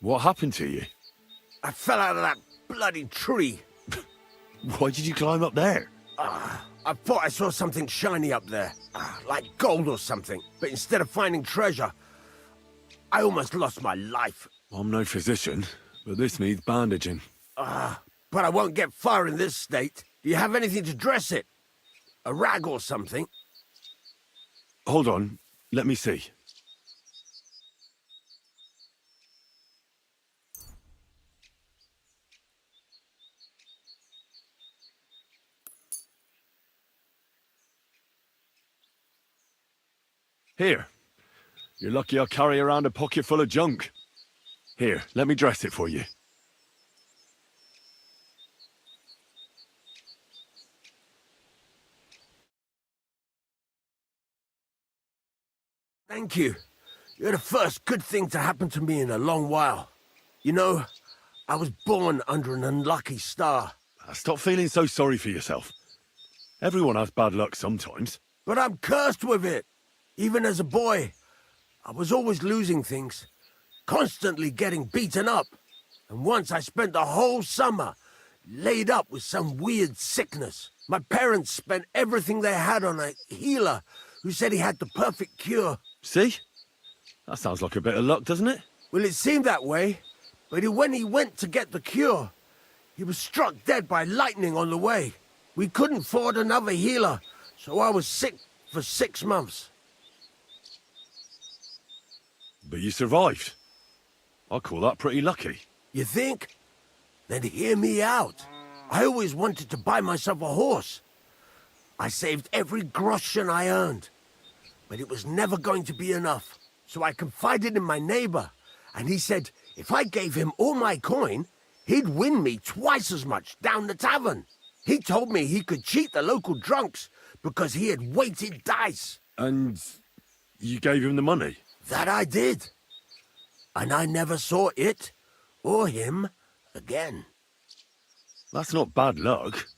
What happened to you? I fell out of that bloody tree. Why did you climb up there? I thought I saw something shiny up there, like gold or something. But instead of finding treasure, I almost lost my life. I'm no physician, but this needs bandaging. But I won't get far in this state. Do you have anything to dress it? A rag or something? Hold on, let me see. Here. You're lucky I carry around a pocket full of junk. Here, let me dress it for you. Thank you. You're the first good thing to happen to me in a long while. You know, I was born under an unlucky star. Stop feeling so sorry for yourself. Everyone has bad luck sometimes. But I'm cursed with it. Even as a boy, I was always losing things, constantly getting beaten up. And once I spent the whole summer laid up with some weird sickness. My parents spent everything they had on a healer who said he had the perfect cure. See? That sounds like a bit of luck, doesn't it? Well, it seemed that way, but when he went to get the cure, he was struck dead by lightning on the way. We couldn't afford another healer, so I was sick for 6 months. But you survived. I call that pretty lucky. You think? Then hear me out. I always wanted to buy myself a horse. I saved every groschen I earned. But it was never going to be enough. So I confided in my neighbor, and he said if I gave him all my coin, he'd win me twice as much down the tavern. He told me he could cheat the local drunks because he had weighted dice. And you gave him the money? That I did. And I never saw it, or him, again. That's not bad luck.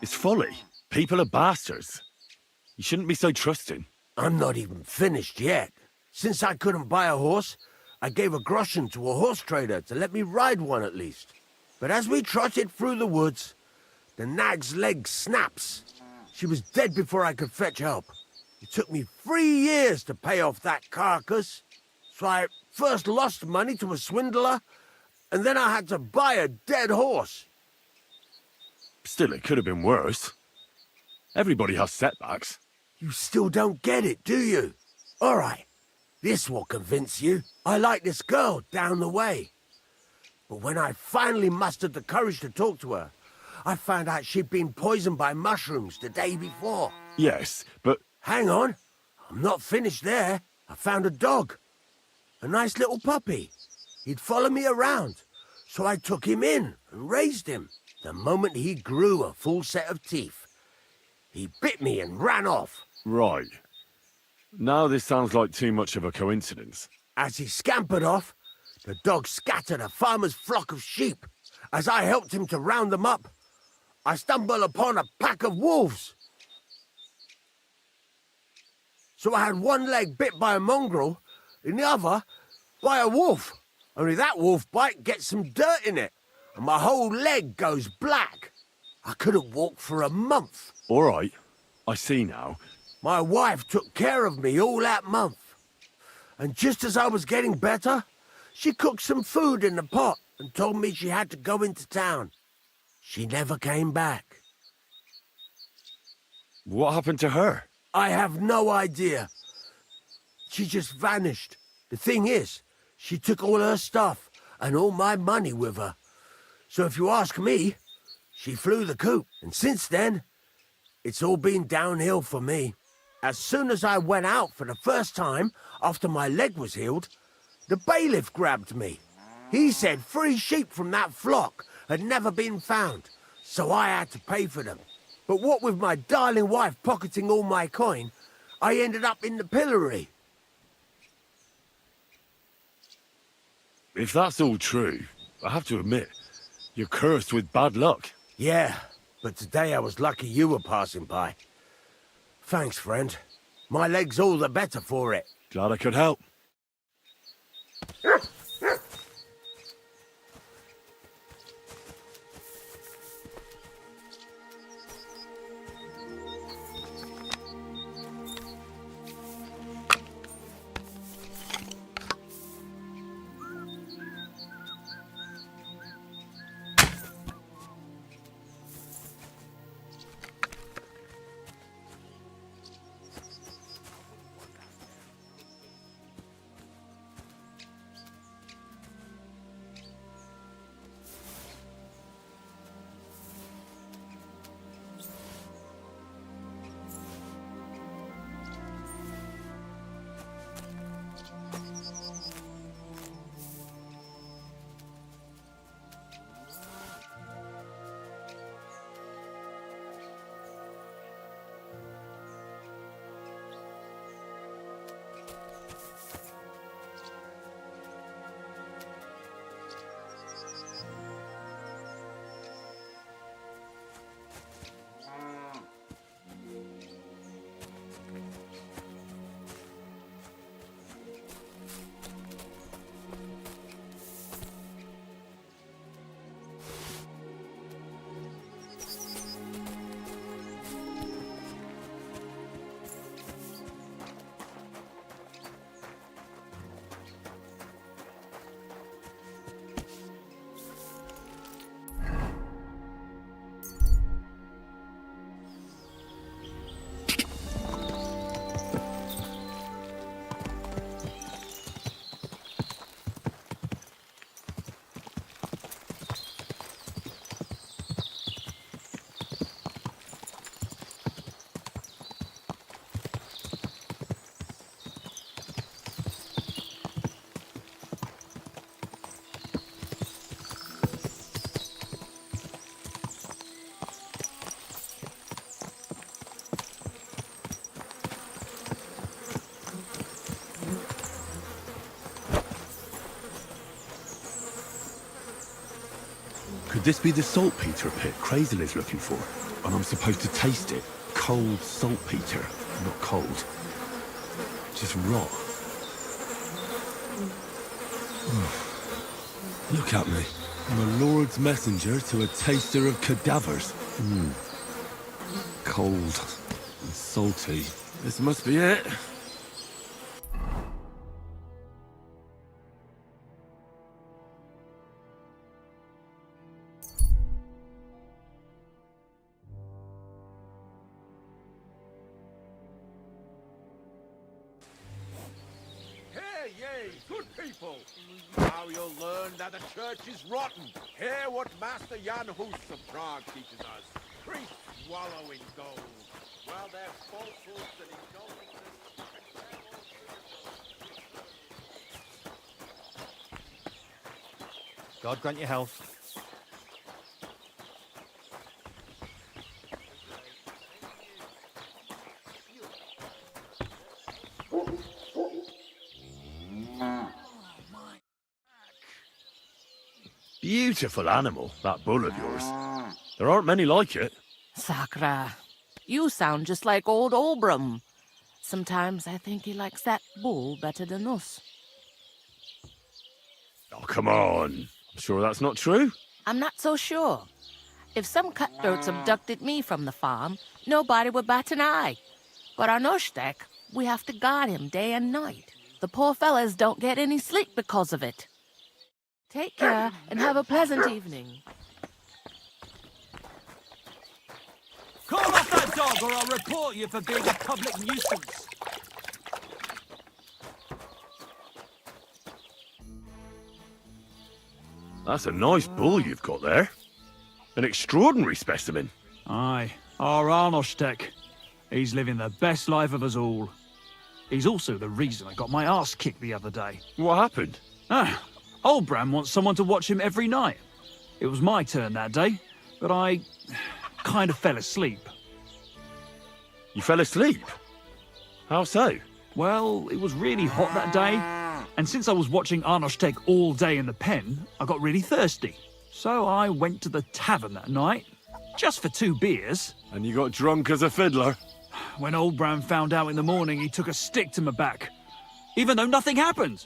It's folly. People are bastards. You shouldn't be so trusting. I'm not even finished yet. Since I couldn't buy a horse, I gave a groschen to a horse trader to let me ride one at least. But as we trotted through the woods, the nag's leg snaps. She was dead before I could fetch help. It took me 3 years to pay off that carcass. So I first lost money to a swindler, and then I had to buy a dead horse. Still, it could have been worse. Everybody has setbacks. You still don't get it, do you? All right, this will convince you. I like this girl down the way. But when I finally mustered the courage to talk to her, I found out she'd been poisoned by mushrooms the day before. Yes, but... Hang on, I'm not finished there. I found a dog. A nice little puppy. He'd follow me around, so I took him in and raised him. The moment he grew a full set of teeth, he bit me and ran off. Right. Now this sounds like too much of a coincidence. As he scampered off, the dog scattered a farmer's flock of sheep. As I helped him to round them up, I stumbled upon a pack of wolves. So I had one leg bit by a mongrel, and the other by a wolf. Only that wolf bite gets some dirt in it, and my whole leg goes black. I couldn't walk for a month. All right, I see now. My wife took care of me all that month. And just as I was getting better, she cooked some food in the pot and told me she had to go into town. She never came back. What happened to her? I have no idea. She just vanished. The thing is, she took all her stuff and all my money with her. So if you ask me, she flew the coop, and since then, it's all been downhill for me. As soon as I went out for the first time after my leg was healed, the bailiff grabbed me. He said 3 sheep from that flock had never been found, so I had to pay for them. But what with my darling wife pocketing all my coin, I ended up in the pillory. If that's all true, I have to admit, you're cursed with bad luck. Yeah, but today I was lucky you were passing by. Thanks, friend. My leg's all the better for it. Glad I could help. Could this be the saltpeter pit Crazel is looking for? And I'm supposed to taste it. Cold saltpeter, not cold. Just raw. Look at me. I'm a lord's messenger to a taster of cadavers. Cold and salty. This must be it. Yea, good people. Now you'll learn that the church is rotten. Hear what Master Jan Hus of Prague teaches us. Priests wallow in gold, while their falsehoods and indulgences... God grant you health. Beautiful animal, that bull of yours. There aren't many like it. Sakra, you sound just like old Olbram. Sometimes I think he likes that bull better than us. Oh, come on. I'm sure that's not true. I'm not so sure. If some cutthroats abducted me from the farm, nobody would bat an eye. But on Ushtek, we have to guard him day and night. The poor fellas don't get any sleep because of it. Take care and have a pleasant evening. Call off that dog or I'll report you for being a public nuisance. That's a nice bull you've got there. An extraordinary specimen. Aye, our Arnoshtek. He's living the best life of us all. He's also the reason I got my arse kicked the other day. What happened? Oldbram wants someone to watch him every night. It was my turn that day, but I kind of fell asleep. You fell asleep? How so? Well, it was really hot that day, and since I was watching Arnoshtek all day in the pen, I got really thirsty. So I went to the tavern that night, just for 2 beers. And you got drunk as a fiddler? When Oldbram found out in the morning, he took a stick to my back, even though nothing happened.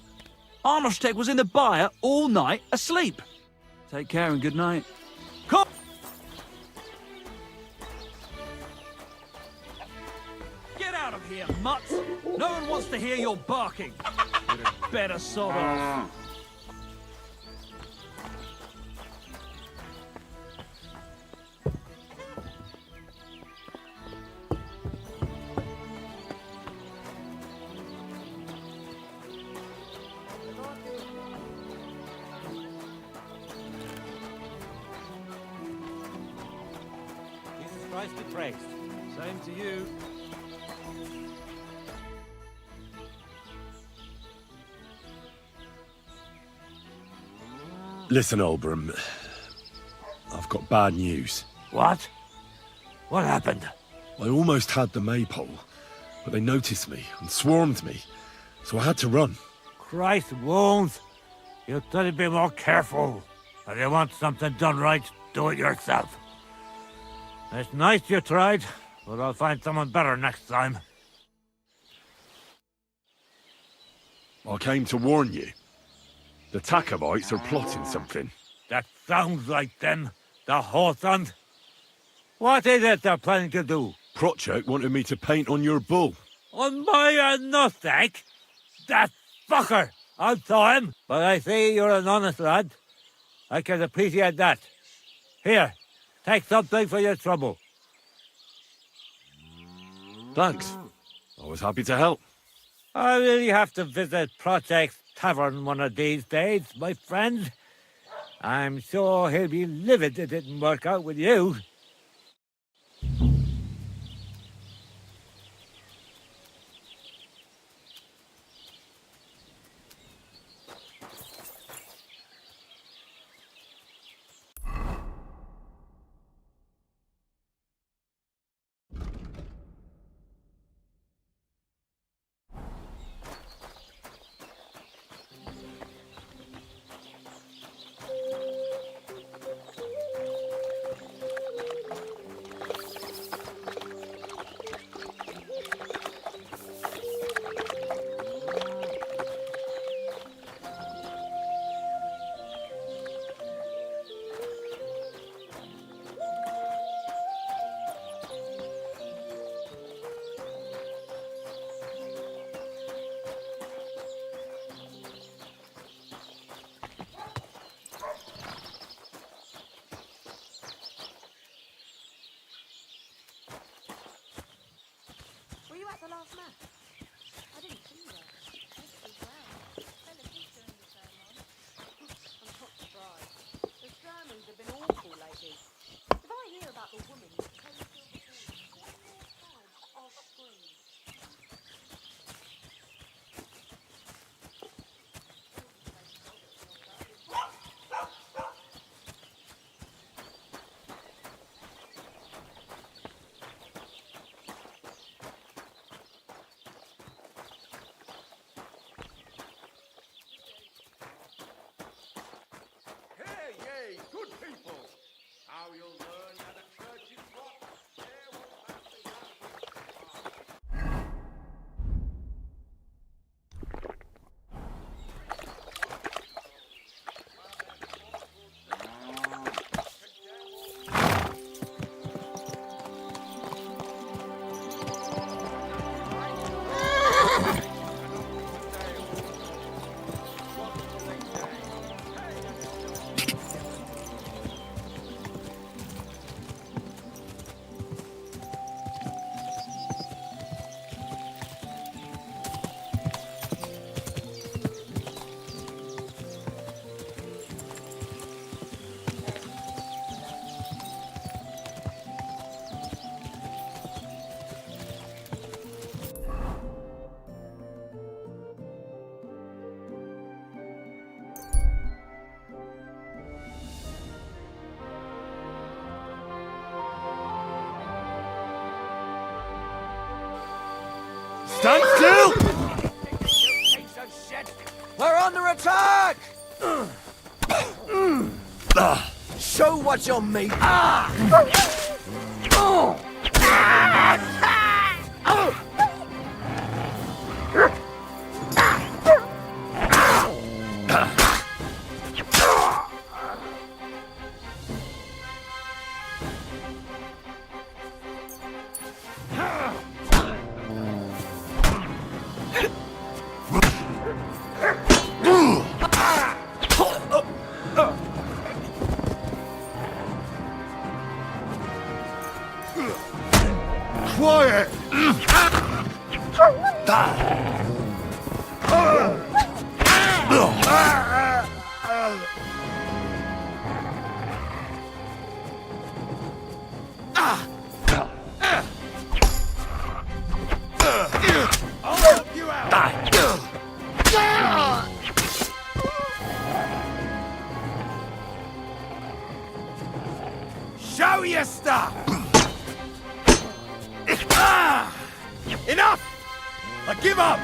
Arnoshtek was in the byre all night asleep. Take care and good night. Come! Get out of here, mutt! No one wants to hear your barking. You'd had better sod off. Jesus Christ be praised. Same to you. Listen, Oldbram. I've got bad news. What? What happened? I almost had the maypole, but they noticed me and swarmed me, so I had to run. Christ won't. You've got to be more careful. If you want something done right, do it yourself. It's nice you tried, but I'll find someone better next time. I came to warn you. The Tacobites are plotting something. That sounds like them, the horse hunt. What is it they're planning to do? Prochek wanted me to paint on your bull. On my nutsack? That fucker! I saw him, but I see you're an honest lad. I can appreciate that. Here, take something for your trouble. Thanks. I was happy to help. I really have to visit Prochek's tavern one of these days, my friend. I'm sure he'll be livid it didn't work out with you. Were you at the last match? I didn't see you there. Yes, well. Fell asleep during the sermon. I'm not surprised. The sermons have been awful lately. If I hear about the woman who came to the one more time, I'll scream. Hear ye, good people! How you'll learn that the church is rotten. Stand still! We're under attack! Show what you're made. Quiet! I'll help you out! Show your stuff! Enough! I give up!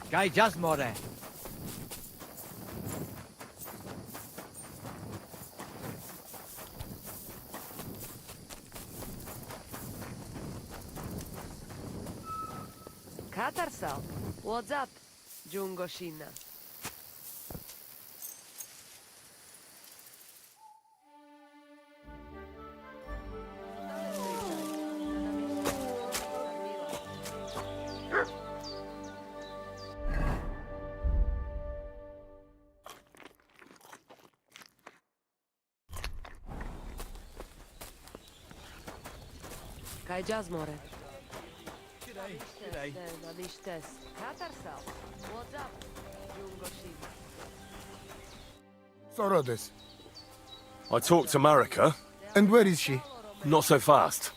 Guy just more. Katarso, what's up? Jungoshina. Kaj Jazmore. G'day. What's up? Jungoshina. Sorodes. I talked to Marika. And where is she? Not so fast.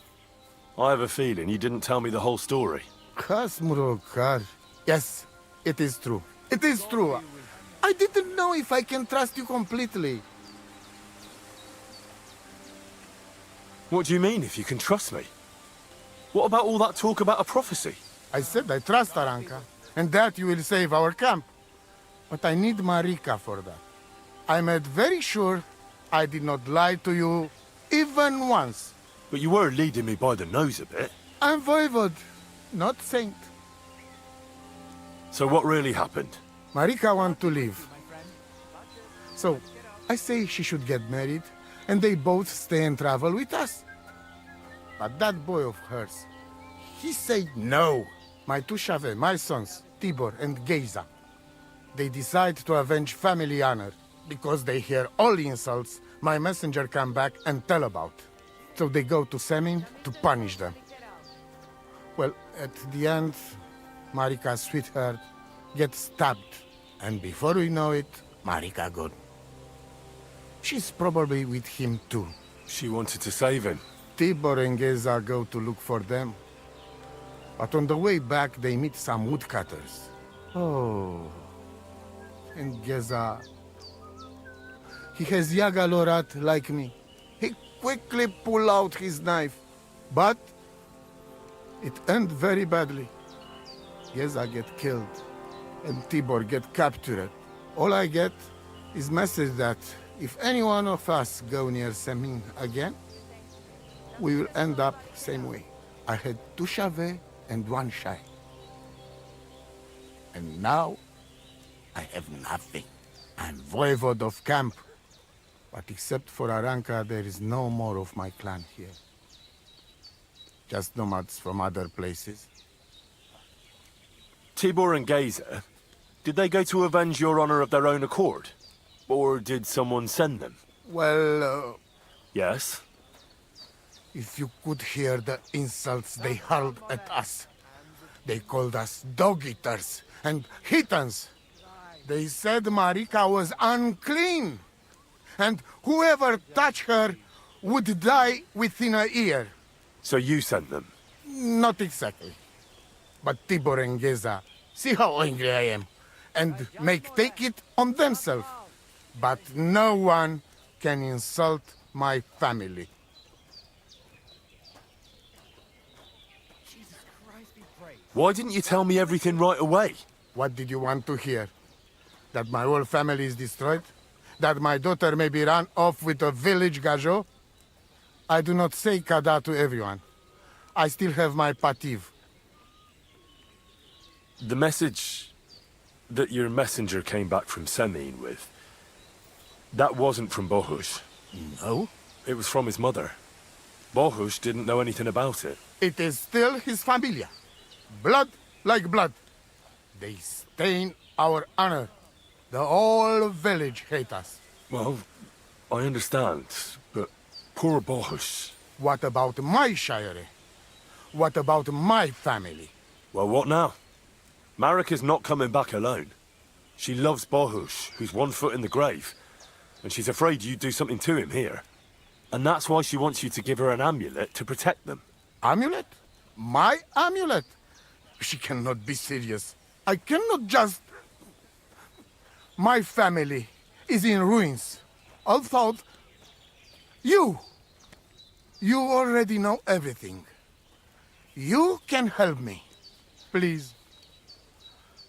I have a feeling you didn't tell me the whole story. Kasmurokar. Yes, it is true. It is true. I didn't know if I can trust you completely. What do you mean, if you can trust me? What about all that talk about a prophecy? I said I trust Aranka, and that you will save our camp. But I need Marika for that. I made very sure I did not lie to you even once. But you were leading me by the nose a bit. I'm voivod, not saint. So what really happened? Marika wants to leave. So, I say she should get married, and they both stay and travel with us. But that boy of hers, he said no. My two Shave, my sons, Tibor and Geza, they decide to avenge family honor because they hear all insults my messenger come back and tell about. So they go to Semin to punish them. Well, at the end, Marika's sweetheart gets stabbed. And before we know it, Marika gone. She's probably with him too. She wanted to save him. Tibor and Geza go to look for them. But on the way back, they meet some woodcutters. Oh. And Geza... he has Yaga Lorat like me. He quickly pull out his knife. But... it end very badly. Geza get killed. And Tibor get captured. All I get is message that if any one of us go near Semin again, we will end up same way. I had two Shave and one Shai. And now, I have nothing. I'm voivod of camp. But except for Aranka, there is no more of my clan here. Just nomads from other places. Tibor and Geza, did they go to avenge your honor of their own accord? Or did someone send them? Well, Yes? if you could hear the insults they hurled at us. They called us dog-eaters and hitans. They said Marika was unclean. And whoever touched her would die within a year. So you sent them? Not exactly. But Tibor and Geza, see how angry I am, and take it on themselves. But no one can insult my family. Why didn't you tell me everything right away? What did you want to hear? That my whole family is destroyed? That my daughter may be run off with a village gajo? I do not say kada to everyone. I still have my pativ. The message that your messenger came back from Semin with, that wasn't from Bohush. No? It was from his mother. Bohush didn't know anything about it. It is still his familia. Blood like blood. They stain our honor. The whole village hate us. Well, I understand, but poor Bohush. What about my shire? What about my family? Well, what now? Marika's not coming back alone. She loves Bohush, who's 1 foot in the grave. And she's afraid you'd do something to him here. And that's why she wants you to give her an amulet to protect them. Amulet? My amulet? She cannot be serious. I cannot just... My family is in ruins. I thought... You already know everything. You can help me. Please.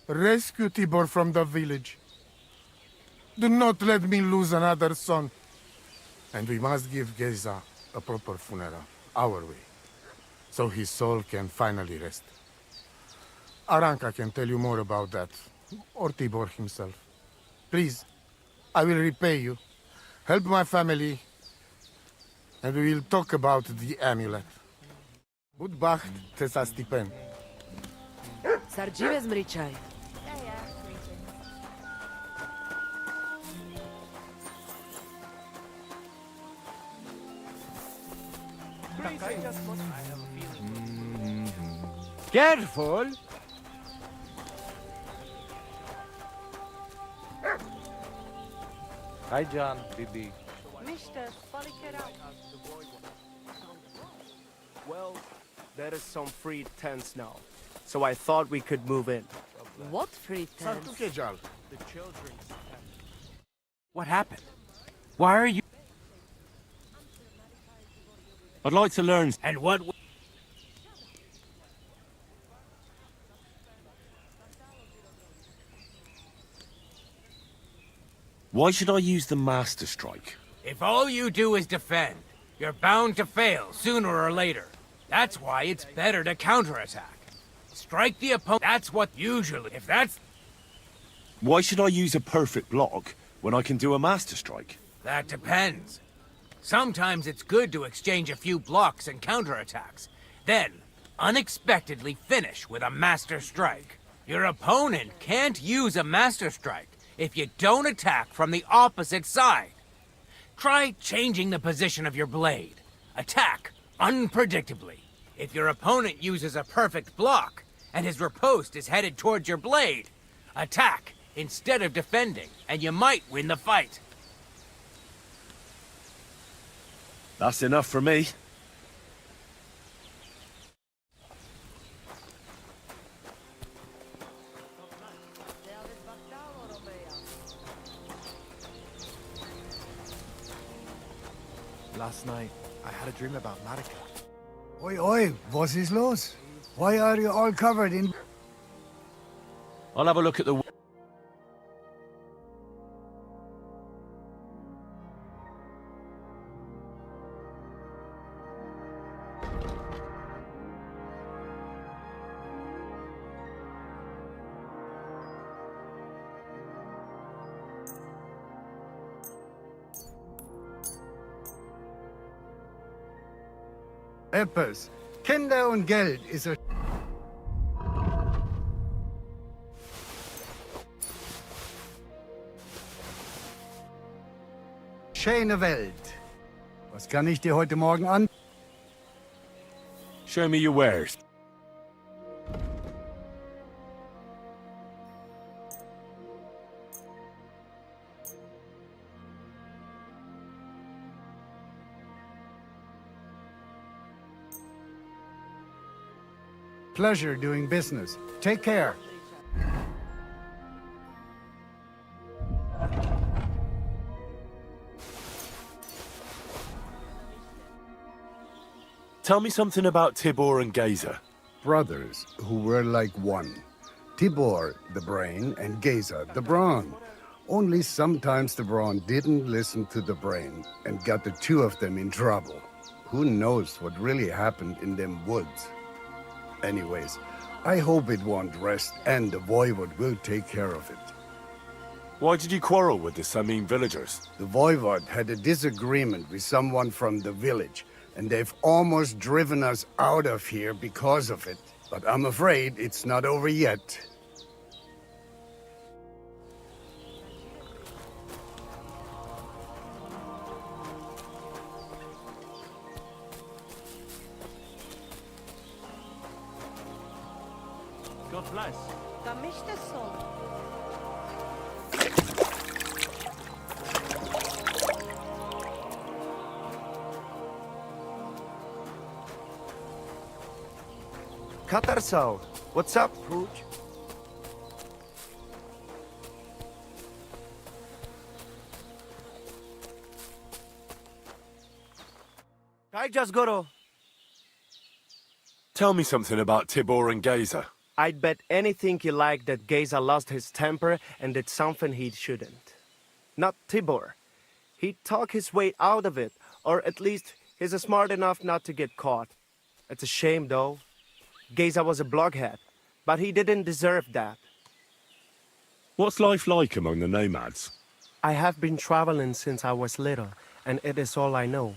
Rescue Tibor from the village. Do not let me lose another son. And we must give Geza a proper funeral, our way, so his soul can finally rest. Aranka can tell you more about that. or Tibor himself. Please, I will repay you. Help my family, and we will talk about the amulet. Budbacht tesa stipen. Sarđive zmričaj. Careful! Hi, John, Bibi. Well, there is some free tents now, so I thought we could move in. What free tents? Sartukejal. The children's tent. What happened? Why are you... I'd like to learn. And what... Why should I use the Master Strike? If all you do is defend, you're bound to fail sooner or later. That's why it's better to counterattack. Strike the opponent. That's what usually... If that's... Why should I use a perfect block when I can do a Master Strike? That depends. Sometimes it's good to exchange a few blocks and counterattacks. Then, unexpectedly finish with a Master Strike. Your opponent can't use a Master Strike if you don't attack from the opposite side. Try changing the position of your blade. Attack unpredictably. If your opponent uses a perfect block and his riposte is headed towards your blade, attack instead of defending, and you might win the fight. That's enough for me. Last night, I had a dream about Marika. Oi, oi, was ist los? Why are you all covered in... I'll have a look at the... Etwas. Kinder und Geld ist a... schöne Welt. Was kann ich dir heute Morgen an... Show me your wares. Pleasure doing business. Take care. Tell me something about Tibor and Gazer. Brothers who were like one. Tibor, the brain, and Geza, the brawn. Only sometimes the brawn didn't listen to the brain and got the two of them in trouble. Who knows what really happened in them woods? Anyways, I hope it won't rest and the voivod will take care of it. Why did you quarrel with the Samin villagers? The voivod had a disagreement with someone from the village, and they've almost driven us out of here because of it. But I'm afraid it's not over yet. God bless. Katarso, what's up, Pooch? I just gotta... Tell me something about Tibor and Gazer. I'd bet anything you like that Geza lost his temper and did something he shouldn't. Not Tibor. He'd talk his way out of it, or at least he's smart enough not to get caught. It's a shame, though. Geza was a blockhead, but he didn't deserve that. What's life like among the nomads? I have been traveling since I was little, and it is all I know.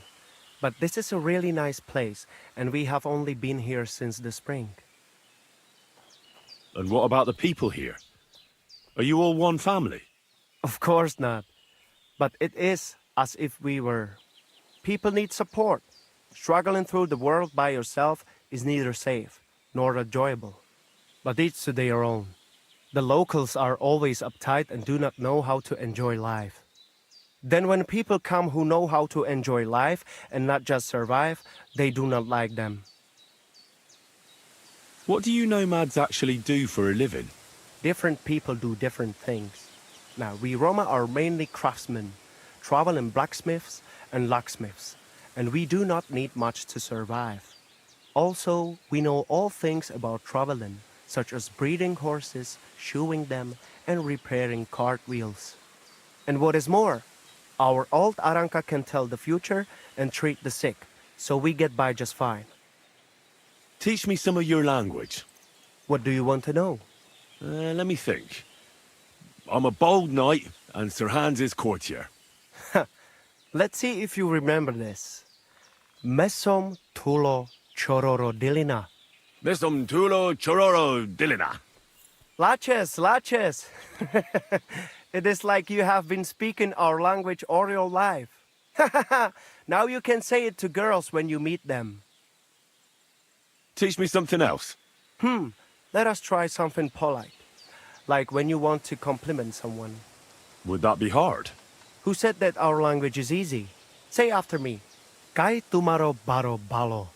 But this is a really nice place, and we have only been here since the spring. And what about the people here? Are you all one family? Of course not. But it is as if we were. People need support. Struggling through the world by yourself is neither safe nor enjoyable. But each to their own. The locals are always uptight and do not know how to enjoy life. Then when people come who know how to enjoy life and not just survive, they do not like them. What do you nomads actually do for a living? Different people do different things. Now, we Roma are mainly craftsmen, traveling blacksmiths and locksmiths, and we do not need much to survive. Also, we know all things about traveling, such as breeding horses, shoeing them, and repairing cartwheels. And what is more, our old Aranka can tell the future and treat the sick, so we get by just fine. Teach me some of your language. What do you want to know? Let me think. I'm a bold knight, and Sir Hans is courtier. Let's see if you remember this. Mesom tulo chororo dilina. Mesum tulo chororo dilina. Laches, laches. It is like you have been speaking our language all your life. Now you can say it to girls when you meet them. Teach me something else. Let us try something polite. Like when you want to compliment someone. Would that be hard? Who said that our language is easy? Say after me. Kai tumaro baro balo.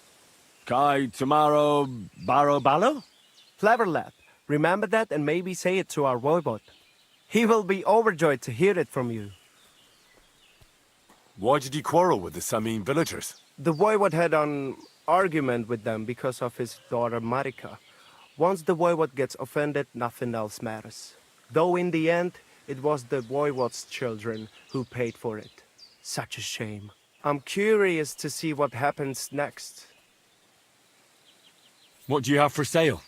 Kai tomorrow baro balo? Clever lad. Remember that and maybe say it to our voivod. He will be overjoyed to hear it from you. Why did you quarrel with the Samin villagers? The voivod had an argument with them because of his daughter Marika. Once the voivod gets offended, nothing else matters. Though in the end, it was the voivod's children who paid for it. Such a shame. I'm curious to see what happens next. What do you have for sale?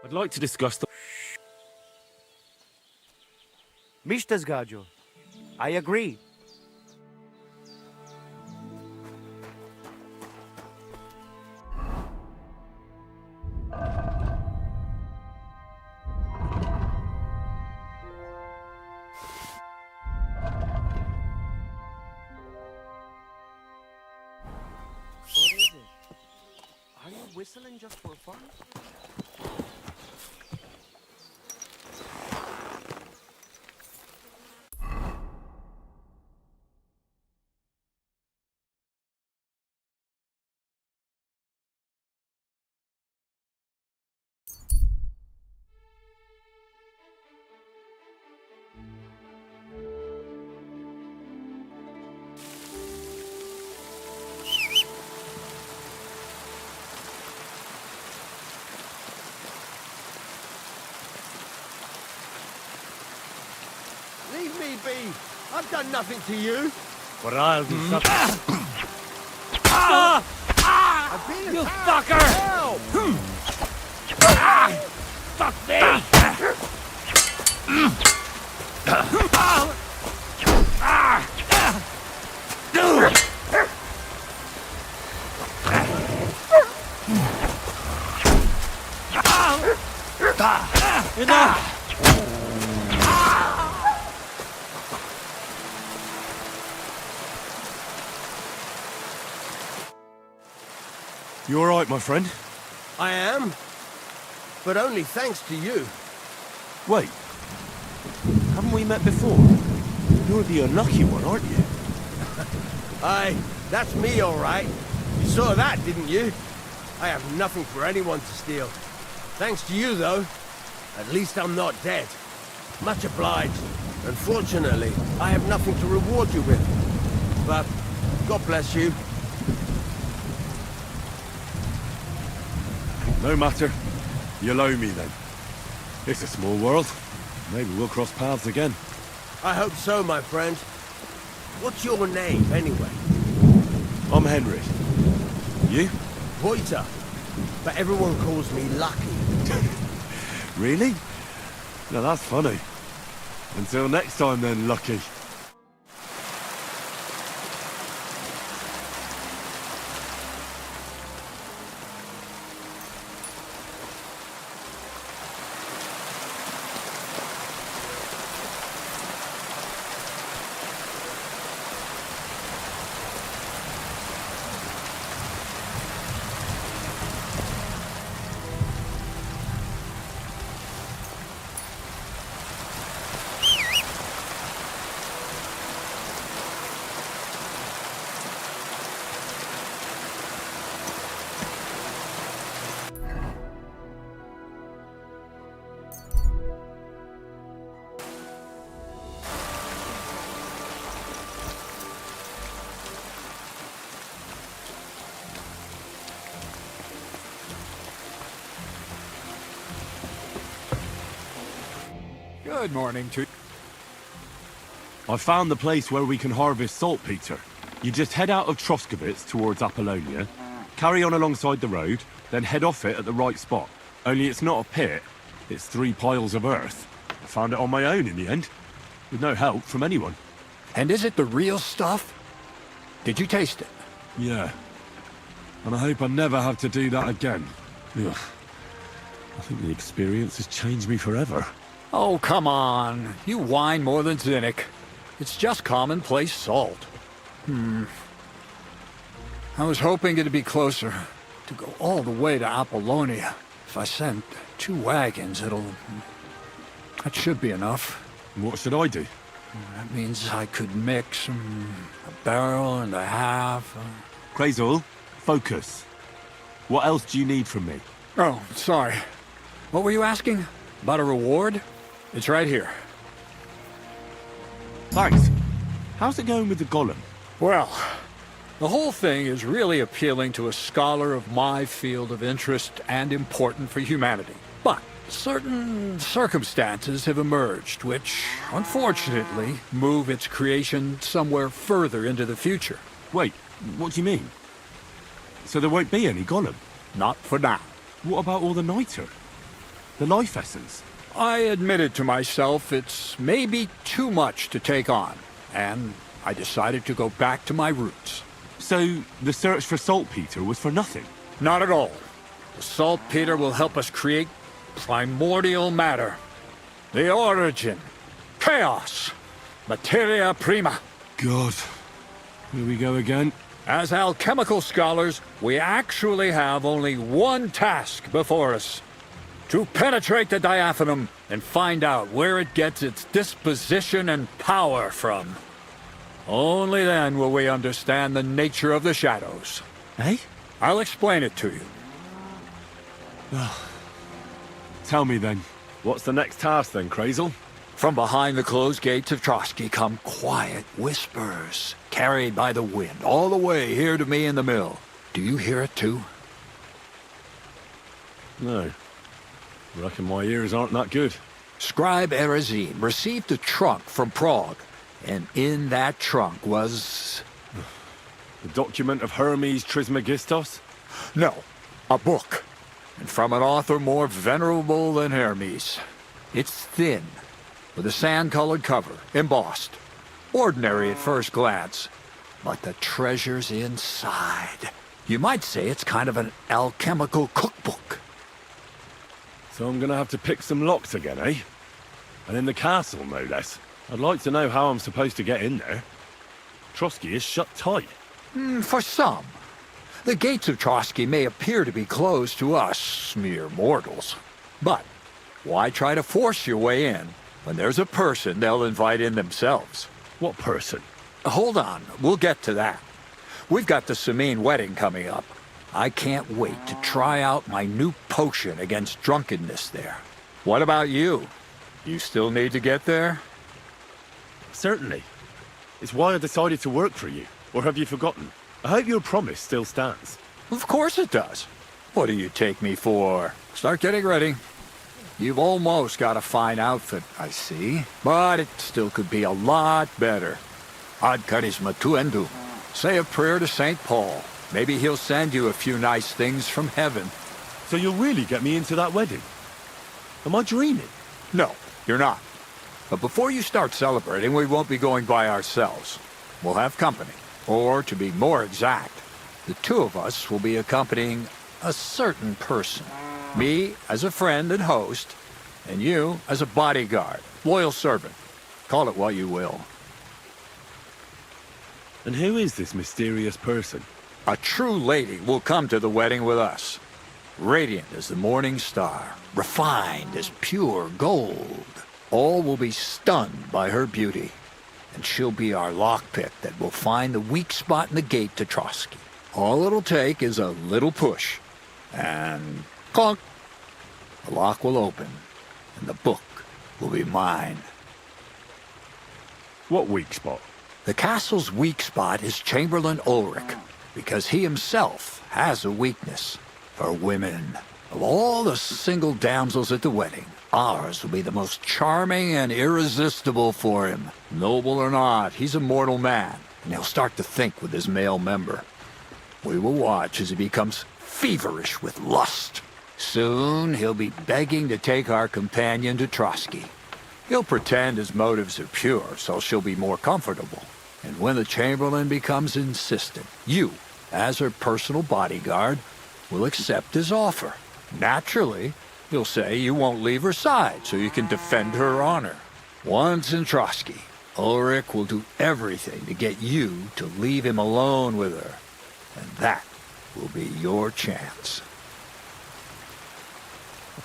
I'd like to discuss the... Mr. Zgajo, I agree. What is it? Are you whistling just for fun? Leave me be. I've done nothing to you. But I'll do something. I've been You attacked. fucker! Help! Fuck me! Enough! You all right, my friend? I am. But only thanks to you. Wait. Haven't we met before? You're the unlucky one, aren't you? Aye, that's me all right. You saw that, didn't you? I have nothing for anyone to steal. Thanks to you, though. At least I'm not dead. Much obliged. Unfortunately, I have nothing to reward you with. But God bless you. No matter. You'll owe me then. It's a small world. Maybe we'll cross paths again. I hope so, my friend. What's your name, anyway? I'm Henry. You? Reuter. But everyone calls me Lucky. Really? Now that's funny. Until next time then, Lucky. Good morning to... I found the place where we can harvest saltpeter. You just head out of Troskowitz towards Apollonia, carry on alongside the road, then head off it at the right spot. Only it's not a pit, it's 3 piles of earth. I found it on my own in the end, with no help from anyone. And is it the real stuff? Did you taste it? Yeah. And I hope I never have to do that again. Ugh. I think the experience has changed me forever. Oh, come on. You whine more than Zinnik. It's just commonplace salt. I was hoping it'd be closer. To go all the way to Apollonia. If I send 2 wagons, that should be enough. What should I do? That means I could mix a barrel and a half. Crazel, focus. What else do you need from me? Oh, sorry. What were you asking? About a reward? It's right here. Thanks. How's it going with the golem? Well, the whole thing is really appealing to a scholar of my field of interest and important for humanity. But certain circumstances have emerged which, unfortunately, move its creation somewhere further into the future. Wait, what do you mean? So there won't be any golem? Not for now. What about all the niter? The life essence? I admitted to myself it's maybe too much to take on, and I decided to go back to my roots. So the search for saltpeter was for nothing? Not at all. The saltpeter will help us create primordial matter. The origin. Chaos. Materia prima. God. Here we go again. As alchemical scholars, we actually have only one task before us. To penetrate the diaphanum and find out where it gets its disposition and power from. Only then will we understand the nature of the shadows. Eh? I'll explain it to you. Tell me then, what's the next task then, Crazel? From behind the closed gates of Trotsky come quiet whispers, carried by the wind, all the way here to me in the mill. Do you hear it too? No. Reckon my ears aren't that good. Scribe Erezim received a trunk from Prague, and in that trunk was... The document of Hermes Trismegistos? No, a book. And from an author more venerable than Hermes. It's thin, with a sand-colored cover, embossed. Ordinary at first glance, but the treasure's inside. You might say it's kind of an alchemical cookbook. So I'm gonna have to pick some locks again, eh? And in the castle, no less. I'd like to know how I'm supposed to get in there. Trotsky is shut tight. For some. The gates of Trotsky may appear to be closed to us, mere mortals. But why try to force your way in when there's a person they'll invite in themselves? What person? Hold on, we'll get to that. We've got the Samine wedding coming up. I can't wait to try out my new potion against drunkenness there. What about you? You still need to get there? Certainly. It's why I decided to work for you. Or have you forgotten? I hope your promise still stands. Of course it does. What do you take me for? Start getting ready. You've almost got a fine outfit, I see. But it still could be a lot better. Ad charisma tuendu. Say a prayer to St. Paul. Maybe he'll send you a few nice things from heaven. So you'll really get me into that wedding? Am I dreaming? No, you're not. But before you start celebrating, we won't be going by ourselves. We'll have company. Or, to be more exact, the two of us will be accompanying a certain person. Me as a friend and host, and you as a bodyguard, loyal servant. Call it what you will. And who is this mysterious person? A true lady will come to the wedding with us. Radiant as the morning star, refined as pure gold. All will be stunned by her beauty. And she'll be our lockpick that will find the weak spot in the gate to Trotsky. All it'll take is a little push. And clunk! The lock will open, and the book will be mine. What weak spot? The castle's weak spot is Chamberlain Ulrich, because he himself has a weakness for women. Of all the single damsels at the wedding, ours will be the most charming and irresistible for him. Noble or not, he's a mortal man, and he'll start to think with his male member. We will watch as he becomes feverish with lust. Soon he'll be begging to take our companion to Trotsky. He'll pretend his motives are pure, so she'll be more comfortable. And when the Chamberlain becomes insistent, you, as her personal bodyguard, will accept his offer. Naturally, you'll say you won't leave her side so you can defend her honor. Once in Trotsky, Ulrich will do everything to get you to leave him alone with her. And that will be your chance.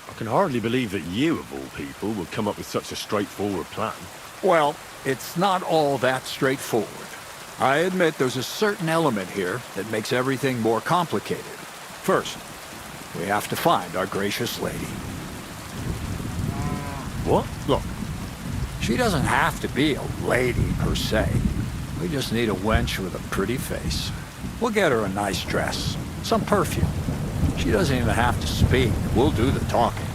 I can hardly believe that you, of all people, would come up with such a straightforward plan. Well, it's not all that straightforward. I admit there's a certain element here that makes everything more complicated. First, we have to find our gracious lady. What? Look, she doesn't have to be a lady per se. We just need a wench with a pretty face. We'll get her a nice dress, some perfume. She doesn't even have to speak. We'll do the talking.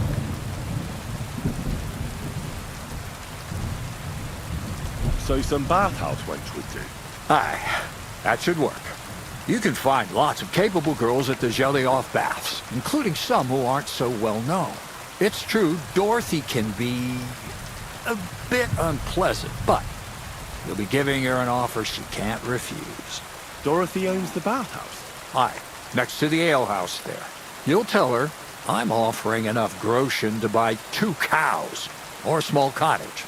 So some bathhouse wench would do? Aye, that should work. You can find lots of capable girls at the Gelioff baths, including some who aren't so well known. It's true, Dorothy can be a bit unpleasant, but you'll be giving her an offer she can't refuse. Dorothy owns the bathhouse? Aye, next to the alehouse there. You'll tell her I'm offering enough groschen to buy 2 cows or a small cottage.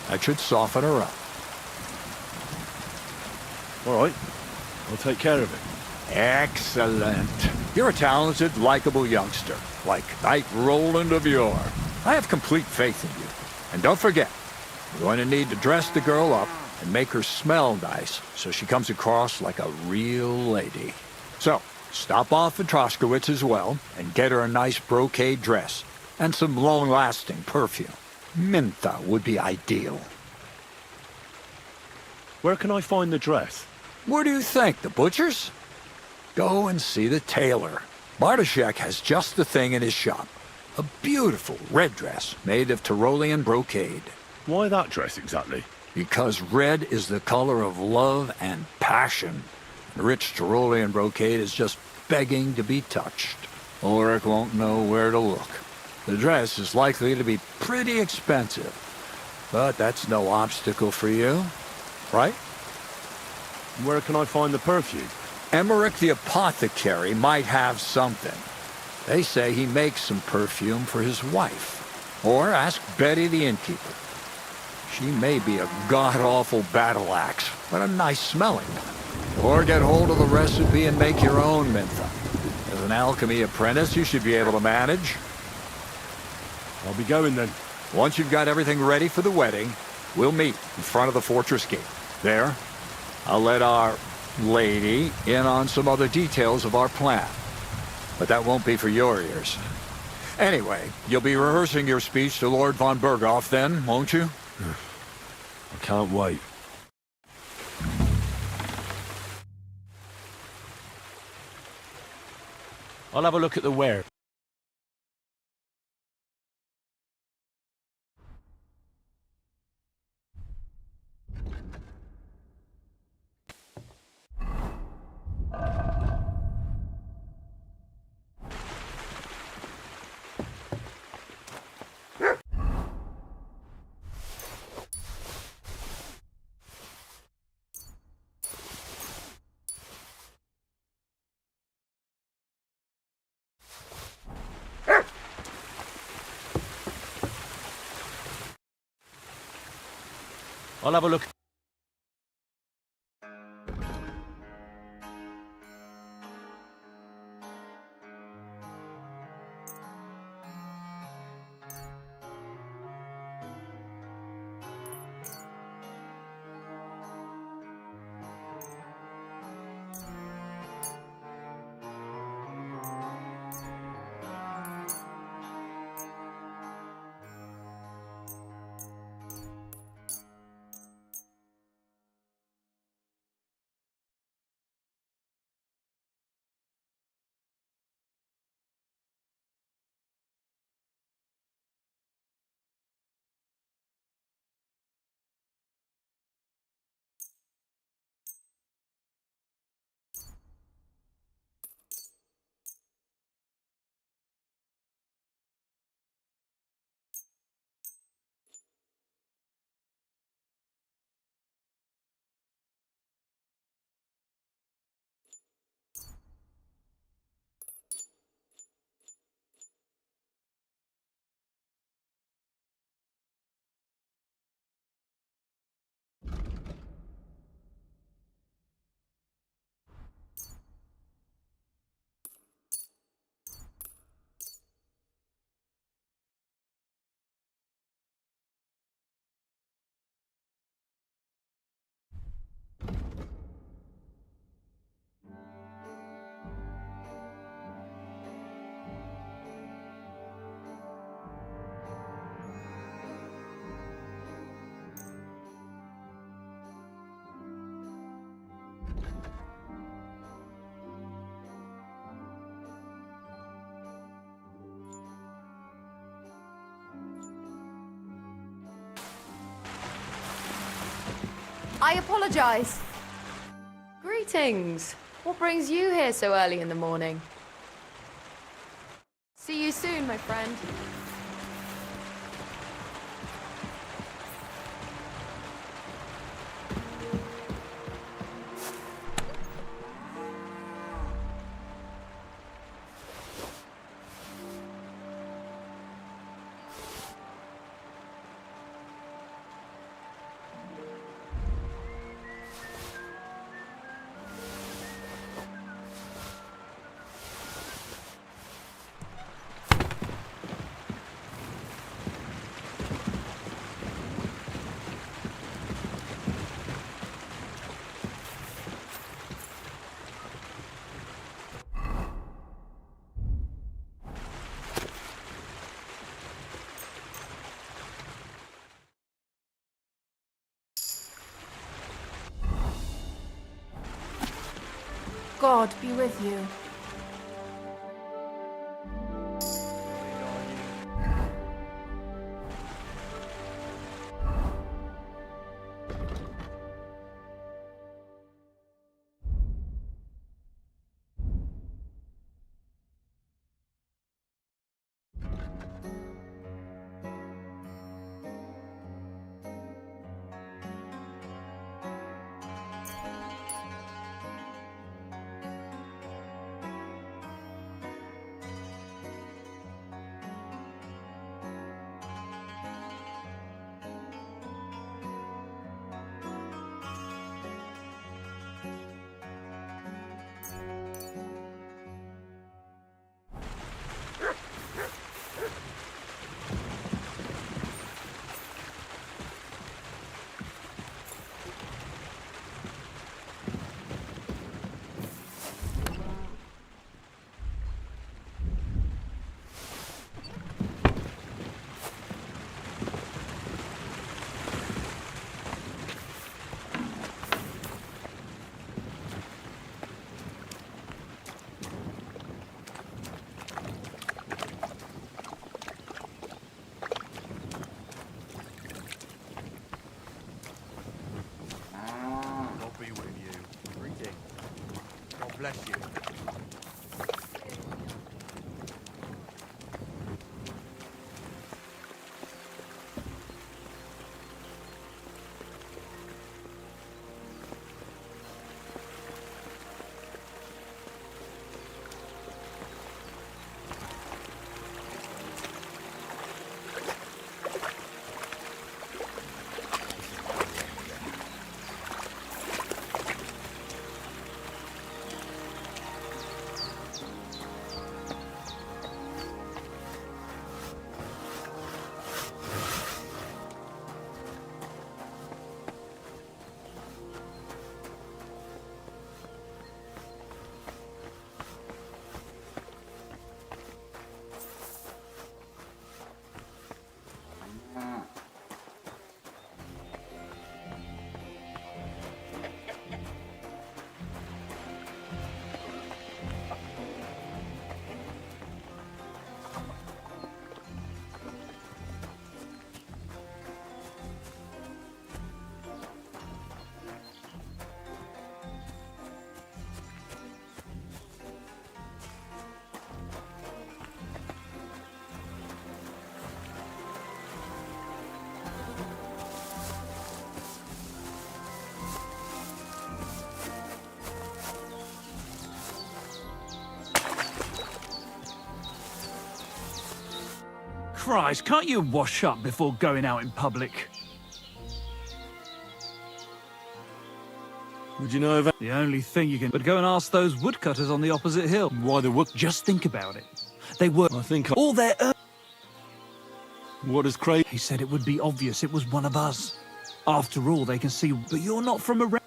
That should soften her up. All right. I'll take care of it. Excellent. You're a talented, likable youngster, like Knight Roland of yore. I have complete faith in you. And don't forget, you're going to need to dress the girl up and make her smell nice so she comes across like a real lady. So, stop off at Troskowitz as well and get her a nice brocade dress and some long-lasting perfume. Mintha would be ideal. Where can I find the dress? Where do you think? The butcher's? Go and see the tailor. Bartoszek has just the thing in his shop. A beautiful red dress made of Tyrolean brocade. Why that dress exactly? Because red is the color of love and passion. Rich Tyrolean brocade is just begging to be touched. Ulrich won't know where to look. The dress is likely to be pretty expensive. But that's no obstacle for you, right? Where can I find the perfume? Emmerich the apothecary might have something. They say he makes some perfume for his wife. Or ask Betty the innkeeper. She may be a god-awful battle axe, but a nice smelling one. Or get hold of the recipe and make your own mintha. As an alchemy apprentice, you should be able to manage. I'll be going then. Once you've got everything ready for the wedding, we'll meet in front of the fortress gate. There, I'll let our lady in on some other details of our plan. But that won't be for your ears. Anyway, you'll be rehearsing your speech to Lord von Berghoff then, won't you? I can't wait. I'll have a look at the ware. I'll have a look. I apologize. Greetings. What brings you here so early in the morning? See you soon, my friend. God be with you. Christ, can't you wash up before going out in public? Would you know of The only thing you can... But go and ask those woodcutters on the opposite hill. why the wood? Just think about it. They were... I think. all their... What is crazy? He said it would be obvious it was one of us. After all, they can see... But you're not from around...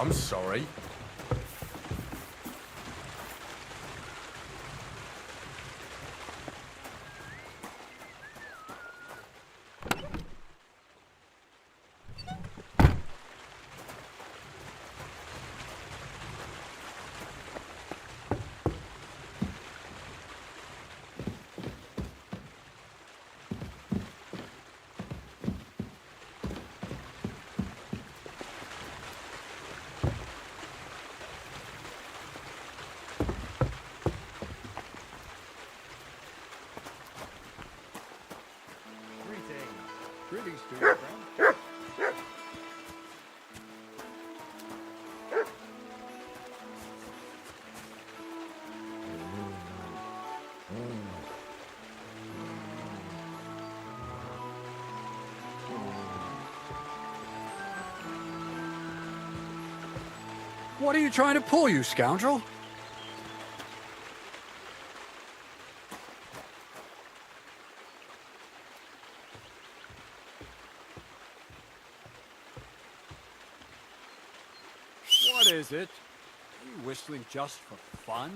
I'm sorry. Greetings to you, friend. What are you trying to pull, you scoundrel? What is it? Are you whistling just for fun?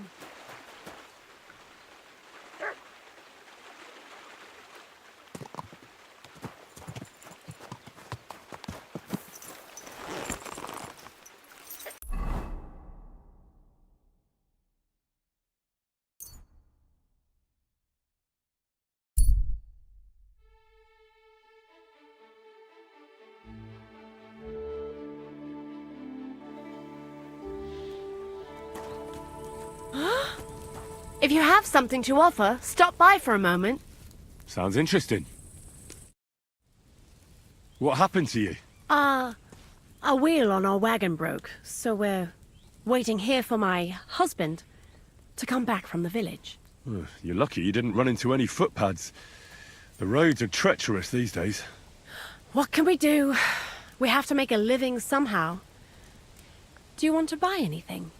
If you have something to offer, stop by for a moment. Sounds interesting. What happened to you? A wheel on our wagon broke, so we're waiting here for my husband to come back from the village. You're lucky you didn't run into any footpads. The roads are treacherous these days. What can we do? We have to make a living somehow. Do you want to buy anything?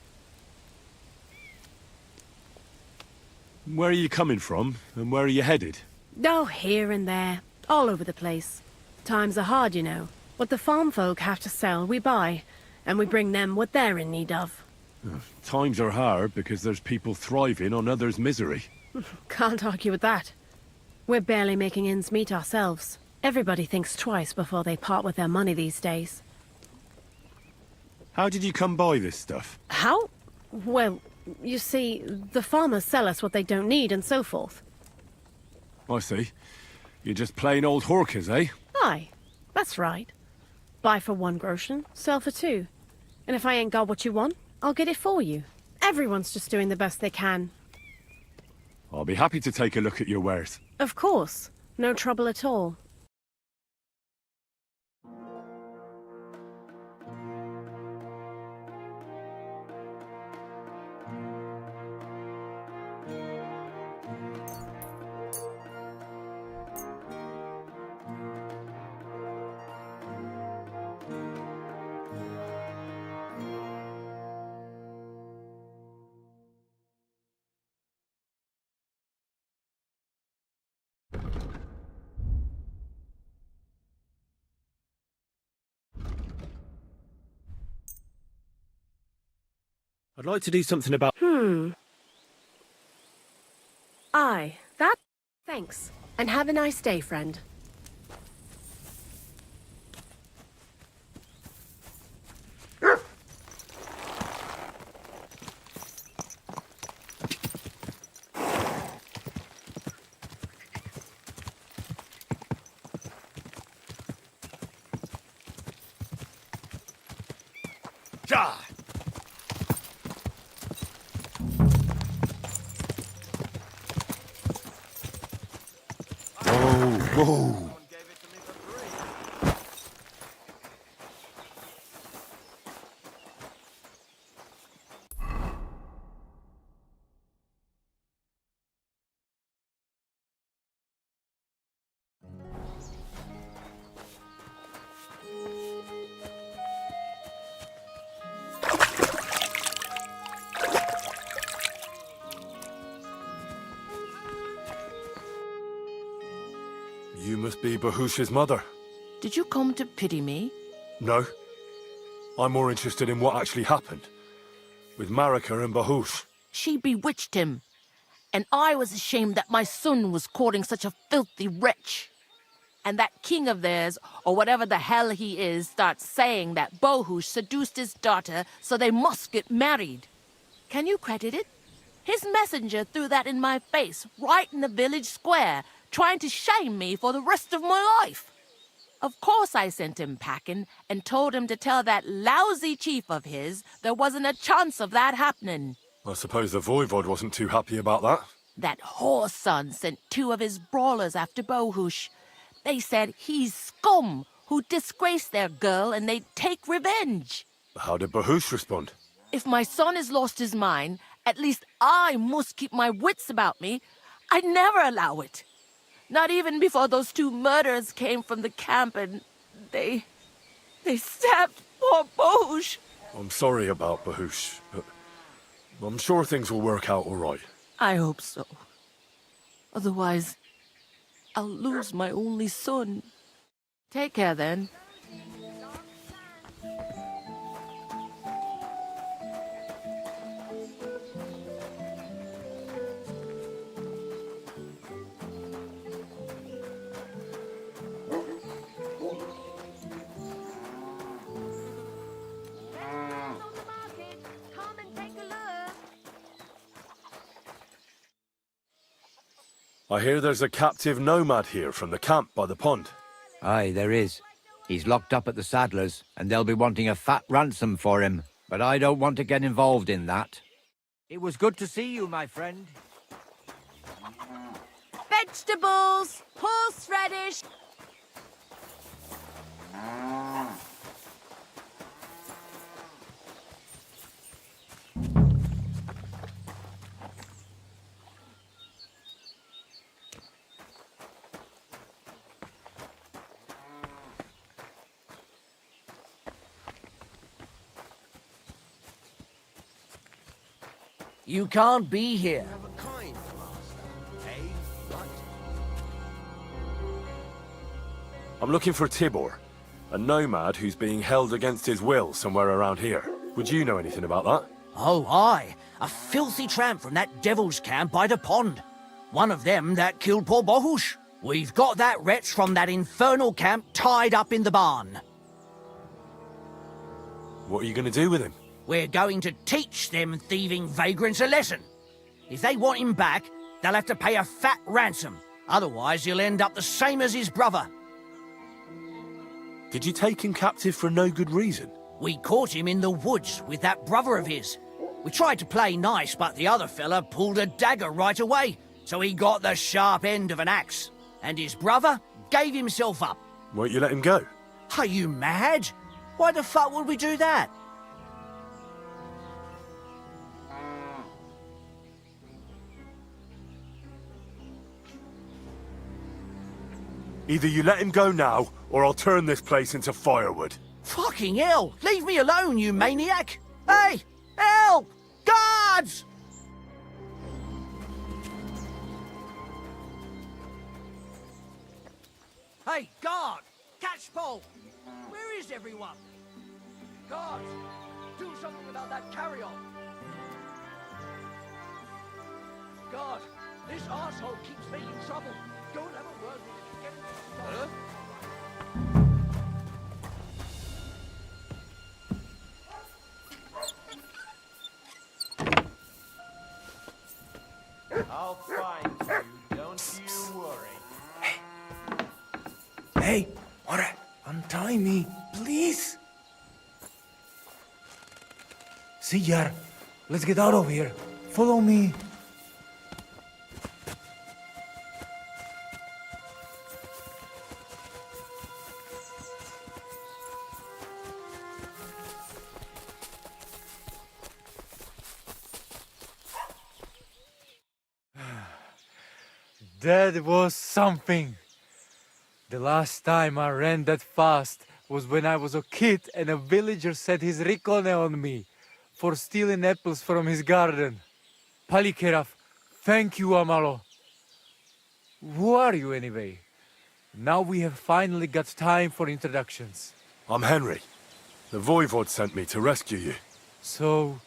Where are you coming from, and where are you headed? Oh, here and there, all over the place. Times are hard, you know. What the farm folk have to sell, we buy, and we bring them what they're in need of. Times are hard because there's people thriving on others' misery. Can't argue with that. We're barely making ends meet ourselves. Everybody thinks twice before they part with their money these days. How did you come by this stuff? How? Well, You see, the farmers sell us what they don't need and so forth. I see. You're just plain old hawkers, eh? Aye, that's right. Buy for 1 groschen, sell for 2. And if I ain't got what you want, I'll get it for you. Everyone's just doing the best they can. I'll be happy to take a look at your wares. Of course. No trouble at all. I'd like to do something about... Aye, that... Thanks. And have a nice day, friend. Whoa! You must be Bahush's mother. Did you come to pity me? No. I'm more interested in what actually happened. With Marika and Bahush. She bewitched him. And I was ashamed that my son was courting such a filthy wretch. And that king of theirs, or whatever the hell he is, starts saying that Bahush seduced his daughter, so they must get married. Can you credit it? His messenger threw that in my face, right in the village square, trying to shame me for the rest of my life. Of course I sent him packing and told him to tell that lousy chief of his there wasn't a chance of that happening. I suppose the Voivod wasn't too happy about that. That whore's son sent 2 of his brawlers after Bahush. They said he's scum who disgraced their girl and they'd take revenge. How did Bahush respond? If my son has lost his mind, at least I must keep my wits about me. I'd never allow it. Not even before those 2 murderers came from the camp and they stabbed poor Bahush. I'm sorry about Bahush, but I'm sure things will work out all right. I hope so. Otherwise, I'll lose my only son. Take care then. I hear there's a captive nomad here from the camp by the pond. Aye, there is. He's locked up at the saddler's, and they'll be wanting a fat ransom for him. But I don't want to get involved in that. It was good to see you, my friend. Vegetables! Horseradish! You can't be here. I'm looking for Tibor, a nomad who's being held against his will somewhere around here. Would you know anything about that? Oh, aye. A filthy tramp from that devil's camp by the pond. One of them that killed poor Bahush. We've got that wretch from that infernal camp tied up in the barn. What are you going to do with him? We're going to teach them thieving vagrants a lesson. If they want him back, they'll have to pay a fat ransom. Otherwise, he'll end up the same as his brother. Did you take him captive for no good reason? We caught him in the woods with that brother of his. We tried to play nice, but the other fella pulled a dagger right away, so he got the sharp end of an axe. And his brother gave himself up. Won't you let him go? Are you mad? Why the fuck would we do that? Either you let him go now, or I'll turn this place into firewood. Fucking hell! Leave me alone, you maniac! Hey! Help! Guards! Hey, guard! Catch Paul! Where is everyone? Guards! Do something about that carry-on! Guard! This arsehole keeps me in trouble! Don't have a word with him. Huh? I'll find you, don't you worry. Hey, Mora, untie me, please. See, Yar, let's get out of here. Follow me. That was something. The last time I ran that fast was when I was a kid and a villager set his ricone on me for stealing apples from his garden. Palikeraf, thank you, Amalo. Who are you anyway? Now we have finally got time for introductions. I'm Henry. The Voivod sent me to rescue you. So,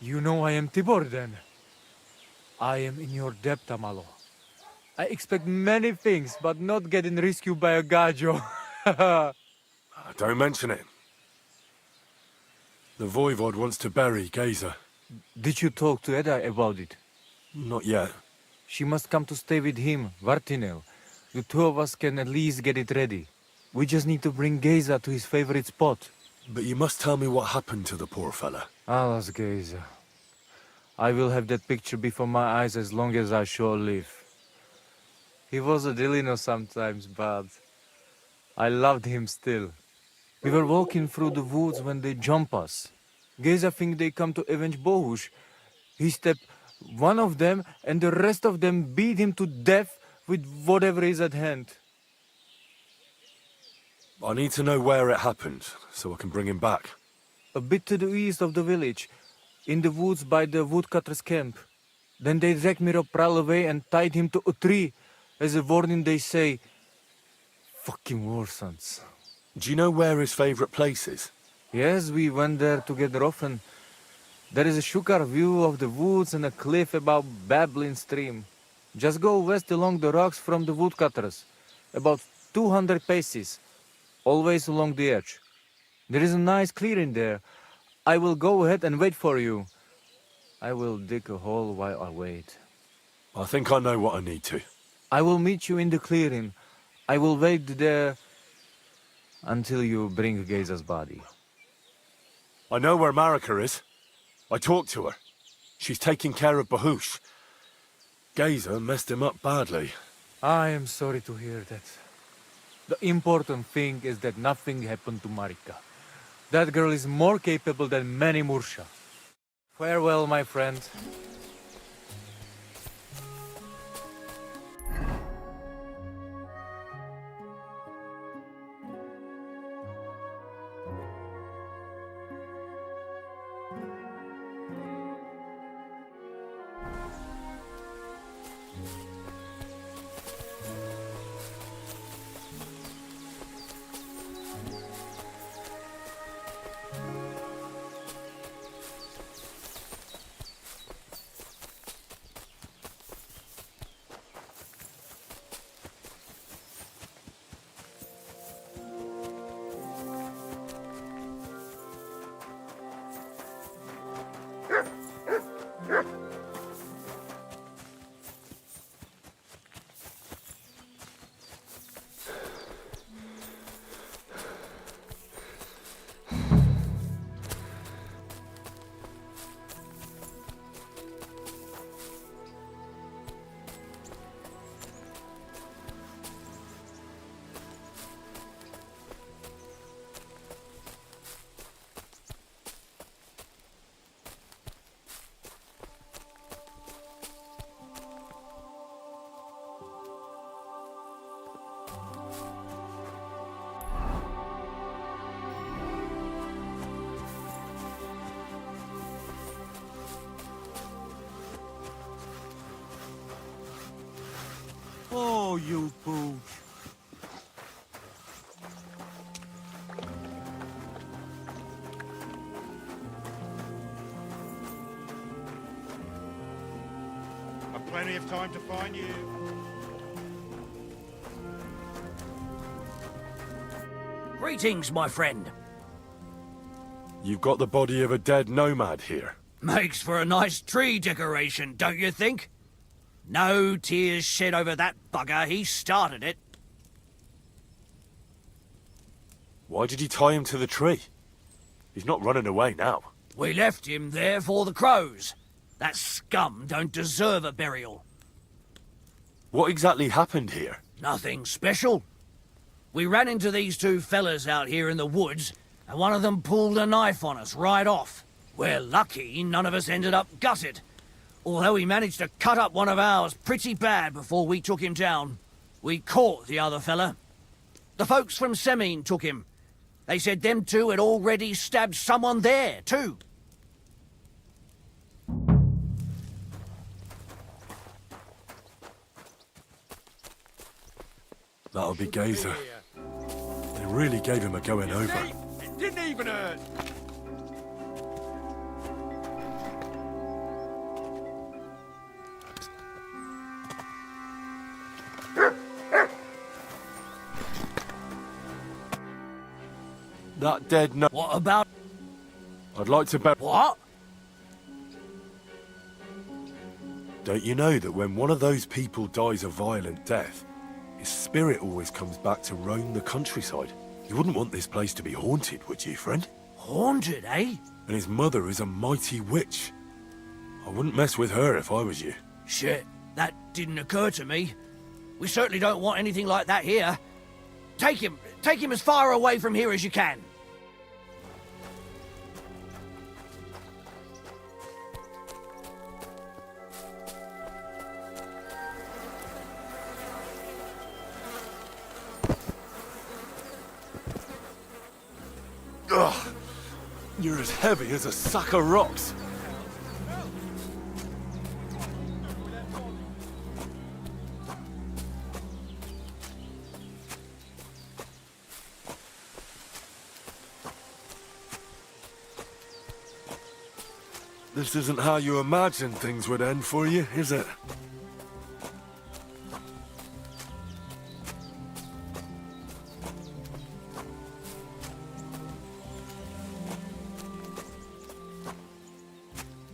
you know I am Tibor then? I am in your debt, Amalo. I expect many things, but not getting rescued by a gajo. Don't mention it. The Voivod wants to bury Geza. Did you talk to Edda about it? Not yet. She must come to stay with him, Vartinel. The two of us can at least get it ready. We just need to bring Geza to his favorite spot. But you must tell me what happened to the poor fella. Alas, Geza. I will have that picture before my eyes as long as I shall live. He was a Delino sometimes, but I loved him still. We were walking through the woods when they jump us. Geza think they come to avenge Bohush. He stepped one of them and the rest of them beat him to death with whatever is at hand. I need to know where it happened, so I can bring him back. A bit to the east of the village, in the woods by the woodcutter's camp. Then they dragged Miropral away and tied him to a tree. As a warning, they say, fucking war sons. Do you know where his favorite place is? Yes, we went there together often. There is a shukar view of the woods and a cliff above babbling stream. Just go west along the rocks from the woodcutters. About 200 paces. Always along the edge. There is a nice clearing there. I will go ahead and wait for you. I will dig a hole while I wait. I think I know what I need to. I will meet you in the clearing. I will wait there until you bring Geza's body. I know where Marika is. I talked to her. She's taking care of Bahush. Geza messed him up badly. I am sorry to hear that. The important thing is that nothing happened to Marika. That girl is more capable than many Mursha. Farewell, my friend. Oh, you pooch. I've plenty of time to find you. Greetings, my friend. You've got the body of a dead nomad here. Makes for a nice tree decoration, don't you think? No tears shed over that bugger. He started it. Why did he tie him to the tree? He's not running away now. We left him there for the crows. That scum don't deserve a burial. What exactly happened here? Nothing special. We ran into these two fellas out here in the woods, and one of them pulled a knife on us right off. We're lucky none of us ended up gutted, although he managed to cut up one of ours pretty bad before we took him down. We caught the other fella. The folks from Semine took him. They said them two had already stabbed someone there, too. That'll be Gazer. They really gave him a going over. It didn't even hurt. That dead no... What about... I'd like to bet... What? Don't you know that when one of those people dies a violent death, his spirit always comes back to roam the countryside? You wouldn't want this place to be haunted, would you, friend? Haunted, eh? And his mother is a mighty witch. I wouldn't mess with her if I was you. Shit, that didn't occur to me. We certainly don't want anything like that here. Take him as far away from here as you can. Ugh! You're as heavy as a sack of rocks. This isn't how you imagined things would end for you, is it?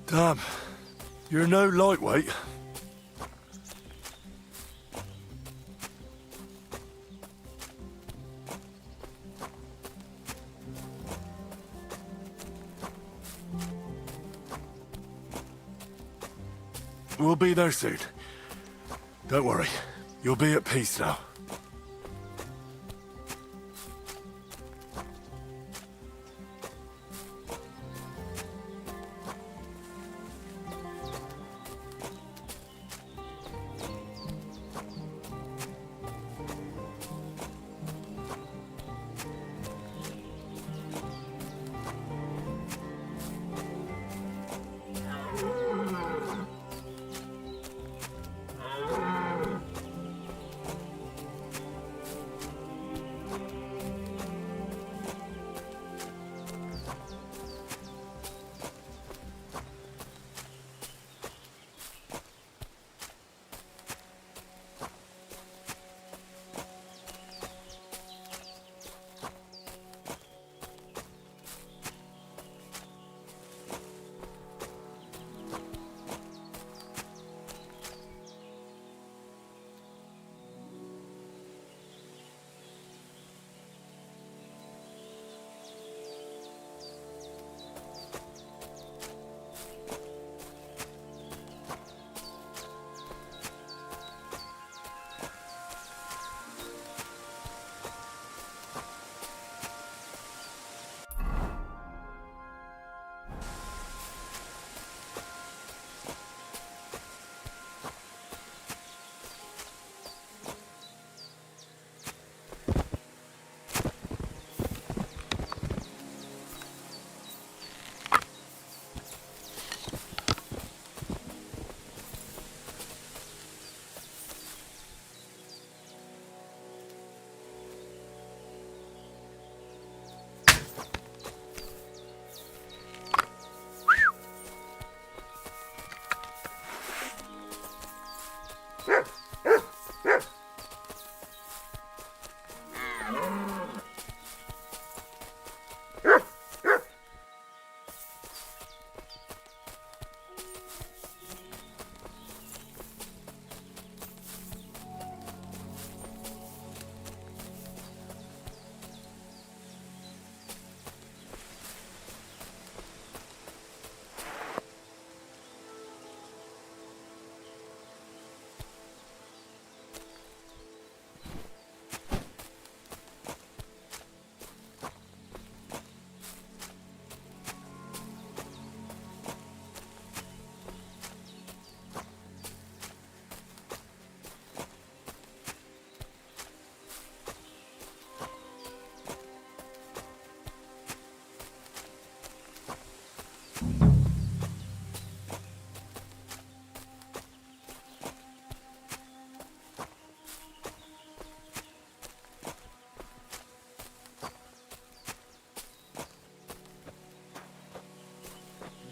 Damn, you're no lightweight. We'll be there soon. Don't worry, you'll be at peace now.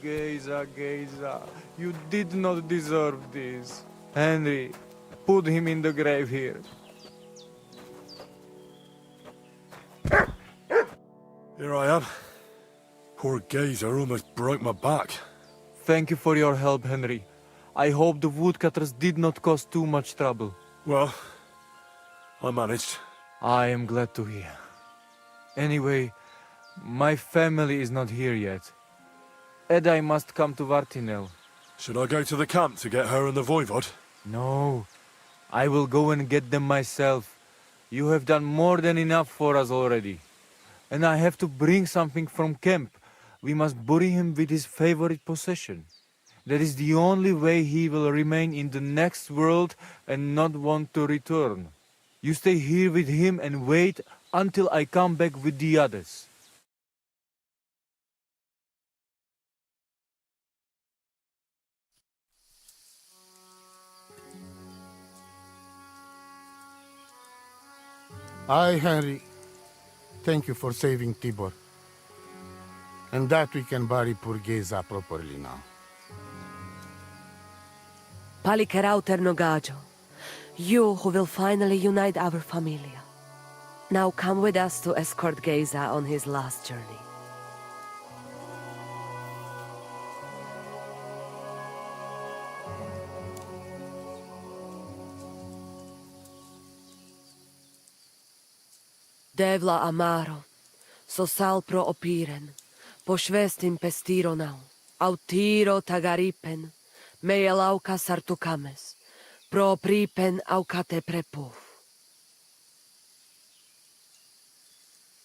Geza, you did not deserve this. Henry, put him in the grave here. Here I am. Poor Gazer almost broke my back. Thank you for your help, Henry. I hope the woodcutters did not cause too much trouble. Well, I managed. I am glad to hear. Anyway, my family is not here yet. I must come to Vartinel. Should I go to the camp to get her and the voivod? No, I will go and get them myself. You have done more than enough for us already. And I have to bring something from camp. We must bury him with his favorite possession. That is the only way he will remain in the next world and not want to return. You stay here with him and wait until I come back with the others. I, Henry, thank you for saving Tibor. And that we can bury poor Geza properly now. Palikerauter Nogajo, you who will finally unite our familia. Now come with us to escort Geza on his last journey. Devla amaro, so sal pro opiren, po švestin pestironau, autiro tagaripen, mejelauka sartukames, pro pripen aukate prepuf.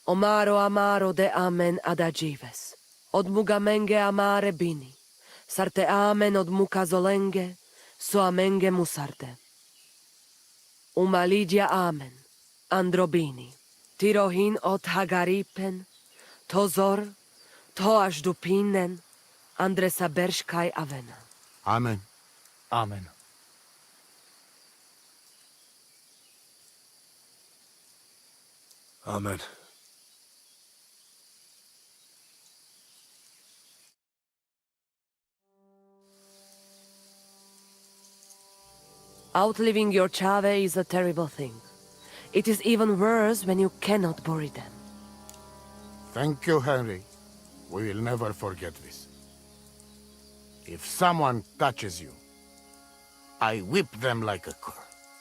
Omaro amaro de amen adagives, od mugamenge amare bini, sarte amen od mukazolenge, so amenge musarte. Umalidia amen, androbini. Tirohin od Hagaripen, Tozor, Toaš Dupinen, Andresa Berškaj Avena. Amen. Amen. Amen. Outliving your chave is a terrible thing. It is even worse when you cannot bury them. Thank you, Henry. We will never forget this. If someone touches you, I whip them like a cur.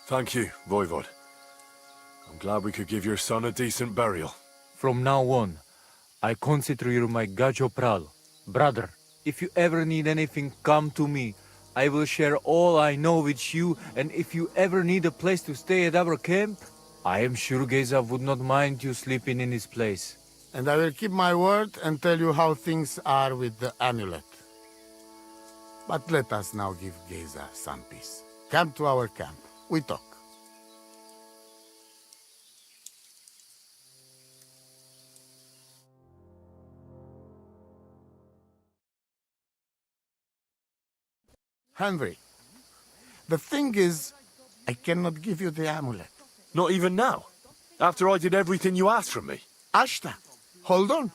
Thank you, voivod. I'm glad we could give your son a decent burial. From now on, I consider you my Gajo Pral, brother. If you ever need anything, come to me. I will share all I know with you, and if you ever need a place to stay at our camp, I am sure Geza would not mind you sleeping in his place. And I will keep my word and tell you how things are with the amulet. But let us now give Geza some peace. Come to our camp. We talk. Henry, the thing is, I cannot give you the amulet. Not even now? After I did everything you asked from me? Ashta, hold on.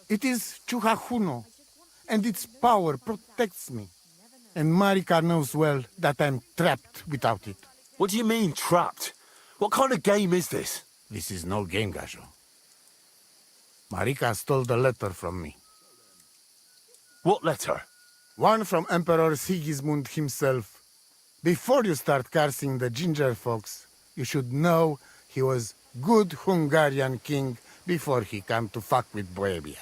It is Chuhajuno, and its power protects me. And Marika knows well that I'm trapped without it. What do you mean, trapped? What kind of game is this? This is no game, Gajo. Marika stole the letter from me. What letter? One from Emperor Sigismund himself. Before you start cursing the ginger folks, you should know he was good Hungarian king before he came to fuck with Bohemia.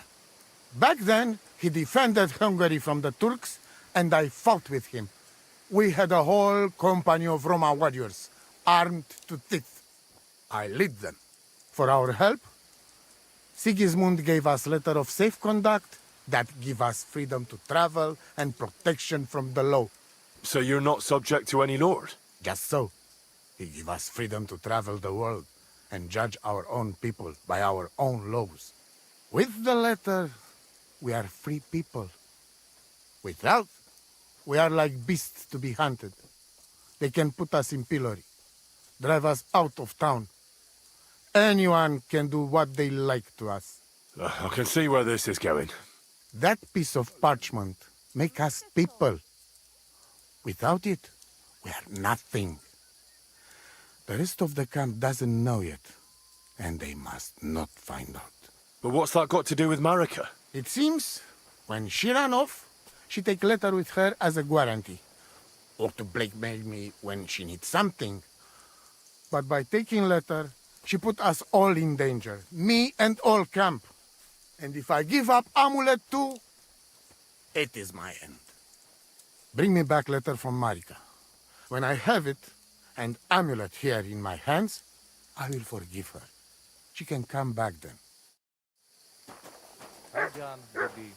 Back then, he defended Hungary from the Turks, and I fought with him. We had a whole company of Roma warriors, armed to teeth. I led them. For our help, Sigismund gave us letter of safe conduct that give us freedom to travel and protection from the law. So you're not subject to any lord? Just so. He give us freedom to travel the world and judge our own people by our own laws. With the letter, we are free people. Without, we are like beasts to be hunted. They can put us in pillory, drive us out of town. Anyone can do what they like to us. I can see where this is going. That piece of parchment make us people. Without it, we are nothing. The rest of the camp doesn't know yet, and they must not find out. But what's that got to do with Marika? It seems, when she ran off, she take letter with her as a guarantee, or to blackmail me when she needs something. But by taking letter, she put us all in danger, me and all camp. And if I give up amulet too, it is my end. Bring me back letter from Marika. When I have it, and amulet here in my hands, I will forgive her. She can come back then. Hi, John, baby.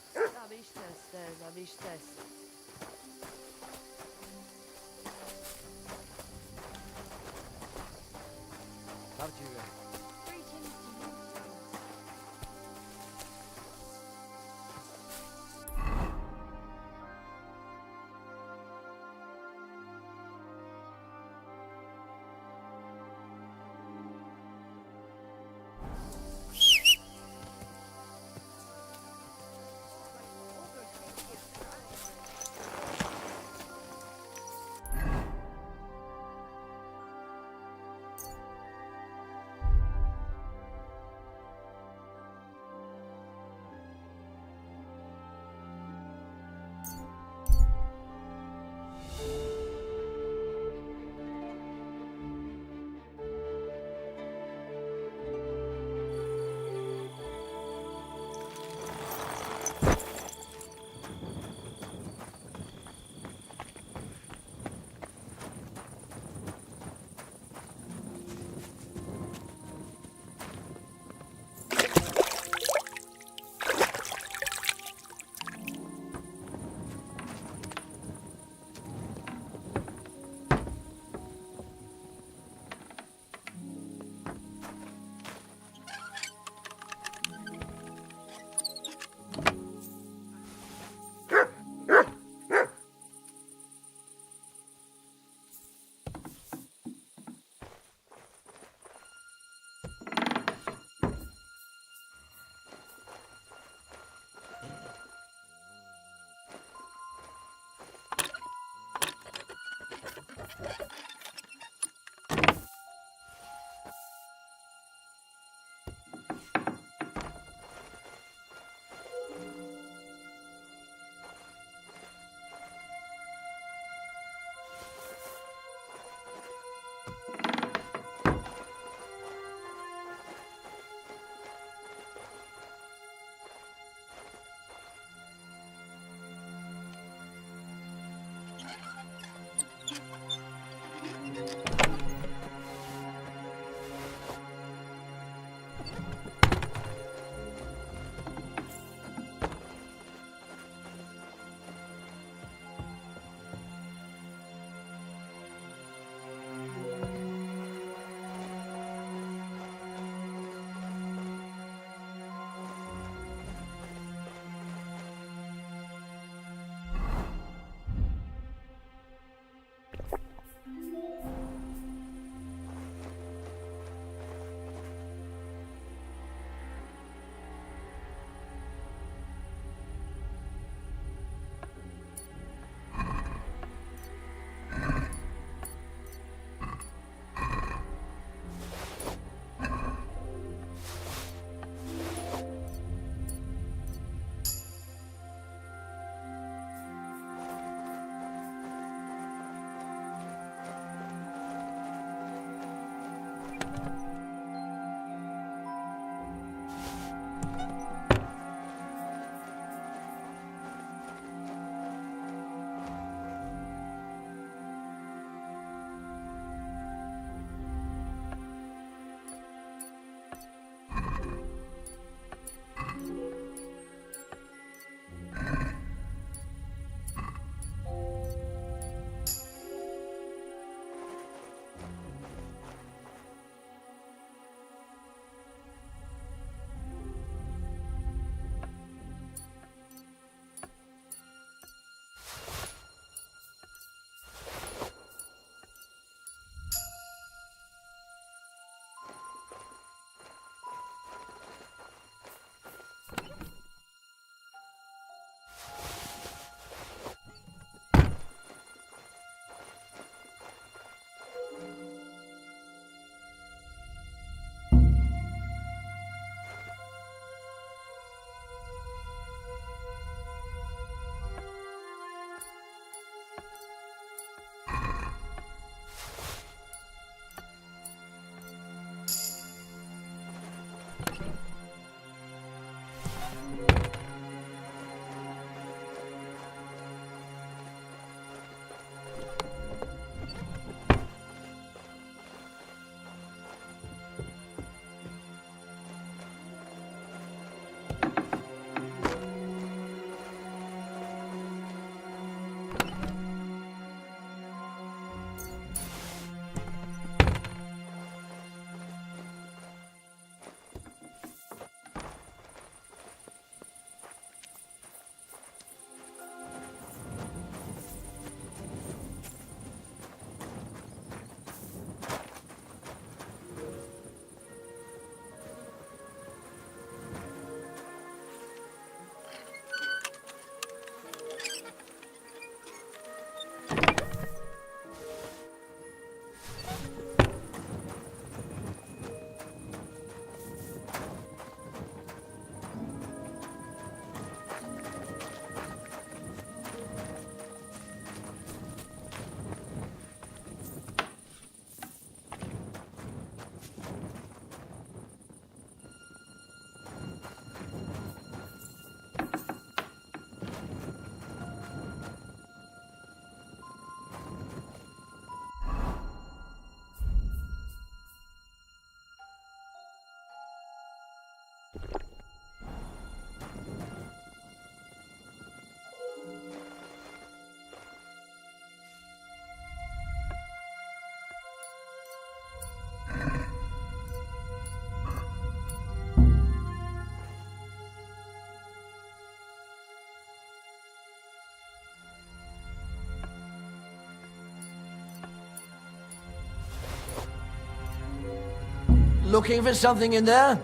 Looking for something in there?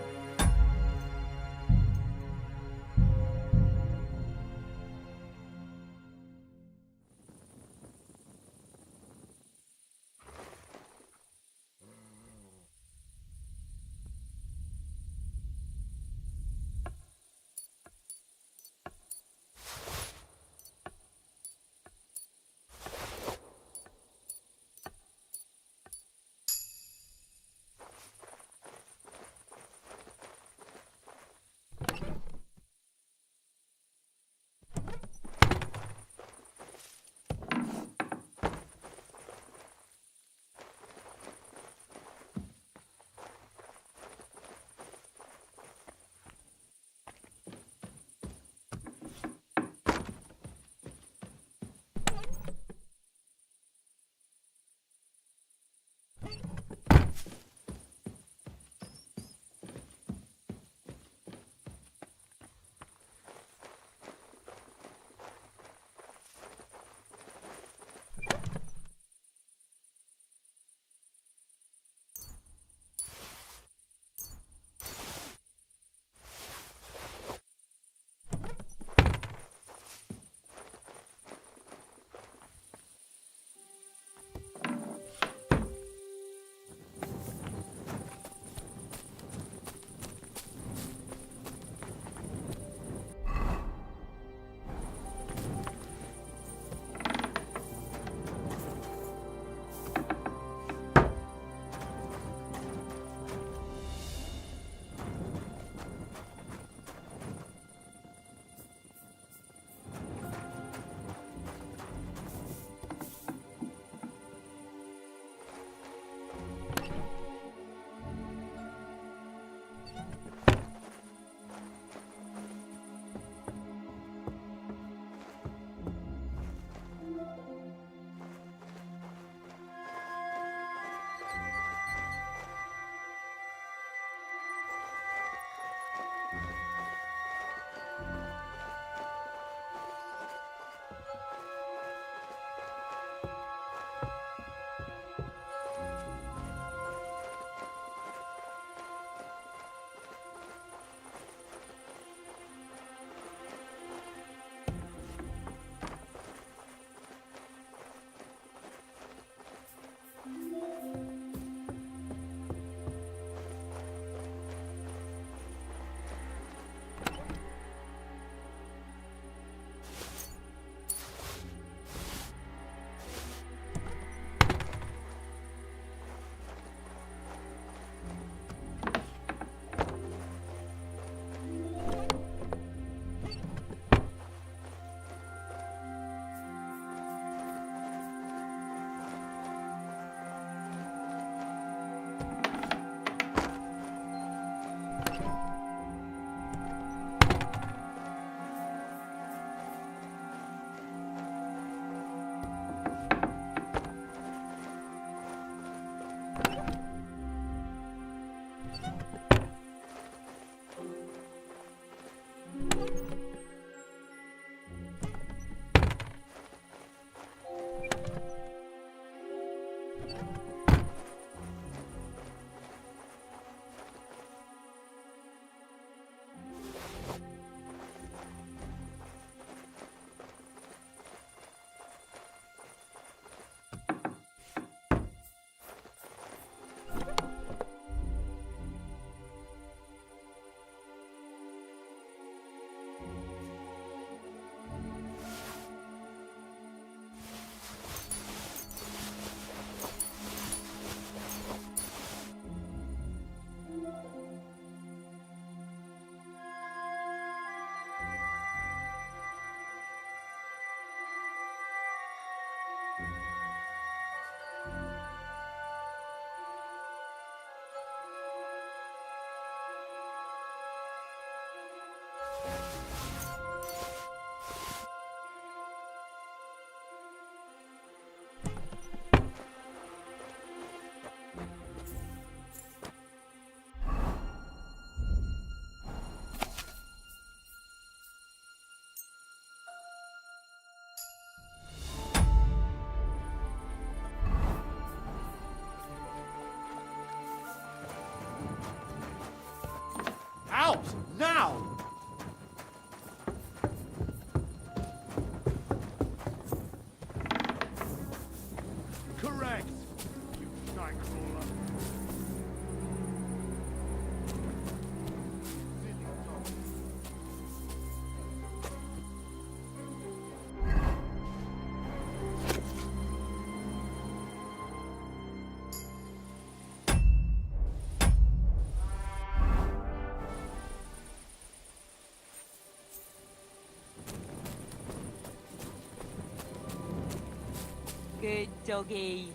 Good doggy.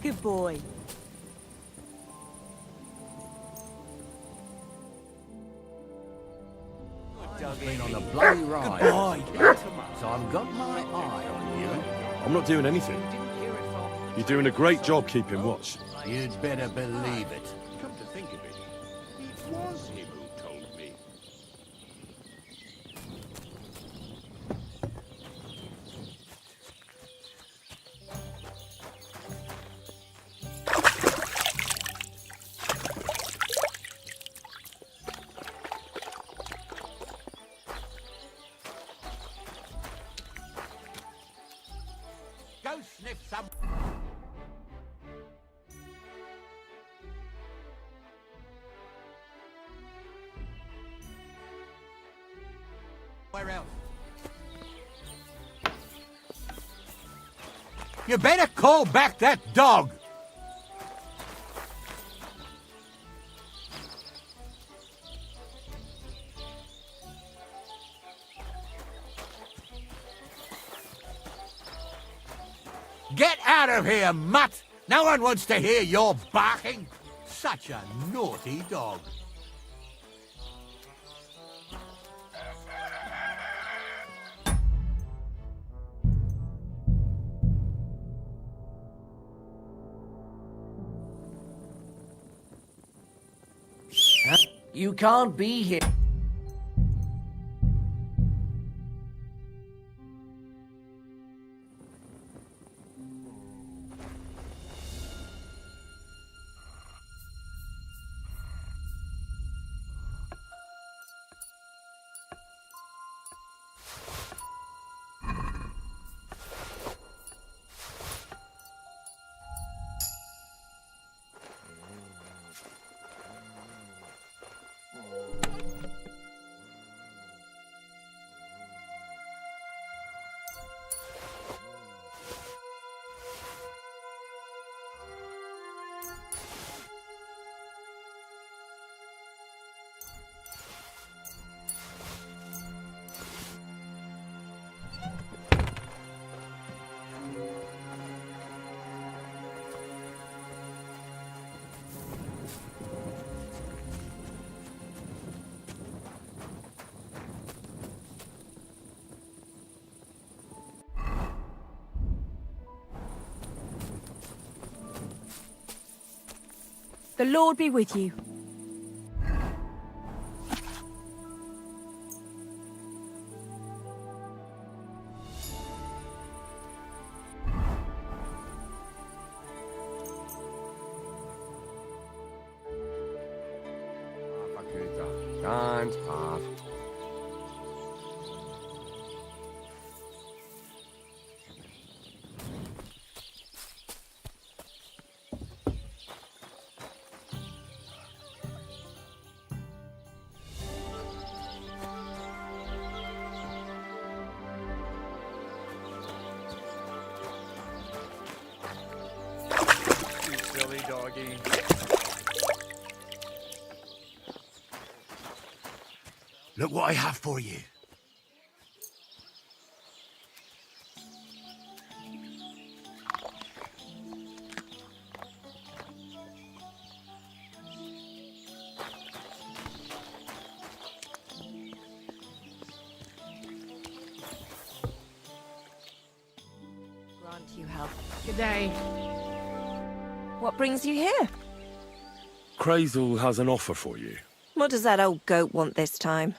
Good boy. Been on a bloody ride. So I've got my eye on you. I'm not doing anything. You're doing a great job keeping watch. You'd better believe it. Come to think of it, it was him who told me. Go sniff some. Where else? You better call back that dog. Get out of here, mutt! No one wants to hear your barking. Such a naughty dog. You can't be here. The Lord be with you. Ganz brav. You silly doggy. Look what I have for you. Grant you help. Good day. What brings you here? Crazel has an offer for you. What does that old goat want this time?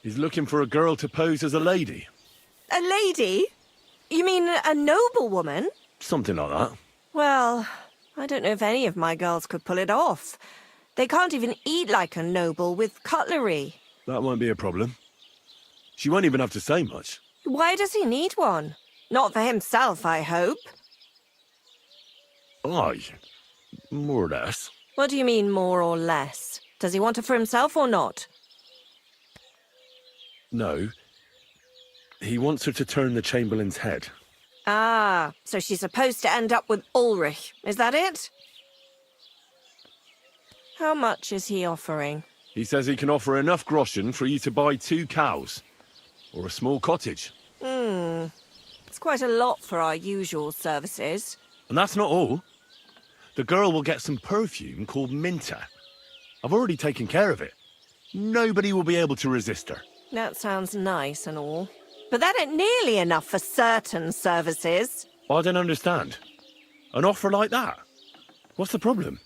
He's looking for a girl to pose as a lady. A lady? You mean a noblewoman? Something like that. Well, I don't know if any of my girls could pull it off. They can't even eat like a noble with cutlery. That won't be a problem. She won't even have to say much. Why does he need one? Not for himself, I hope. Aye, more or less. What do you mean, more or less? Does he want it for himself or not? No. He wants her to turn the Chamberlain's head. Ah, so she's supposed to end up with Ulrich. Is that it? How much is he offering? He says he can offer enough groschen for you to buy 2 cows. Or a small cottage. It's quite a lot for our usual services. And that's not all. The girl will get some perfume called Minter. I've already taken care of it. Nobody will be able to resist her. That sounds nice and all. But that ain't nearly enough for certain services. I don't understand. An offer like that? What's the problem?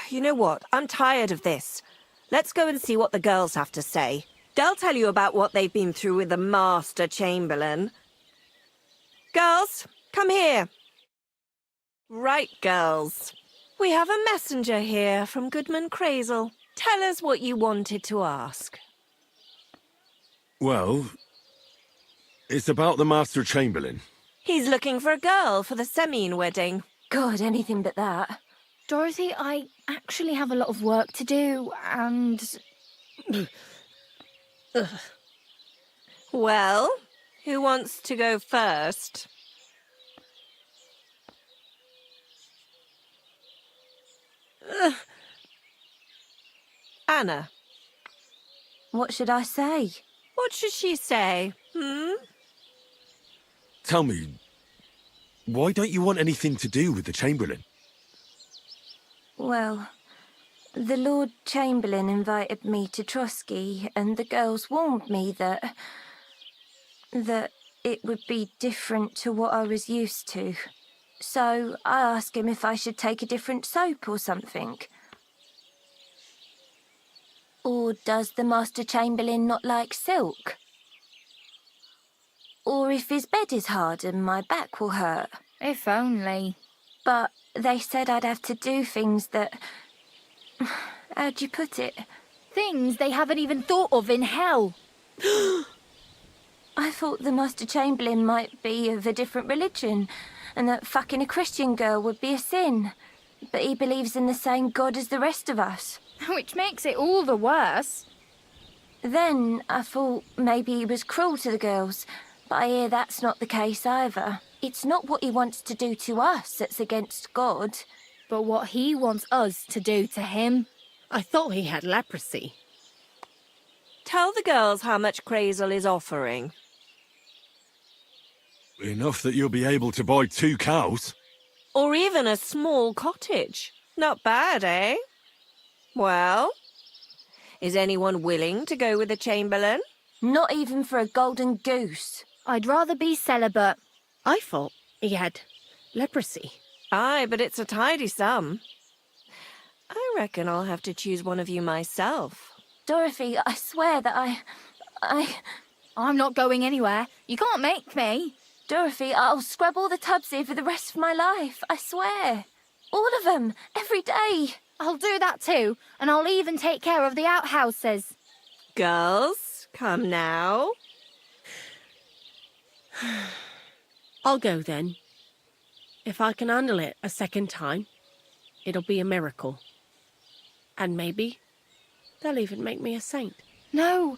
You know what? I'm tired of this. Let's go and see what the girls have to say. They'll tell you about what they've been through with the Master Chamberlain. Girls, come here. Right, girls. We have a messenger here from Goodman Crazel. Tell us what you wanted to ask. Well, it's about the Master Chamberlain. He's looking for a girl for the Semine wedding. God, anything but that. Dorothy, I actually have a lot of work to do, and... Well, who wants to go first? Anna. What should I say? What should she say, Tell me, why don't you want anything to do with the Chamberlain? Well, the Lord Chamberlain invited me to Trotsky, and the girls warned me that it would be different to what I was used to. So I asked him if I should take a different soap or something. Or does the Master Chamberlain not like silk? Or if his bed is hard and my back will hurt. If only. But they said I'd have to do things that... How'd you put it? Things they haven't even thought of in hell. I thought the Master Chamberlain might be of a different religion, and that fucking a Christian girl would be a sin. But he believes in the same God as the rest of us. Which makes it all the worse. Then I thought maybe he was cruel to the girls, but I hear that's not the case either. It's not what he wants to do to us that's against God. But what he wants us to do to him. I thought he had leprosy. Tell the girls how much Crazel is offering. Enough that you'll be able to buy 2 cows. Or even a small cottage. Not bad, eh? Well, is anyone willing to go with the Chamberlain? Not even for a golden goose. I'd rather be celibate. I thought he had leprosy. Aye, but it's a tidy sum. I reckon I'll have to choose one of you myself. Dorothy, I swear that I'm not going anywhere. You can't make me. Dorothy, I'll scrub all the tubs here for the rest of my life. I swear. All of them. Every day. I'll do that too. And I'll even take care of the outhouses. Girls, come now. I'll go then. If I can handle it a second time, it'll be a miracle. And maybe they'll even make me a saint. No,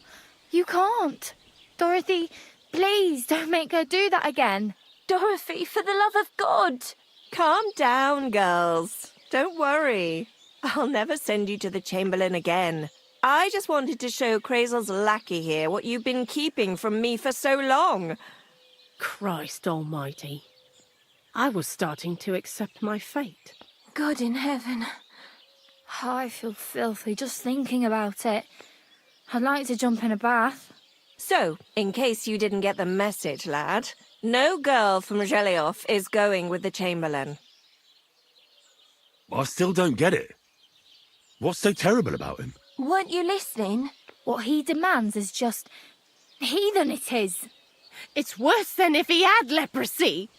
you can't. Dorothy, please don't make her do that again. Dorothy, for the love of God. Calm down, girls. Don't worry. I'll never send you to the Chamberlain again. I just wanted to show Crazel's lackey here what you've been keeping from me for so long. Christ almighty. I was starting to accept my fate. God in heaven. I feel filthy just thinking about it. I'd like to jump in a bath. So, in case you didn't get the message, lad, no girl from Zhelyov is going with the Chamberlain. I still don't get it. What's so terrible about him? Weren't you listening? What he demands is just... heathen it is. It's worse than if he had leprosy.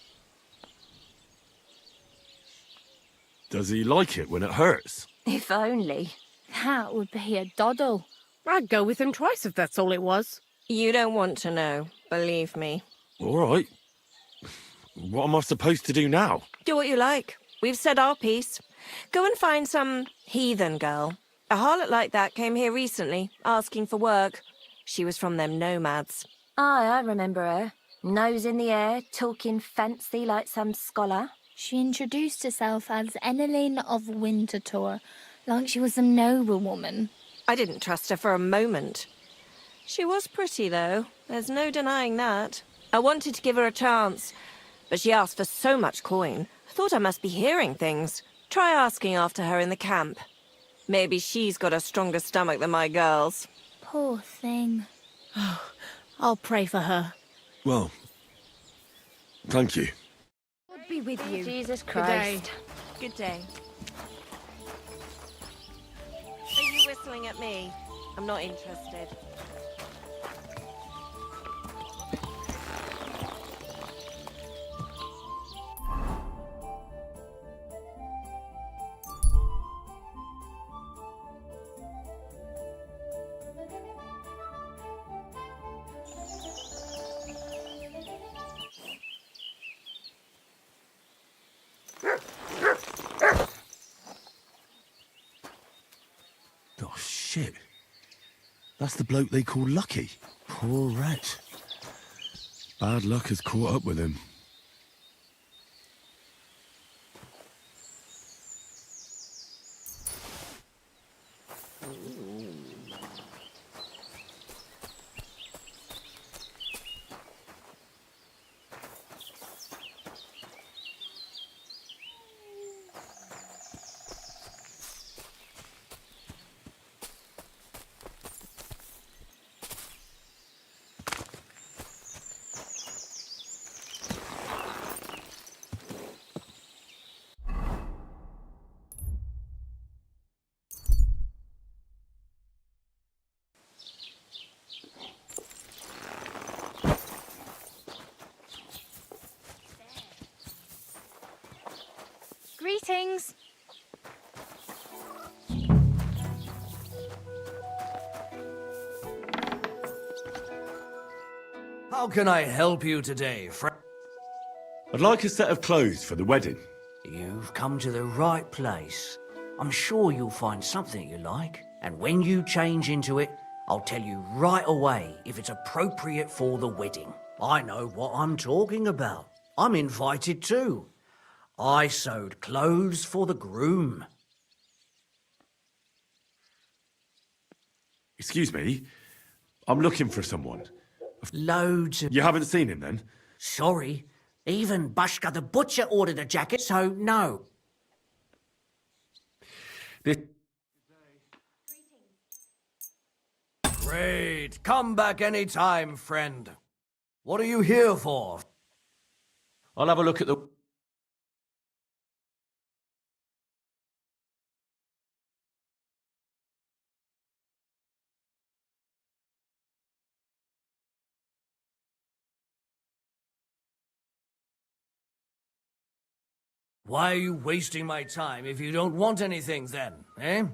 Does he like it when it hurts? If only. That would be a doddle. I'd go with him twice if that's all it was. You don't want to know. Believe me. All right. What am I supposed to do now? Do what you like. We've said our piece. Go and find some heathen girl. A harlot like that came here recently, asking for work. She was from them nomads. Aye, I remember her. Nose in the air, talking fancy like some scholar. She introduced herself as Eneline of Winterthur, like she was a noble woman. I didn't trust her for a moment. She was pretty, though. There's no denying that. I wanted to give her a chance, but she asked for so much coin. I thought I must be hearing things. Try asking after her in the camp. Maybe she's got a stronger stomach than my girls. Poor thing. I'll pray for her. Well, thank you. God be with you. Jesus Good day. Christ. Good day. Are you whistling at me? I'm not interested. Oh, shit. That's the bloke they call Lucky. Poor rat. Bad luck has caught up with him. Greetings. How can I help you today, friend? I'd like a set of clothes for the wedding. You've come to the right place. I'm sure you'll find something you like, and when you change into it, I'll tell you right away if it's appropriate for the wedding. I know what I'm talking about. I'm invited too. I sewed clothes for the groom. Excuse me, I'm looking for someone. Loads of... You haven't seen him then? Sorry, even Bushka the butcher ordered a jacket, so no. This... Great, come back any time, friend. What are you here for? I'll have a look at the... Why are you wasting my time if you don't want anything then, eh?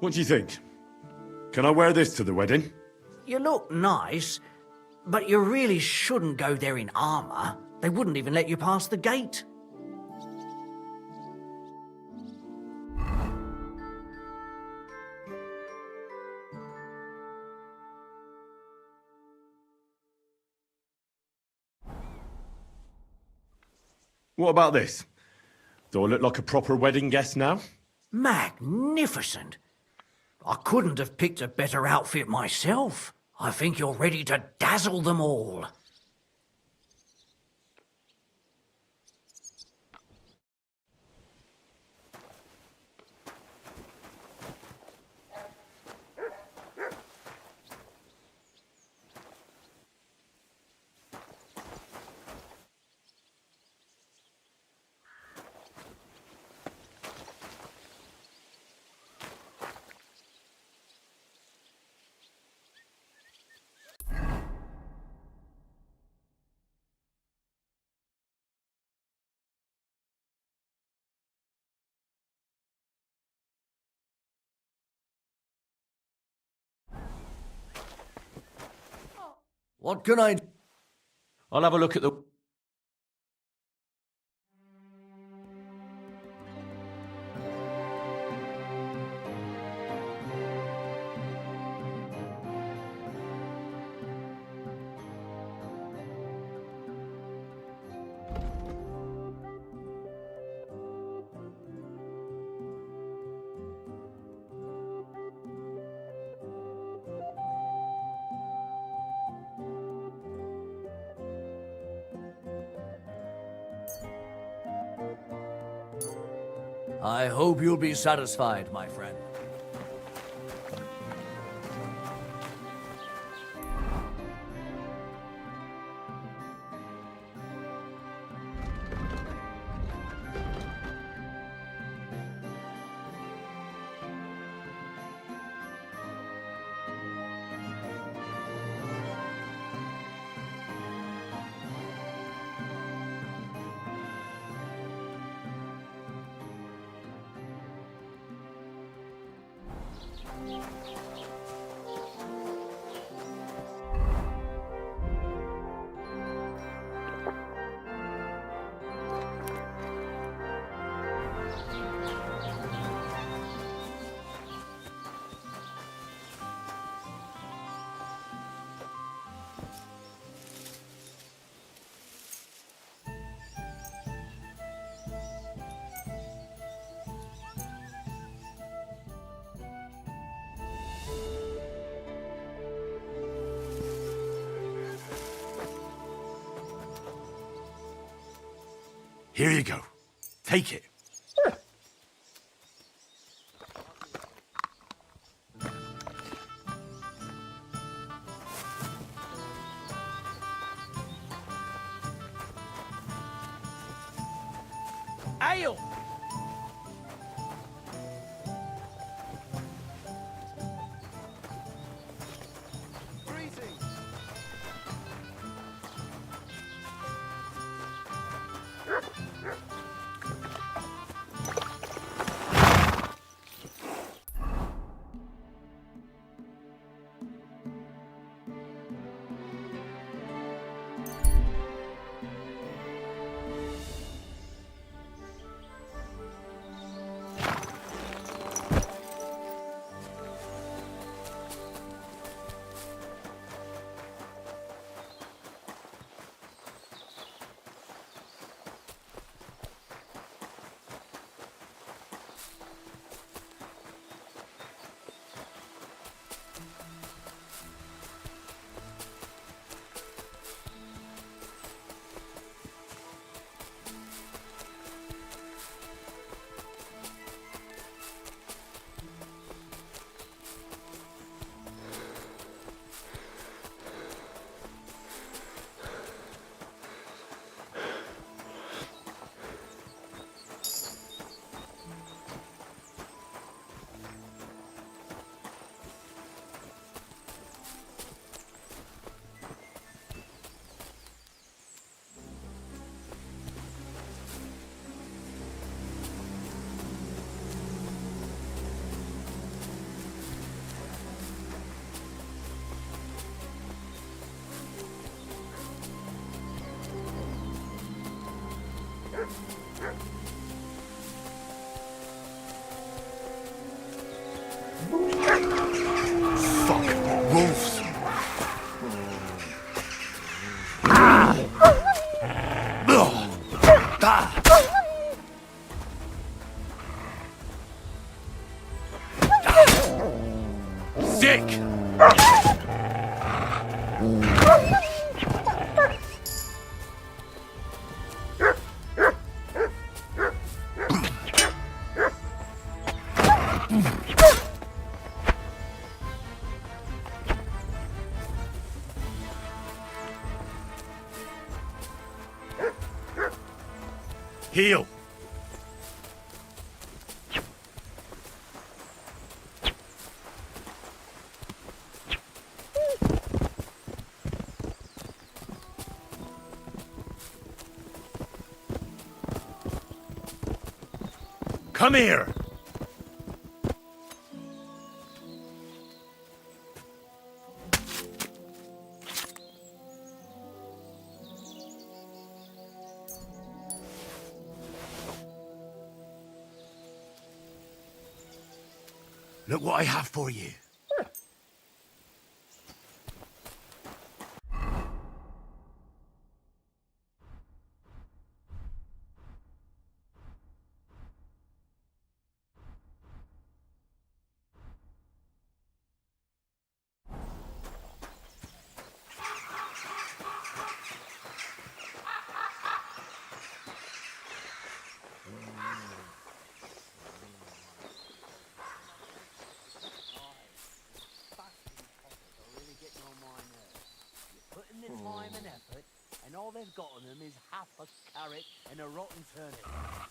What do you think? Can I wear this to the wedding? You look nice, but you really shouldn't go there in armor. They wouldn't even let you pass the gate. What about this? Do I look like a proper wedding guest now? Magnificent. I couldn't have picked a better outfit myself. I think you're ready to dazzle them all. What can I... I'll have a look at the... I hope you'll be satisfied, my friend. Here you go. Take it. Ale! Fuck. Wolves. Sick. Heal. Come here. Look what I have for you. Time and effort, and all they've got on them is half a carrot and a rotten turnip.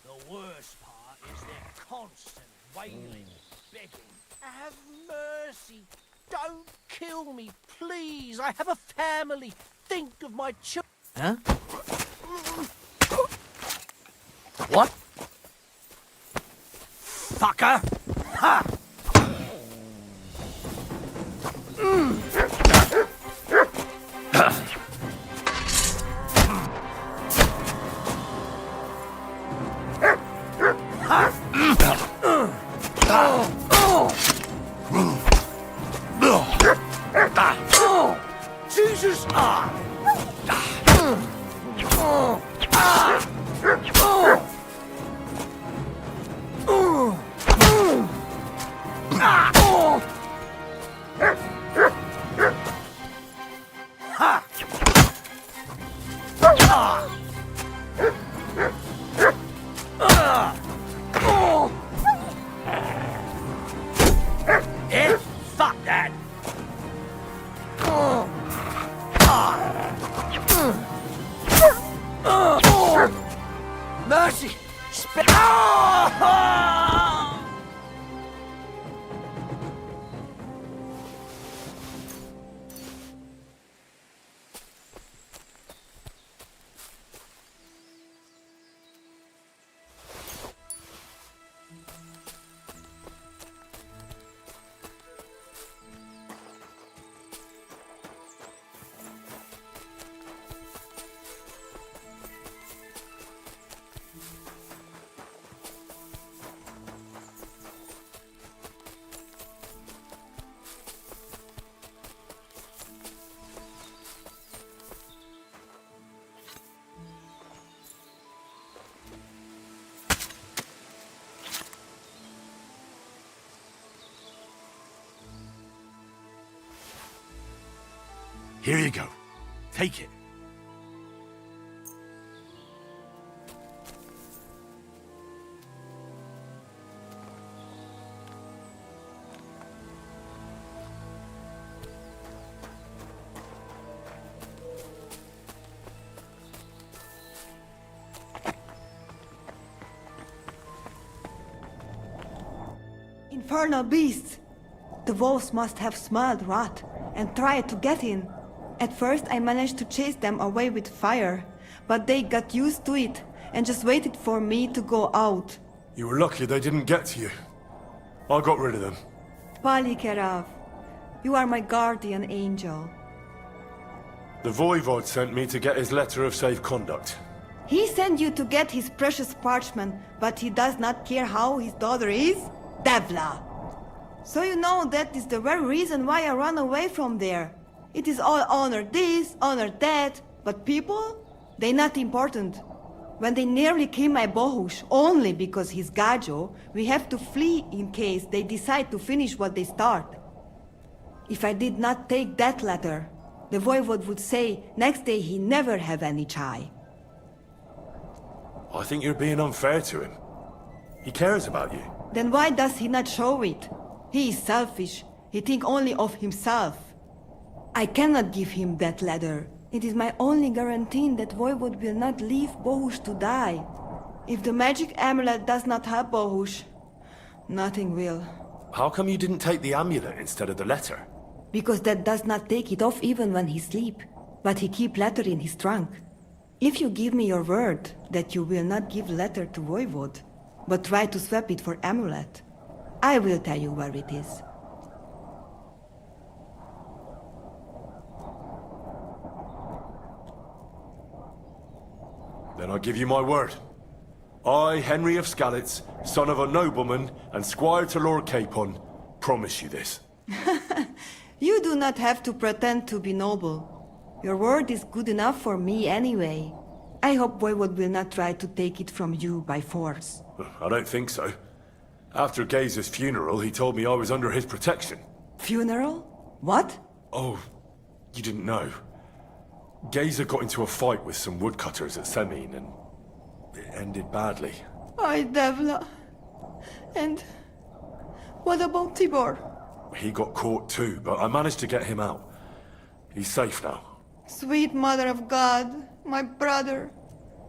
The worst part is their constant wailing, begging. Have mercy! Don't kill me, please! I have a family! Think of my children! Huh? What? Fucker! Ha! Jesus! Eh? Fuck that! Mercy! Here you go. Take it. Infernal beasts! The wolves must have smelled rot and tried to get in. At first I managed to chase them away with fire, but they got used to it and just waited for me to go out. You were lucky they didn't get to you. I got rid of them. Palikerav, you are my guardian angel. The Voivod sent me to get his letter of safe conduct. He sent you to get his precious parchment, but he does not care how his daughter is? Devla! So you know that is the very reason why I run away from there. It is all honor this, honor that, but people? They not important. When they nearly kill my Bohush only because he's Gajo, we have to flee in case they decide to finish what they start. If I did not take that letter, the Voivod would say next day he never have any chai. I think you're being unfair to him. He cares about you. Then why does he not show it? He is selfish. He think only of himself. I cannot give him that letter. It is my only guarantee that Voivod will not leave Bohush to die. If the magic amulet does not help Bohush, nothing will. How come you didn't take the amulet instead of the letter? Because that does not take it off even when he sleep, but he keep letter in his trunk. If you give me your word that you will not give letter to Voivod, but try to swap it for amulet, I will tell you where it is. Then I give you my word. I, Henry of Skalitz, son of a nobleman and squire to Lord Capon, promise you this. You do not have to pretend to be noble. Your word is good enough for me anyway. I hope Voivod will not try to take it from you by force. I don't think so. After Geza's funeral, he told me I was under his protection. Funeral? What? Oh, you didn't know. Geza got into a fight with some woodcutters at Semin, and it ended badly. Ay, Devla. And what about Tibor? He got caught too, but I managed to get him out. He's safe now. Sweet Mother of God, my brother.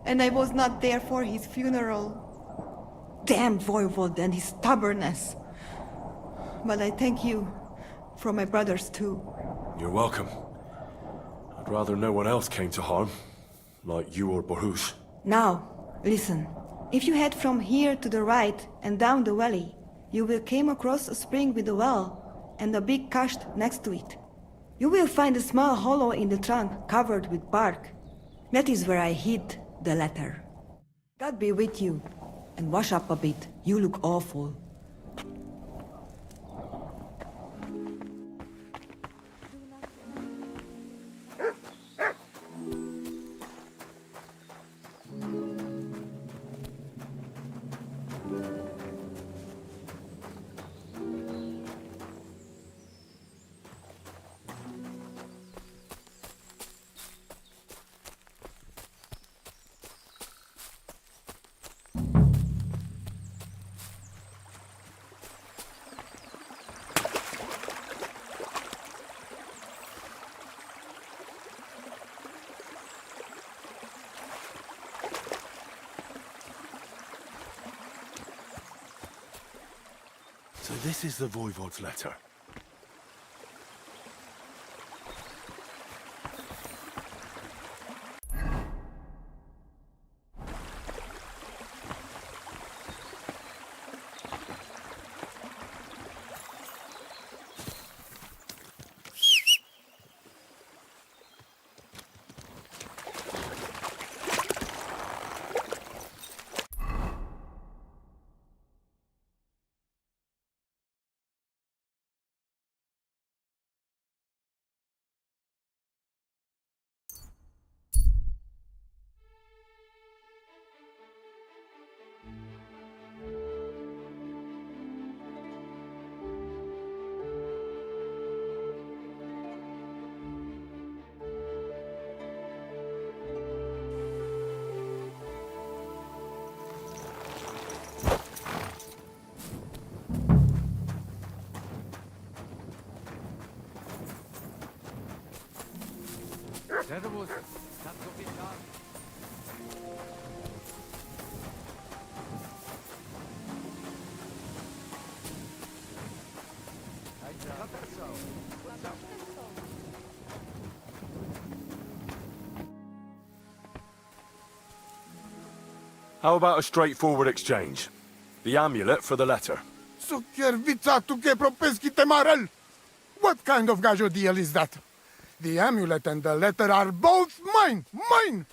And I was not there for his funeral. Damn Voivod and his stubbornness. But I thank you for my brothers too. You're welcome. I'd rather no one else came to harm, like you or Baruch. Now, listen. If you head from here to the right and down the valley, you will come across a spring with a well and a big cache next to it. You will find a small hollow in the trunk covered with bark. That is where I hid the letter. God be with you, and wash up a bit. You look awful. So this is the Voivod's letter. How about a straightforward exchange? The amulet for the letter. What kind of gajo deal is that? The amulet and the letter are both mine! Mine!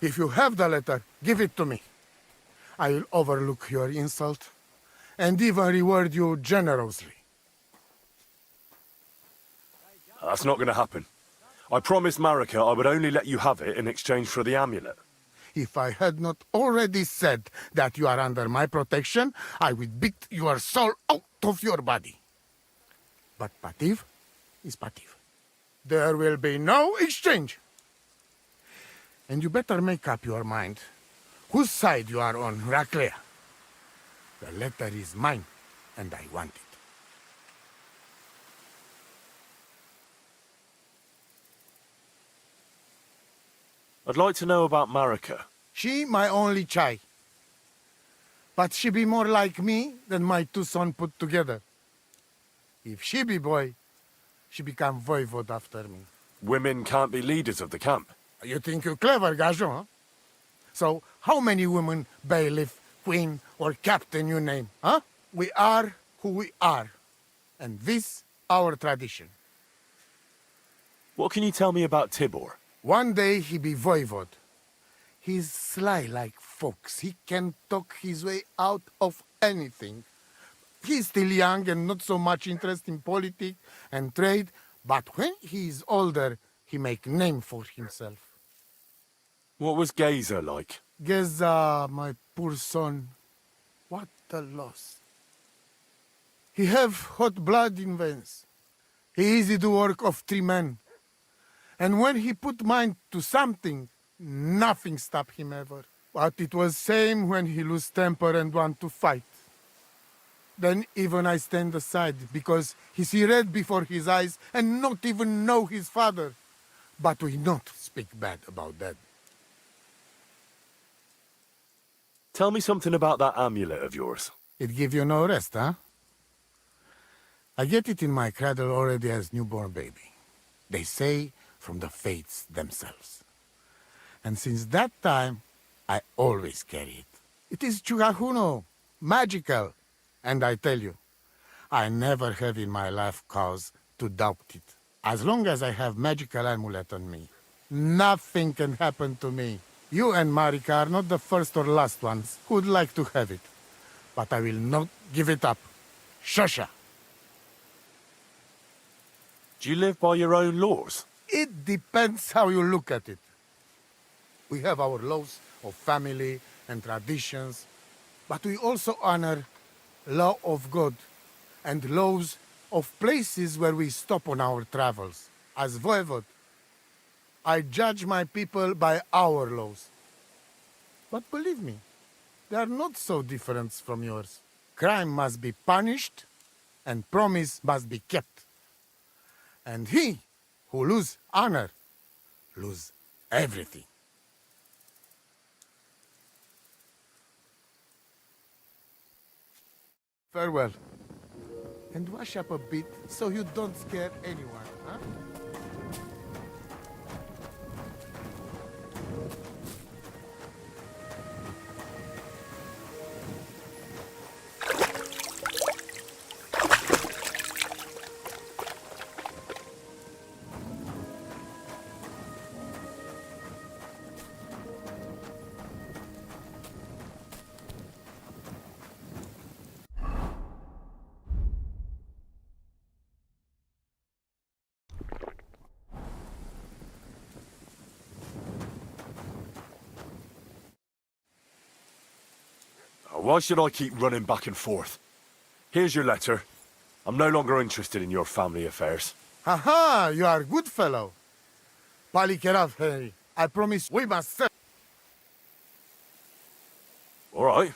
If you have the letter, give it to me. I'll overlook your insult and even reward you generously. That's not going to happen. I promised Marika I would only let you have it in exchange for the amulet. If I had not already said that you are under my protection, I would beat your soul out of your body. But Pativ is Pativ. There will be no exchange. And you better make up your mind whose side you are on, Raclea. The letter is mine, and I want it. I'd like to know about Marika. She my only chai. But she be more like me than my two sons put together. If she be boy, she become voivod after me. Women can't be leaders of the camp. You think you're clever, Gajon, huh? So, how many women, bailiff, queen, or captain you name, huh? We are who we are. And this, our tradition. What can you tell me about Tibor? One day he be voivod. He's sly like fox. He can talk his way out of anything. He's still young and not so much interest in politics and trade, but when he is older, he make name for himself. What was Gazer like? Geza, my poor son, what a loss. He have hot blood in veins. He easy to work of 3 men. And when he put mind to something, nothing stop him ever. But it was same when he lose temper and want to fight. Then even I stand aside, because he see red before his eyes and not even know his father. But we not speak bad about that. Tell me something about that amulet of yours. It give you no rest, huh? I get it in my cradle already as newborn baby. They say from the fates themselves. And since that time, I always carry it. It is chugahuno, magical. And I tell you, I never have in my life cause to doubt it. As long as I have magical amulet on me, nothing can happen to me. You and Marika are not the first or last ones who would like to have it. But I will not give it up. Shosha! Do you live by your own laws? It depends how you look at it. We have our laws of family and traditions, but we also honor law of God and laws of places where we stop on our travels. As voivod, I judge my people by our laws. But believe me, they are not so different from yours. Crime must be punished, and promise must be kept. And he who lose honor, lose everything. Farewell. And wash up a bit so you don't scare anyone, huh? Why should I keep running back and forth? Here's your letter. I'm no longer interested in your family affairs. Haha, you are a good fellow. Palikerav, Harry. I promise we must settle. All right.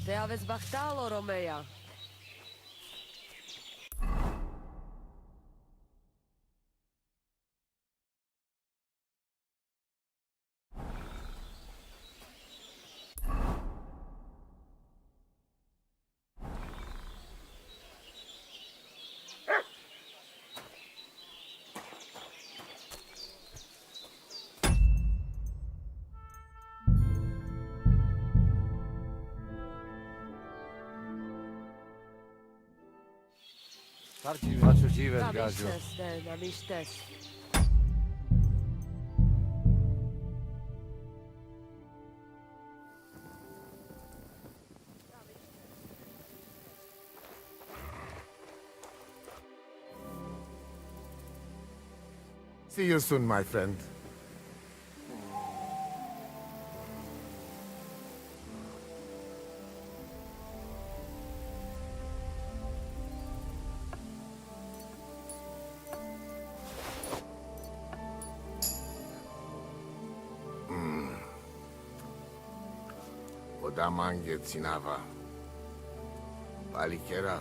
Te aveți bahtalo, Romeia. Faccio civet, Gajo. Namištes, ne, namištes. See you soon, my friend. Damange Tsinava. Palikera.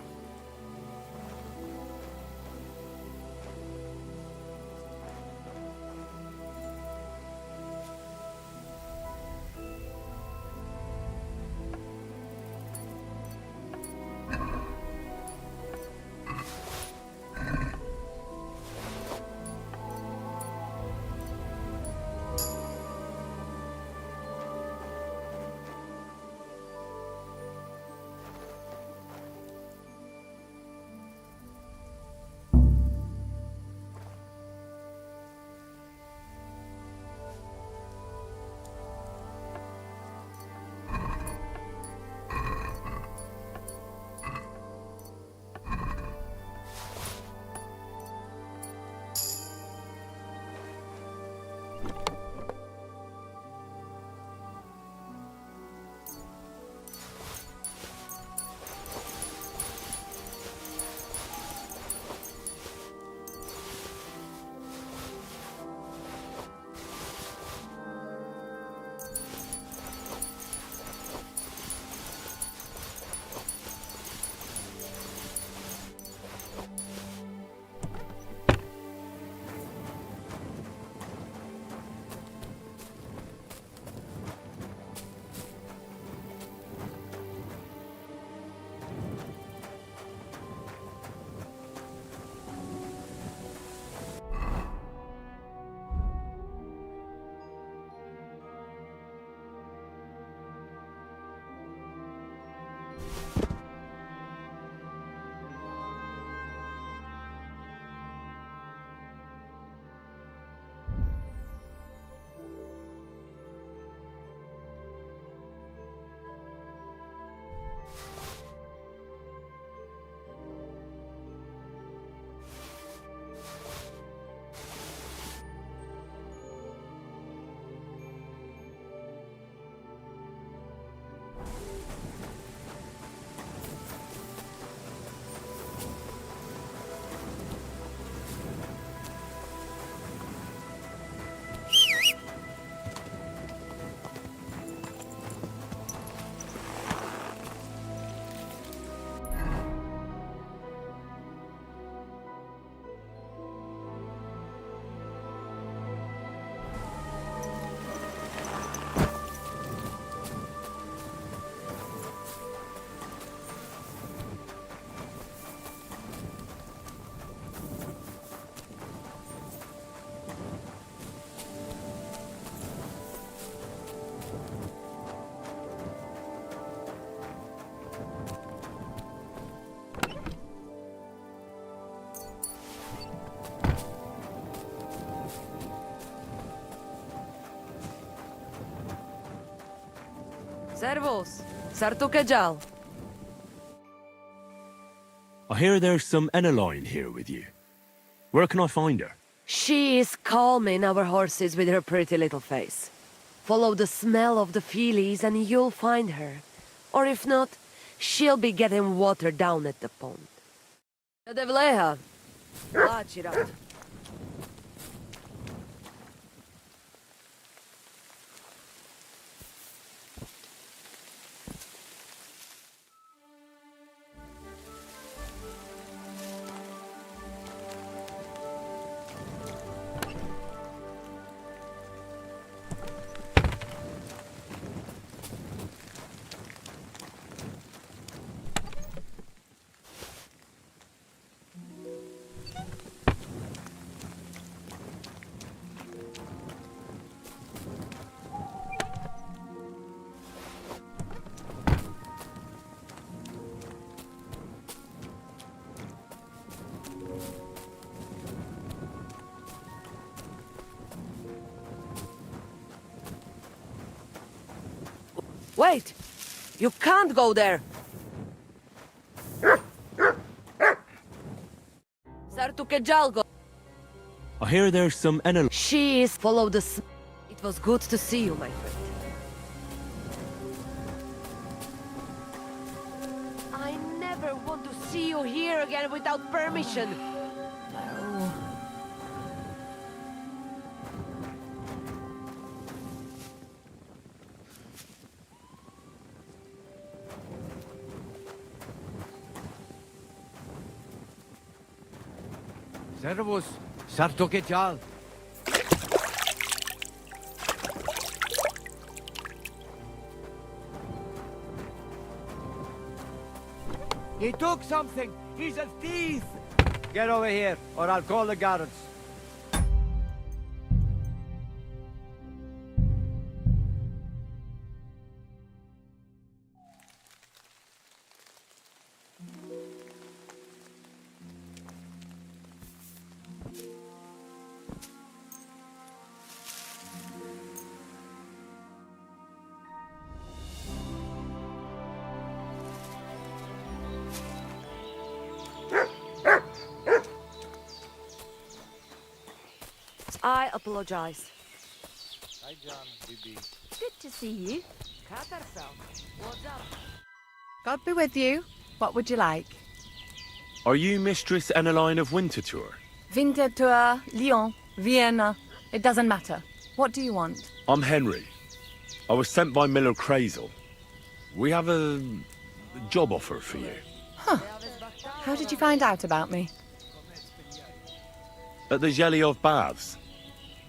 Servus. Sartukejal. I hear there's some Eneline here with you. Where can I find her? She is calming our horses with her pretty little face. Follow the smell of the feelies and you'll find her. Or if not, she'll be getting water down at the pond. Devleha. Lachirat. Wait! You can't go there! Sartukejalgo. I hear there's some Eneline. She is follow the It was good to see you, my friend. I never want to see you here again without permission. No. Servus. Sartuketjal. He took something. He's a thief. Get over here, or I'll call the guards. I apologize. Hi, John, Bibi. Good to see you. What's up? God be with you. What would you like? Are you Mistress Eneline of Winterthur? Winterthur, Lyon, Vienna. It doesn't matter. What do you want? I'm Henry. I was sent by Miller Crazel. We have a job offer for you. Huh. How did you find out about me? At the Zhelyov Baths.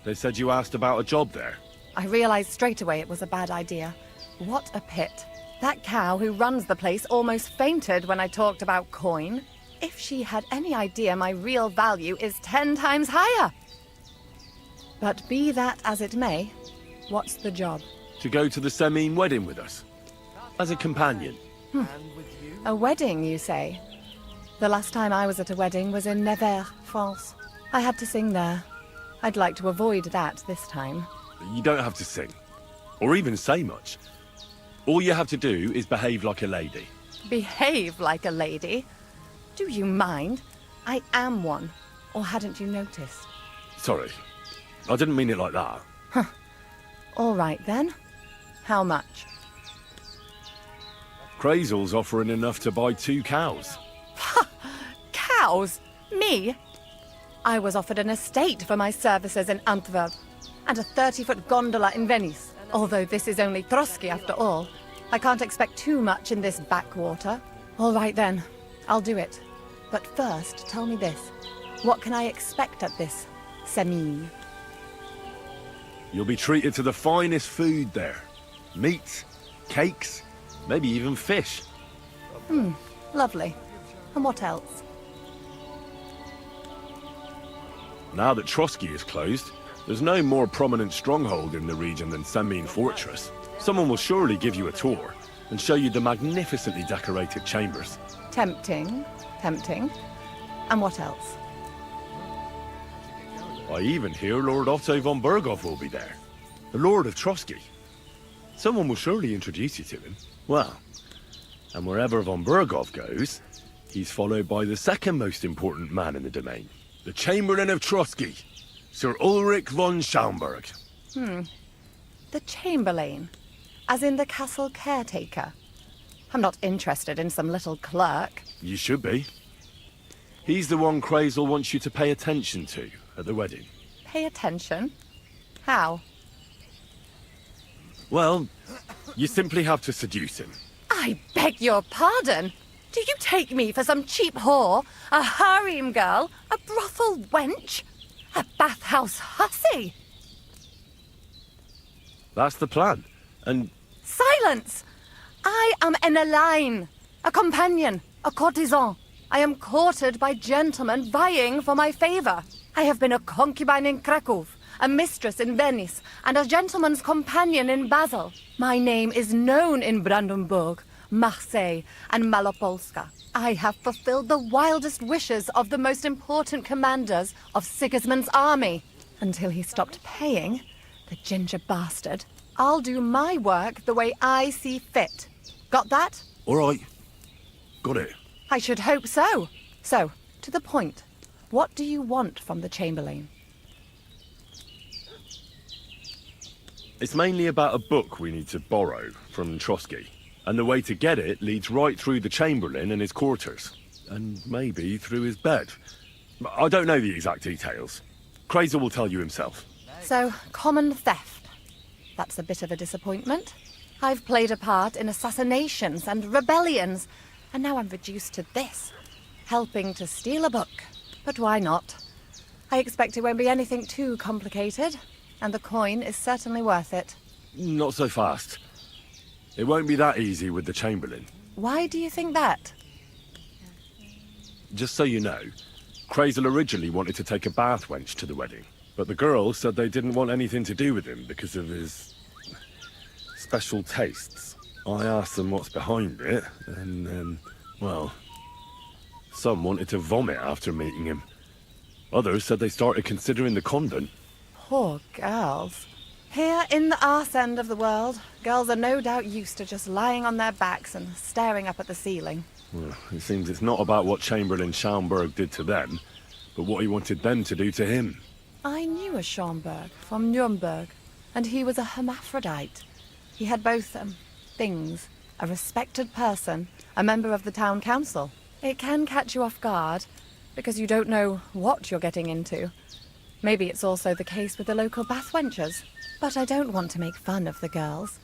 They said you asked about a job there. I realized straight away it was a bad idea. What a pit. That cow who runs the place almost fainted when I talked about coin. If she had any idea my real value is 10 times higher. But be that as it may, what's the job? To go to the Semine wedding with us. As a companion. A wedding, you say? The last time I was at a wedding was in Nevers, France. I had to sing there. I'd like to avoid that this time. You don't have to sing. Or even say much. All you have to do is behave like a lady. Behave like a lady? Do you mind? I am one. Or hadn't you noticed? Sorry. I didn't mean it like that. All right then. How much? Crazel's offering enough to buy 2 cows. Cows? Me? I was offered an estate for my services in Antwerp, and a 30-foot gondola in Venice. Although this is only Trotsky after all, I can't expect too much in this backwater. All right then, I'll do it. But first, tell me this. What can I expect at this Semine? You'll be treated to the finest food there. Meat, cakes, maybe even fish. Lovely. And what else? Now that Trotsky is closed, there's no more prominent stronghold in the region than Semine Fortress. Someone will surely give you a tour and show you the magnificently decorated chambers. Tempting, tempting. And what else? I even hear Lord Otto von Berghoff will be there, the Lord of Trotsky. Someone will surely introduce you to him. Well, and wherever von Berghoff goes, he's followed by the second most important man in the domain, the Chamberlain of Trotsky, Sir Ulrich von Schaumburg. The Chamberlain? As in the castle caretaker? I'm not interested in some little clerk. You should be. He's the one Crazel wants you to pay attention to at the wedding. Pay attention? How? Well, you simply have to seduce him. I beg your pardon? Do you take me for some cheap whore? A harem girl? A brothel wench? A bathhouse hussy? That's the plan. And Silence! I am Eneline, a companion, a courtesan. I am courted by gentlemen vying for my favor. I have been a concubine in Krakow, a mistress in Venice, and a gentleman's companion in Basel. My name is known in Brandenburg, Marseille, and Malopolska. I have fulfilled the wildest wishes of the most important commanders of Sigismund's army. Until he stopped paying, the ginger bastard, I'll do my work the way I see fit. Got that? all right, got it. I should hope so. So, to the point. What do you want from the Chamberlain? It's mainly about a book we need to borrow from Trotsky. And the way to get it leads right through the Chamberlain and his quarters. And maybe through his bed. I don't know the exact details. Crazel will tell you himself. So, common theft. That's a bit of a disappointment. I've played a part in assassinations and rebellions, and now I'm reduced to this. Helping to steal a book. But why not? I expect it won't be anything too complicated, and the coin is certainly worth it. Not so fast. It won't be that easy with the Chamberlain. Why do you think that? Just so you know, Crazel originally wanted to take a bath wench to the wedding, but the girls said they didn't want anything to do with him because of his special tastes. I asked them what's behind it, and well, some wanted to vomit after meeting him. Others said they started considering the convent. Poor girls. Here in the arse end of the world, girls are no doubt used to just lying on their backs and staring up at the ceiling. Well, it seems it's not about what Chamberlain Schaumburg did to them, but what he wanted them to do to him. I knew a Schaumburg from Nuremberg, and he was a hermaphrodite. He had both, things. A respected person, a member of the town council. It can catch you off guard, because you don't know what you're getting into. Maybe it's also the case with the local bath wenchers. But I don't want to make fun of the girls.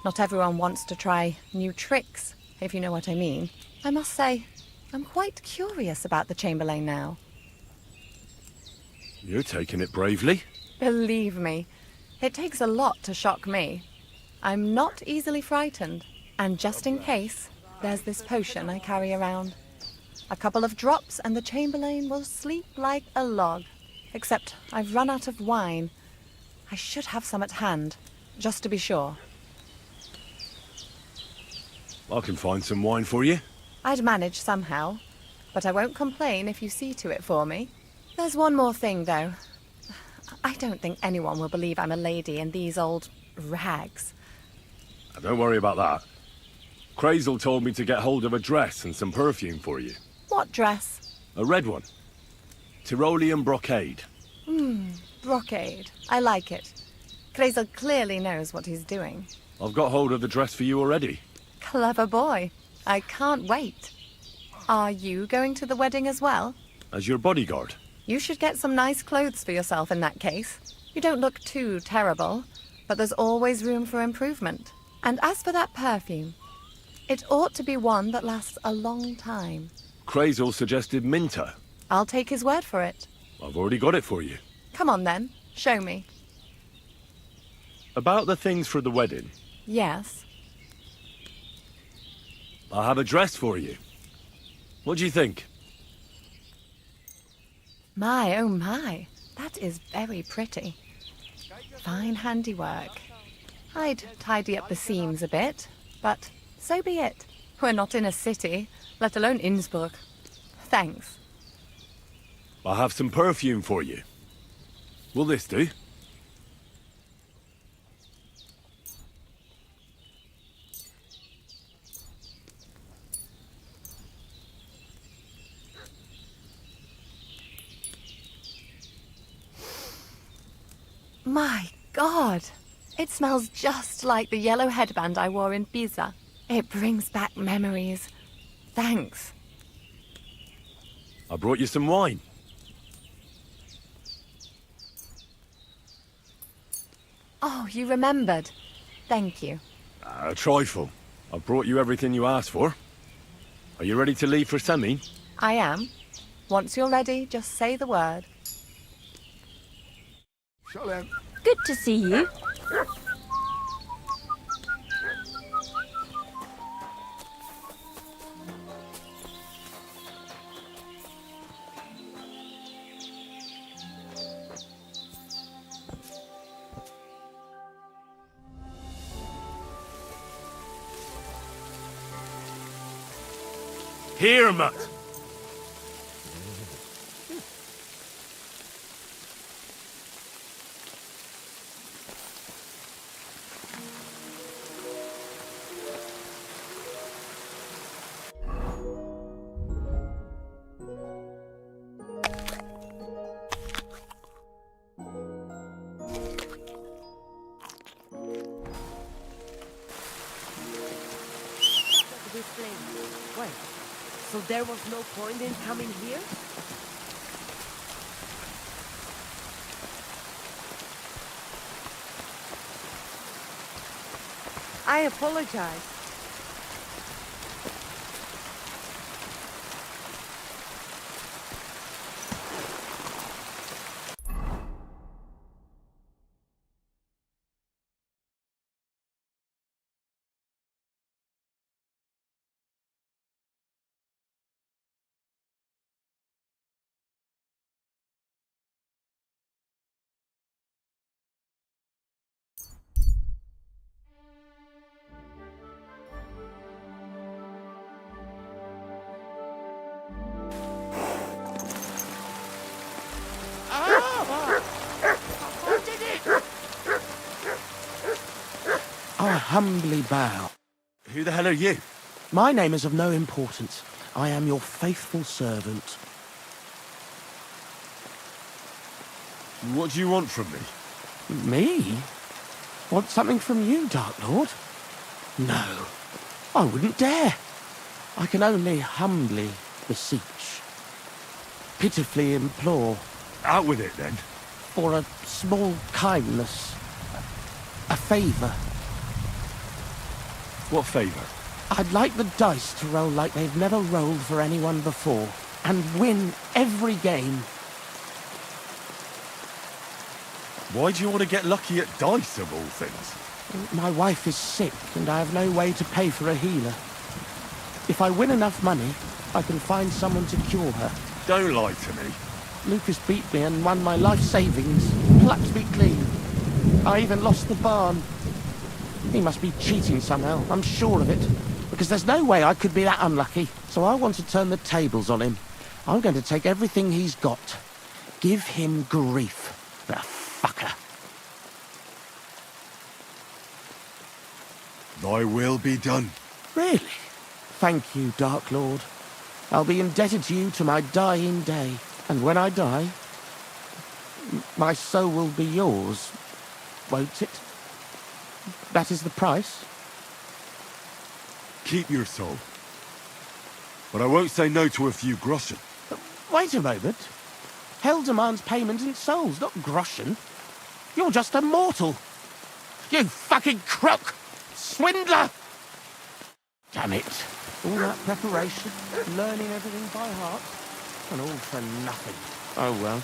Not everyone wants to try new tricks, if you know what I mean. I must say, I'm quite curious about the Chamberlain now. You're taking it bravely. Believe me, it takes a lot to shock me. I'm not easily frightened, and just in case, there's this potion I carry around. A couple of drops and the Chamberlain will sleep like a log. Except I've run out of wine. I should have some at hand, just to be sure. I can find some wine for you. I'd manage somehow, but I won't complain if you see to it for me. There's one more thing, though. I don't think anyone will believe I'm a lady in these old rags. Don't worry about that. Crazel told me to get hold of a dress and some perfume for you. What dress? A red one. Tyrolean brocade. Brocade. I like it. Crazel clearly knows what he's doing. I've got hold of the dress for you already. Clever boy. I can't wait. Are you going to the wedding as well? As your bodyguard. You should get some nice clothes for yourself in that case. You don't look too terrible, but there's always room for improvement. And as for that perfume, it ought to be one that lasts a long time. Crazel suggested Minter. I'll take his word for it. I've already got it for you. Come on then, show me. About the things for the wedding. Yes. I have a dress for you. What do you think? My, oh my, that is very pretty. Fine handiwork. I'd tidy up the seams a bit, but so be it. We're not in a city, let alone Innsbruck. Thanks. I have some perfume for you. Will this do? My God! It smells just like the yellow headband I wore in Pisa. It brings back memories. Thanks. I brought you some wine. Oh, you remembered. Thank you. A trifle. I brought you everything you asked for. Are you ready to leave for Semin? I am. Once you're ready, just say the word. Good to see you. Here, Mutt. Wait, so there was no point in coming here? I apologize. humbly bow. Who the hell are you? My name is of no importance. I am your faithful servant. What do you want from me? Me? Want something from you, Dark Lord? No, I wouldn't dare. I can only humbly beseech, pitifully implore. Out with it, then. For a small kindness. A favour. What favour? I'd like the dice to roll like they've never rolled for anyone before, and win every game. Why do you want to get lucky at dice, of all things? My wife is sick, and I have no way to pay for a healer. If I win enough money, I can find someone to cure her. Don't lie to me. Lucas beat me and won my life savings, plucked me clean. I even lost the barn. He must be cheating somehow, I'm sure of it. Because there's no way I could be that unlucky. So I want to turn the tables on him. I'm going to take everything he's got. Give him grief. The fucker. Thy will be done. Really? Thank you, Dark Lord. I'll be indebted to you to my dying day. And when I die, my soul will be yours, won't it? That is the price. Keep your soul. But I won't say no to a few groschen. Wait a moment. Hell demands payment in souls, not groschen. You're just a mortal. You fucking crook! Swindler! Damn it. All that preparation, learning everything by heart, and all for nothing. Oh well,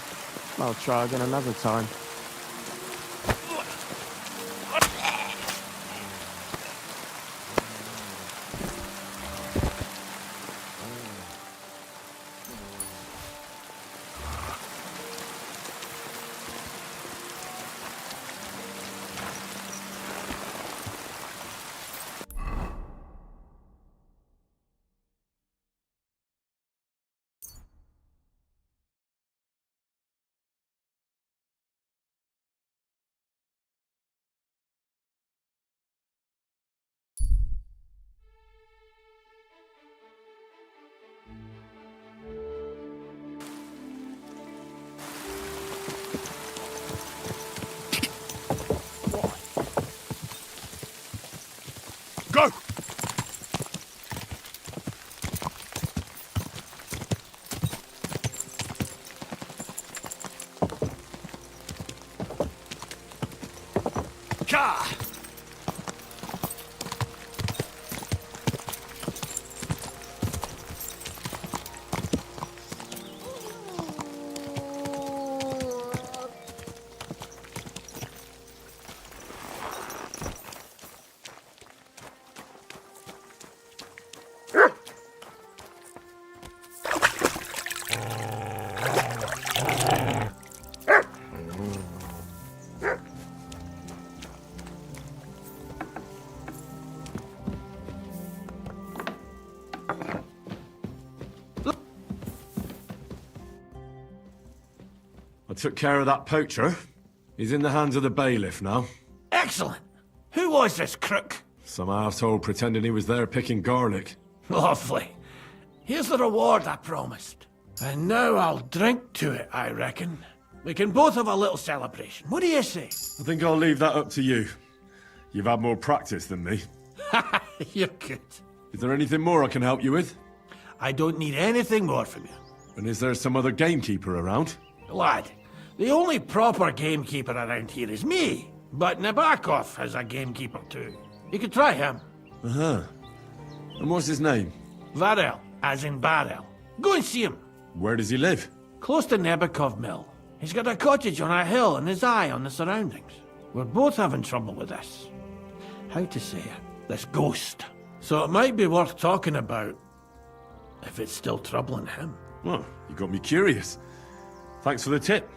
I'll try again another time. Go! Ka! I took care of that poacher. He's in the hands of the bailiff now. Excellent. Who was this crook? Some arsehole pretending he was there picking garlic. Lovely. Here's the reward I promised. And now I'll drink to it, I reckon. We can both have a little celebration. What do you say? I think I'll leave that up to you. You've had more practice than me. You're good. Is there anything more I can help you with? I don't need anything more from you. And is there some other gamekeeper around? Lad, the only proper gamekeeper around here is me. But Nabokov has a gamekeeper too. You could try him. Uh-huh. And what's his name? Varel, as in barrel. Go and see him. Where does he live? Close to Nabokov Mill. He's got a cottage on a hill and his eye on the surroundings. We're both having trouble with this. How to say it? This ghost. So it might be worth talking about if it's still troubling him. Well, you got me curious. Thanks for the tip.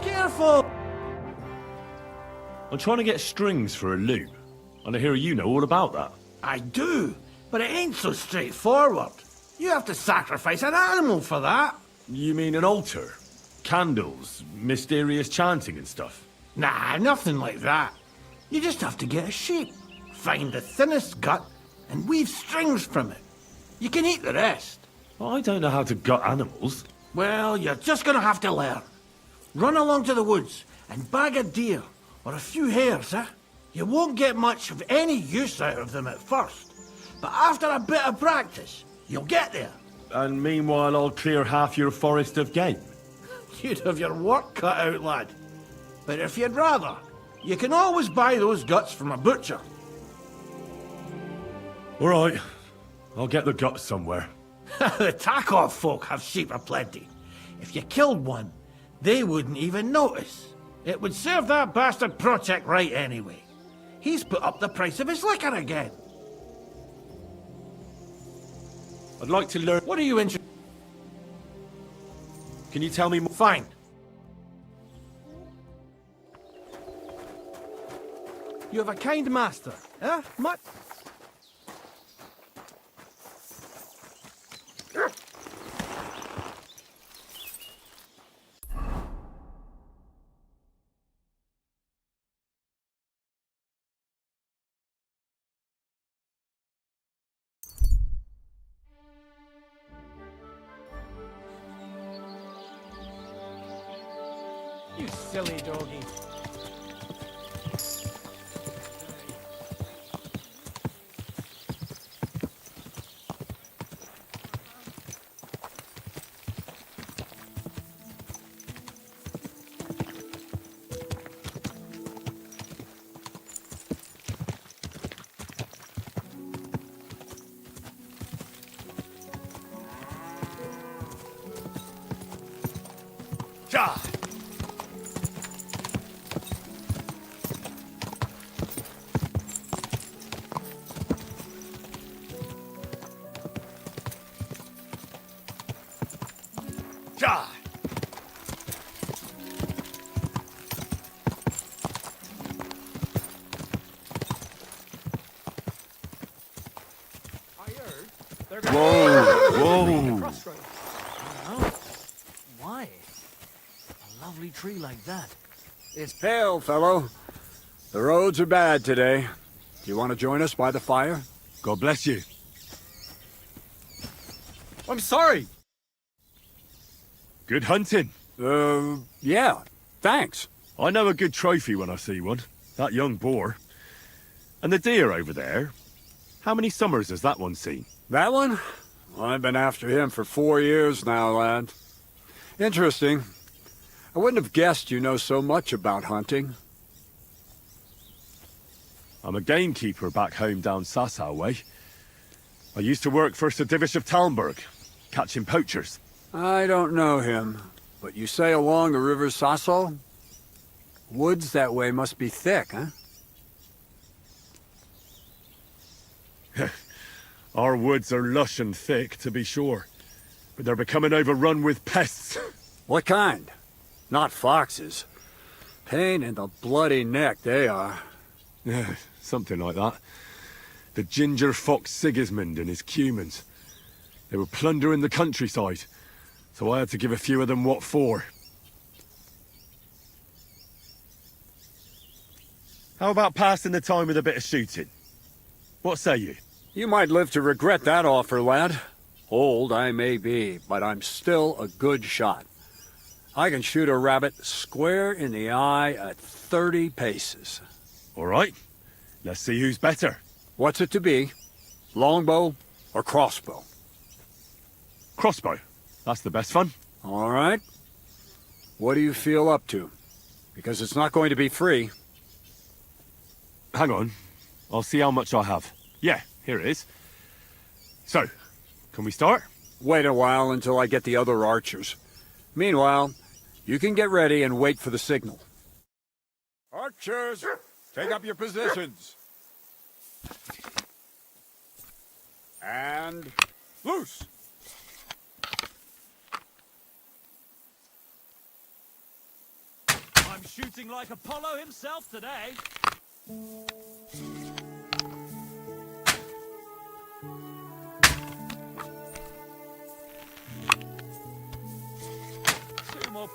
Careful! I'm trying to get strings for a loop, and I hear you know all about that. I do, but it ain't so straightforward. You have to sacrifice an animal for that. You mean an altar? Candles, mysterious chanting and stuff? Nah, nothing like that. You just have to get a sheep, find the thinnest gut, and weave strings from it. You can eat the rest. I don't know how to gut animals. Well, you're just gonna have to learn. Run along to the woods and bag a deer, or a few hares, eh? You won't get much of any use out of them at first, but after a bit of practice, you'll get there. And meanwhile, I'll clear half your forest of game. You'd have your work cut out, lad. But if you'd rather, you can always buy those guts from a butcher. All right. I'll get the guts somewhere. The Takov folk have sheep aplenty. If you killed one, they wouldn't even notice. It would serve that bastard Project right anyway. He's put up the price of his liquor again. I'd like to learn... What are you interested? Can you tell me more? Fine. You have a kind master, eh? Mutt? You silly doggy. Ja! Ja! Whoa! Why? A lovely tree like that. It's pale, fellow. The roads are bad today. Do you want to join us by the fire? God bless you. I'm sorry. Good hunting. Yeah. Thanks. I know a good trophy when I see one. That young boar. And the deer over there. How many summers has that one seen? That one? I've been after him for 4 years now, lad. Interesting. I wouldn't have guessed you know so much about hunting. I'm a gamekeeper back home down Sasau way. I used to work for Sir Divish of Talmberg, catching poachers. I don't know him, but you say along the river Sasau? Woods that way must be thick, huh? Our woods are lush and thick, to be sure. But they're becoming overrun with pests. What kind? Not foxes. Pain in the bloody neck, they are. Yeah, something like that. The ginger fox Sigismund and his cumans. They were plundering the countryside, so I had to give a few of them what for. How about passing the time with a bit of shooting? What say you? You might live to regret that offer, lad. Old I may be, but I'm still a good shot. I can shoot a rabbit square in the eye at 30 paces. All right. Let's see who's better. What's it to be? Longbow or crossbow? Crossbow. That's the best fun. All right. What do you feel up to? Because it's not going to be free. Hang on. I'll see how much I have. Yeah, here it is. So, can we start? Wait a while until I get the other archers. Meanwhile, you can get ready and wait for the signal. Archers, take up your positions. And loose. I'm shooting like Apollo himself today.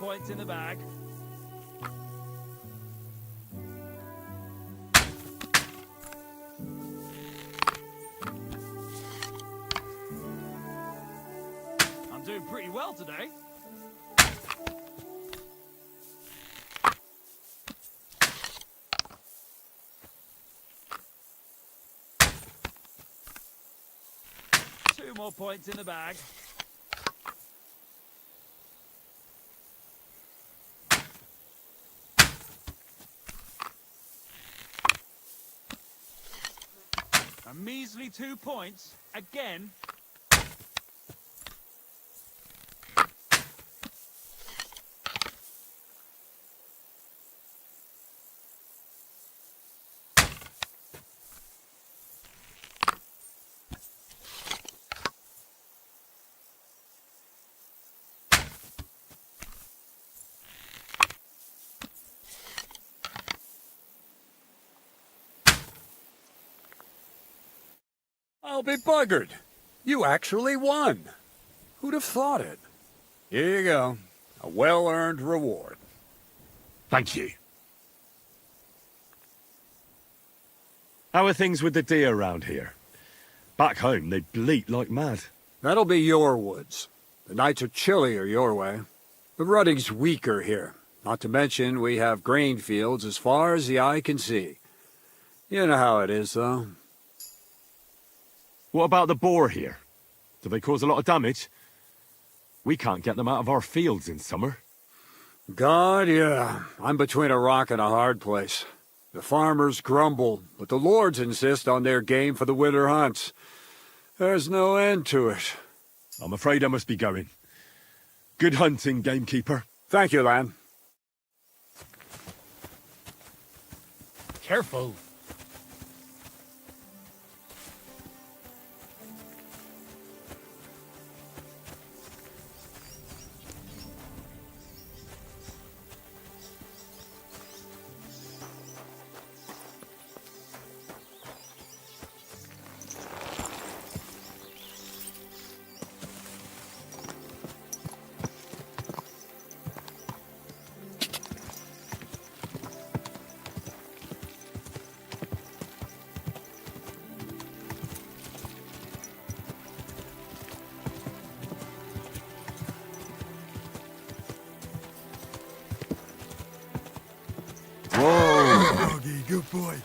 points in the bag. I'm doing pretty well today. Two more points in the bag. A measly 2 points again. I'll be buggered. You actually won. Who'd have thought it? Here you go. A well-earned reward. Thank you. How are things with the deer around here? Back home, they bleat like mad. That'll be your woods. The nights are chillier your way. The rutting's weaker here. Not to mention we have grain fields as far as the eye can see. You know how it is, though. What about the boar here? Do they cause a lot of damage? We can't get them out of our fields in summer. God, yeah. I'm between a rock and a hard place. The farmers grumble, but the lords insist on their game for the winter hunts. There's no end to it. I'm afraid I must be going. Good hunting, gamekeeper. Thank you, lad. Careful. Whoa! Doggy, good boy.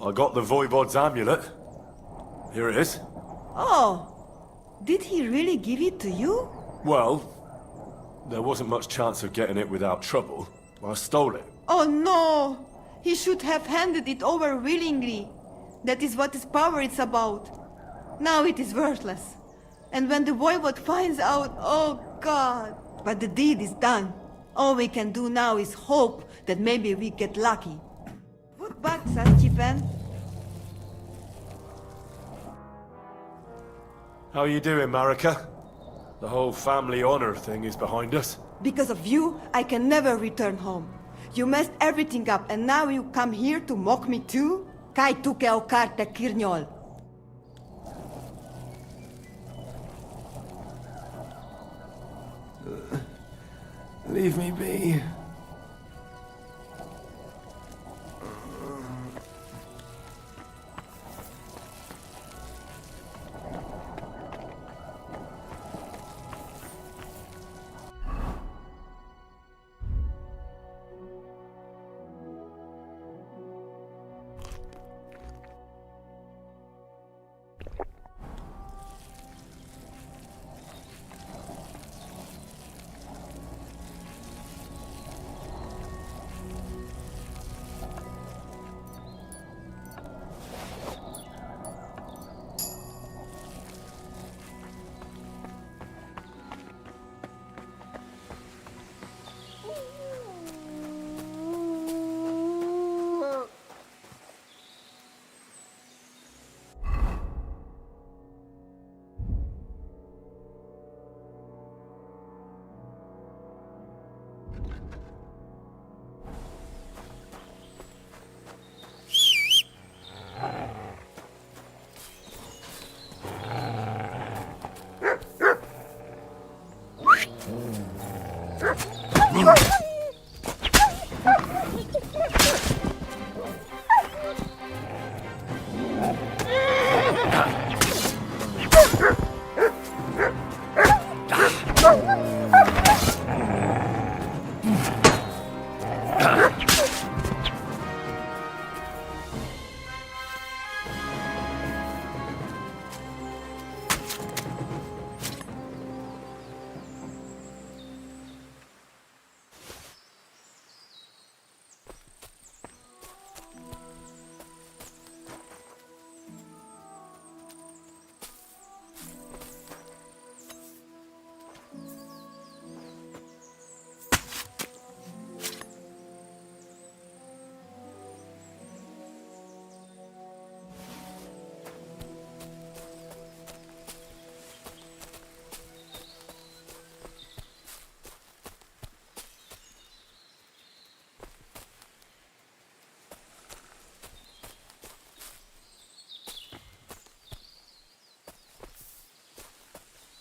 I got the Voivod's amulet. Here it is. Oh, did he really give it to you? Well, there wasn't much chance of getting it without trouble. I stole it. Oh no! He should have handed it over willingly. That is what his power is about. Now it is worthless. And when the Voivod finds out, oh God! But the deed is done. All we can do now is hope that maybe we get lucky. Put back, Saskipen. How you doing, Marika? The whole family honor thing is behind us. Because of you, I can never return home. You messed everything up, and now you come here to mock me too? Kai tuke o karte kirnjol. Leave me be.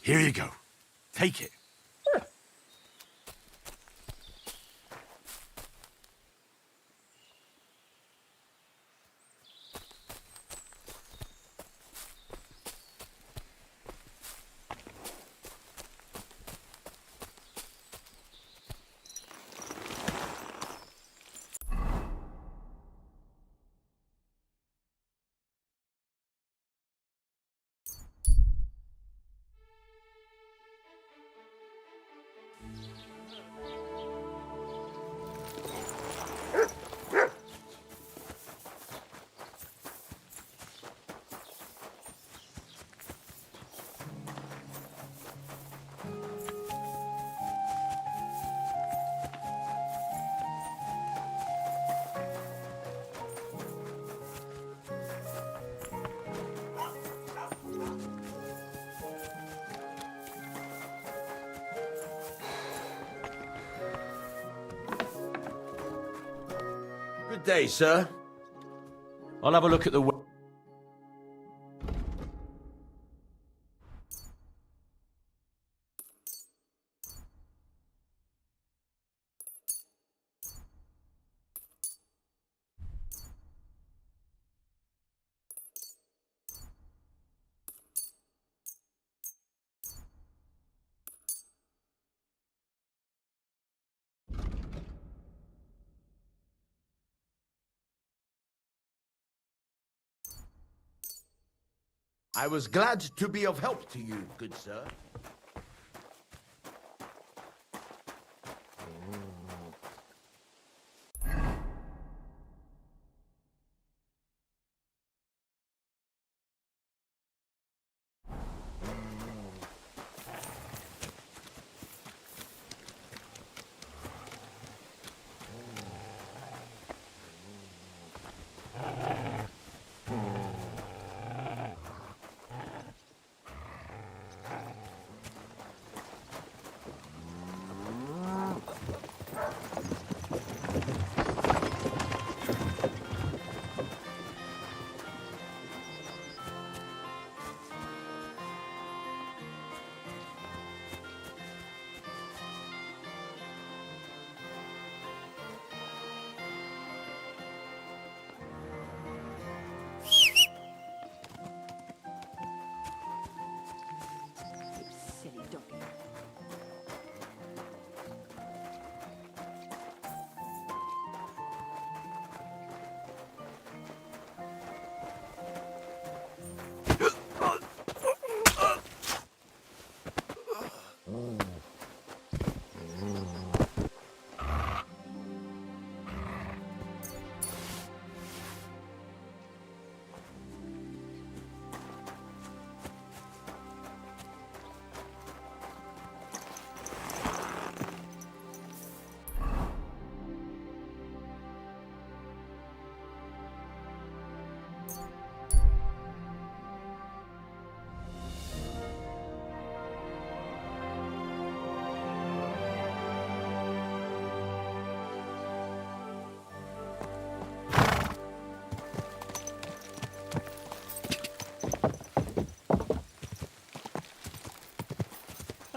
Here you go. Take it. Good day, sir. I'll have a look at the... I was glad to be of help to you, good sir.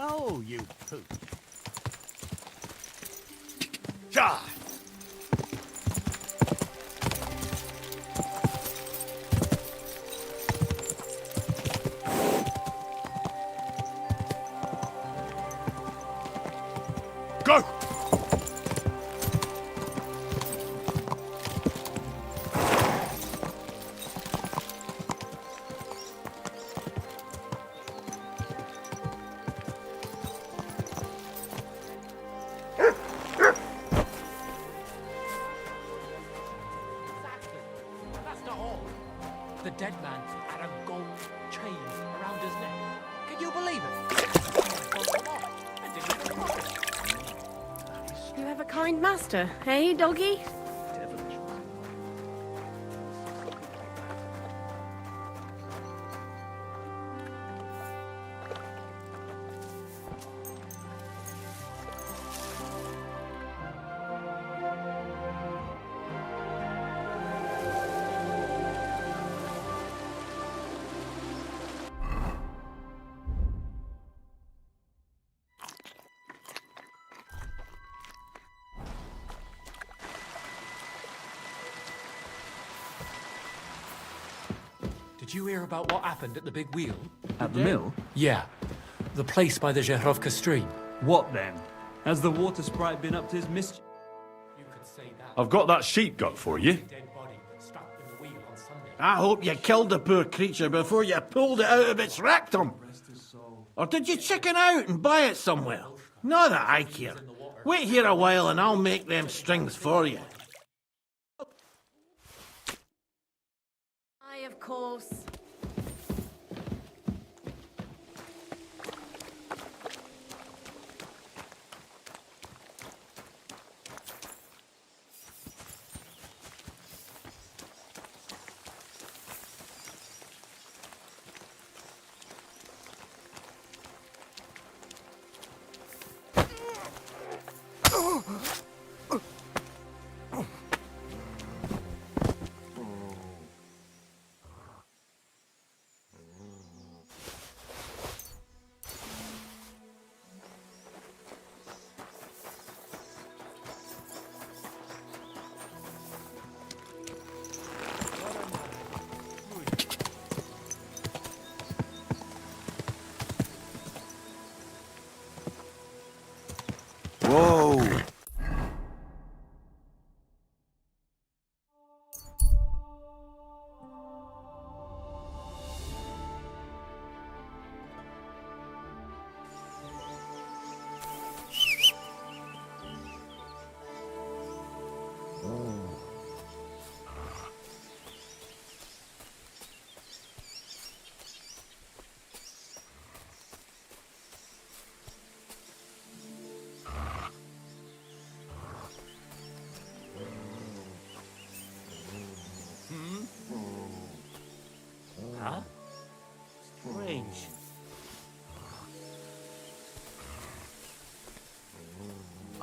Oh, you poop. Ja! Go! The dead man had a gold chain around his neck. Can you believe it? You have a kind master, eh, doggy? Did you hear about what happened at the big wheel? At the mill? Yeah. The place by the Zherovka stream. What then? Has the water sprite been up to his mischief? You could say that. I've got that sheep got for you. Dead body strapped in the wheel on Sunday. I hope you killed the poor creature before you pulled it out of its rectum. Or did you chicken out and buy it somewhere? Not that I care. Wait here a while and I'll make them strings for you. Aye, of course.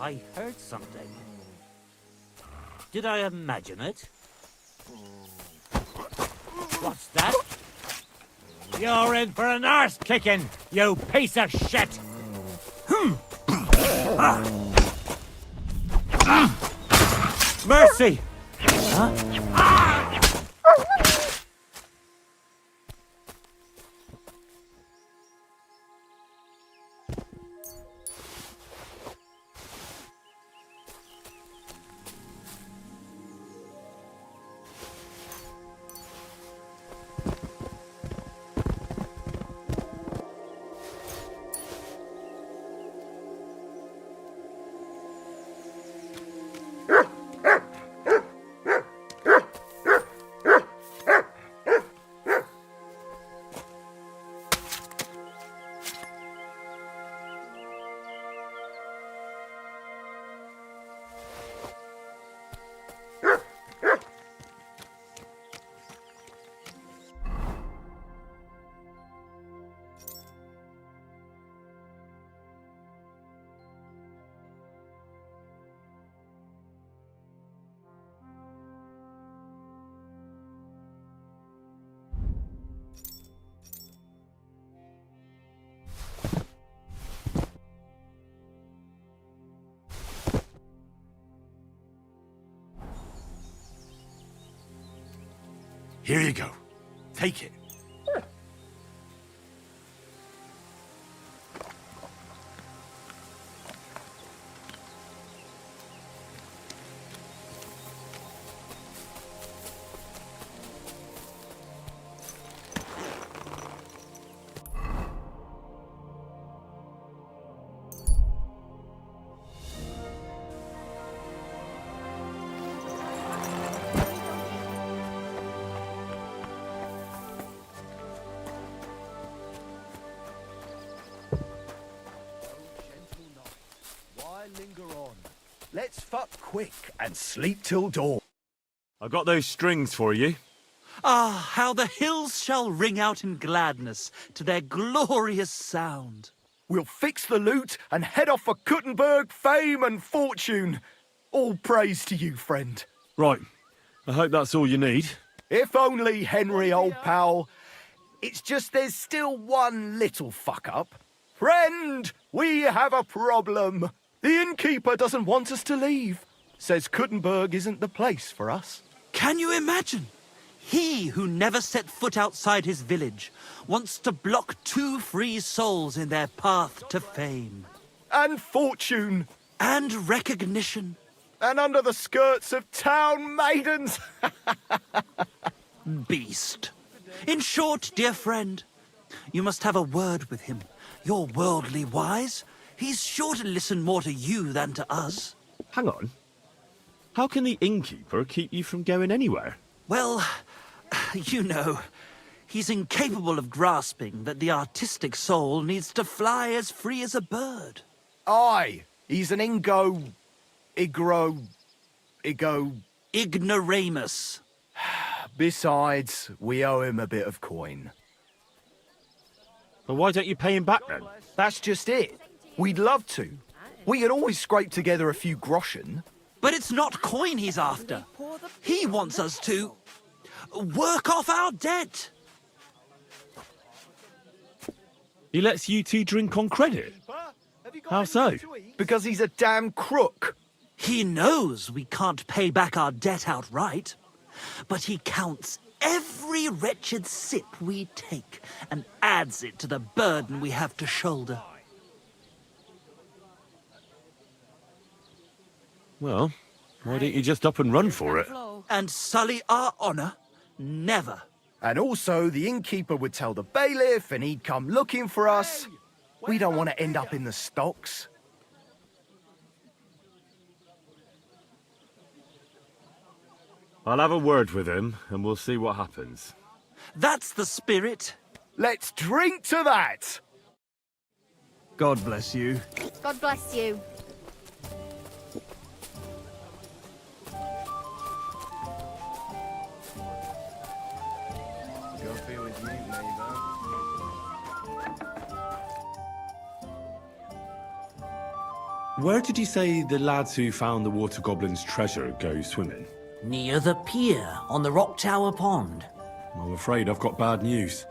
I heard something. Did I imagine it? What's that? You're in for an arse kicking, you piece of shit! Mercy! Huh? Here you go. Take it. Linger on. Let's fuck quick and sleep till dawn. I got those strings for you. Ah, how the hills shall ring out in gladness to their glorious sound. We'll fix the loot and head off for Kuttenberg, fame and fortune. All praise to you, friend. Right. I hope that's all you need. If only, Henry, old pal. It's just there's still one little fuck-up. Friend, we have a problem. The innkeeper doesn't want us to leave. Says Kuttenberg isn't the place for us. Can you imagine? He who never set foot outside his village wants to block 2 free souls in their path to fame. And fortune. And recognition. And under the skirts of town maidens. Beast. In short, dear friend, you must have a word with him. You're worldly wise. He's sure to listen more to you than to us. Hang on. How can the innkeeper keep you from going anywhere? Well, you know, he's incapable of grasping that the artistic soul needs to fly as free as a bird. Aye, he's an Ignoramus. Besides, we owe him a bit of coin. Well, why don't you pay him back then? That's just it. We'd love to. We could always scrape together a few groschen. But it's not coin he's after. He wants us to work off our debt. He lets you two drink on credit? How so? Because he's a damn crook. He knows we can't pay back our debt outright, but he counts every wretched sip we take and adds it to the burden we have to shoulder. Well, why don't you just up and run for it? And sully our honour? Never. And also, the innkeeper would tell the bailiff and he'd come looking for us. We don't want to end up in the stocks. I'll have a word with him and we'll see what happens. That's the spirit. Let's drink to that! God bless you. God bless you. Where did you say the lads who found the water goblin's treasure go swimming? Near the pier on the Rock Tower Pond. I'm afraid I've got bad news.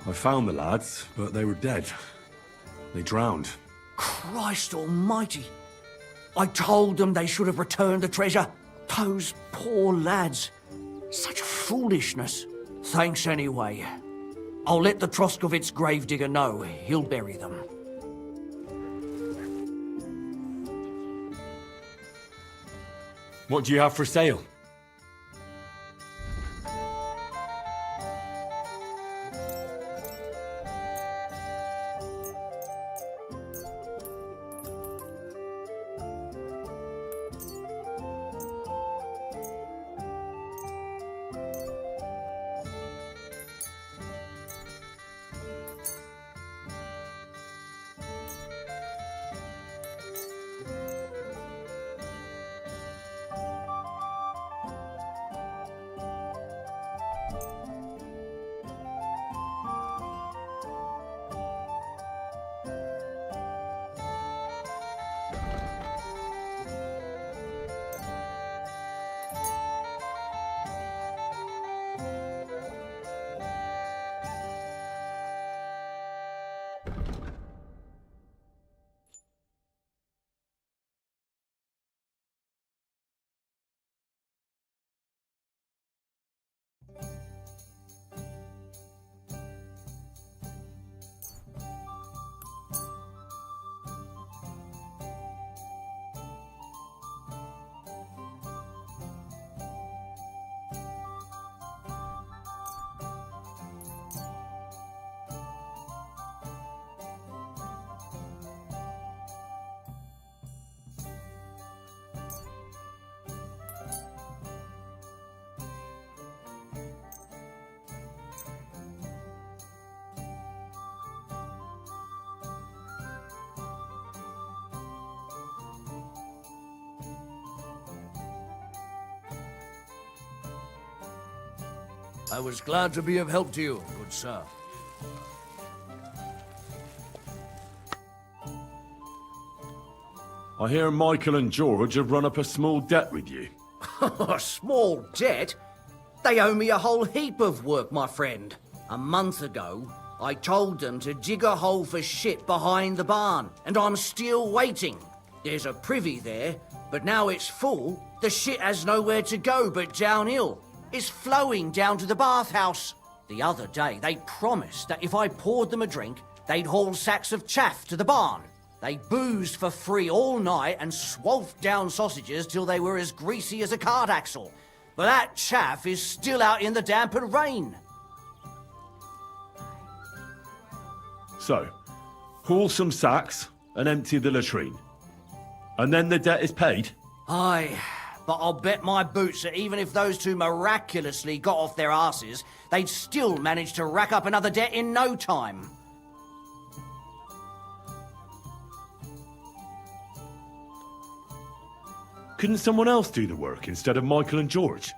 I found the lads, but they were dead. They drowned. Christ almighty. I told them they should have returned the treasure. Those poor lads. Such foolishness. Thanks anyway. I'll let the Troskovitz gravedigger know. He'll bury them. What do you have for sale? I was glad to be of help to you, good sir. I hear Michael and George have run up a small debt with you. A small debt? They owe me a whole heap of work, my friend. A month ago, I told them to dig a hole for shit behind the barn, and I'm still waiting. There's a privy there, but now it's full. The shit has nowhere to go but downhill. It's flowing down to the bathhouse. The other day, they promised that if I poured them a drink, they'd haul sacks of chaff to the barn. They boozed for free all night and swolfed down sausages till they were as greasy as a cart axle. But that chaff is still out in the damp and rain. So, haul some sacks and empty the latrine. And then the debt is paid? Aye, but I'll bet my boots that even if those two miraculously got off their asses, they'd still manage to rack up another debt in no time. Couldn't someone else do the work instead of Michael and George?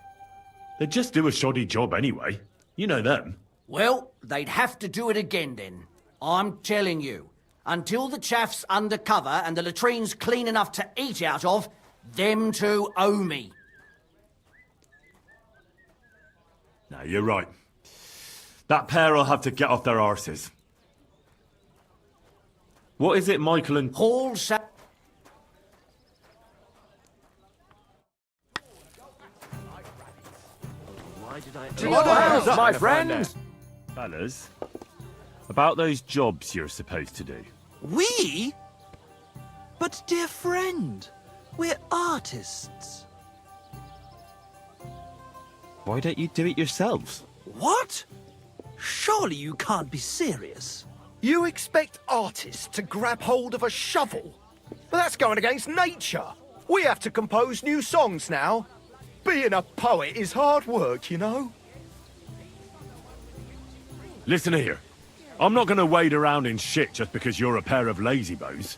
They'd just do a shoddy job anyway. You know them. Well, they'd have to do it again then. I'm telling you. Until the chaff's under cover and the latrine's clean enough to eat out of, them two owe me. No, you're right. That pair will have to get off their arses. What is it, Michael and... Haul my friend! Fellas, about those jobs you're supposed to do. We? But dear friend, we're artists. Why don't you do it yourselves? What? Surely you can't be serious. You expect artists to grab hold of a shovel? But that's going against nature. We have to compose new songs now. Being a poet is hard work, you know. Listen here. I'm not going to wade around in shit just because you're a pair of lazybones.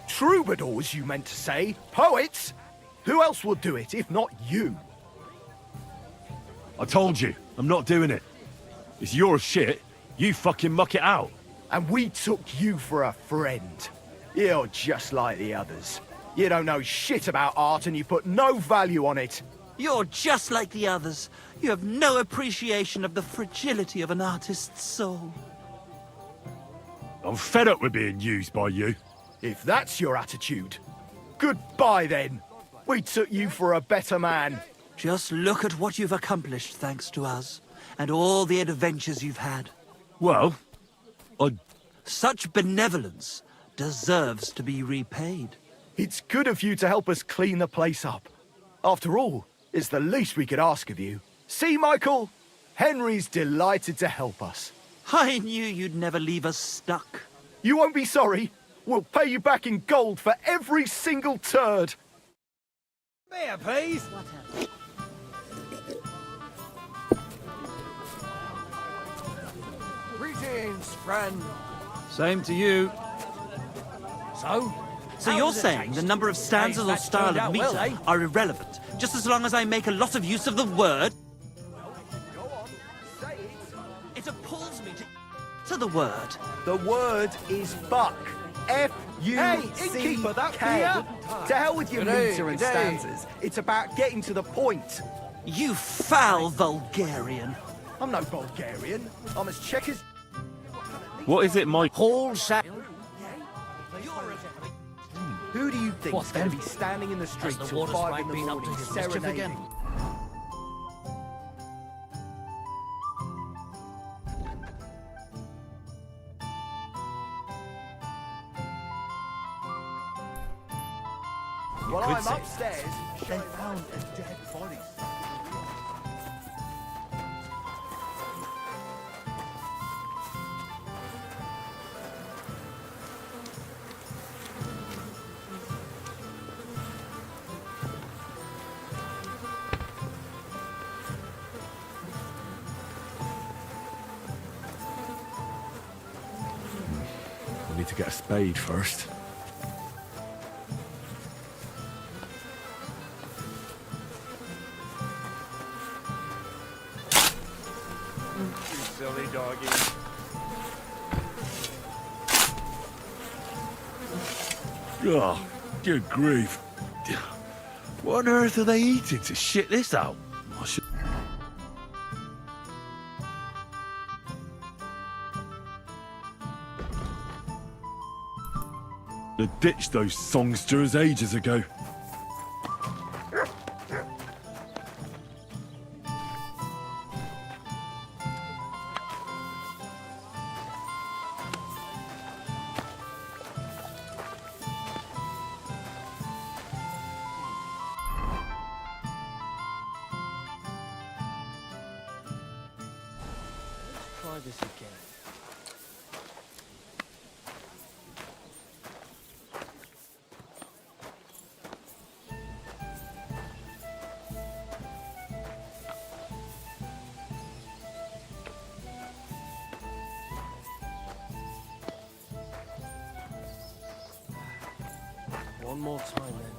Troubadours, you meant to say. Poets? Who else would do it if not you? I told you, I'm not doing it. It's your shit. You fucking muck it out. And we took you for a friend. You're just like the others. You don't know shit about art and you put no value on it. You're just like the others. You have no appreciation of the fragility of an artist's soul. I'm fed up with being used by you. If that's your attitude, goodbye then. We took you for a better man. Just look at what you've accomplished thanks to us, and all the adventures you've had. Well, Such benevolence deserves to be repaid. It's good of you to help us clean the place up. After all, it's the least we could ask of you. See, Michael? Henry's delighted to help us. I knew you'd never leave us stuck. You won't be sorry. We'll pay you back in gold for every single turd. Beer, please. Greetings, friend. Same to you. So So you're saying the number of stanzas or style of meter are irrelevant, just as long as I make a lot of use of the word? It appalls me to the word. The word is fuck. F-U-C-K. Hey, innkeeper, that beer? To hell with your meter and stanzas. It's about getting to the point. You foul Bulgarian. I'm no Bulgarian. I'm as Czech as... What is it, Mike? Whole Who do you think's going to be standing in the street Has the till water 5 sprite in the been up morning to his mischief serenading? again? While I'm upstairs, they found a dead body. I need to get a spade first. You silly doggy. Oh, good grief. What on earth are they eating to shit this out? I should... I ditched those songsters ages ago. Try this again. One more time then.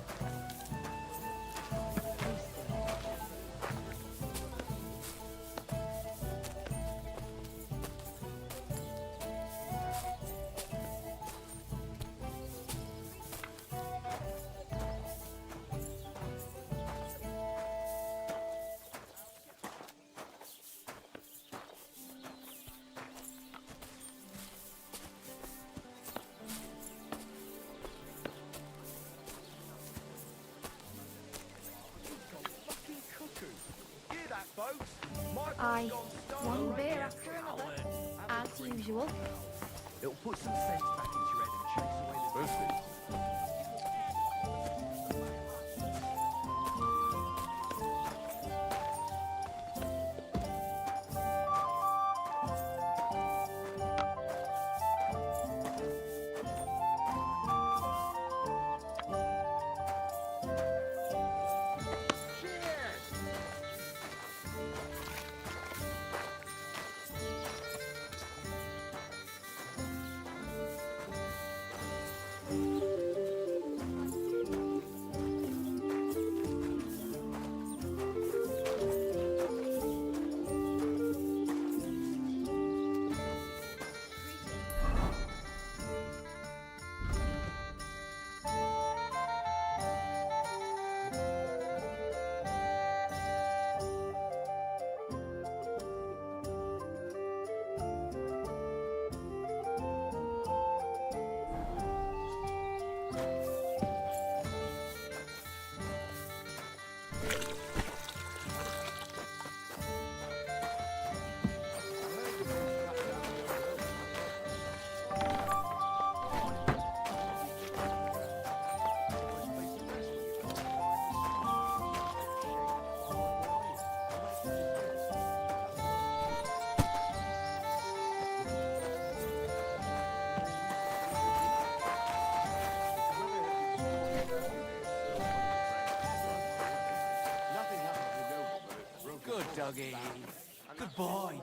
Aye, one beer after another, as usual. It'll put some sense back into your head and chase away the... Cheers! Dougie. Good boy.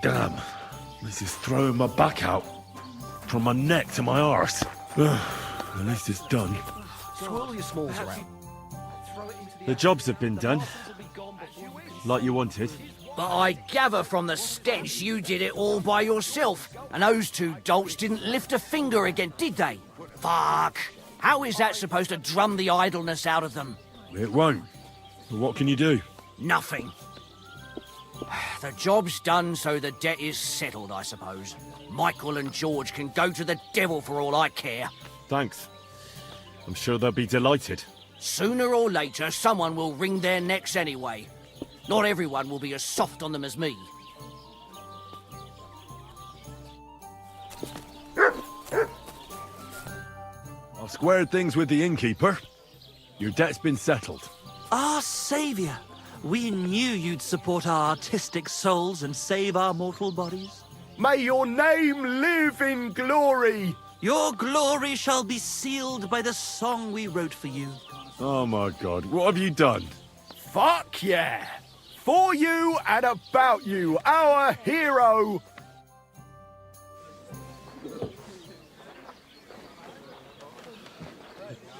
Damn. This is throwing my back out. From my neck to my arse. At least it's done. Swirl your smalls around. The jobs have been done. Like you wanted. But I gather from the stench you did it all by yourself, and those two dolts didn't lift a finger again, did they? Fuck! How is that supposed to drum the idleness out of them? It won't. But what can you do? Nothing. The job's done, so the debt is settled, I suppose. Michael and George can go to the devil for all I care. Thanks. I'm sure they'll be delighted. Sooner or later, someone will wring their necks anyway. Not everyone will be as soft on them as me. I've squared things with the innkeeper. Your debt's been settled. Our saviour. We knew you'd support our artistic souls and save our mortal bodies. May your name live in glory! Your glory shall be sealed by the song we wrote for you. Oh my god, what have you done? Fuck yeah! For you and about you, our hero!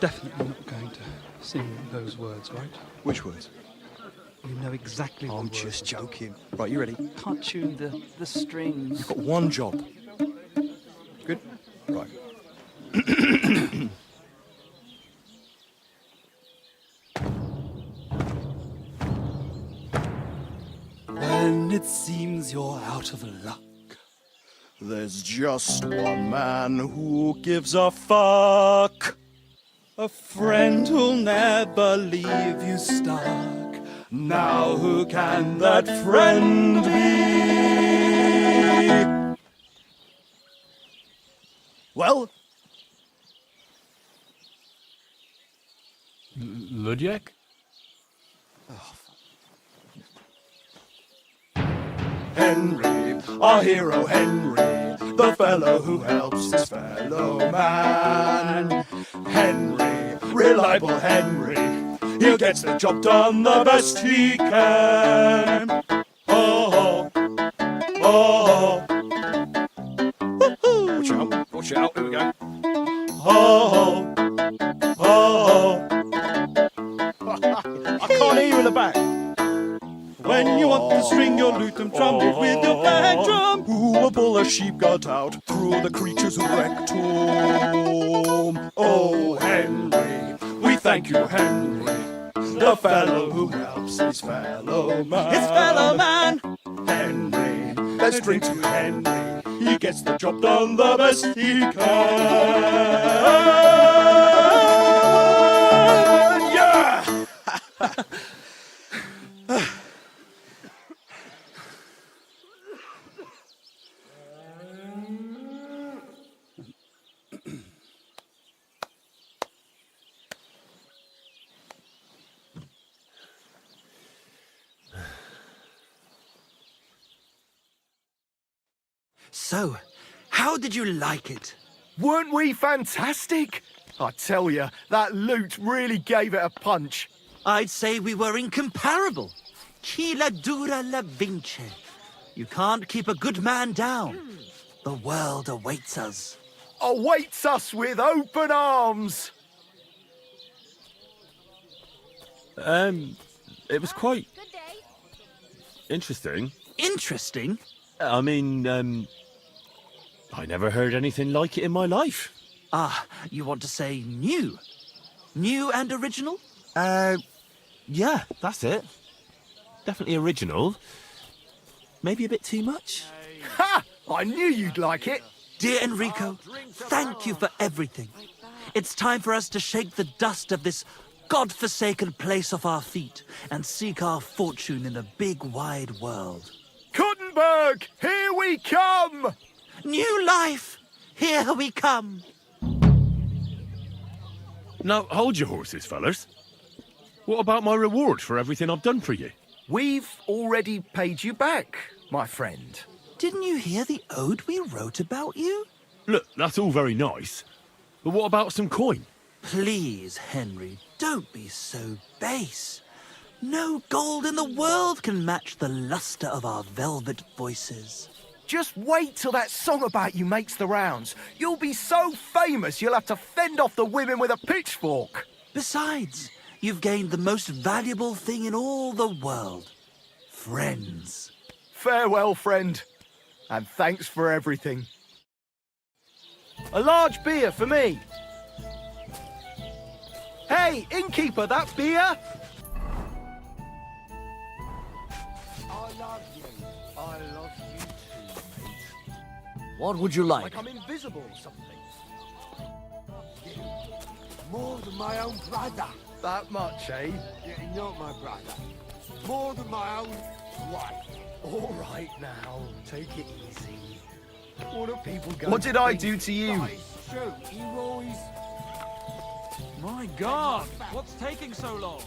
Definitely not going to sing those words, right? Which words? You know exactly what I'm words. just joking. Right, you ready? Can't tune the strings. You've got one job. Good? Right. When it seems you're out of luck, there's just one man who gives a fuck. A friend who'll never leave you stuck. Now who can that friend be? Well? Ludiak? Henry, our hero Henry, the fellow who helps his fellow man. Henry, reliable Henry, he gets the job done the best he can. Oh, oh, oh. Watch out, here we go. Oh, oh, I can't hear you in the back. When you want to string your lute and drum it with your back drum, who will pull a sheep gut out through the creatures who wrecked home? Oh, Henry, we thank you, Henry, the fellow who helps his fellow man. His fellow man! Henry, let's drink to Henry, he gets the job done the best he can. Yeah! So, how did you like it? Weren't we fantastic? I tell you, that loot really gave it a punch. I'd say we were incomparable. Chi la dura la vince. You can't keep a good man down. The world awaits us. Awaits us with open arms. It was quite interesting. Interesting? I mean, I never heard anything like it in my life. Ah, you want to say new? New and original? Yeah, that's it. Definitely original. Maybe a bit too much. Ha! I knew you'd like it. Dear Enrico, thank you for everything. It's time for us to shake the dust of this God-forsaken place off our feet and seek our fortune in the big wide world. Kuttenberg, here we come! New life, here we come. Now, hold your horses, fellas. What about my reward for everything I've done for you? We've already paid you back, my friend. Didn't you hear the ode we wrote about you? Look, that's all very nice. But what about some coin? Please, Henry, don't be so base. No gold in the world can match the luster of our velvet voices. Just wait till that song about you makes the rounds. You'll be so famous you'll have to fend off the women with a pitchfork. Besides, you've gained the most valuable thing in all the world. Friends. Farewell, friend. And thanks for everything. A large beer for me. Hey, innkeeper, that beer? I love you. I love you too, mate. What would you like? Like I'm invisible or something. More than my own brother. That much, eh? You're not my brother. More than my own wife. All right now, take it easy. What are people going What did I do to you? Shoot, he always... My God! What's taking so long?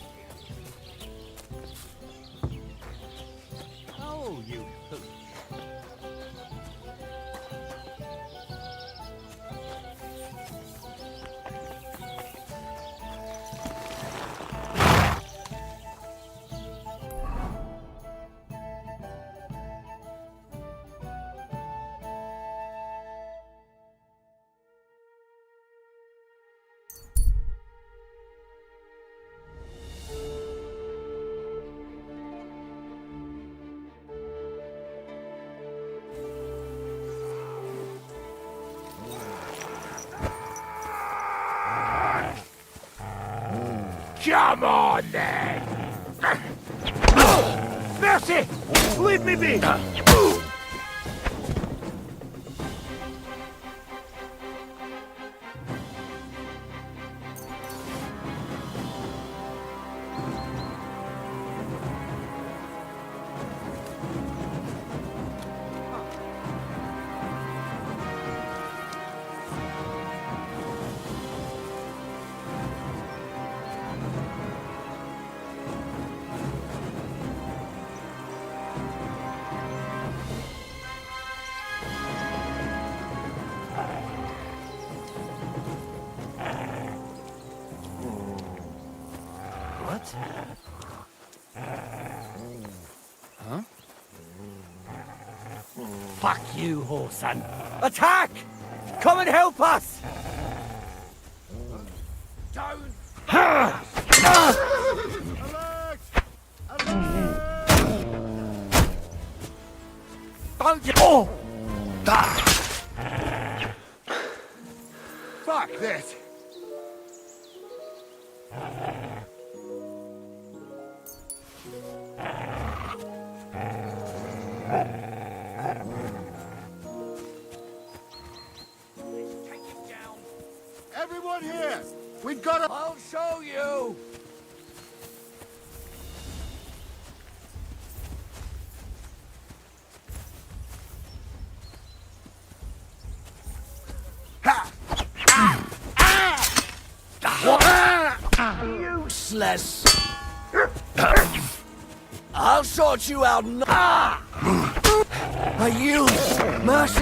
Oh, you... Come on, then! Mercy! Leave me be! Huh? Fuck you, whoreson. Attack! Come and help us! Don't... Don't you... Oh! Fuck this! Everyone here! We've got to... I'll show you! Useless! I'll sort you out now! I use mercy!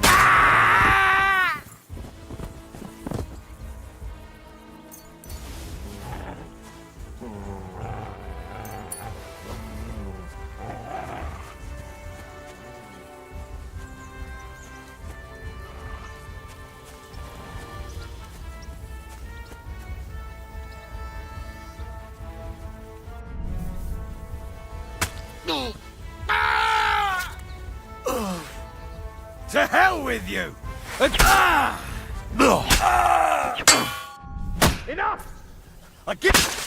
with you! Enough! I give.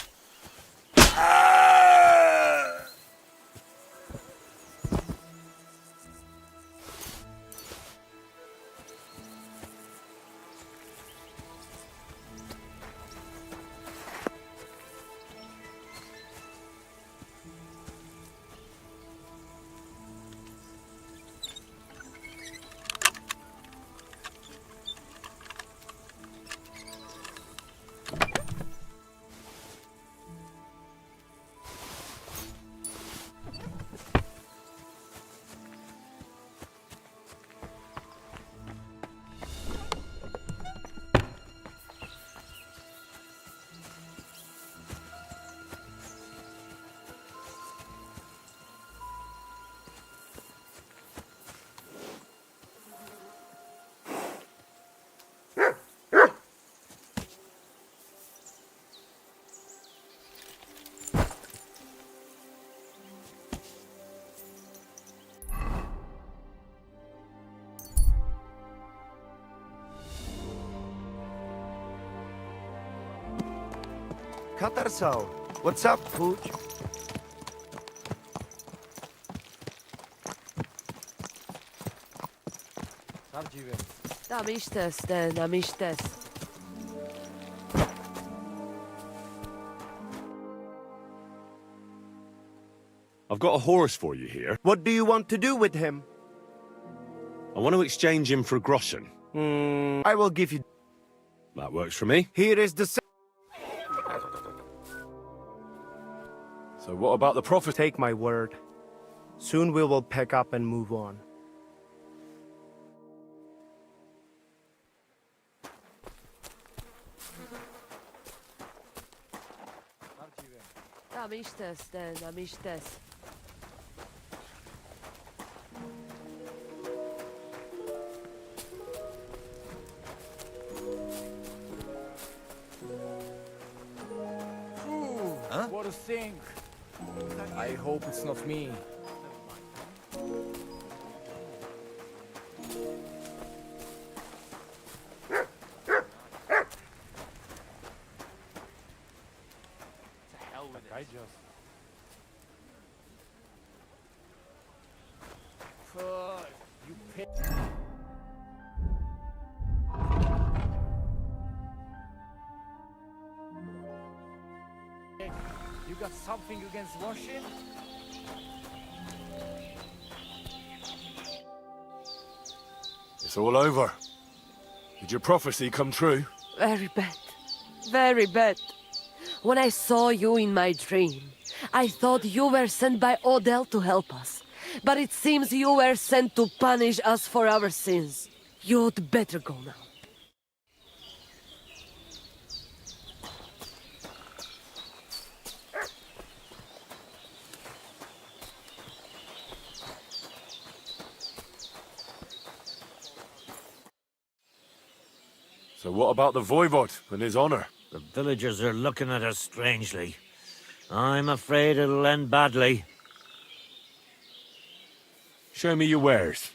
Katarso, what's up, Pooch? Tam istes, Stan, tam istes. I've got a horse for you here. What do you want to do with him? I want to exchange him for a groschen. I will give you... That works for me. Here is the... So what about the prophet? Take my word. Soon we will pack up and move on. Tam istes, Stan, tam istes. Huh? What a thing. I hope it's not me. You pit. You got something against Russian? It's all over. Did your prophecy come true? Very bad. Very bad. When I saw you in my dream, I thought you were sent by Odell to help us. But it seems you were sent to punish us for our sins. You'd better go now. So what about the voivod and his honor? The villagers are looking at us strangely. I'm afraid it'll end badly. Show me your wares.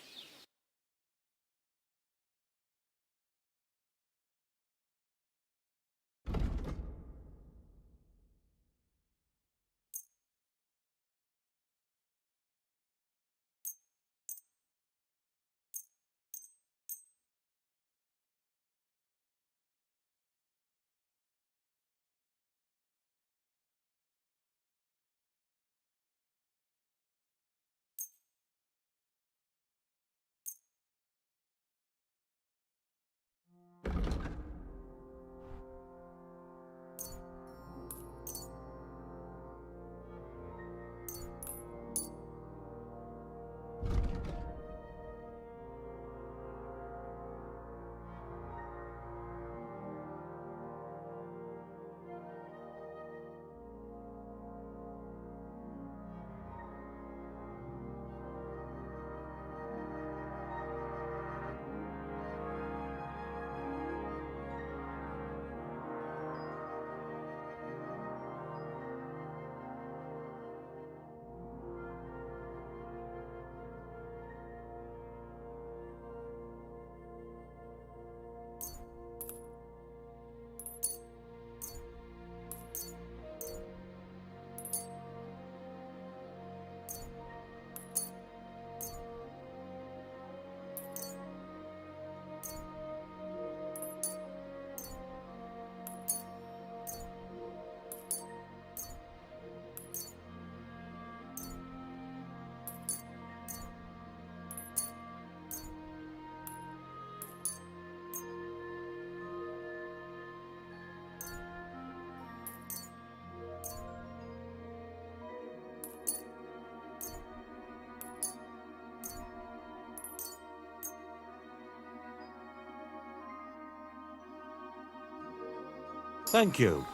Thank you.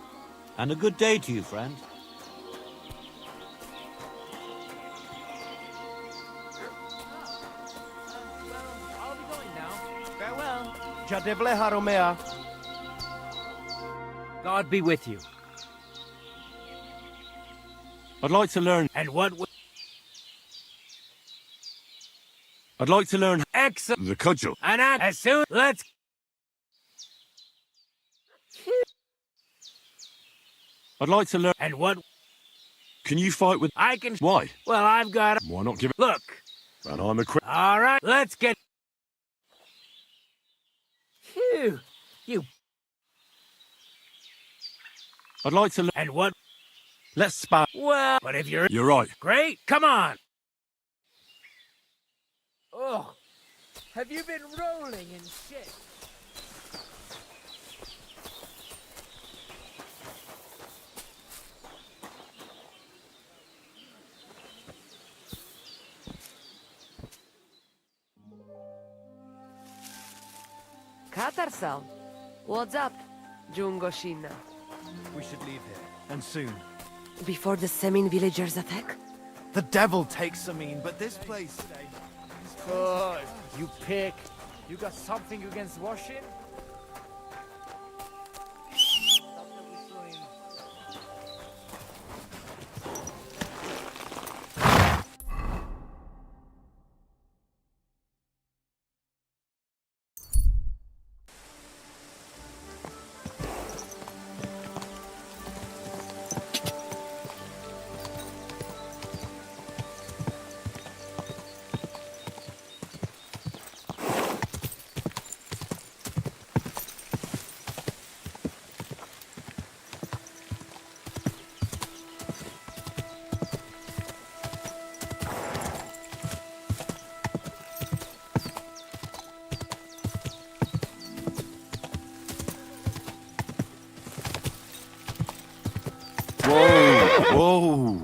And a good day to you, friend. I'll be going now. Farewell. Jadevle Haromea. God be with you. I'd like to learn... And what... I'd like to learn... Excellent. The cudgel. And as soon... Let's... I'd like to learn... And what... Can you fight with... I can... Why? Well, I've got... Why not give it... Look. And I'm a All right, let's get... Phew. You... I'd like to learn... And what... Let's spar... Well... But if you're... You're right. Great, come on. Oh. Have you been rolling in shit? Katarsal, what's up, Jungoshina? We should leave here, and soon. Before the Semin villagers attack? The devil takes Samin, but this place... Oh, you pick. You got something against washing? Whoa!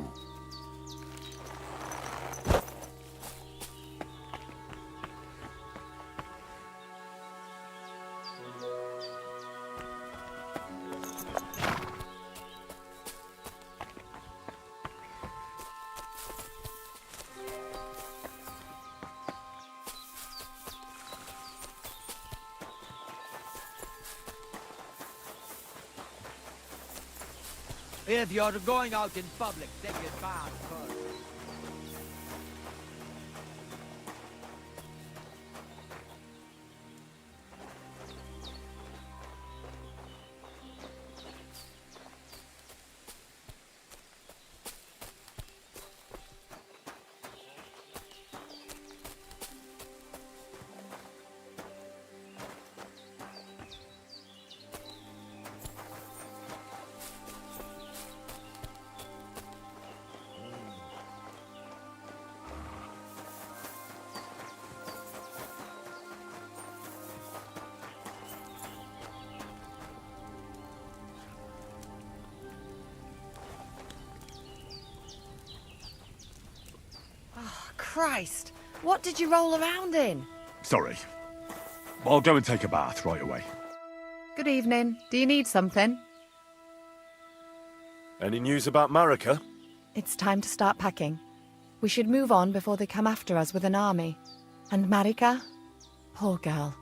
If you're going out in public, take your bath first. Christ, what did you roll around in? Sorry. I'll go and take a bath right away. Good evening. Do you need something? Any news about Marika? It's time to start packing. We should move on before they come after us with an army. And Marika? Poor girl.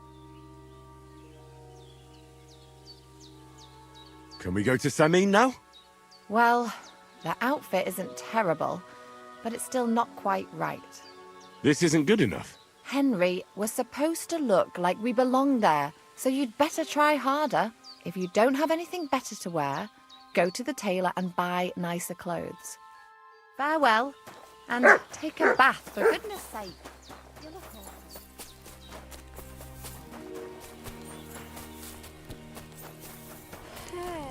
Can we go to Samin now? Well, the outfit isn't terrible, but it's still not quite right. This isn't good enough. Henry, we're supposed to look like we belong there, so you'd better try harder. If you don't have anything better to wear, go to the tailor and buy nicer clothes. Farewell, and take a bath, for goodness sake. You look all right. Hey.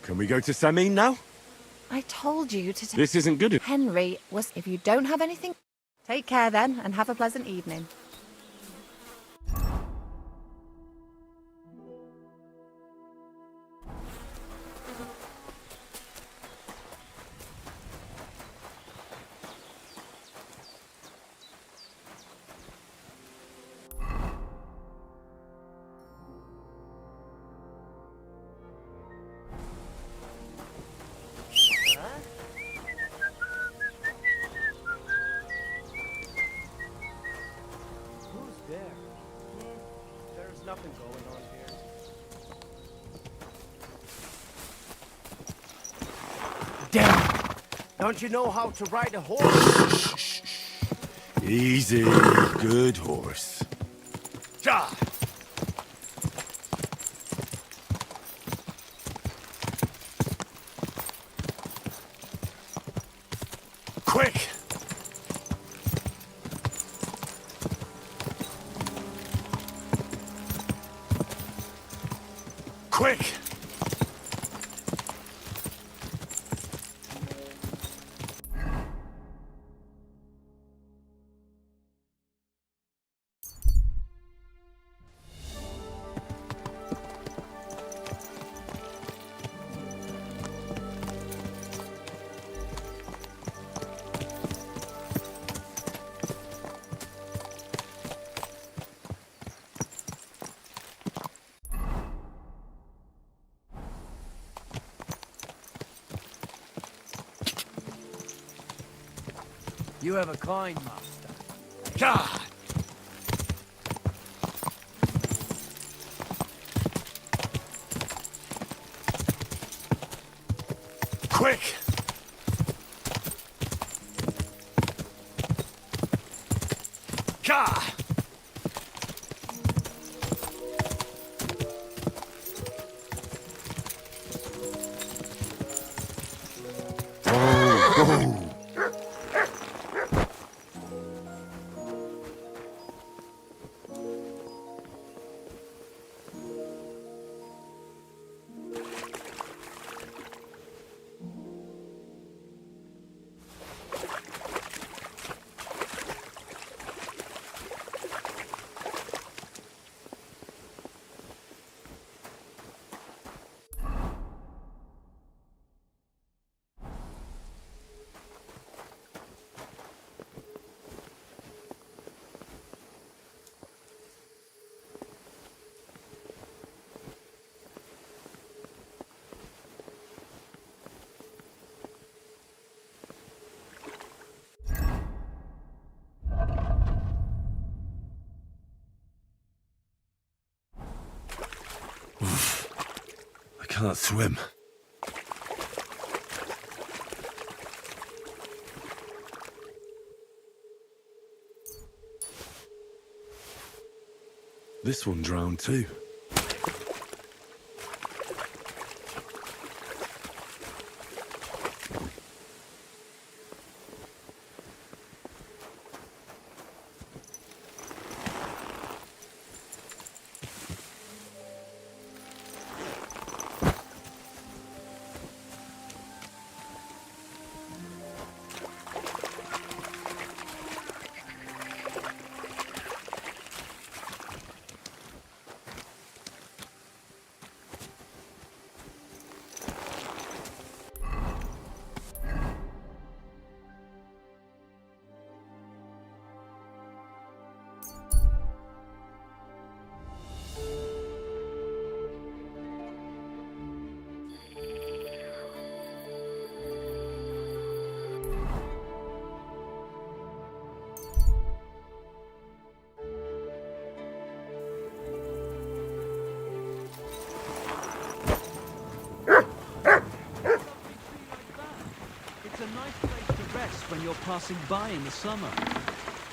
Can we go to Samin now? I told you to take... This isn't good. Henry was... If you don't have anything... Take care then, and have a pleasant evening. There's nothing going on here. Damn! Don't you know how to ride a horse? Easy, good horse. Ja! Quick! Quick! You have a kind master. God! Quick! God! Oh. I can't swim. This one drowned too. When you're passing by in the summer.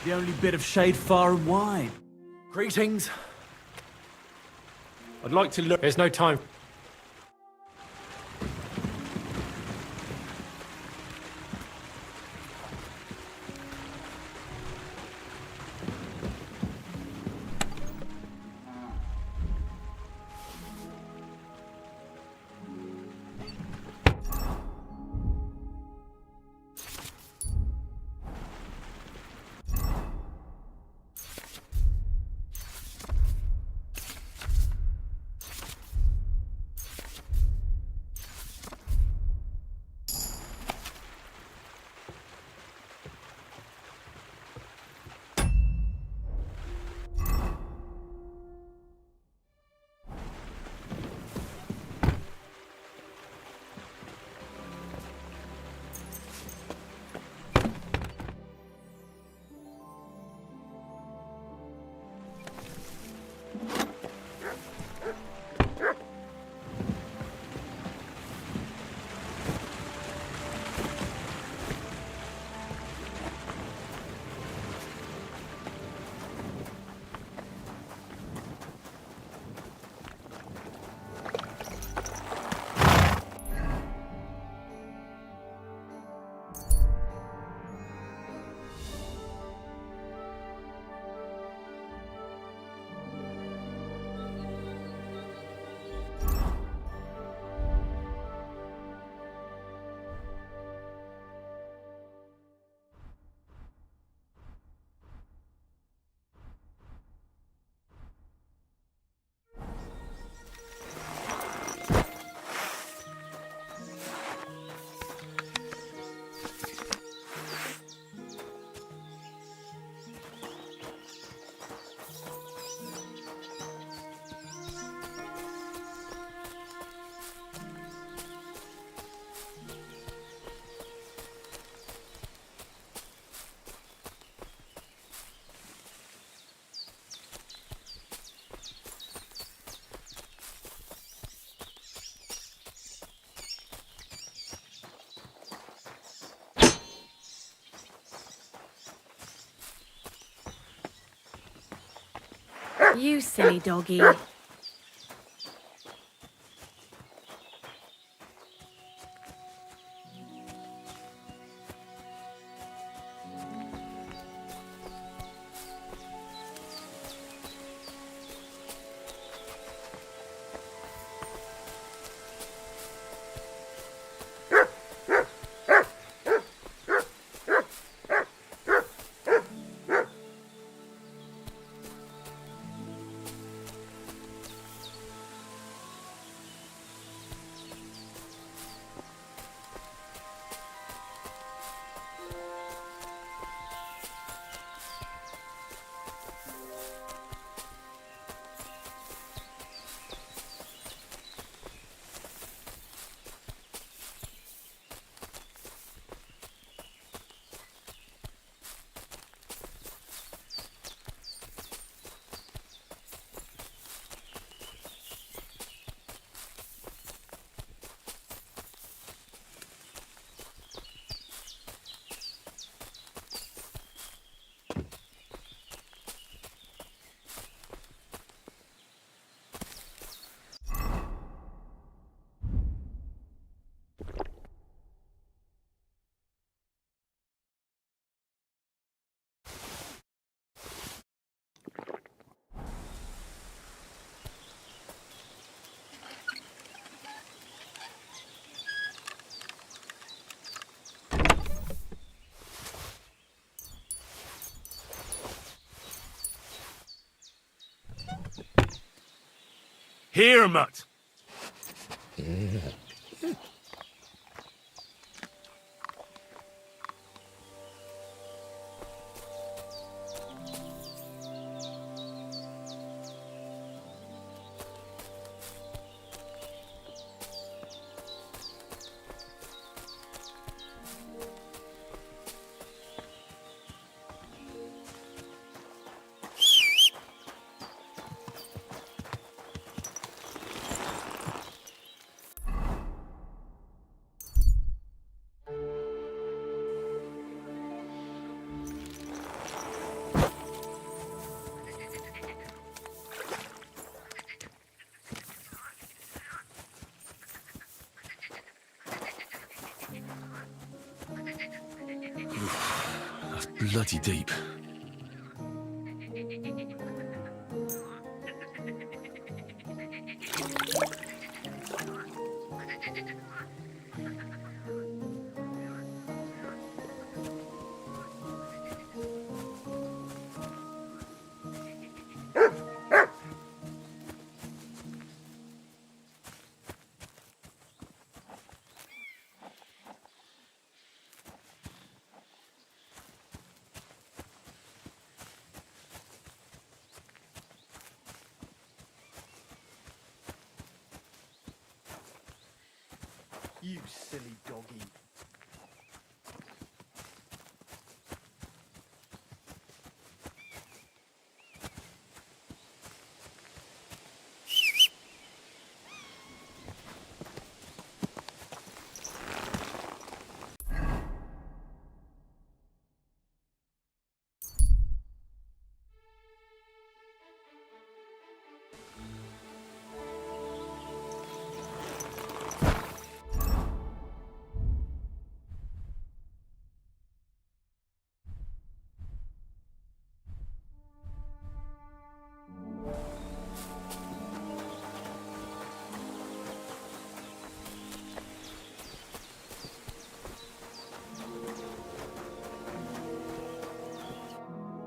The only bit of shade far and wide. Greetings. I'd like to look. There's no time. You silly doggy. Here, Mutt. That's bloody deep. You silly doggy.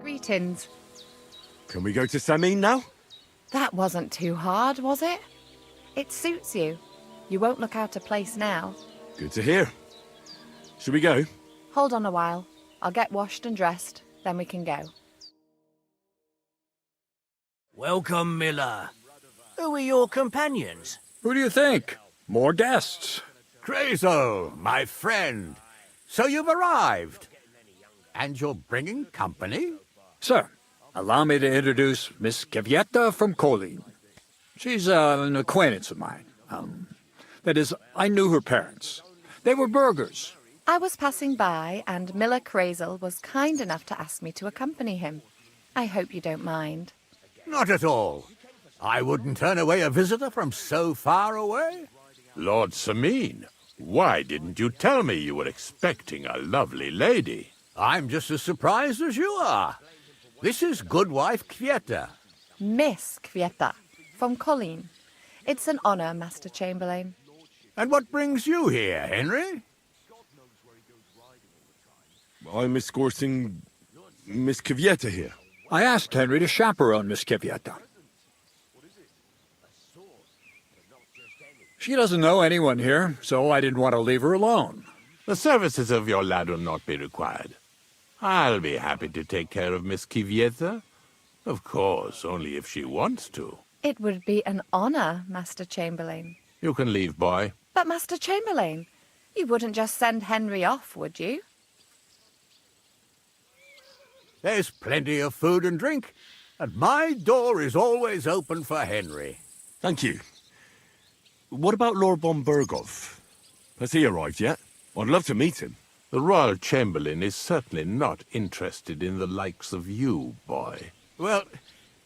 Greetings. Can we go to Samin now? That wasn't too hard, was it? It suits you. You won't look out of place now. Good to hear. Should we go? Hold on a while. I'll get washed and dressed, then we can go. Welcome, Miller. Who are your companions? Who do you think? More guests. Crazo, my friend. So you've arrived. And you're bringing company? Sir, allow me to introduce Miss Gavietta from Colleen. She's an acquaintance of mine. That is, I knew her parents. They were burghers. I was passing by, and Miller Crazel was kind enough to ask me to accompany him. I hope you don't mind. Not at all. I wouldn't turn away a visitor from so far away. Lord Sameen, why didn't you tell me you were expecting a lovely lady? I'm just as surprised as you are. This is Goodwife Kvieta. Miss Kvieta, from Colleen. It's an honour, Master Chamberlain. And what brings you here, Henry? I'm escorting Miss Kvieta here. I asked Henry to chaperone Miss Kvieta. She doesn't know anyone here, so I didn't want to leave her alone. The services of your lad will not be required. I'll be happy to take care of Miss Kvieta. Of course, only if she wants to. It would be an honour, Master Chamberlain. You can leave, boy. But, Master Chamberlain, you wouldn't just send Henry off, would you? There's plenty of food and drink, and my door is always open for Henry. Thank you. What about Lord von Berghoff? Has he arrived yet? I'd love to meet him. The Royal Chamberlain is certainly not interested in the likes of you, boy. Well,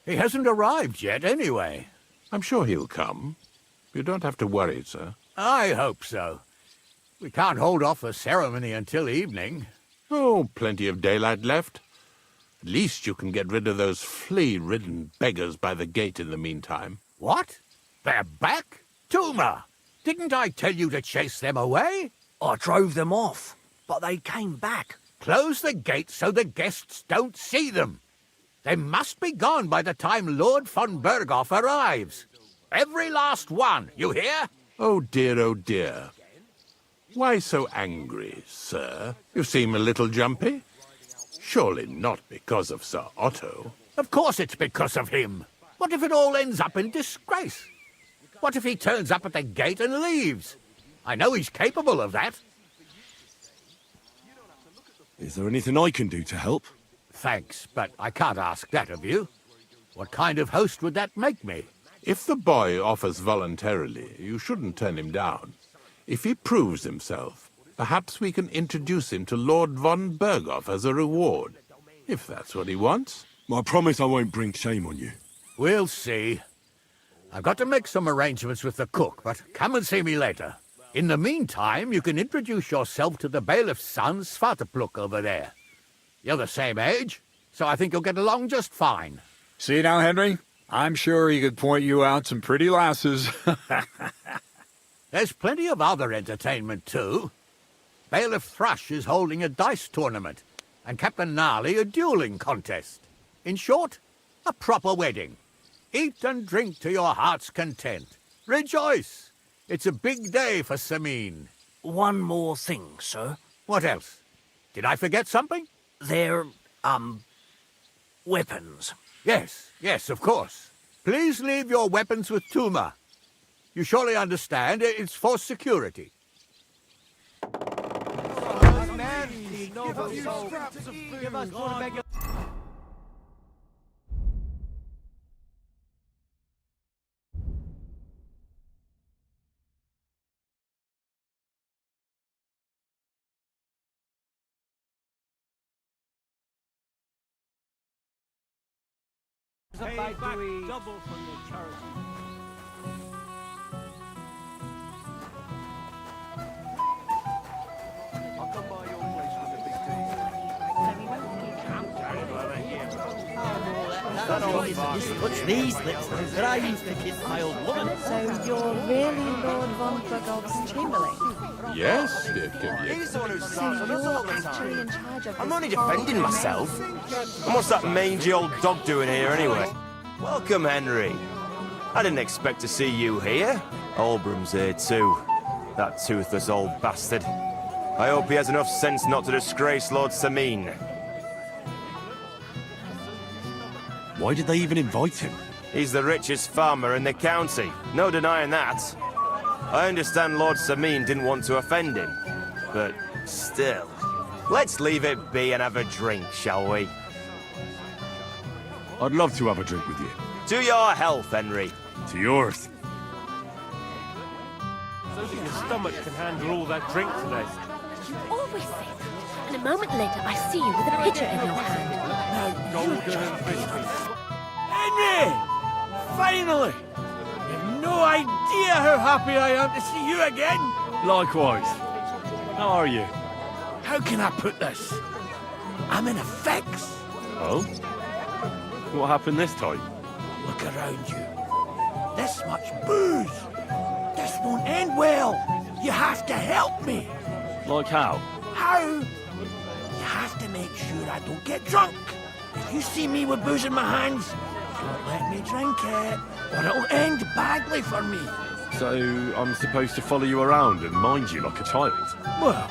he hasn't arrived yet, anyway. I'm sure he'll come. You don't have to worry, sir. I hope so. We can't hold off the ceremony until evening. Oh, plenty of daylight left. At least you can get rid of those flea-ridden beggars by the gate in the meantime. What? They're back? Tuma, didn't I tell you to chase them away? I drove them off, but they came back. Close the gate so the guests don't see them. They must be gone by the time Lord von Berghoff arrives. Every last one, you hear? Oh dear, oh dear. Why so angry, sir? You seem a little jumpy. Surely not because of Sir Otto. Of course it's because of him. What if it all ends up in disgrace? What if he turns up at the gate and leaves? I know he's capable of that. Is there anything I can do to help? Thanks, but I can't ask that of you. What kind of host would that make me? If the boy offers voluntarily, you shouldn't turn him down. If he proves himself, perhaps we can introduce him to Lord von Berghoff as a reward, if that's what he wants. I promise I won't bring shame on you. We'll see. I've got to make some arrangements with the cook, but come and see me later. In the meantime, you can introduce yourself to the bailiff's son, Svartepluk, over there. You're the same age, so I think you'll get along just fine. See now, Henry? I'm sure he could point you out some pretty lasses. There's plenty of other entertainment, too. Bailiff Thrush is holding a dice tournament, and Captain Gnarly a dueling contest. In short, a proper wedding. Eat and drink to your heart's content. Rejoice! It's a big day for Sameen. One more thing, sir. What else? Did I forget something? They're, weapons. Yes, of course. Please leave your weapons with Tuma. You surely understand it's for security. Pay back double for your charity. I'll come by your place with a big tea. What's these lips that I used to kiss my old woman? So you're really Lord von Berghoff's Chamberlain? Yes, dear Kivia. So you're actually in charge of I'm this only whole defending myself. domain. And what's that mangy old dog doing here anyway? Welcome, Henry. I didn't expect to see you here. Olbram's here too. That toothless old bastard. I hope he has enough sense not to disgrace Lord Sameen. Why did they even invite him? He's the richest farmer in the county. No denying that. I understand Lord Sameen didn't want to offend him. But still. Let's leave it be and have a drink, shall we? I'd love to have a drink with you. To your health, Henry. To yours. I don't think your stomach can handle all that drink today. You always say that. And a moment later, I see you with a pitcher in your hand. Golden and biscuits. Henry! Finally! You've no idea how happy I am to see you again. Likewise. How are you? How can I put this? I'm in a fix. Oh? What happened this time? Look around you. This much booze. This won't end well. You have to help me. Like how? How? You have to make sure I don't get drunk. If you see me with booze in my hands, don't let me drink it, or it'll end badly for me. So I'm supposed to follow you around and mind you like a child? Well,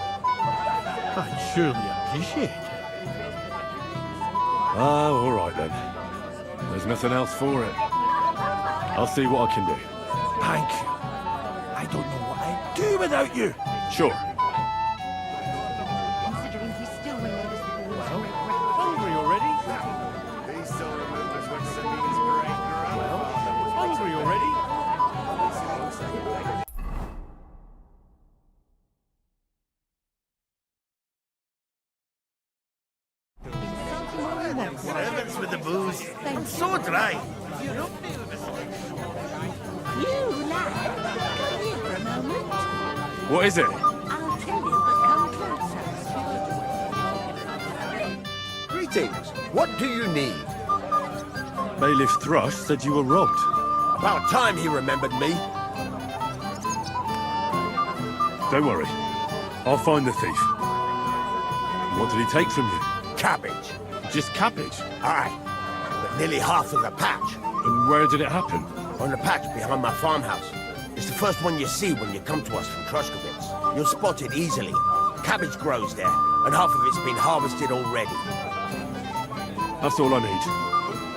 I'd surely appreciate it. Oh, all right then. There's nothing else for it. I'll see what I can do. Thank you. I don't know what I'd do without you. Sure. Hungry already? Hungry already? Heavens with the booze. I'm so dry. You lad, come here for a moment. What is it? I'll tell you, but come closer. Greetings. What do you need? Bailiff Thrush said you were robbed. About time he remembered me. Don't worry. I'll find the thief. What did he take from you? Cabbage. Just cabbage? Aye. But nearly half of the patch. And where did it happen? On the patch behind my farmhouse. It's the first one you see when you come to us from Truskowitz. You'll spot it easily. Cabbage grows there, and half of it's been harvested already. That's all I need.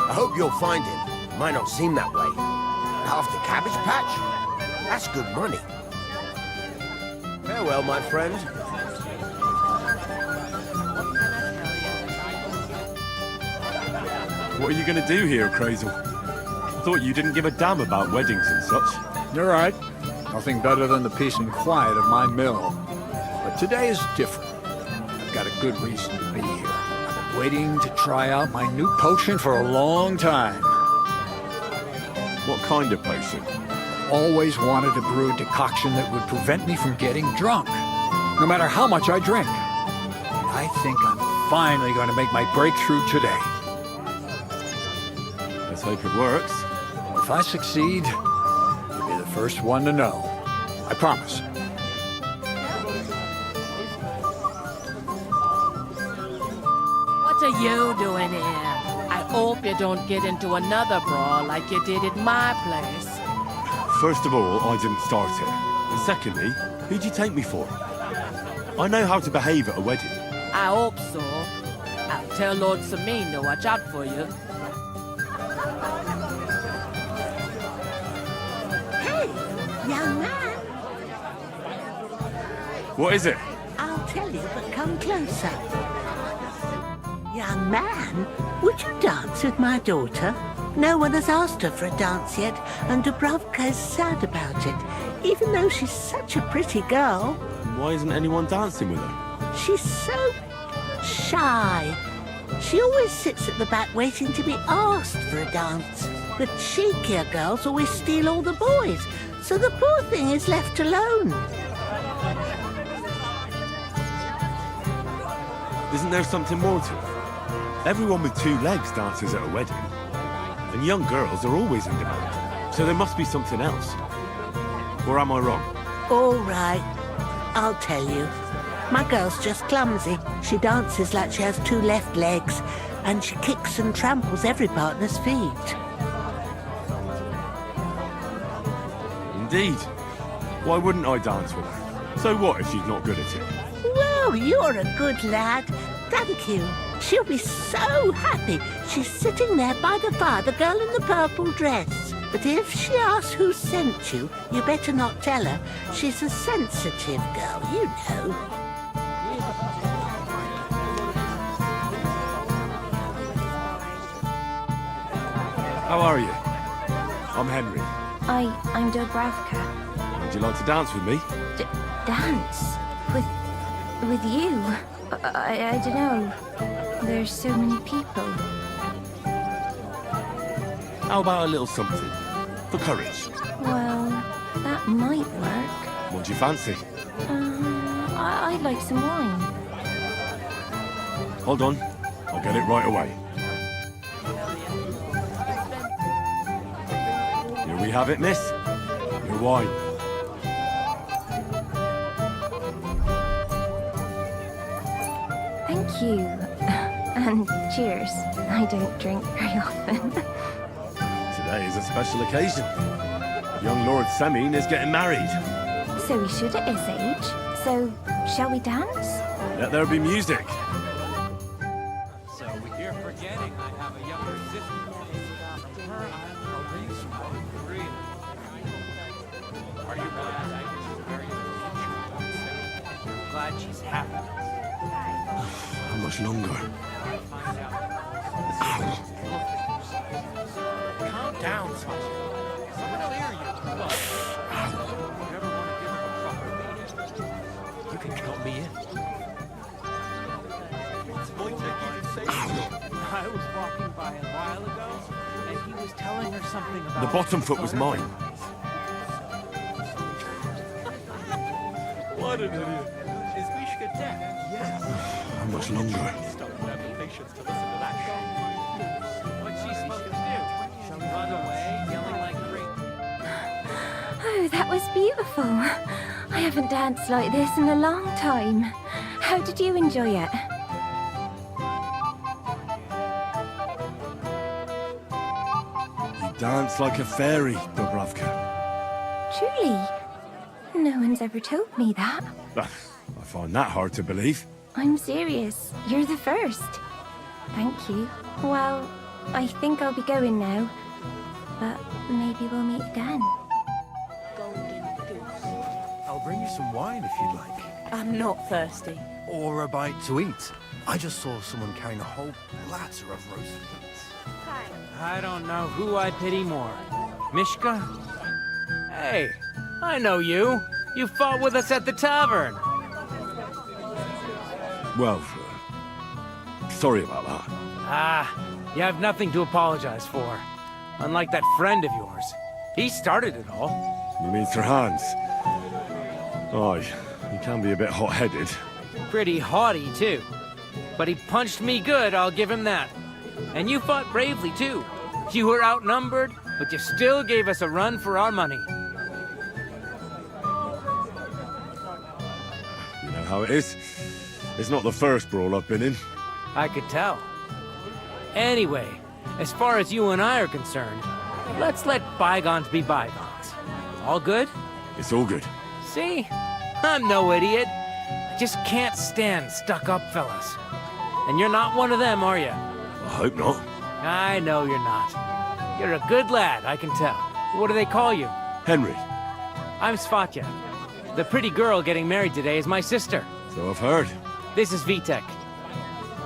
I hope you'll find him. It might not seem that way. Half the cabbage patch? That's good money. Farewell, my friend. What are you going to do here, Crazel? I thought you didn't give a damn about weddings and such. You're right. Nothing better than the peace and quiet of my mill. But today is different. I've got a good reason to be here. I've been waiting to try out my new potion for a long time. What kind of potion? Always wanted to brew a decoction that would prevent me from getting drunk, no matter how much I drink. And I think I'm finally going to make my breakthrough today. Let's hope it works. If I succeed, you'll be the first one to know. I promise. What are you doing here? I hope you don't get into another brawl like you did at my place. First of all, I didn't start it. And secondly, who'd you take me for? I know how to behave at a wedding. I hope so. I'll tell Lord Samin to watch out for you. Hey, young man. What is it? I'll tell you, but come closer. Young man, would you dance with my daughter? No one has asked her for a dance yet, and Dubrovka is sad about it, even though she's such a pretty girl. Why isn't anyone dancing with her? She's so shy. She always sits at the back waiting to be asked for a dance. The cheekier girls always steal all the boys, so the poor thing is left alone. Isn't there something more to it? Everyone with two legs dances at a wedding. And young girls are always in demand. So there must be something else. Or am I wrong? All right, I'll tell you. My girl's just clumsy. She dances like she has two left legs, and she kicks and tramples every partner's feet. Indeed. Why wouldn't I dance with her? So what if she's not good at it? Well, you're a good lad. Thank you. She'll be so happy. She's sitting there by the fire, the girl in the purple dress. But if she asks who sent you, you better not tell her. She's a sensitive girl, you know. How are you? I'm Henry. I'm Dubravka. Would you like to dance with me? Dance? With you? I don't know. There's so many people. How about a little something? For courage. Well, that might work. What do you fancy? I'd like some wine. Hold on. I'll get it right away. Here we have it, miss. Your wine. Thank you. And cheers. I don't drink very often. Today is a special occasion. Young Lord Semine is getting married. So we should at his age. So, shall we dance? Let there be music. So you're forgetting I have a younger sister. From her, I'll bring some wine. Really? Are you glad I was married in the future? Glad she's happy. How much longer? Calm down, son. Someone will hear you. Well, you ever want to give her a proper beating? You can count me in. I was walking by a while ago, and he was telling her something about... The bottom foot was mine. What an idiot. Is Mishka dead? Yes. How much longer? Stop having patience to listen to that song. What's she supposed to do? She'll run away, yelling like crazy. Oh, that was beautiful. I haven't danced like this in a long time. How did you enjoy it? You dance like a fairy, Dubravka. Truly? No one's ever told me that. I find that hard to believe. I'm serious. You're the first. Thank you. Well, I think I'll be going now. But maybe we'll meet again. I'll bring you some wine if you'd like. I'm not thirsty. Or a bite to eat. I just saw someone carrying a whole platter of roast meats. I don't know who I pity more. Mishka? Hey, I know you. You fought with us at the tavern. Well, sorry about that. Ah, you have nothing to apologize for. Unlike that friend of yours. He started it all. You mean Sir Hans? Oh, he can be a bit hot-headed. Pretty haughty, too. But he punched me good, I'll give him that. And you fought bravely, too. You were outnumbered, but you still gave us a run for our money. You know how it is. It's not the first brawl I've been in. I could tell. Anyway, as far as you and I are concerned, let's let bygones be bygones. All good? It's all good. See? I'm no idiot. I just can't stand stuck-up fellas. And you're not one of them, are you? I hope not. I know you're not. You're a good lad, I can tell. What do they call you? Henry. I'm Svatya. The pretty girl getting married today is my sister. So I've heard. This is Vitek.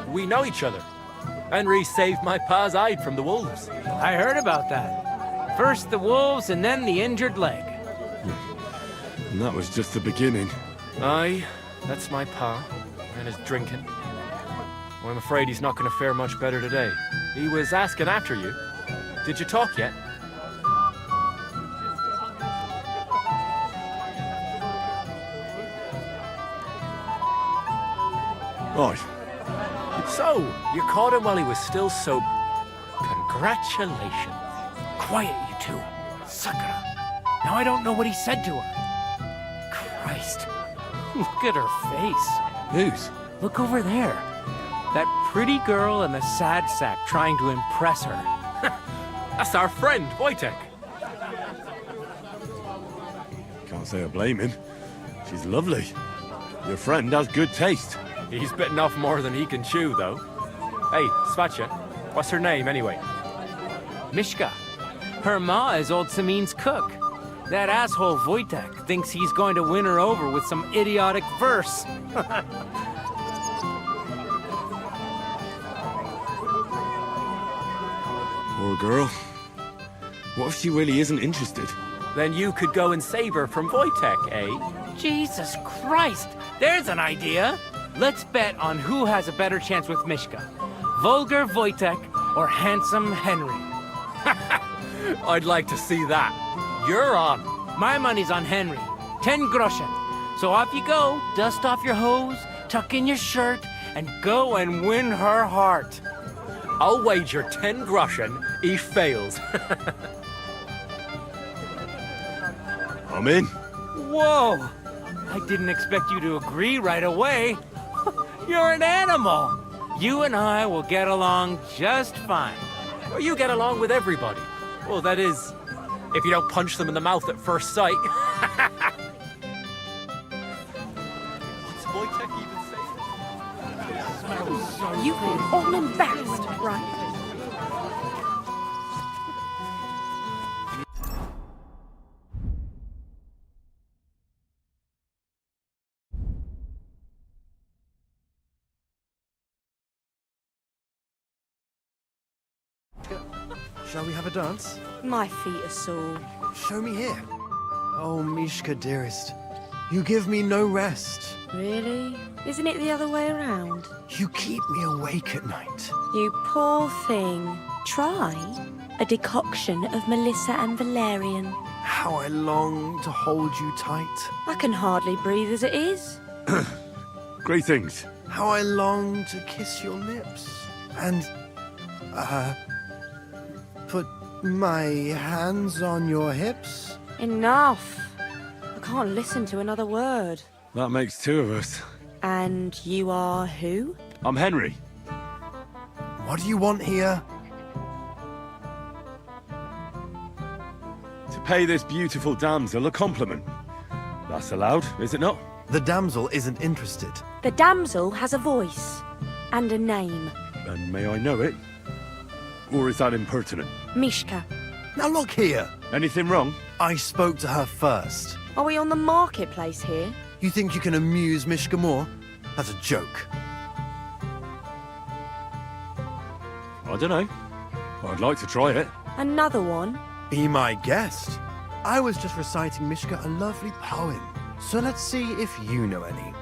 We know each other. Henry saved my pa's hide from the wolves. I heard about that. First the wolves and then the injured leg. And that was just the beginning. Aye, that's my pa, and his drinking. Well, I'm afraid he's not going to fare much better today. He was asking after you. Did you talk yet? Right. So, you caught him while he was still sober. Congratulations. Quiet, you two. Sakura. Now I don't know what he said to her. Christ. Look at her face. Whose? Look over there. That pretty girl and the sad sack trying to impress her. That's our friend, Wojtek. Can't say I blame him. She's lovely. Your friend has good taste. He's bitten off more than he can chew, though. Hey, Svatya, what's her name, anyway? Mishka. Her ma is old Samine's cook. That asshole Wojtek thinks he's going to win her over with some idiotic verse. Poor girl. What if she really isn't interested? Then you could go and save her from Wojtek, eh? Jesus Christ! There's an idea! Let's bet on who has a better chance with Mishka. Vulgar Wojtek or handsome Henry. I'd like to see that. You're on. My money's on Henry. 10 groschen. So off you go, dust off your hose, tuck in your shirt, and go and win her heart. I'll wager 10 groschen he fails. I'm in. Whoa! I didn't expect you to agree right away. You're an animal. You and I will get along just fine. Well, you get along with everybody. Well, that is, if you don't punch them in the mouth at first sight. What's Wojtek even saying? You feel all embarrassed, right? Shall we have a dance? My feet are sore. Show me here. Oh, Mishka, dearest. You give me no rest. Really? Isn't it the other way around? You keep me awake at night. You poor thing. Try a decoction of Melissa and Valerian. How I long to hold you tight. I can hardly breathe as it is. Great things. How I long to kiss your lips. And, put my hands on your hips. Enough. I can't listen to another word. That makes two of us. And you are who? I'm Henry. What do you want here? To pay this beautiful damsel a compliment. That's allowed, is it not? The damsel isn't interested. The damsel has a voice and a name. And may I know it? Or is that impertinent? Mishka. Now look here. Anything wrong? I spoke to her first. Are we on the marketplace here? You think you can amuse Mishka more? That's a joke. I don't know. I'd like to try it. Another one? Be my guest. I was just reciting Mishka a lovely poem. So let's see if you know any.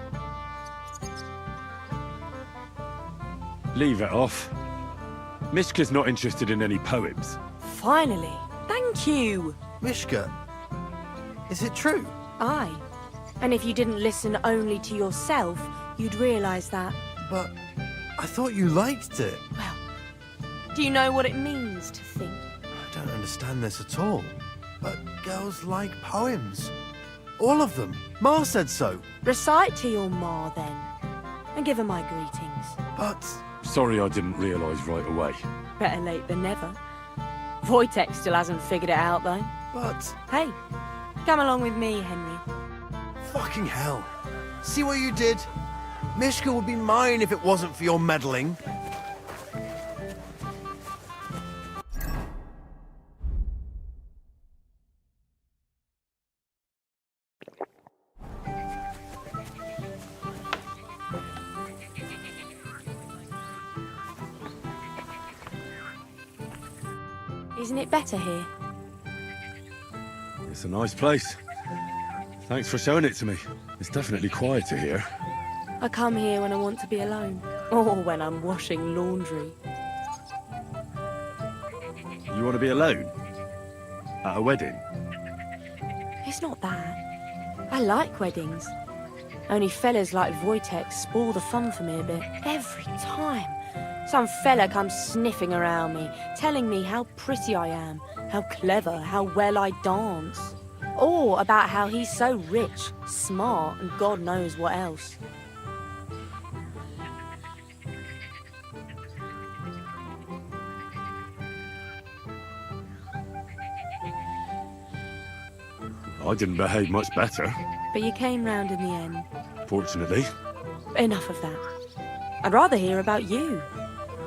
Leave it off. Mishka's not interested in any poems. Finally. Thank you. Mishka, is it true? Aye. And if you didn't listen only to yourself, you'd realise that. But I thought you liked it. Well, do you know what it means to think? I don't understand this at all. But girls like poems. All of them. Ma said so. Recite to your ma, then. And give her my greetings. But... Sorry I didn't realise right away. Better late than never. Wojtek still hasn't figured it out, though. But... Hey, come along with me, Henry. Fucking hell. See what you did? Mishka would be mine if it wasn't for your meddling. Isn't it better here? It's a nice place. Thanks for showing it to me. It's definitely quieter here. I come here when I want to be alone. Or when I'm washing laundry. You want to be alone? At a wedding? It's not that. I like weddings. Only fellas like Wojtek spoil the fun for me a bit. Every time. Some fella comes sniffing around me, telling me how pretty I am, how clever, how well I dance. Or about how he's so rich, smart, and God knows what else. I didn't behave much better. But you came round in the end. Fortunately. Enough of that. I'd rather hear about you.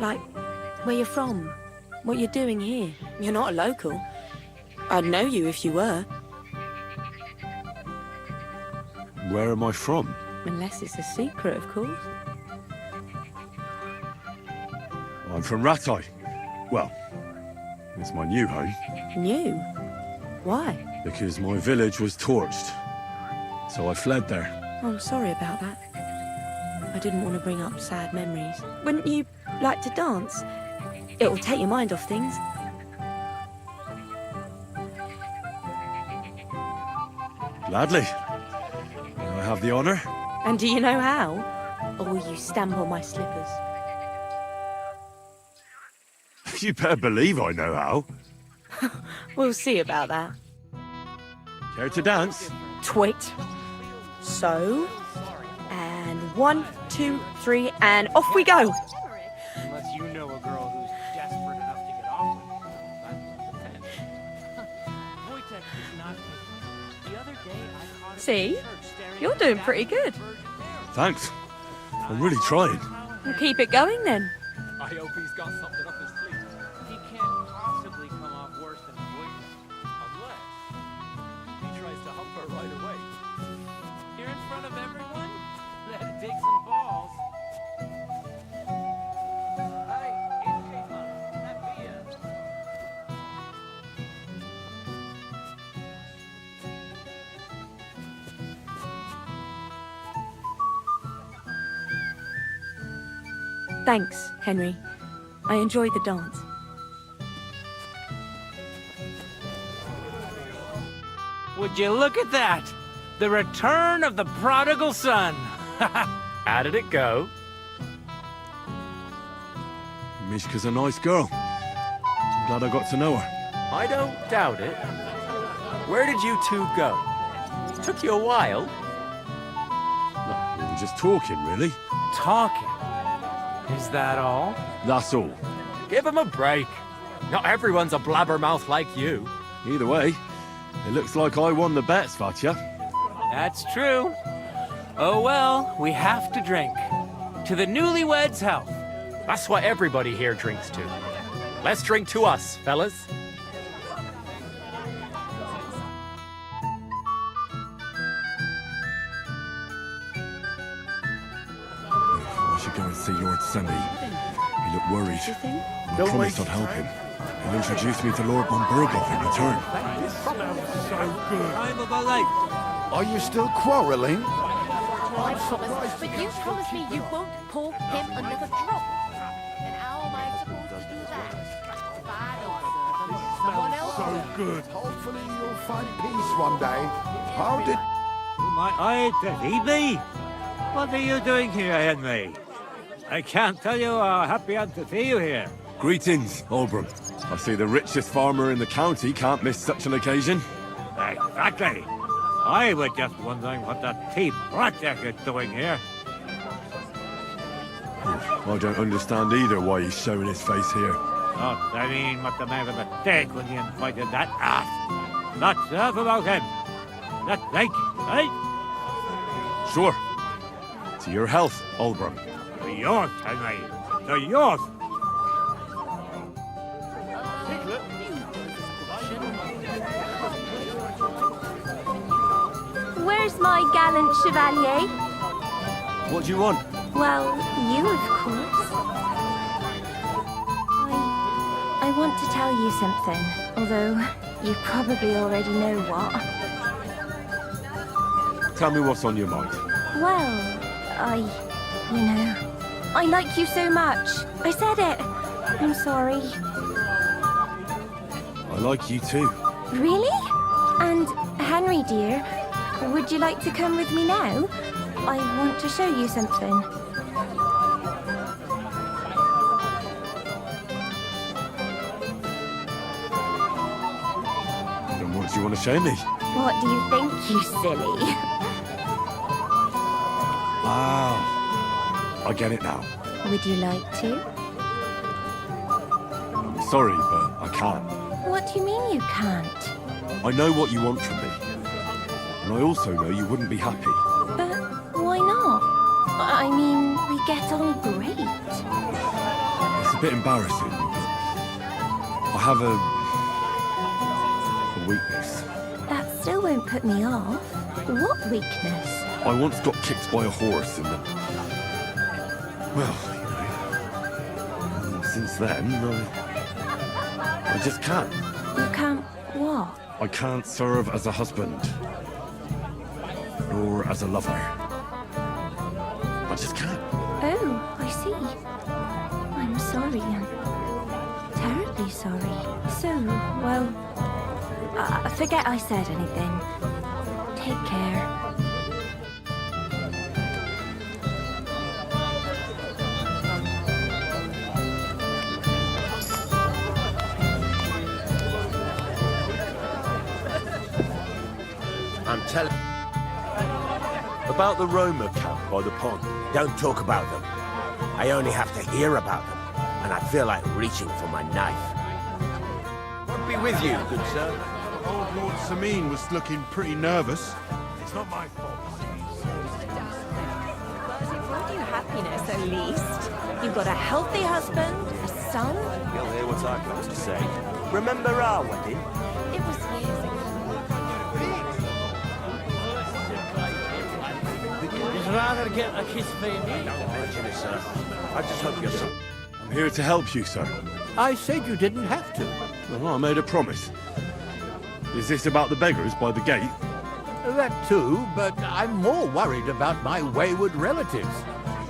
Like, where you're from, what you're doing here. You're not a local. I'd know you if you were. Where am I from? Unless it's a secret, of course. I'm from Ratai. Well, it's my new home. New? Why? Because my village was torched. So I fled there. Oh, I'm sorry about that. I didn't want to bring up sad memories. Wouldn't you like to dance? It will take your mind off things. Gladly. May I have the honor? And do you know how? Or will you stamp on my slippers? You better believe I know how. We'll see about that. Care to dance? Twit. So. And 1, 2, 3, and off we go! Unless you know a girl who's desperate enough to get off with it. Wojtek is not. The other day I caught him See? in church staring You're at doing the pretty good. Thanks. I'm really trying. We'll keep it going then. I hope he's got something up his sleeve. He can't possibly come off worse than Wojtek. Unless he tries to hump her right away. Here in front of everyone? That'd take some balls. Hey, it's Caitlin. That beer. Thanks, Henry. I enjoyed the dance. Would you look at that? The return of the prodigal son. How did it go? Mishka's a nice girl. I'm glad I got to know her. I don't doubt it. Where did you two go? It took you a while. No, we were just talking, really. Talking? Is that all? That's all. Give him a break. Not everyone's a blabbermouth like you. Either way, it looks like I won the bet, Svatya. That's true. Oh well, we have to drink. To the newlyweds' health. That's what everybody here drinks to. Let's drink to us, fellas. I should go and see Lord Semi. He looked worried. I promised I'd help him. He'll introduce me to Lord von Burgov in return. So good. Time of my life. Are you still quarrelling? I promise, but you promised me you won't pour him another drop. And how am I supposed to do that? If I don't serve him, someone else So will. good. Hopefully you'll find peace one day. How did... My eye to Phoebe? What are you doing here, Henry? I can't tell you how happy I'm to see you here. Greetings, Olbram. I see the richest farmer in the county can't miss such an occasion. Exactly. I was just wondering what that T. Project is doing here. I don't understand either why he's showing his face here. Oh, I mean, what the man of a mistake when he invited that ass. Not enough about him. Let's drink, right? Sure. To your health, Olbram. To yours, Henry. To yours. Where's my gallant chevalier? What do you want? Well, you, of course. I want to tell you something, although you probably already know what. Tell me what's on your mind. Well, I like you so much. I said it. I'm sorry. I like you too. Really? And Henry, dear, would you like to come with me now? I want to show you something. And what do you want to show me? What do you think, you silly? Ah, I get it now. Would you like to? I'm sorry, but I can't. What do you mean you can't? I know what you want from me. And I also know you wouldn't be happy. But why not? I mean, we get on great. It's a bit embarrassing, but I have a weakness. That still won't put me off. What weakness? I once got kicked by a horse in the... Well, since then, I just can't. You can't what? I can't serve as a husband. Nor as a lover. I just can't. Oh, I see. I'm sorry. I'm terribly sorry. So, well, forget I said anything. Take care. I'm telling... About the Roma camp by the pond. Don't talk about them. I only have to hear about them, and I feel like reaching for my knife. I'll be with you, good sir. Old Lord Samin was looking pretty nervous. It's not my fault. But it brought you happiness, at least. You've got a healthy husband, a son. You'll hear what I've got to say. Remember our wedding? It was years ago. You'd rather get a kiss for me. Don't mention it, sir. I just hope you're so... I'm here to help you, sir. I said you didn't have to. Well, I made a promise. Is this about the beggars by the gate? That too, but I'm more worried about my wayward relatives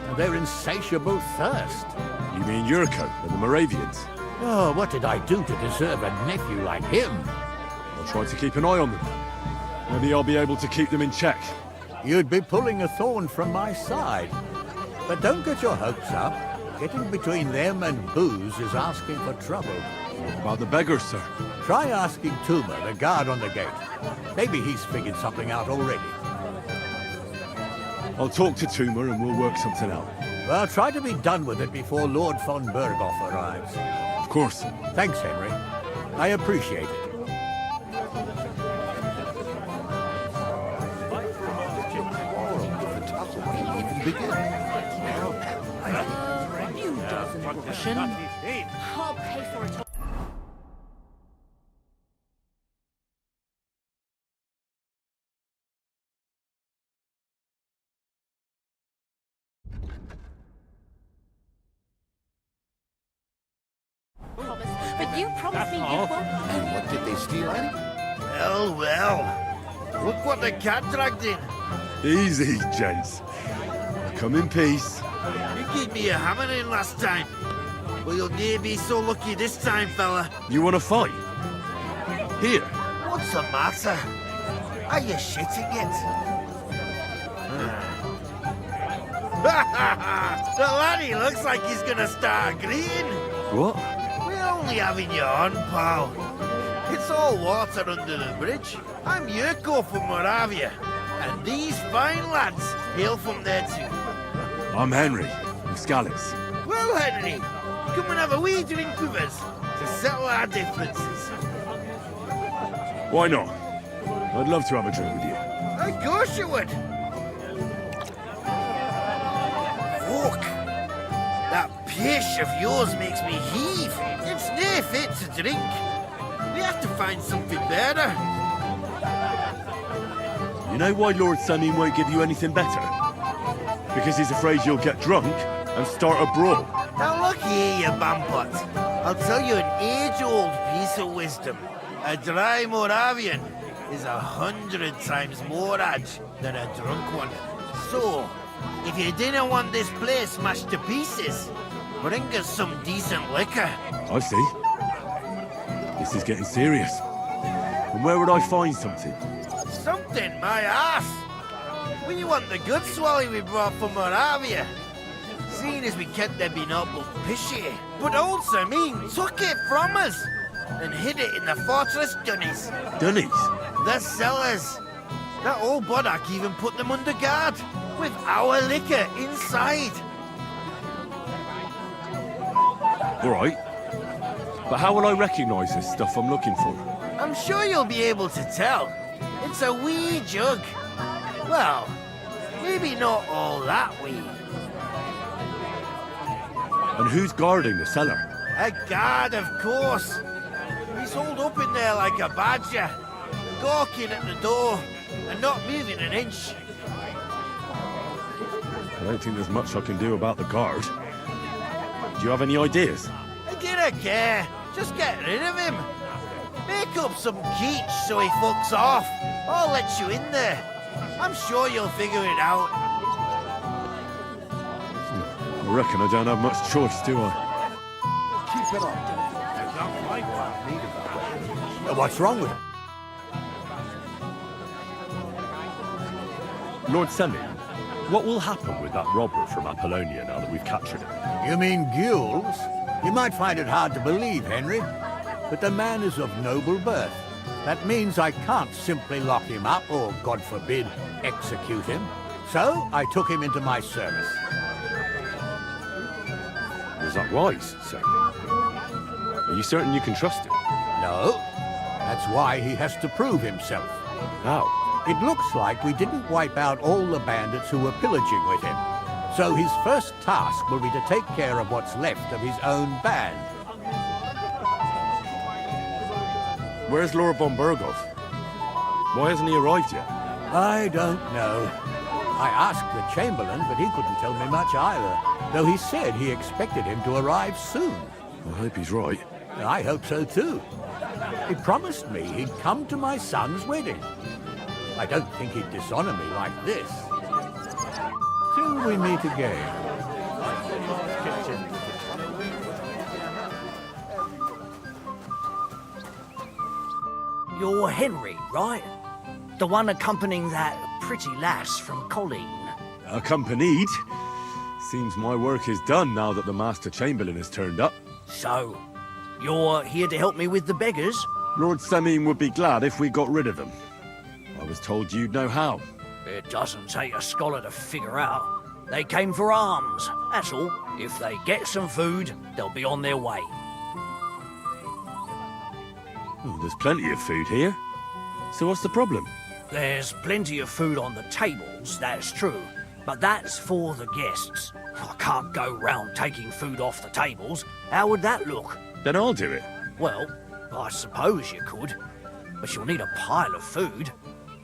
and their insatiable thirst. You mean Yurko and the Moravians? Oh, what did I do to deserve a nephew like him? I'll try to keep an eye on them. Maybe I'll be able to keep them in check. You'd be pulling a thorn from my side. But don't get your hopes up. Getting between them and booze is asking for trouble. What about the beggars, sir? Try asking Tuma, the guard on the gate. Maybe he's figured something out already. I'll talk to Tuma and we'll work something out. Well, try to be done with it before Lord von Berghoff arrives. Of course. Thanks, Henry. I appreciate it. You doesn't Russian. I'll pay for it. But you promised me you won't. And what did they steal, Annie? Well, well. Look what the cat dragged in. Easy, gents. Come in peace. You gave me a hammering last time. Well, you'll never be so lucky this time, fella. You want to fight? Here. What's the matter? Are you shitting it? The laddie looks like he's gonna start agreeing. What? We're only having you on, pal. It's all water under the bridge. I'm Yurko from Moravia, and these fine lads hail from there too. I'm Henry, from Scallis. Well, Henry, come and have a wee drink with us to settle our differences. Why not? I'd love to have a drink with you. Of course you would. Fuck. That pish of yours makes me heave. It's near fit to drink. We have to find something better. You know why Lord Samin won't give you anything better? Because he's afraid you'll get drunk and start a brawl. Now look here, you bambot. I'll tell you an age-old piece of wisdom. A dry Moravian is 100 times more edge than a drunk one. So, if you didn't want this place smashed to pieces, bring us some decent liquor. I see. This is getting serious. And where would I find something? Something, my ass! We want the good swally we brought from Moravia. Seeing as we kept them being up look pishy. But old Samin took it from us and hid it in the fortress dunnies. Dunnies? The cellars. That old Boddock even put them under guard with our liquor inside. All right. But how will I recognize this stuff I'm looking for? I'm sure you'll be able to tell. It's a wee jug. Well, maybe not all that wee. And who's guarding the cellar? A guard, of course. He's holed up in there like a badger, gawking at the door and not moving an inch. I don't think there's much I can do about the guard. Do you have any ideas? I don't care. Just get rid of him. Make up some keech so he fucks off. I'll let you in there. I'm sure you'll figure it out. I reckon I don't have much choice, do I? Keep it up. What's wrong with it? Lord Semi, what will happen with that robber from Apollonia now that we've captured him? You mean gules? You might find it hard to believe, Henry, but the man is of noble birth. That means I can't simply lock him up or, God forbid, execute him. So I took him into my service. Was that wise, sir? Are you certain you can trust him? No. That's why he has to prove himself. How? It looks like we didn't wipe out all the bandits who were pillaging with him. So his first task will be to take care of what's left of his own band. Where's Lord von Berghoff? Why hasn't he arrived yet? I don't know. I asked the Chamberlain, but he couldn't tell me much either, though he said he expected him to arrive soon. I hope he's right. I hope so too. He promised me he'd come to my son's wedding. I don't think he'd dishonor me like this. Till we meet again. You're Henry, right? The one accompanying that pretty lass from Colleen. Accompanied? Seems my work is done now that the Master Chamberlain has turned up. So, you're here to help me with the beggars? Lord Sameen would be glad if we got rid of them. I was told you'd know how. It doesn't take a scholar to figure out. They came for alms, that's all. If they get some food, they'll be on their way. Oh, there's plenty of food here. So what's the problem? There's plenty of food on the tables, that's true. But that's for the guests. I can't go round taking food off the tables. How would that look? Then I'll do it. Well, I suppose you could. But you'll need a pile of food.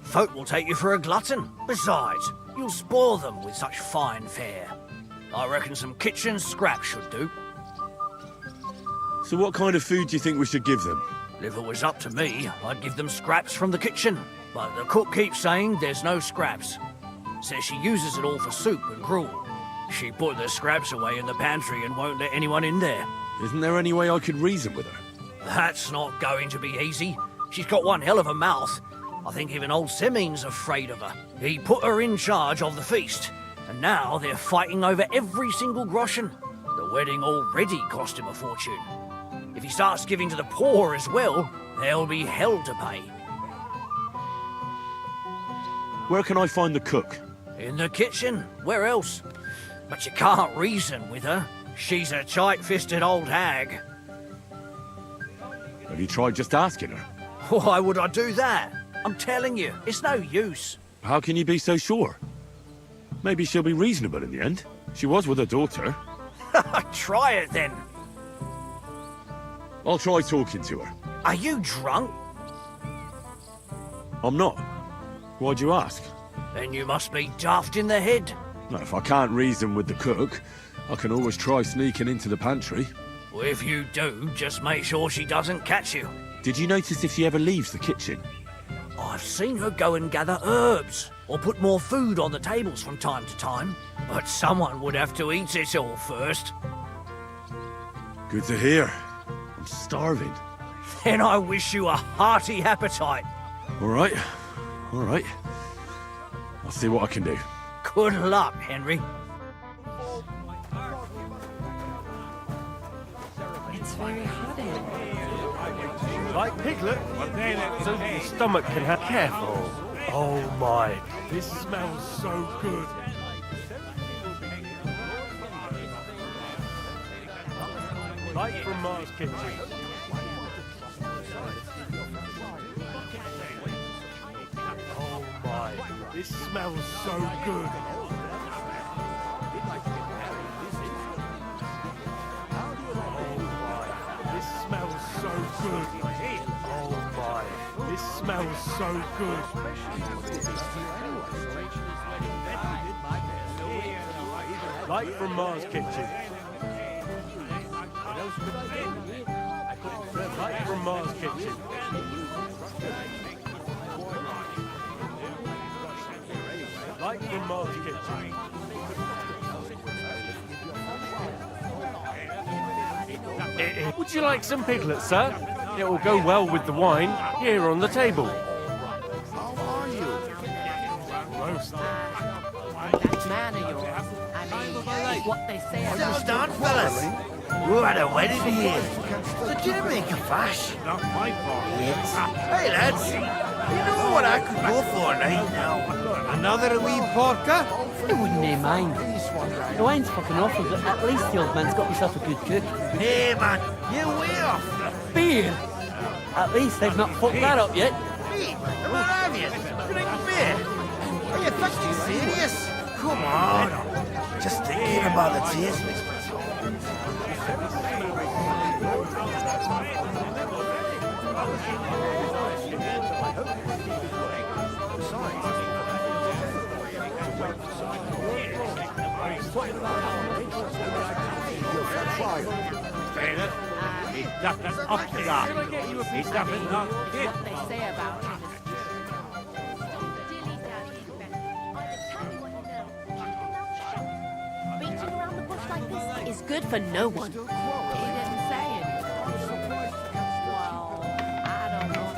Folk will take you for a glutton. Besides, you'll spoil them with such fine fare. I reckon some kitchen scraps should do. So what kind of food do you think we should give them? If it was up to me, I'd give them scraps from the kitchen. But the cook keeps saying there's no scraps. Says she uses it all for soup and gruel. She put the scraps away in the pantry and won't let anyone in there. Isn't there any way I could reason with her? That's not going to be easy. She's got one hell of a mouth. I think even old Semeen's afraid of her. He put her in charge of the feast, and now they're fighting over every single groschen. The wedding already cost him a fortune. If he starts giving to the poor as well, there'll be hell to pay. Where can I find the cook? In the kitchen. Where else? But you can't reason with her. She's a tight-fisted old hag. Have you tried just asking her? Why would I do that? I'm telling you, it's no use. How can you be so sure? Maybe she'll be reasonable in the end. She was with her daughter. Try it then. I'll try talking to her. Are you drunk? I'm not. Why'd you ask? Then you must be daft in the head. No, if I can't reason with the cook, I can always try sneaking into the pantry. Well, if you do, just make sure she doesn't catch you. Did you notice if she ever leaves the kitchen? I've seen her go and gather herbs, or put more food on the tables from time to time. But someone would have to eat it all first. Good to hear. I'm starving. Then I wish you a hearty appetite. All right. All right. I'll see what I can do. Good luck, Henry. It's very hot in. Like Piglet, so the stomach can have... Careful. Oh my, this smells so good. Light from Mars Kitchen. Oh my, this smells so good. This smells so good. Oh my, this smells so good. Light from Mars Kitchen. Light from Mars Kitchen. Light from Mars Kitchen. Would you like some piglet, sir? It will go well with the wine here on the table. How are you? Roast man of yours. I mean, what they say about Settle down, fellas. We're at a wedding here. So didn't make a fuss. Not my fault. Yes. Hey, lads. You know what I could go for right now? Another wee porker? I wouldn't mind. The wine's fucking awful, but at least the old man's got himself a good cook. Hey, man. You're way off. Beer? At least they've not fucked that up yet. Hey, come on, have you? Drink beer. Are you fucking serious? Come on. Just thinking about the taste. Bailiff, he's definitely up to that. He's definitely not fit. what they say about him. Beating around the bush like this Is good for no one. he didn't say anything. Well, I don't know.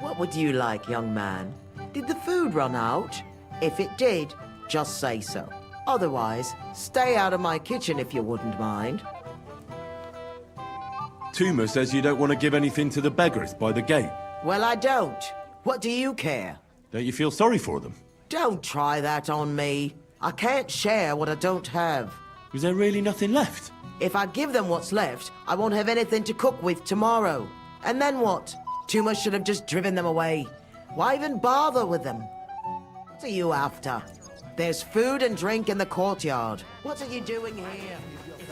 What would you like, young man? Did the food run out? If it did, just say so. Otherwise, stay out of my kitchen if you wouldn't mind. Tuma says you don't want to give anything to the beggars by the gate. Well, I don't. What do you care? Don't you feel sorry for them? Don't try that on me. I can't share what I don't have. Was there really nothing left? If I give them what's left, I won't have anything to cook with tomorrow. And then what? Tuma should have just driven them away. Why even bother with them? What are you after? There's food and drink in the courtyard. What are you doing here?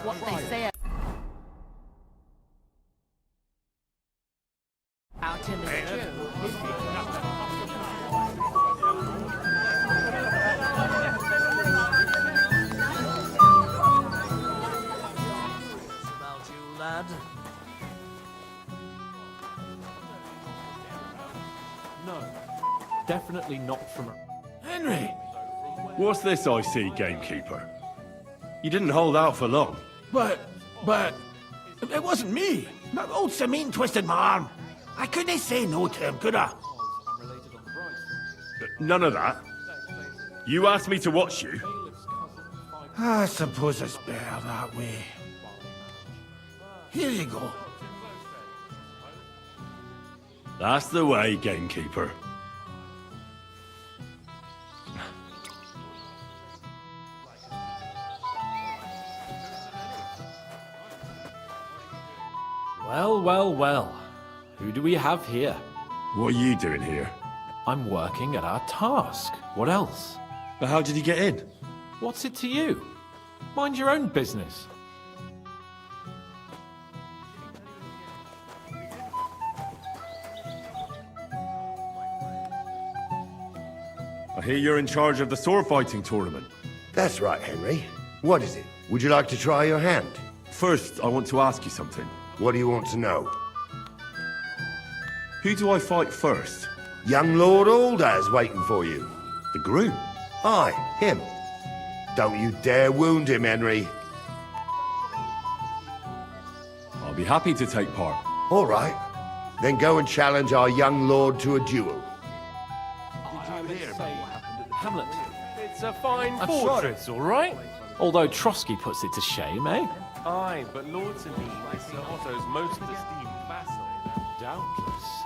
What they say about him is true. About you, lad. No. Definitely not from a... Henry! What's this I see, gamekeeper? You didn't hold out for long. But, it wasn't me. Old Samin twisted my arm. I couldn't say no to him, could I? None of that. You asked me to watch you. I suppose it's better that way. Here you go. That's the way, gamekeeper. Well, well, well. Who do we have here? What are you doing here? I'm working at our task. What else? But how did you get in? What's it to you? Mind your own business. I hear you're in charge of the sword fighting tournament. That's right, Henry. What is it? Would you like to try your hand? First, I want to ask you something. What do you want to know? Who do I fight first? Young Lord Alder's waiting for you. The groom? Aye, him. Don't you dare wound him, Henry. I'll be happy to take part. All right. Then go and challenge our young lord to a duel. Hamlet. It's a fine fortress, all right? Although Trotsky puts it to shame, eh? Aye, but Lord Sabine is Sir Otto's most esteemed vassal. Doubtless.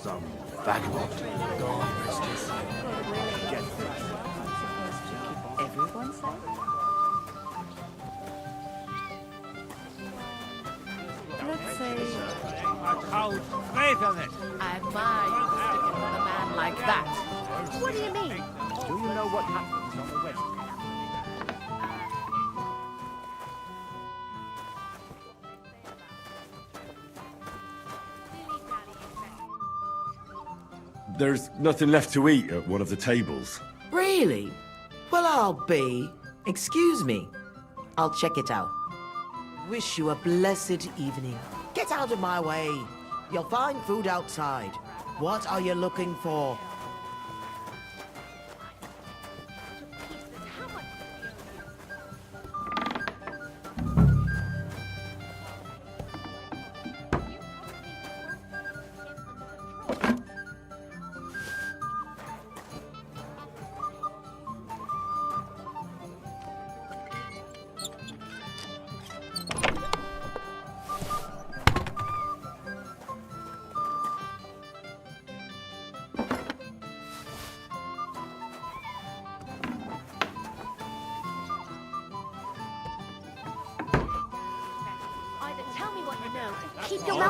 Some vagabond. Everyone says. Let's say How faith on it? I admire you for sticking with a man like that. What do you mean? Do you know what happens on the west? There's nothing left to eat at one of the tables. Really? Well, I'll be. Excuse me. I'll check it out. Wish you a blessed evening. Get out of my way. You'll find food outside. What are you looking for?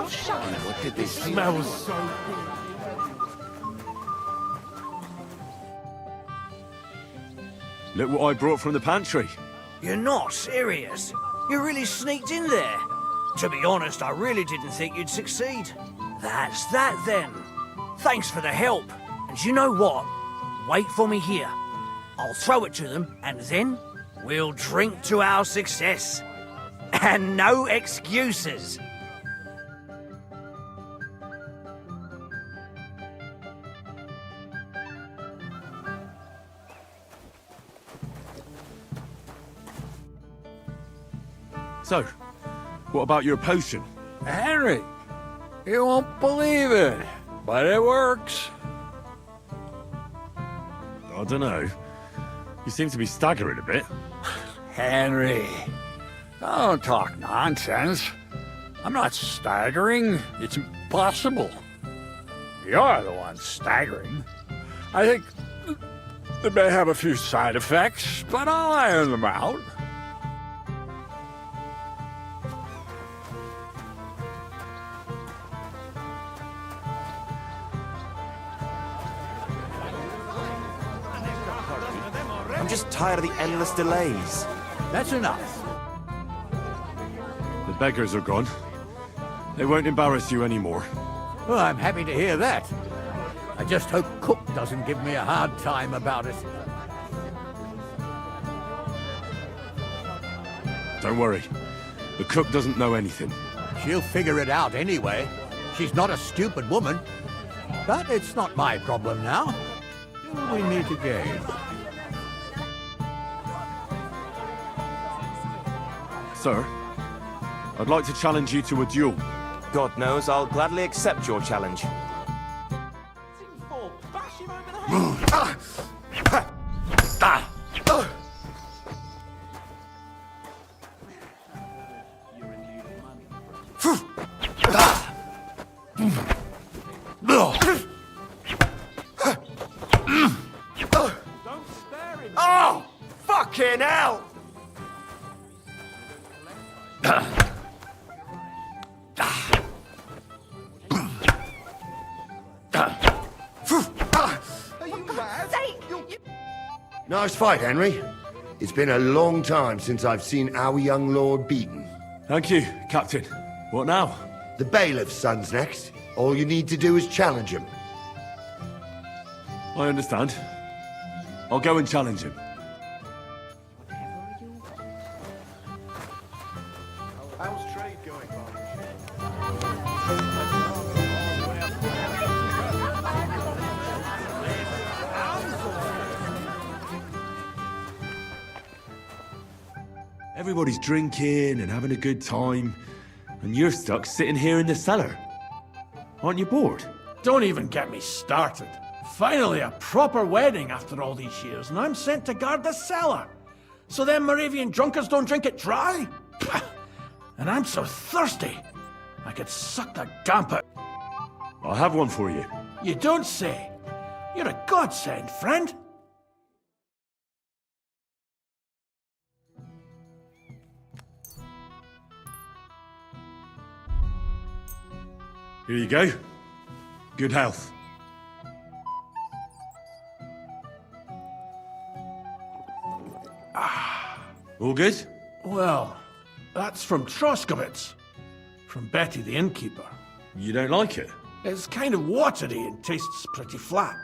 mouth shut. What did they It see? smells so good. Look what I brought from the pantry. You're not serious? You really sneaked in there? To be honest, I really didn't think you'd succeed. That's that then. Thanks for the help. And you know what? Wait for me here. I'll throw it to them, and then we'll drink to our success. And no excuses. So, what about your potion? Henry, you won't believe it, but it works. I don't know. You seem to be staggering a bit. Henry, don't talk nonsense. I'm not staggering. It's impossible. You're the one staggering. I think they may have a few side effects, but I'll iron them out. I'm just tired of the endless delays. That's enough. The beggars are gone. They won't embarrass you anymore. Well, I'm happy to hear that. I just hope Cook doesn't give me a hard time about it. Don't worry. The cook doesn't know anything. She'll figure it out anyway. She's not a stupid woman. But it's not my problem now. Till we meet again. Sir, I'd like to challenge you to a duel. God knows I'll gladly accept your challenge. Oh, fucking hell! Nice fight, Henry. It's been a long time since I've seen our young lord beaten. Thank you, Captain. What now? The bailiff's son's next. All you need to do is challenge him. I understand. I'll go and challenge him. How's trade going, Everybody's drinking and having a good time, and you're stuck sitting here in the cellar. Aren't you bored? Don't even get me started. Finally, a proper wedding after all these years, and I'm sent to guard the cellar. So them Moravian drunkards don't drink it dry? And I'm so thirsty, I could suck the damp out. I'll have one for you. You don't say. You're a godsend, friend. Here you go. Good health. All good? Well, that's from Troskowitz. From Betty the innkeeper. You don't like it? It's kind of watery and tastes pretty flat.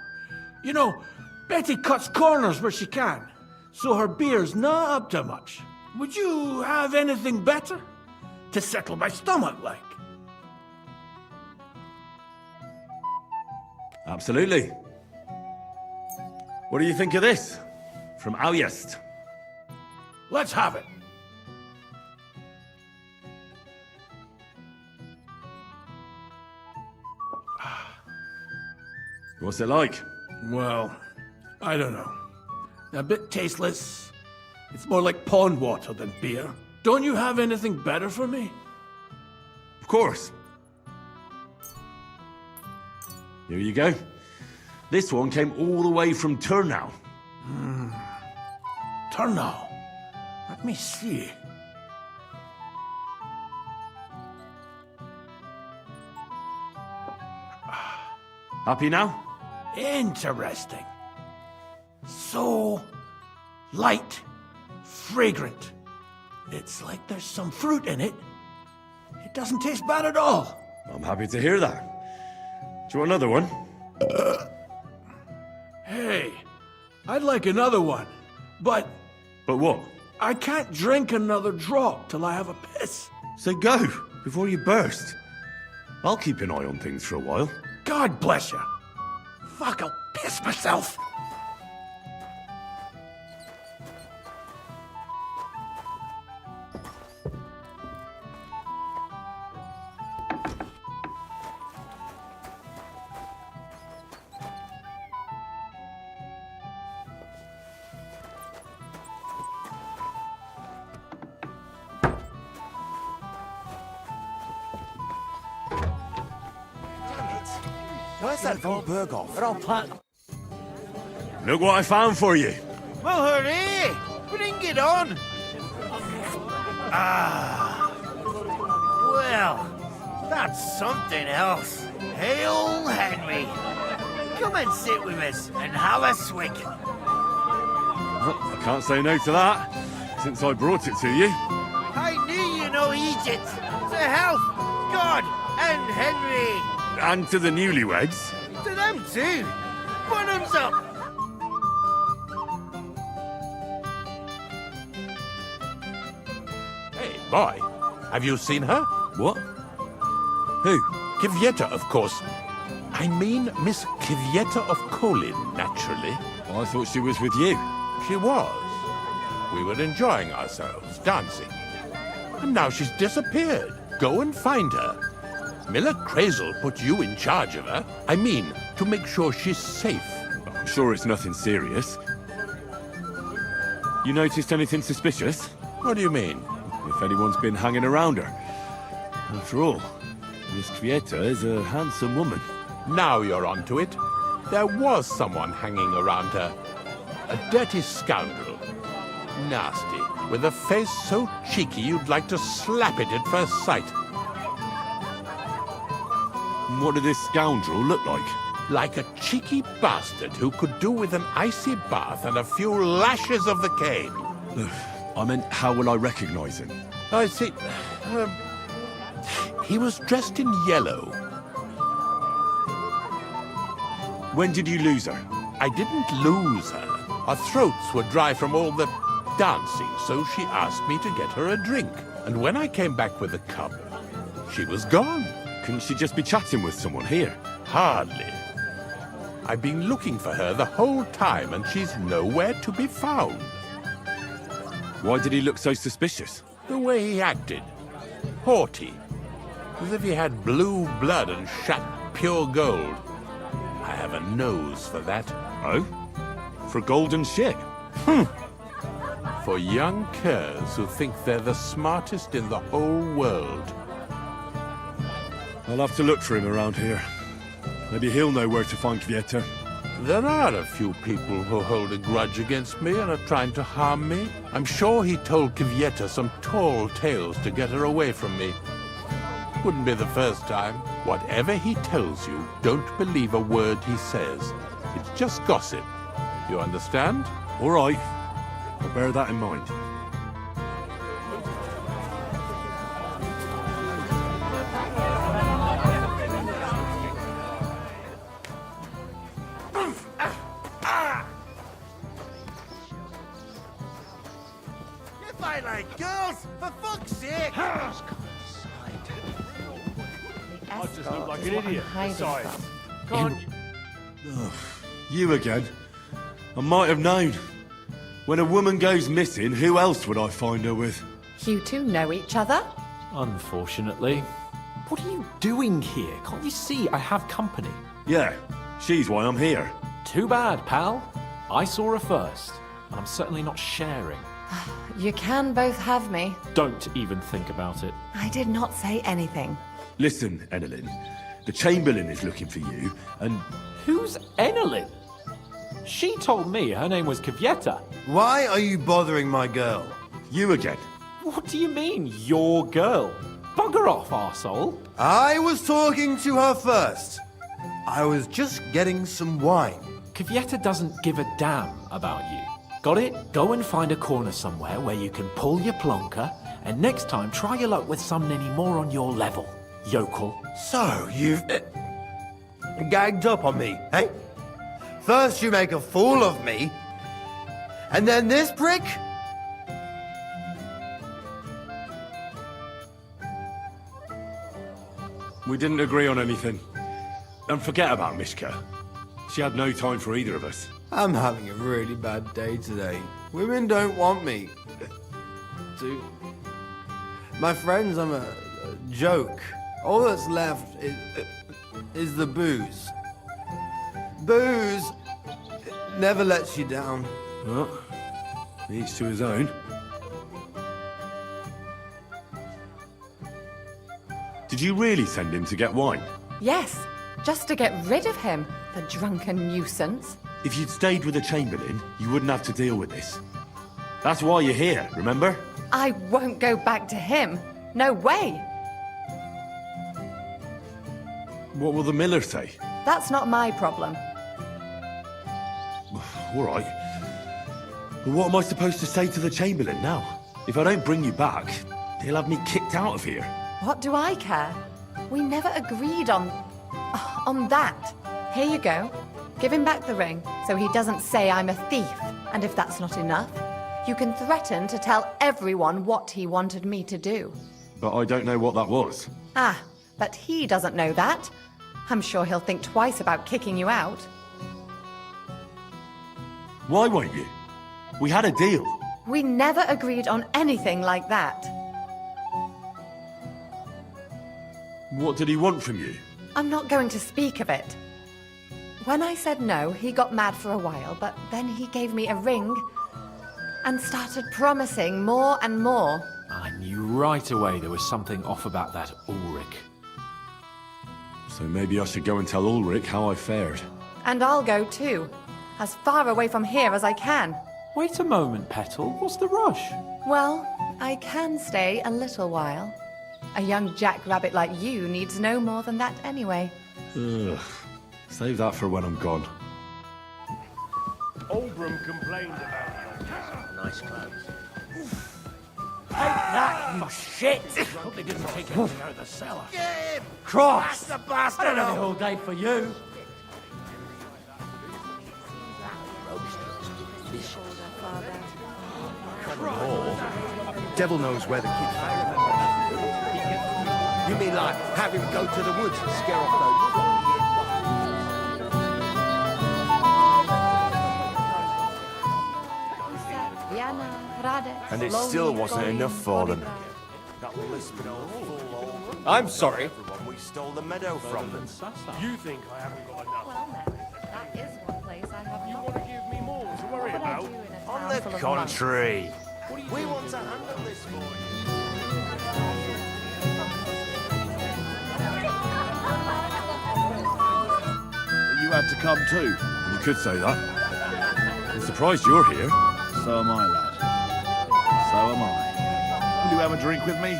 You know, Betty cuts corners where she can, so her beer's not up to much. Would you have anything better? To settle my stomach, like? Absolutely. What do you think of this? From Alyest. Let's have it. What's it like? Well, I don't know. A bit tasteless. It's more like pond water than beer. Don't you have anything better for me? Of course. Here you go. This one came all the way from Turnau. Turnau? Let me see. Happy now? Interesting. So light, fragrant. It's like there's some fruit in it. It doesn't taste bad at all. I'm happy to hear that. Do you want another one? Hey, I'd like another one, but... But what? I can't drink another drop till I have a piss. So go, before you burst. I'll keep an eye on things for a while. God bless you. Fuck, I'll piss myself. Where's that von Berghoff? They're all plant. Look what I found for you. Well, hooray! Bring it on! Ah. Well, that's something else. Hail Henry! Come and sit with us and have a swig. Well, I can't say no to that, since I brought it to you. I knew you know Egypt. To health, God, and Henry. And to the newlyweds. To them too. Bottoms up. Hey, boy. Have you seen her? What? Who? Kvyetta, of course. I mean Miss Kvyetta of Kolin, naturally. I thought she was with you. She was. We were enjoying ourselves, dancing. And now she's disappeared. Go and find her. Miller Crazel put you in charge of her. I mean, to make sure she's safe. I'm sure it's nothing serious. You noticed anything suspicious? What do you mean? If anyone's been hanging around her. After all, Miss Kvyetta is a handsome woman. Now you're onto it. There was someone hanging around her. A dirty scoundrel. Nasty. With a face so cheeky you'd like to slap it at first sight. What did this scoundrel look like? Like a cheeky bastard who could do with an icy bath and a few lashes of the cane. I meant, how will I recognize him? I see. He was dressed in yellow. When did you lose her? I didn't lose her. Our throats were dry from all the dancing, so she asked me to get her a drink. And when I came back with a cup, she was gone. Couldn't she just be chatting with someone here? Hardly. I've been looking for her the whole time, and she's nowhere to be found. Why did he look so suspicious? The way he acted. Haughty. As if he had blue blood and shat pure gold. I have a nose for that. Oh? For a golden ship? For young curs who think they're the smartest in the whole world. I'll have to look for him around here. Maybe he'll know where to find Kvyetta. There are a few people who hold a grudge against me and are trying to harm me. I'm sure he told Kvyetta some tall tales to get her away from me. Wouldn't be the first time. Whatever he tells you, don't believe a word he says. It's just gossip. You understand? All right. I'll bear that in mind. If I like girls, for fuck's sake! I just look like an idiot. Sorry. Can't you? You again? I might have known. When a woman goes missing, who else would I find her with? You two know each other? Unfortunately. What are you doing here? Can't you see I have company? Yeah, she's why I'm here. Too bad, pal. I saw her first, and I'm certainly not sharing. You can both have me. Don't even think about it. I did not say anything. Listen, Enelin, the Chamberlain is looking for you, and... Who's Enelin? She told me her name was Kvyetta. Why are you bothering my girl? You again. What do you mean, your girl? Bugger off, arsehole. I was talking to her first. I was just getting some wine. Kvyetta doesn't give a damn about you. Got it? Go and find a corner somewhere where you can pull your plonker, and next time try your luck with someone any more on your level, yokel. So, you've gagged up on me, eh? First you make a fool of me, and then this prick? We didn't agree on anything. And forget about Mishka. She had no time for either of us. I'm having a really bad day today. Women don't want me. My friends, I'm a joke. All that's left is the booze. Booze never lets you down. Well, each to his own. Did you really send him to get wine? Yes, just to get rid of him, the drunken nuisance. If you'd stayed with the Chamberlain, you wouldn't have to deal with this. That's why you're here, remember? I won't go back to him. No way. What will the miller say? That's not my problem. All right. Well, what am I supposed to say to the Chamberlain now? If I don't bring you back, he'll have me kicked out of here. What do I care? We never agreed on that. Here you go. Give him back the ring so he doesn't say I'm a thief. And if that's not enough, you can threaten to tell everyone what he wanted me to do. But I don't know what that was. Ah, but he doesn't know that. I'm sure he'll think twice about kicking you out. Why won't you? We had a deal. We never agreed on anything like that. What did he want from you? I'm not going to speak of it. When I said no, he got mad for a while, but then he gave me a ring and started promising more and more. I knew right away there was something off about that Ulrich. So maybe I should go and tell Ulrich how I fared. And I'll go too. As far away from here as I can. Wait a moment, Petal. What's the rush? Well, I can stay a little while. A young jackrabbit like you needs no more than that anyway. Ugh. Save that for when I'm gone. Oldbrum complained about nice clothes. Take that, you shit! Hope they didn't take anything out of the cellar. Yeah, Cross! the bastard! I don't have the whole day for you. Devil knows where the kid found him. You mean like have him go to the woods and scare off those And it still wasn't enough for them. I'm sorry. We stole the meadow from them. You think I haven't got enough? Well, no. That is one place I have You want to give me more to worry about? On the contrary, we want to handle this for you. You had to come too. You could say that. I'm surprised you're here. So am I, lad. So am I. Will you have a drink with me?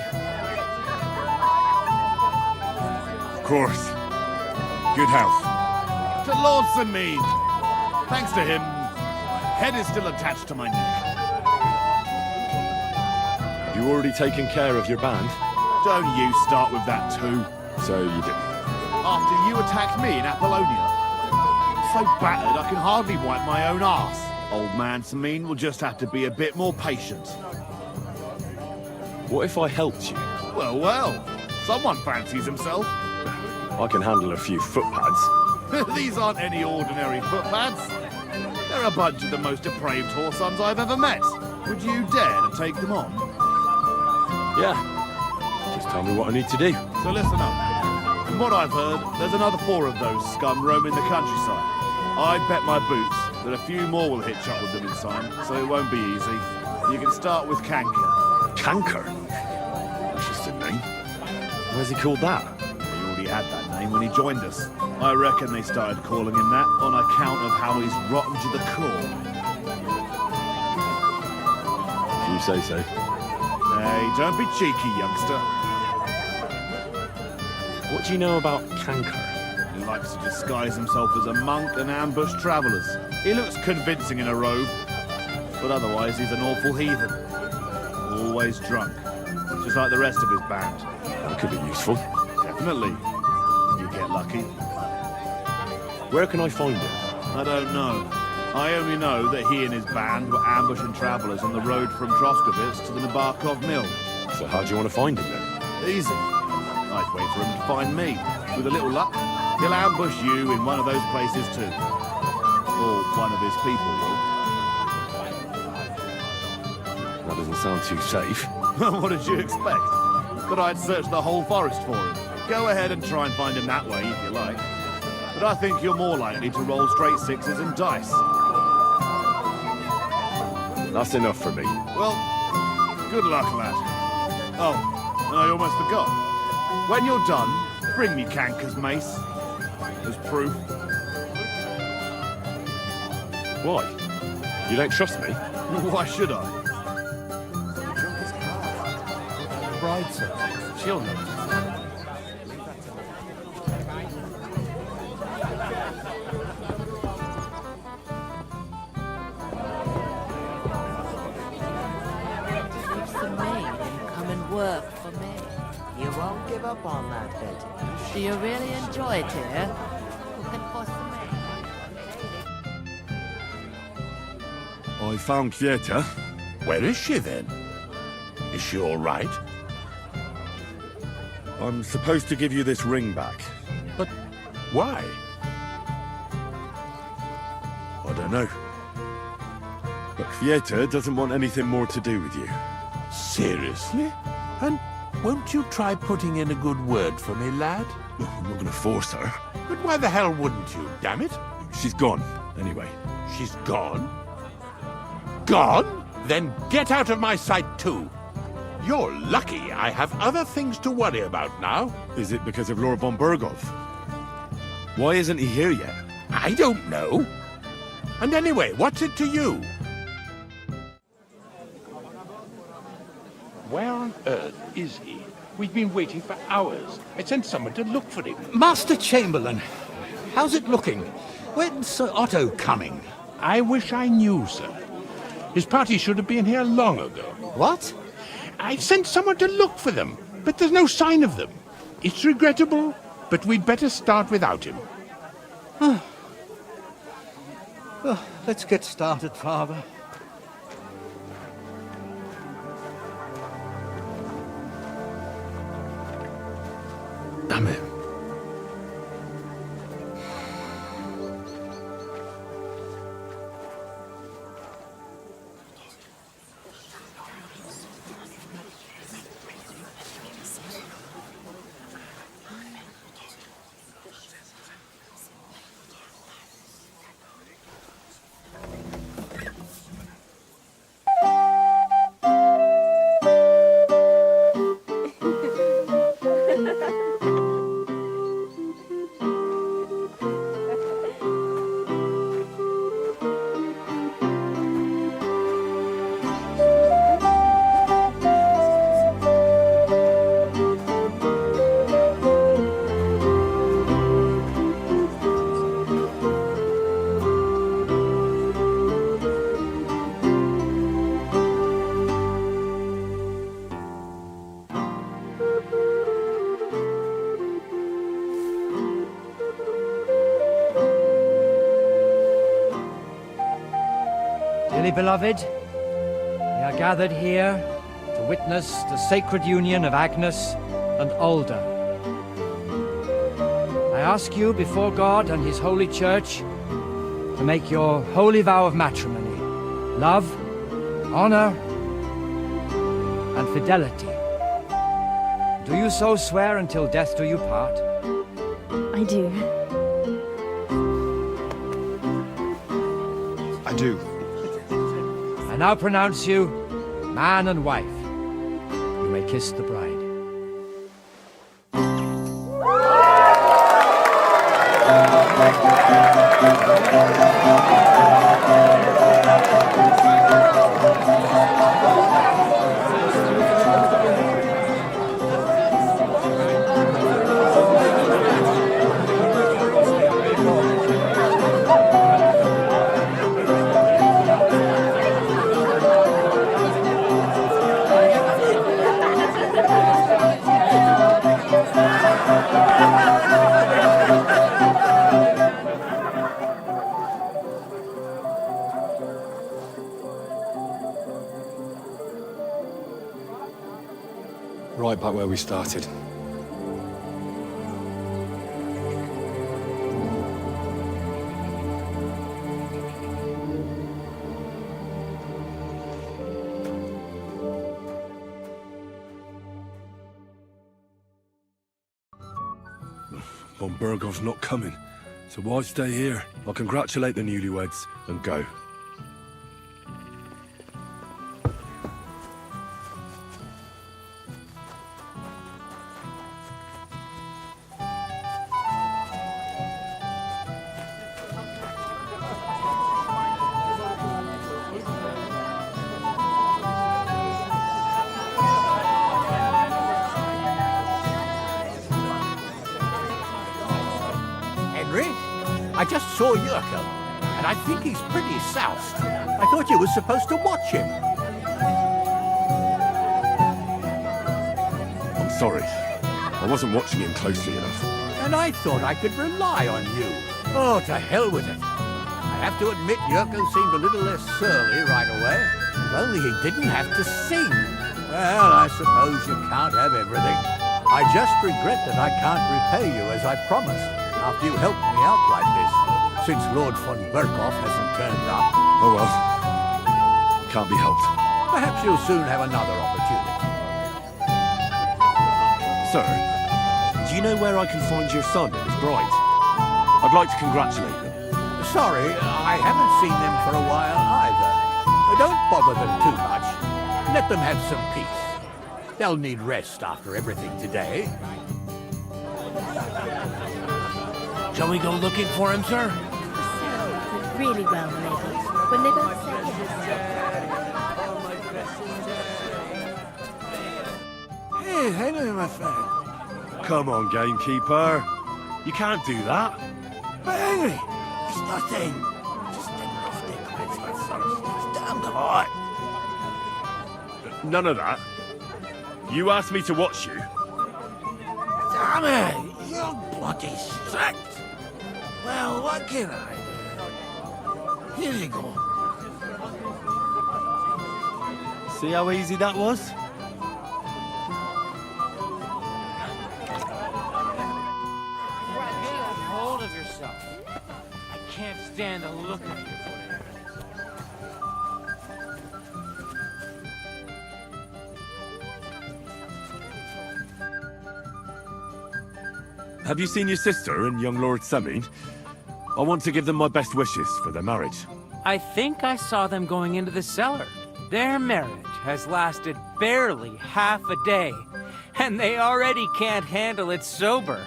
Of course. Good health. To Lord St. Mead. Thanks to him, my head is still attached to my neck. Have you already taken care of your band? Don't you start with that too. So you didn't. After you attacked me in Apollonia. I'm so battered I can hardly wipe my own arse. Old man Samin will just have to be a bit more patient. What if I helped you? Well, well. Someone fancies himself. I can handle a few footpads. These aren't any ordinary footpads. They're a bunch of the most depraved whoresons I've ever met. Would you dare to take them on? Yeah. Just tell me what I need to do. So listen up. From what I've heard, there's another 4 of those scum roaming the countryside. I'd bet my boots that a few more will hitch up with them in time, so it won't be easy. You can start with Canker. Canker? Interesting name. Where's he called that? He already had that name when he joined us. I reckon they started calling him that on account of how he's rotten to the core. If you say so. Hey, don't be cheeky, youngster. What do you know about Canker? likes to disguise himself as a monk and ambush travelers. He looks convincing in a robe, but otherwise he's an awful heathen. Always drunk, just like the rest of his band. That could be useful. Definitely. If you get lucky. Where can I find him? I don't know. I only know that he and his band were ambushing travelers on the road from Troskovitz to the Nabarkov mill. So how do you want to find him then? Easy. I'd wait for him to find me. With a little luck, he'll ambush you in one of those places too. Or one of his people will. That doesn't sound too safe. What did you expect? That I'd search the whole forest for him. Go ahead and try and find him that way if you like. But I think you're more likely to roll straight sixes and dice. That's enough for me. Well, good luck, lad. Oh, and I almost forgot. When you're done, bring me Kanka's mace. As proof. Why? You don't trust me? Why should I? Bride, sir. She'll know. Work for me. You won't give up on that, Betty. Do you really enjoy it here? Looking for some I found Kvieta. Where is she then? Is she all right? I'm supposed to give you this ring back. But why? I don't know. But Kvieta doesn't want anything more to do with you. Seriously? And won't you try putting in a good word for me, lad? I'm not going to force her. But why the hell wouldn't you, damn it? She's gone, anyway. She's gone? Gone? Then get out of my sight too. You're lucky I have other things to worry about now. Is it because of Lord von Bergov? Why isn't he here yet? I don't know. And anyway, what's it to you? Where on earth is he? We've been waiting for hours. I sent someone to look for him. Master Chamberlain, how's it looking? When's Sir Otto coming? I wish I knew, sir. His party should have been here long ago. What? I sent someone to look for them, but there's no sign of them. It's regrettable, but we'd better start without him. Well, let's get started, Father. Damn it. Dearly beloved, we are gathered here to witness the sacred union of Agnes and Alda. I ask you before God and His holy church to make your holy vow of matrimony, love, honor, and fidelity. Do you so swear until death do you part? I do. I do. I now pronounce you man and wife. You may kiss the bride. back where we started. Von Bergov's not coming, so why stay here? I'll congratulate the newlyweds and go. I just saw Yurko, and I think he's pretty soused. I thought you were supposed to watch him. I'm sorry. I wasn't watching him closely enough. And I thought I could rely on you. Oh, to hell with it. I have to admit Yurko seemed a little less surly right away. If only he didn't have to sing. Well, I suppose you can't have everything. I just regret that I can't repay you as I promised, after you helped me out like this, since Lord von Berkov hasn't turned up. Oh well. Can't be helped. Perhaps you'll soon have another opportunity. Sir, do you know where I can find your son and his bride? I'd like to congratulate them. Sorry, I haven't seen them for a while either. Don't bother them too much. Let them have some peace. They'll need rest after everything today. Shall we go looking for him, sir? Did really well, ladies. When they both said yes. Hey, hang on, my friend. Come on, gamekeeper. You can't do that. But Henry, it's nothing. Just nothing. Damn hot. None of that. You asked me to watch you. Damn it! You're bloody strict. Well, what can I do? Here you go. See how easy that was? Get hold of yourself. I can't stand the look of you. Have you seen your sister and young Lord Semin? I want to give them my best wishes for their marriage. I think I saw them going into the cellar. Their marriage has lasted barely half a day, and they already can't handle it sober.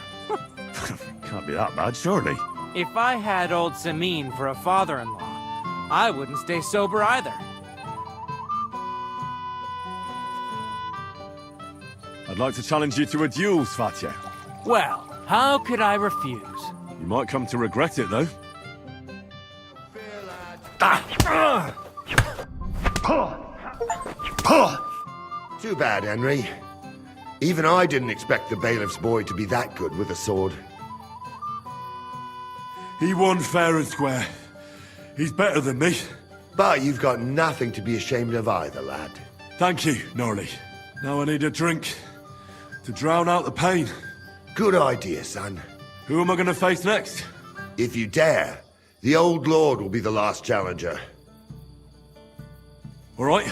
Can't be that bad, surely. If I had old Semin for a father-in-law, I wouldn't stay sober either. I'd like to challenge you to a duel, Svatya. Well, how could I refuse? You might come to regret it, though. Too bad, Henry. Even I didn't expect the bailiff's boy to be that good with a sword. He won fair and square. He's better than me. But you've got nothing to be ashamed of either, lad. Thank you, Norley. Now I need a drink to drown out the pain. Good idea, son. Who am I going to face next? If you dare, the old lord will be the last challenger. All right.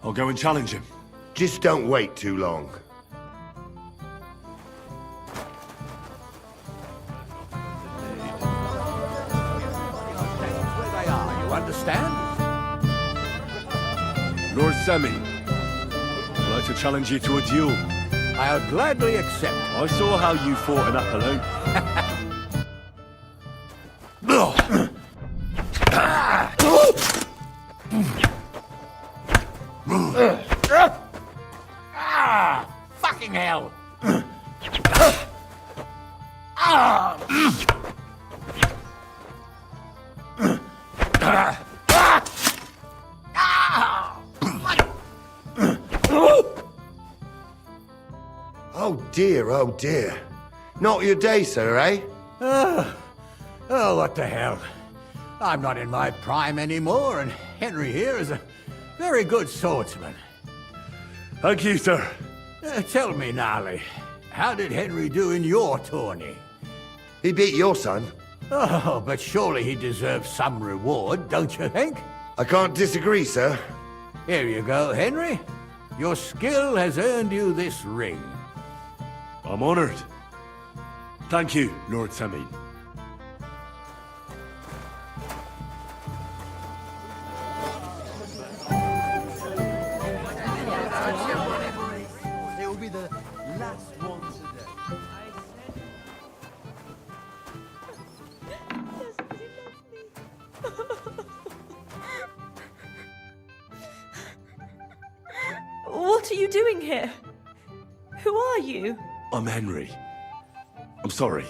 I'll go and challenge him. Just don't wait too long. Where they are, you understand? Lord Semin, I'd like to challenge you to a duel. I'll gladly accept. I saw how you fought in Apollon. Fucking hell! Oh dear. Not your day, sir, eh? Oh, what the hell. I'm not in my prime anymore, and Henry here is a very good swordsman. Thank you, sir. Tell me, Gnarly, how did Henry do in your tourney? He beat your son. Oh, but surely he deserves some reward, don't you think? I can't disagree, sir. Here you go, Henry. Your skill has earned you this ring. I'm honored. Thank you, Lord Samin. It will be the last one today. What are you doing here? Who are you? I'm Henry. I'm sorry.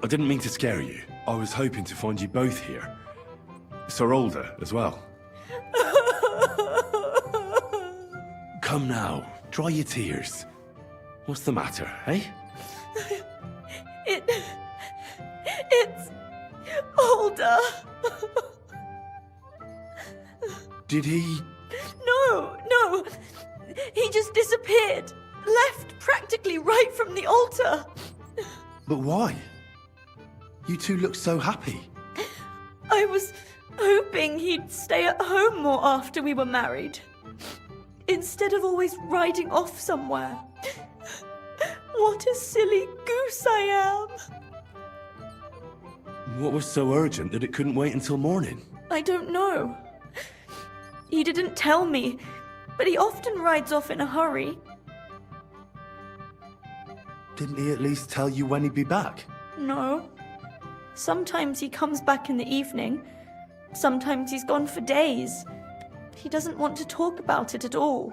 I didn't mean to scare you. I was hoping to find you both here. Sir Alder as well. Come now, dry your tears. What's the matter, eh? It's Alder. Did he? No. He just disappeared. Left practically right from the altar. But why? You two look so happy. I was hoping he'd stay at home more after we were married. Instead of always riding off somewhere. What a silly goose I am. What was so urgent that it couldn't wait until morning? I don't know. He didn't tell me, but he often rides off in a hurry. Didn't he at least tell you when he'd be back? No. Sometimes he comes back in the evening. Sometimes he's gone for days. He doesn't want to talk about it at all.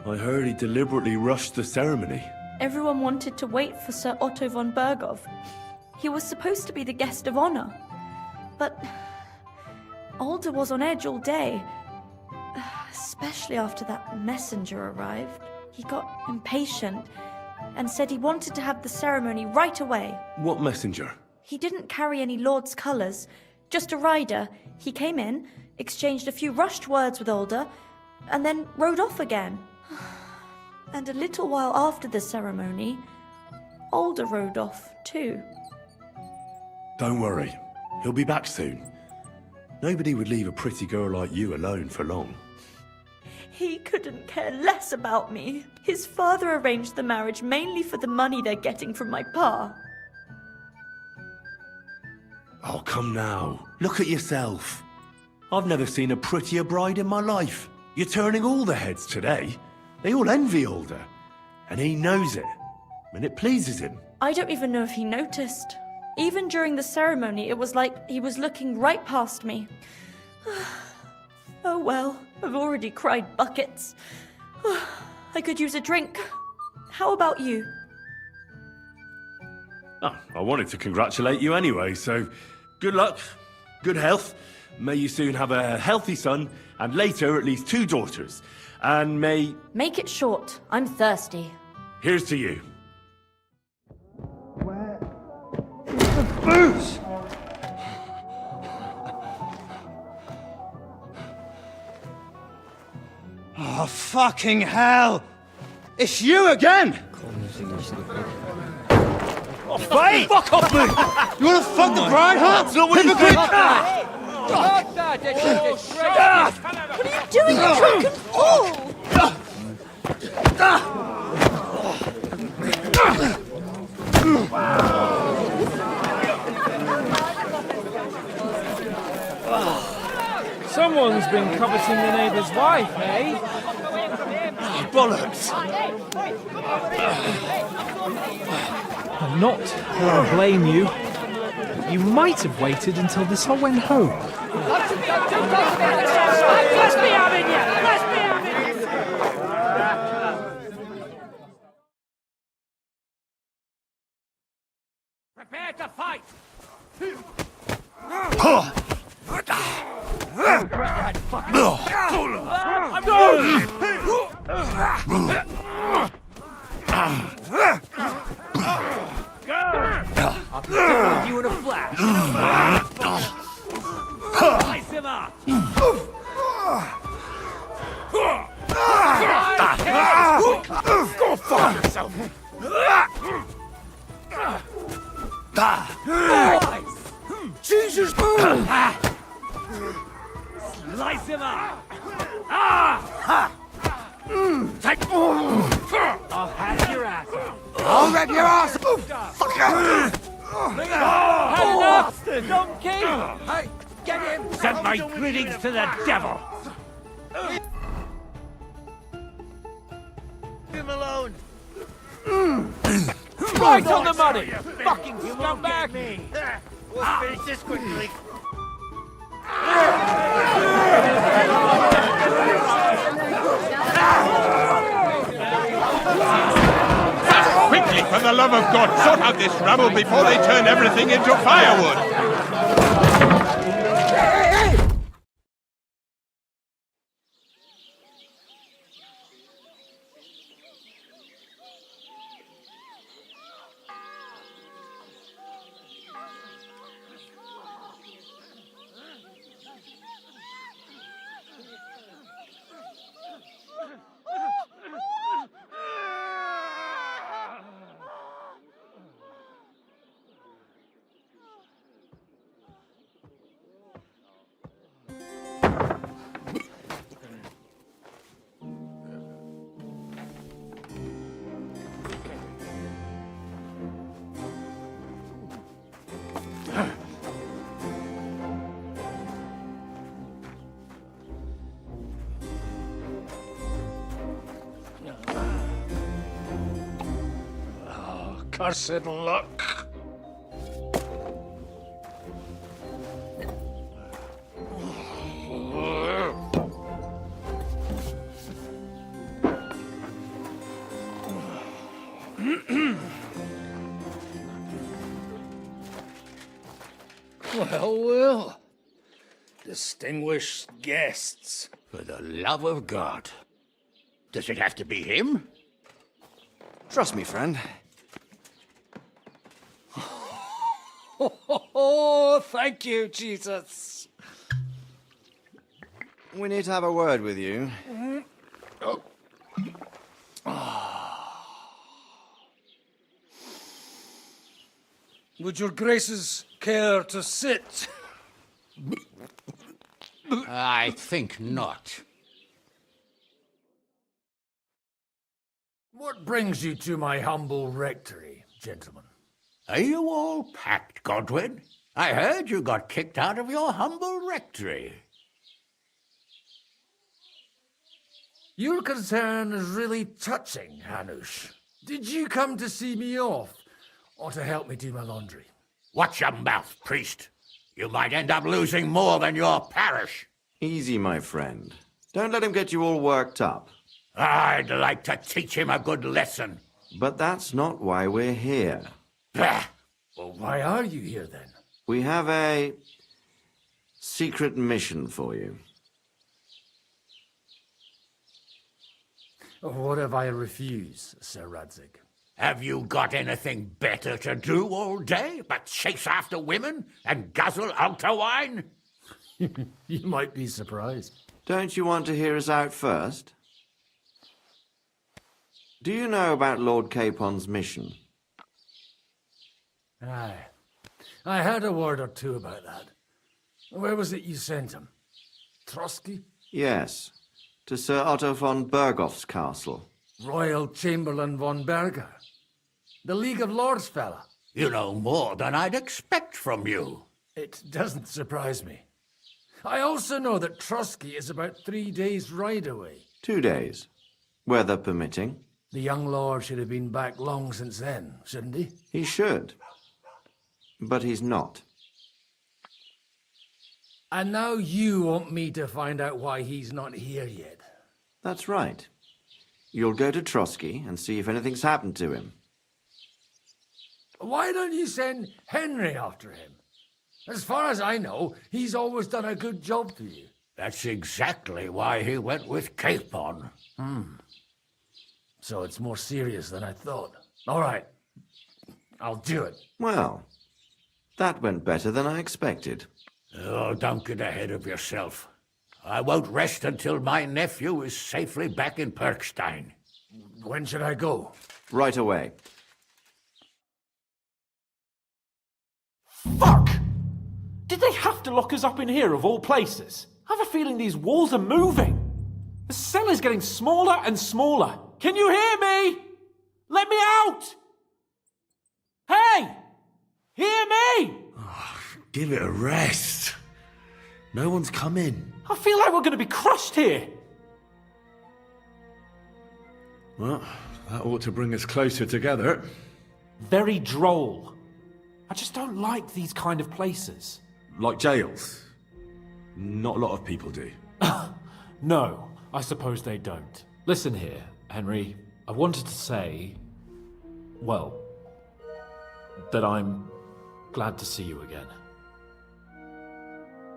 I heard he deliberately rushed the ceremony. Everyone wanted to wait for Sir Otto von Berghoff. He was supposed to be the guest of honor. But Alder was on edge all day. Especially after that messenger arrived. He got impatient and said he wanted to have the ceremony right away. What messenger? He didn't carry any lord's colours, just a rider. He came in, exchanged a few rushed words with Alder, and then rode off again. And a little while after the ceremony, Alder rode off too. Don't worry. He'll be back soon. Nobody would leave a pretty girl like you alone for long. He couldn't care less about me. His father arranged the marriage mainly for the money they're getting from my pa. Oh, come now. Look at yourself. I've never seen a prettier bride in my life. You're turning all the heads today. They all envy Alder. And he knows it. And it pleases him. I don't even know if he noticed. Even during the ceremony, it was like he was looking right past me. Oh well, I've already cried buckets. I could use a drink. How about you? Oh, I wanted to congratulate you anyway, so good luck, good health. May you soon have a healthy son, and later at least 2 daughters. And may... Make it short. I'm thirsty. Here's to you. Booze! Oh, fucking hell! It's you again! Oh, Hey! Fuck off me! You wanna fuck the bride, huh? That's not what you think! What are you doing, you drunken fool? Someone's been coveting the neighbour's wife, eh? Bollocks! I'm not that I blame you. You might have waited until this all went home. Let's be having you! Let's be having you! Prepare to fight! I'll be with you in a flash. Slice him up. yourself! Jesus! Slice him up! Take... I'll hack your ass off. I'll rip your ass! Fucker! Bring it on! Had enough! Donkey! Hey, get him! Send my greetings to the devil! Leave him alone! Right on the money! Fucking scumbag! We'll finish this quickly. Quickly, for the love of God, sort out this rabble before they turn everything into firewood! Cursed luck. Well. Distinguished guests. For the love of God. Does it have to be him? Trust me, friend. Oh, thank you, Jesus. We need to have a word with you. Would your graces care to sit? I think not. What brings you to my humble rectory, gentlemen? Are you all packed, Godwin? I heard you got kicked out of your humble rectory. Your concern is really touching, Hanush. Did you come to see me off, or to help me do my laundry? Watch your mouth, priest. You might end up losing more than your parish. Easy, my friend. Don't let him get you all worked up. I'd like to teach him a good lesson. But that's not why we're here. Well, why are you here, then? We have a secret mission for you. What if I refuse, Sir Radzig? Have you got anything better to do all day but chase after women and guzzle altar wine? You might be surprised. Don't you want to hear us out first? Do you know about Lord Capon's mission? Aye. I heard a word or two about that. Where was it you sent him? Trotsky? Yes, to Sir Otto von Bergoff's castle. Royal Chamberlain von Berger. The League of Lords fella. You know more than I'd expect from you. It doesn't surprise me. I also know that Trotsky is about 3 days' ride away. 2 days, weather permitting. The young lord should have been back long since then, shouldn't he? He should. But he's not. And now you want me to find out why he's not here yet. That's right. You'll go to Trotsky and see if anything's happened to him. Why don't you send Henry after him? As far as I know, he's always done a good job for you. That's exactly why he went with Capon. So it's more serious than I thought. All right. I'll do it. Well, that went better than I expected. Oh, don't get ahead of yourself. I won't rest until my nephew is safely back in Perkstein. When should I go? Right away. Fuck! Did they have to lock us up in here of all places? I have a feeling these walls are moving. The cell is getting smaller and smaller. Can you hear me? Let me out! Hey! Hear me! Give it a rest. No one's come in. I feel like we're going to be crushed here. Well, that ought to bring us closer together. Very droll. I just don't like these kind of places. Like jails? Not a lot of people do. No, I suppose they don't. Listen here, Henry. I wanted to say, well, that I'm glad to see you again.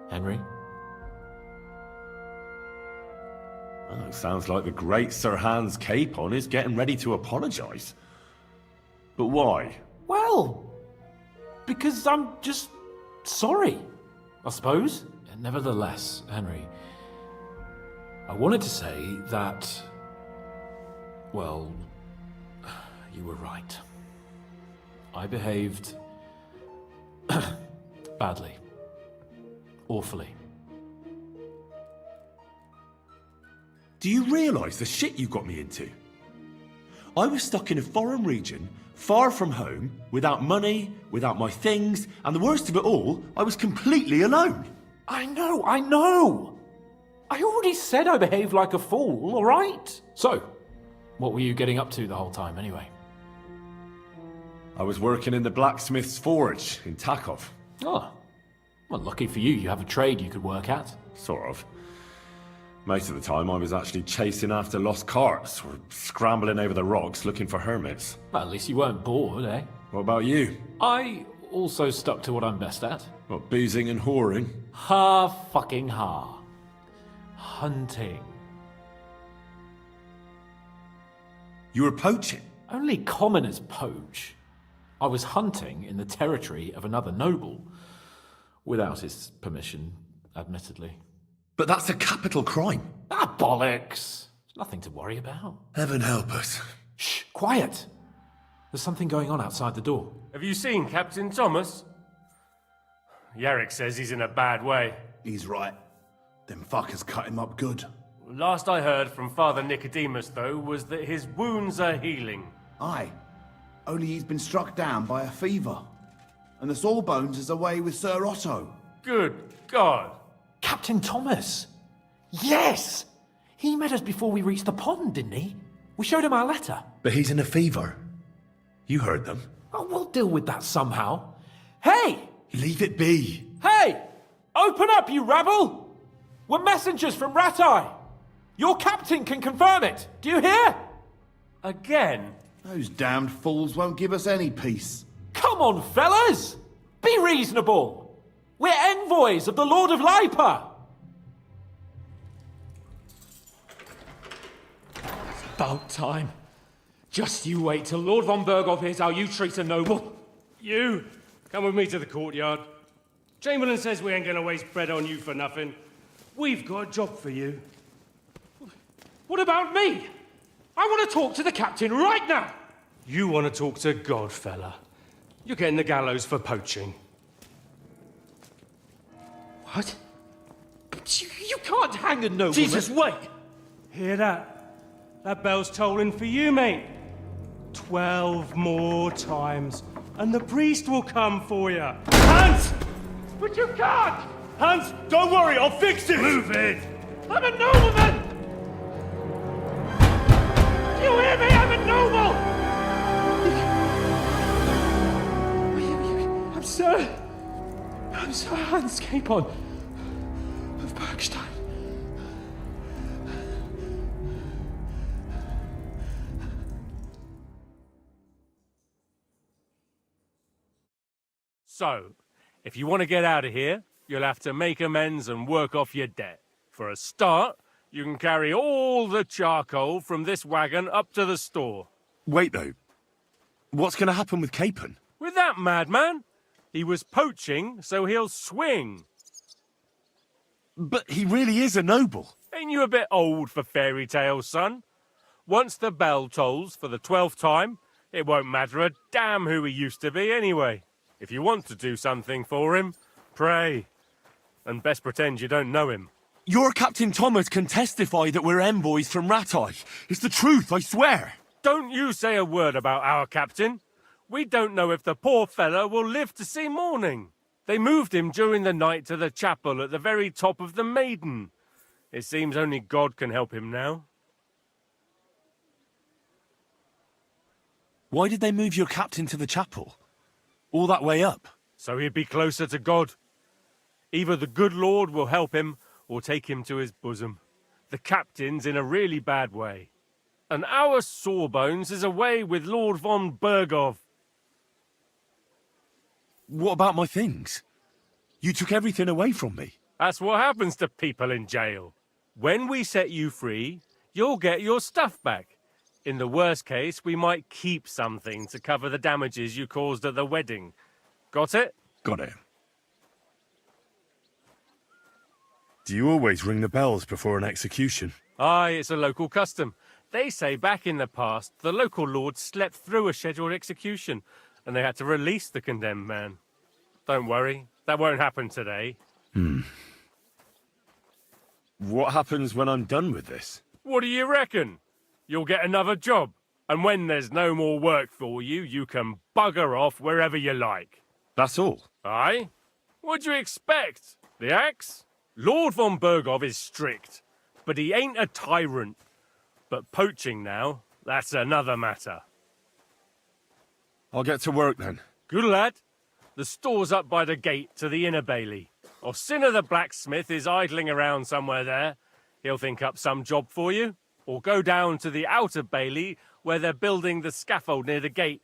Henry? Oh, sounds like the great Sir Hans Capon is getting ready to apologise. But why? Well, because I'm just sorry, I suppose. Nevertheless, Henry, I wanted to say that, well, you were right. I behaved badly. Awfully. Do you realise the shit you got me into? I was stuck in a foreign region, far from home, without money, without my things, and the worst of it all, I was completely alone. I know! I already said I behaved like a fool, all right? So, what were you getting up to the whole time, anyway? I was working in the blacksmith's forge in Takov. Oh. Well, lucky for you, you have a trade you could work at. Sort of. Most of the time I was actually chasing after lost carts, or scrambling over the rocks looking for hermits. Well, at least you weren't bored, eh? What about you? I also stuck to what I'm best at. What, boozing and whoring? Ha-fucking-ha. Hunting. You were poaching? Only commoners poach. I was hunting in the territory of another noble. Without his permission, admittedly. But that's a capital crime. Ah, bollocks! Nothing to worry about. Heaven help us. Shh, quiet! There's something going on outside the door. Have you seen Captain Thomas? Yarrick says he's in a bad way. He's right. Them fuckers cut him up good. Last I heard from Father Nicodemus, though, was that his wounds are healing. Aye. Only he's been struck down by a fever. And the Sawbones is away with Sir Otto. Good God. Captain Thomas! Yes! He met us before we reached the pond, didn't he? We showed him our letter. But he's in a fever. You heard them. Oh, we'll deal with that somehow. Hey! Leave it be. Hey! Open up, you rabble! We're messengers from Ratai. Your captain can confirm it. Do you hear? Again? Those damned fools won't give us any peace. Come on, fellas! Be reasonable! We're envoys of the Lord of Lipa! It's about time. Just you wait till Lord von Berghoff hears how you treat a noble. You, come with me to the courtyard. Chamberlain says we ain't gonna waste bread on you for nothing. We've got a job for you. What about me? I want to talk to the captain right now. You want to talk to God, fella. You're getting the gallows for poaching. What? You can't hang a nobleman. Jesus, wait! Hear that? That bell's tolling for you, mate. 12 more times, and the priest will come for you. Hans! But you can't! Hans, don't worry, I'll fix it! Move it! I'm a nobleman! Do you hear me? I'm a noble! I'm Sir Hans Capon of Bergstein. So, if you want to get out of here, you'll have to make amends and work off your debt. For a start, you can carry all the charcoal from this wagon up to the store. Wait, though. What's going to happen with Capon? With that madman? He was poaching, so he'll swing. But he really is a noble. Ain't you a bit old for fairy tales, son? Once the bell tolls for the 12th time, it won't matter a damn who he used to be anyway. If you want to do something for him, pray. And best pretend you don't know him. Your Captain Thomas can testify that we're envoys from Ratai. It's the truth, I swear. Don't you say a word about our captain. We don't know if the poor fellow will live to see morning. They moved him during the night to the chapel at the very top of the Maiden. It seems only God can help him now. Why did they move your captain to the chapel? All that way up? So he'd be closer to God. Either the good Lord will help him, or take him to his bosom. The captain's in a really bad way. And our Sawbones is away with Lord von Bergov. What about my things? You took everything away from me. That's what happens to people in jail. When we set you free, you'll get your stuff back. In the worst case, we might keep something to cover the damages you caused at the wedding. Got it? Got it. Do you always ring the bells before an execution? Aye, it's a local custom. They say back in the past, the local lord slept through a scheduled execution, and they had to release the condemned man. Don't worry, that won't happen today. What happens when I'm done with this? What do you reckon? You'll get another job, and when there's no more work for you, you can bugger off wherever you like. That's all? Aye? What'd you expect? The axe? Lord von Bergov is strict, but he ain't a tyrant. But poaching now, that's another matter. I'll get to work then. Good lad. The store's up by the gate to the inner bailey. Orsina the blacksmith is idling around somewhere there. He'll think up some job for you. Or go down to the outer bailey where they're building the scaffold near the gate.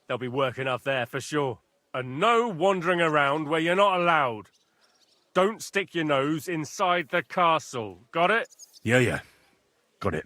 They'll be working up there for sure. And no wandering around where you're not allowed. Don't stick your nose inside the castle. Got it? Yeah. Got it.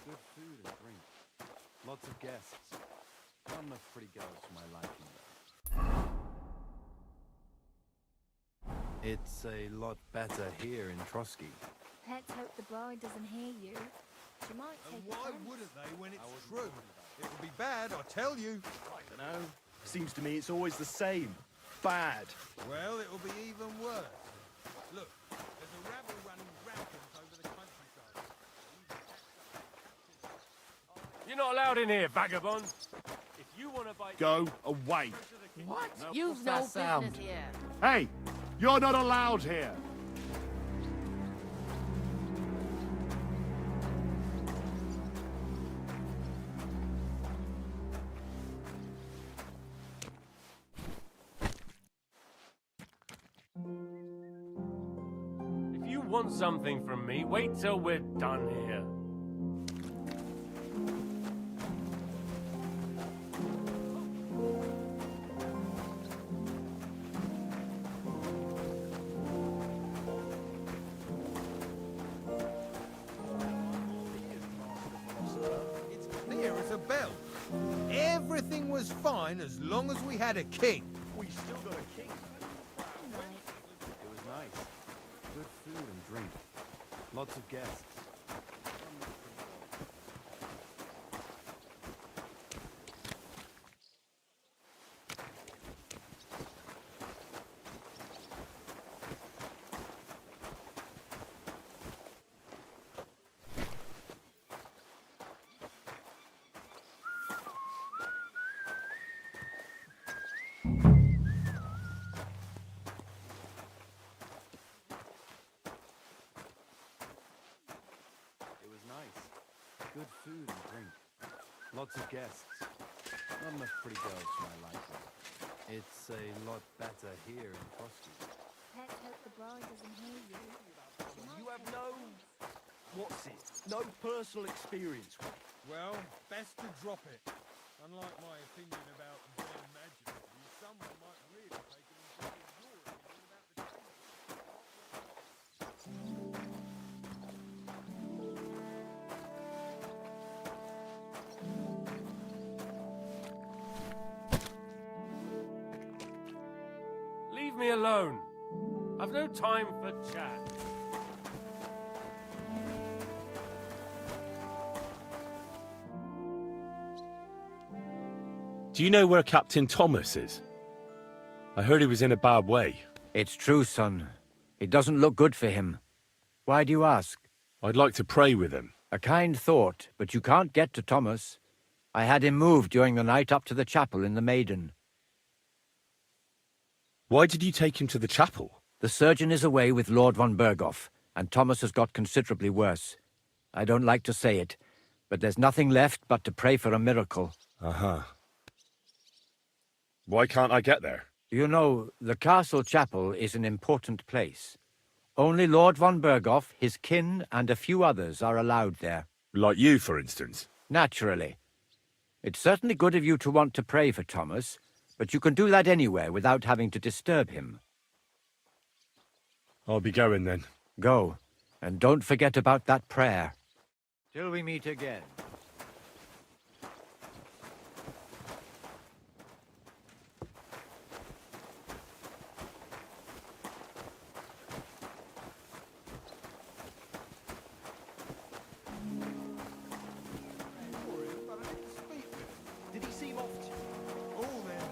Good food and drink. Lots of guests. Not enough pretty girls for my liking, though. It's a lot better here in Trotsky. Let's hope the bride doesn't hear you. She might take And why offense. wouldn't they when it's true? It would be bad, I tell you. I don't know. Seems to me it's always the same. Bad. Well, it will be even worse. Look, there's a rabble running rampant over the countryside. You're not allowed in here, vagabond. If you want to bite... Go away. What? You've no business here. Hey, you're not allowed here. If you want something from me, wait till we're done here. It's clear as a bell. Everything was fine as long as we had a king. We still got a king. It was nice. Good food and drink. Lots of guests. Lots of guests. Not enough pretty girls for my liking. It's a lot better here in Frosty. Let's hope the bride doesn't hear you. You have no personal experience with it. Well, best to drop it. Unlike my opinion about their majesty, someone might really take an interest in your opinion about the Leave me alone. I've no time for chat. Do you know where Captain Thomas is? I heard he was in a bad way. It's true, son. It doesn't look good for him. Why do you ask? I'd like to pray with him. A kind thought, but you can't get to Thomas. I had him moved during the night up to the chapel in the Maiden. Why did you take him to the chapel? The surgeon is away with Lord von Berghoff, and Thomas has got considerably worse. I don't like to say it, but there's nothing left but to pray for a miracle. Uh-huh. Why can't I get there? You know, the castle chapel is an important place. Only Lord von Berghoff, his kin, and a few others are allowed there. Like you, for instance? Naturally. It's certainly good of you to want to pray for Thomas, but you can do that anywhere without having to disturb him. I'll be going then. Go, and don't forget about that prayer. Till we meet again. Did he seem off to? Oh, man.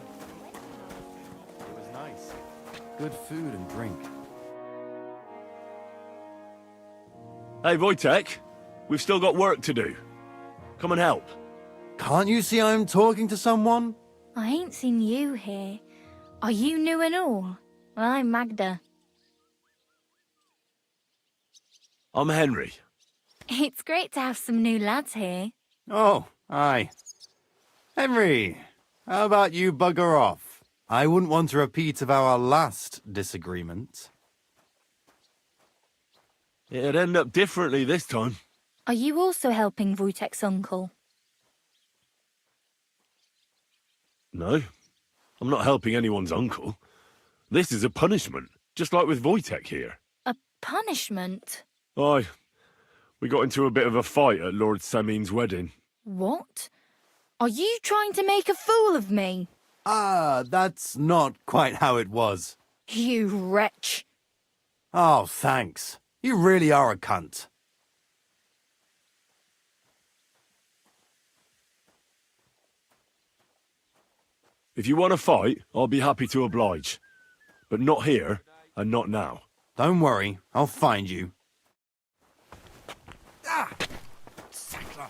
It was nice. Good food and drink. Hey, Wojtek, we've still got work to do. Come and help. Can't you see I'm talking to someone? I ain't seen you here. Are you new and all? Well, I'm Magda. I'm Henry. It's great to have some new lads here. Oh, aye. Henry, how about you bugger off? I wouldn't want a repeat of our last disagreement. It'd end up differently this time. Are you also helping Wojtek's uncle? No, I'm not helping anyone's uncle. This is a punishment, just like with Wojtek here. A punishment? Aye, we got into a bit of a fight at Lord Samin's wedding. What? Are you trying to make a fool of me? Ah, that's not quite how it was. You wretch. Oh, thanks. You really are a cunt. If you want to fight, I'll be happy to oblige. But not here, and not now. Don't worry, I'll find you. Ah! Sackler!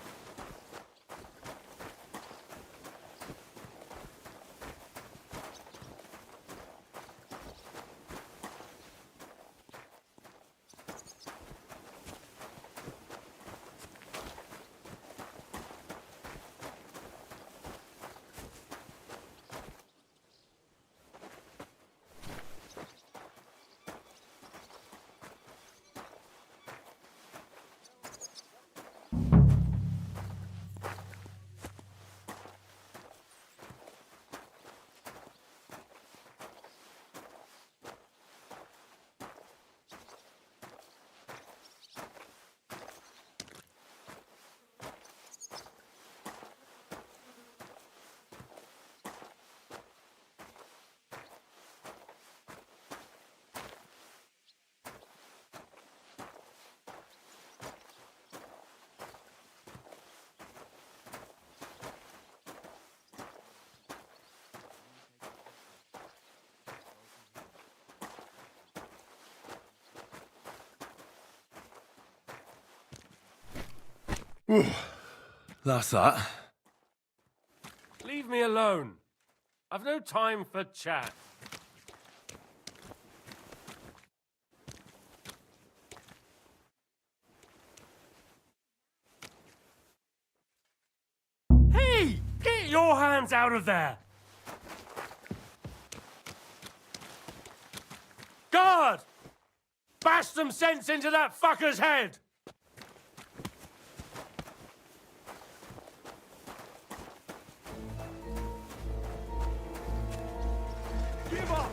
That's that. Leave me alone. I've no time for chat. Hey, your hands out of there! Guard! Bash some sense into that fucker's head! Give up!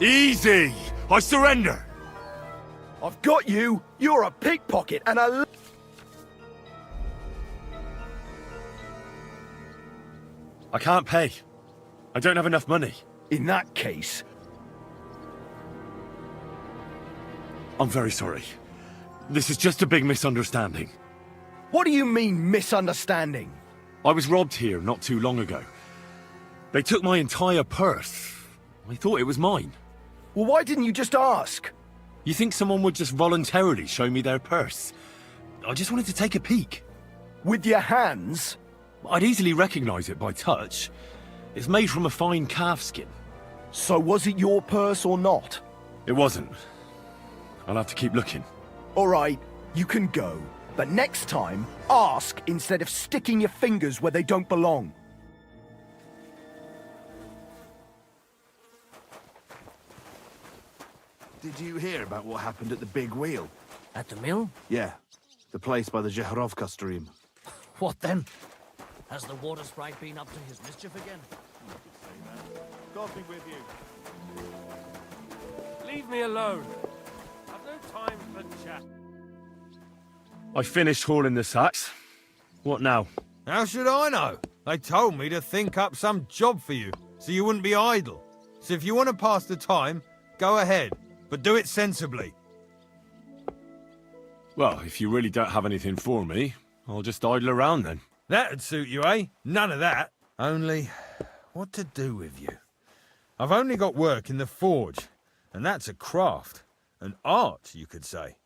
Easy! I surrender! I've got you! You're a pickpocket and a... I can't pay. I don't have enough money. In that case... I'm very sorry. This is just a big misunderstanding. What do you mean, misunderstanding? I was robbed here not too long ago. They took my entire purse. I thought it was mine. Well, why didn't you just ask? You think someone would just voluntarily show me their purse? I just wanted to take a peek. With your hands? I'd easily recognize it by touch. It's made from a fine calf skin. So was it your purse or not? It wasn't. I'll have to keep looking. All right, you can go. But next time, ask instead of sticking your fingers where they don't belong. Did you hear about what happened at the Big Wheel? At the mill? Yeah, the place by the Jehorovka stream. What then? Has the water sprite been up to his mischief again? Coffee with you. Leave me alone. I've no time for chat. I finished hauling the sacks. What now? How should I know? They told me to think up some job for you, so you wouldn't be idle. So if you want to pass the time, go ahead, but do it sensibly. Well, if you really don't have anything for me, I'll just idle around then. That'd suit you, eh? None of that. Only, what to do with you? I've only got work in the forge, and that's a craft. An art, you could say.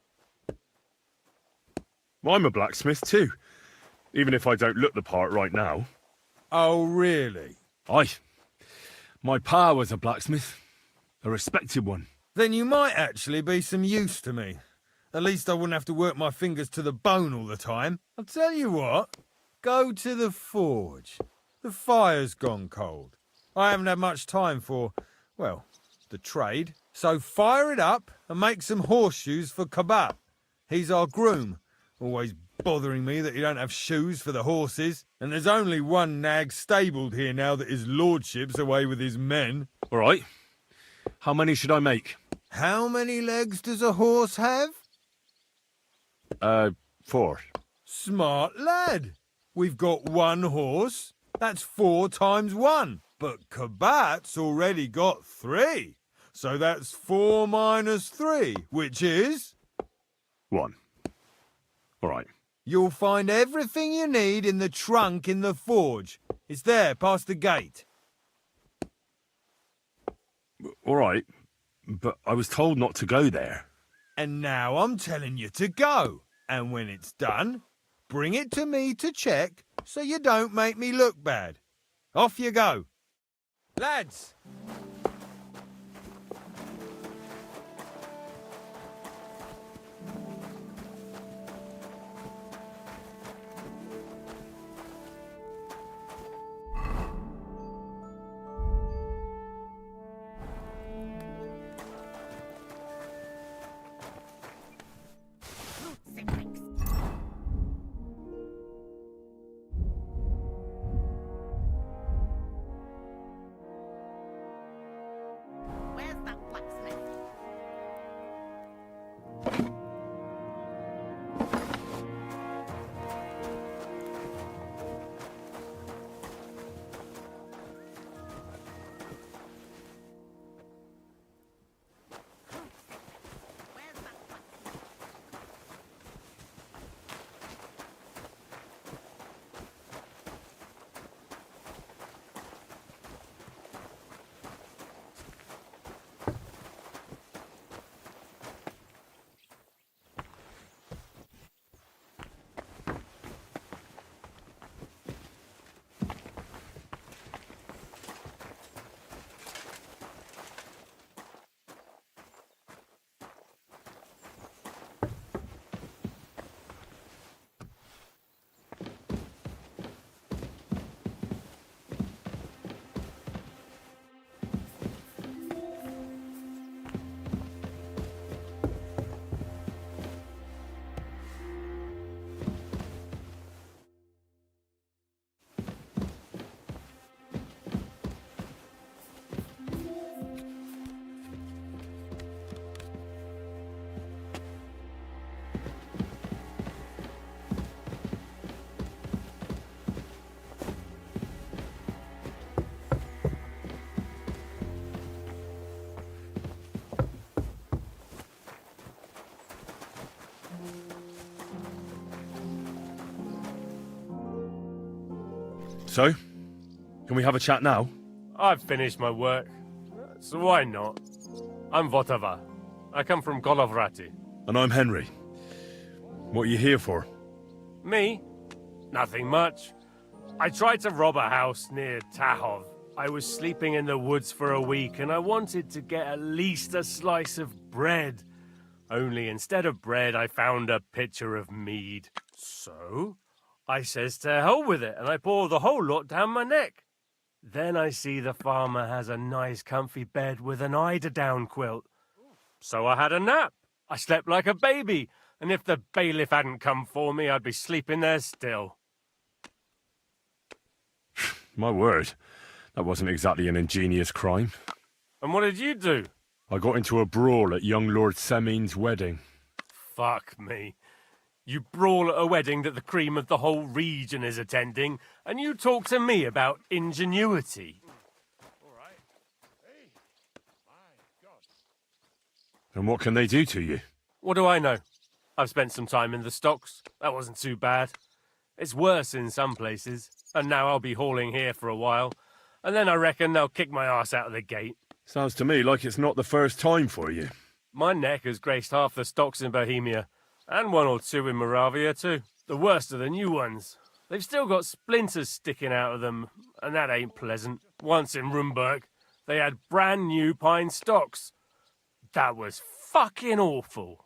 I'm a blacksmith too, even if I don't look the part right now. Oh, really? Aye. My pa was a blacksmith, a respected one. Then you might actually be some use to me. At least I wouldn't have to work my fingers to the bone all the time. I'll tell you what, go to the forge. The fire's gone cold. I haven't had much time for, well, the trade. So fire it up and make some horseshoes for Kabat. He's our groom. Always bothering me that you don't have shoes for the horses. And there's only one nag stabled here now that his lordship's away with his men. All right. How many should I make? How many legs does a horse have? 4. Smart lad. We've got one horse. That's 4 times 1. But Kabat's already got 3. So that's 4 minus 3, which is... 1. All right. You'll find everything you need in the trunk in the forge. It's there, past the gate. All right. But I was told not to go there. And now I'm telling you to go. And when it's done, bring it to me to check so you don't make me look bad. Off you go. Lads! So, can we have a chat now? I've finished my work, so why not? I'm Votava. I come from Golovrati. And I'm Henry. What are you here for? Me? Nothing much. I tried to rob a house near Tahov. I was sleeping in the woods for a week and I wanted to get at least a slice of bread. Only instead of bread, I found a pitcher of mead. So, I says to hell with it and I pour the whole lot down my neck. Then I see the farmer has a nice comfy bed with an eider-down quilt. So I had a nap. I slept like a baby, and if the bailiff hadn't come for me, I'd be sleeping there still. My word, that wasn't exactly an ingenious crime. And what did you do? I got into a brawl at young Lord Semin's wedding. Fuck me. You brawl at a wedding that the cream of the whole region is attending, and you talk to me about ingenuity. And what can they do to you? What do I know? I've spent some time in the stocks. That wasn't too bad. It's worse in some places, and now I'll be hauling here for a while, and then I reckon they'll kick my ass out of the gate. Sounds to me like it's not the first time for you. My neck has graced half the stocks in Bohemia, and one or two in Moravia too. The worst are the new ones. They've still got splinters sticking out of them, and that ain't pleasant. Once in Rumburg, they had brand new pine stocks. That was fucking awful.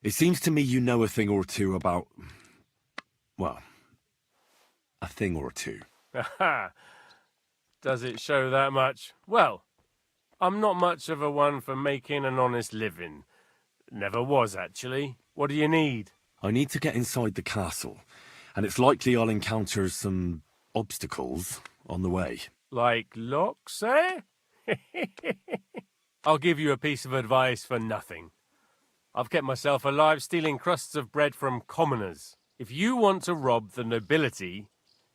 It seems to me you know a thing or two about... well, a thing or two. Aha! Does it show that much? Well, I'm not much of a one for making an honest living. Never was, actually. What do you need? I need to get inside the castle, and it's likely I'll encounter some obstacles on the way. Like locks, eh? I'll give you a piece of advice for nothing. I've kept myself alive stealing crusts of bread from commoners. If you want to rob the nobility,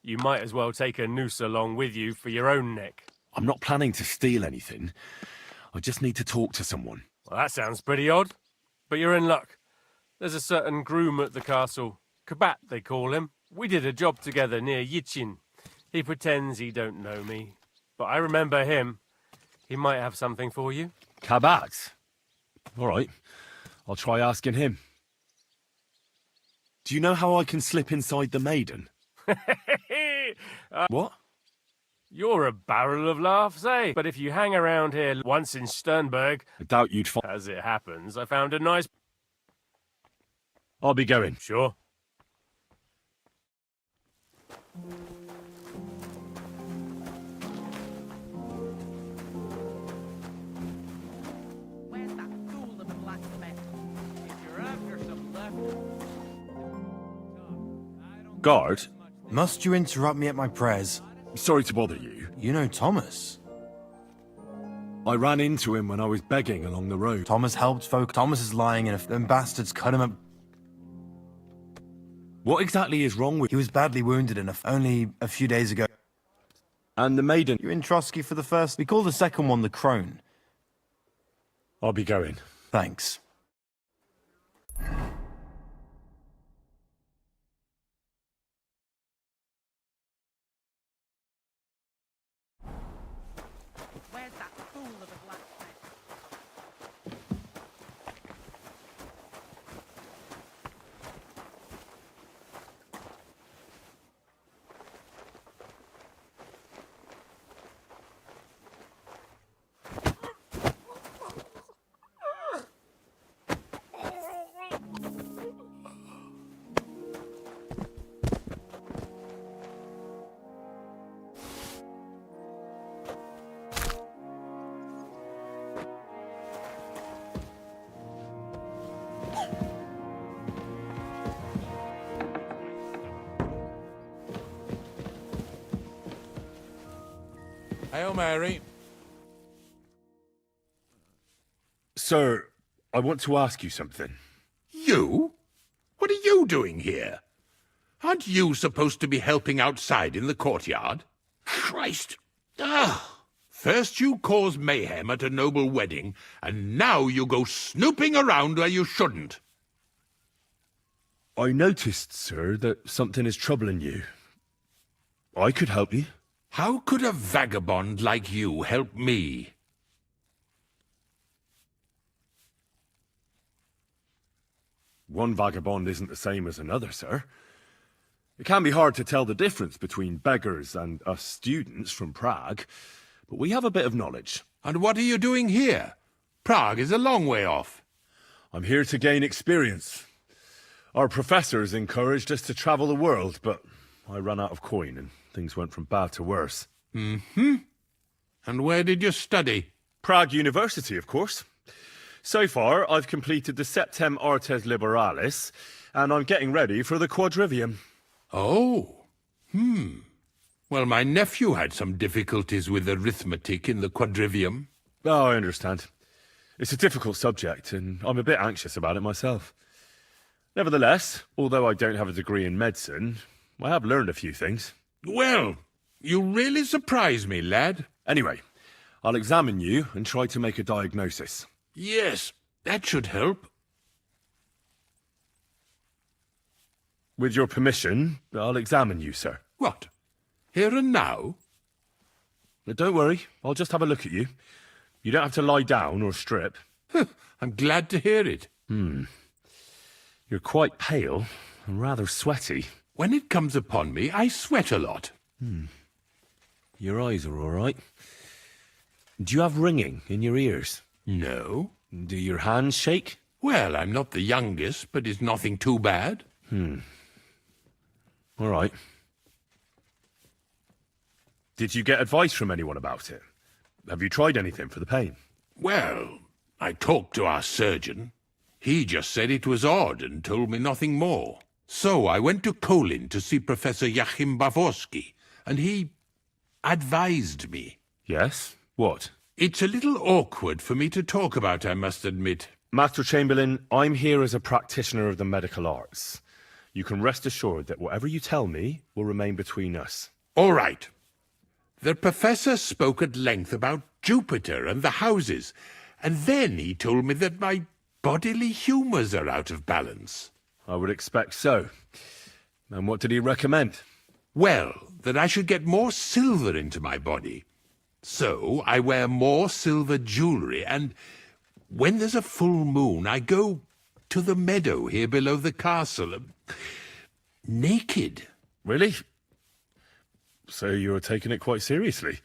you might as well take a noose along with you for your own neck. I'm not planning to steal anything. I just need to talk to someone. Well, that sounds pretty odd. But you're in luck. There's a certain groom at the castle. Kabat, they call him. We did a job together near Yichin. He pretends he don't know me. But I remember him. He might have something for you. Kabat? All right. I'll try asking him. Do you know how I can slip inside the maiden? What? You're a barrel of laughs, eh? But if you hang around here once in Sternberg... I doubt you'd find... As it happens, I found a nice... I'll be going. Sure. Where's that fool of a blacksmith? If you're after some left... Guard? Must you interrupt me at my prayers? Sorry to bother you. You know Thomas. I ran into him when I was begging along the road. Thomas helped folk. Thomas is lying and if them bastards cut him up... What exactly is wrong with... He was badly wounded only a few days ago. And the maiden... You're in Trotsky for the first... We call the second one the Crone. I'll be going. Thanks. Where's that fool of a blacksmith? Hail Mary. Sir, I want to ask you something. You? What are you doing here? Aren't you supposed to be helping outside in the courtyard? Christ! Ah! First you cause mayhem at a noble wedding, and now you go snooping around where you shouldn't. I noticed, sir, that something is troubling you. I could help you. How could a vagabond like you help me? One vagabond isn't the same as another, sir. It can be hard to tell the difference between beggars and us students from Prague, but we have a bit of knowledge. And what are you doing here? Prague is a long way off. I'm here to gain experience. Our professors encouraged us to travel the world, but I ran out of coin and things went from bad to worse. Mm-hmm. And where did you study? Prague University, of course. So far, I've completed the Septem Artes Liberalis, and I'm getting ready for the Quadrivium. Oh. Well, my nephew had some difficulties with arithmetic in the Quadrivium. Oh, I understand. It's a difficult subject, and I'm a bit anxious about it myself. Nevertheless, although I don't have a degree in medicine, I have learned a few things. Well, you really surprise me, lad. Anyway, I'll examine you and try to make a diagnosis. Yes, that should help. With your permission, I'll examine you, sir. What? Here and now? Don't worry, I'll just have a look at you. You don't have to lie down or strip. I'm glad to hear it. You're quite pale and rather sweaty. When it comes upon me, I sweat a lot. Your eyes are all right. Do you have ringing in your ears? No. Do your hands shake? Well, I'm not the youngest, but it's nothing too bad. All right. Did you get advice from anyone about it? Have you tried anything for the pain? Well, I talked to our surgeon. He just said it was odd and told me nothing more. So I went to Kolin to see Professor Joachim Bavorsky, and he advised me. Yes? What? It's a little awkward for me to talk about, I must admit. Master Chamberlain, I'm here as a practitioner of the medical arts. You can rest assured that whatever you tell me will remain between us. All right. The professor spoke at length about Jupiter and the houses, and then he told me that my bodily humours are out of balance. I would expect so. And what did he recommend? Well, that I should get more silver into my body. So I wear more silver jewellery, and when there's a full moon, I go to the meadow here below the castle, naked. Really? So you're taking it quite seriously.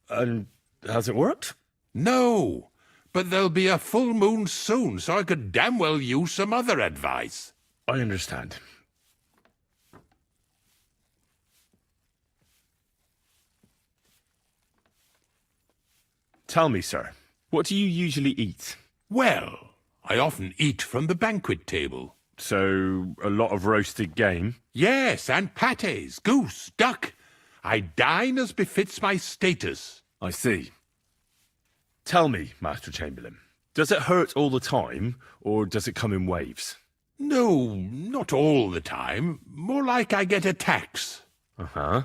And has it worked? No, but there'll be a full moon soon, so I could damn well use some other advice. I understand. Tell me, sir, what do you usually eat? Well, I often eat from the banquet table. So, a lot of roasted game? Yes, and pâtés, goose, duck. I dine as befits my status. I see. Tell me, Master Chamberlain, does it hurt all the time, or does it come in waves? No, not all the time. More like I get attacks. Uh-huh.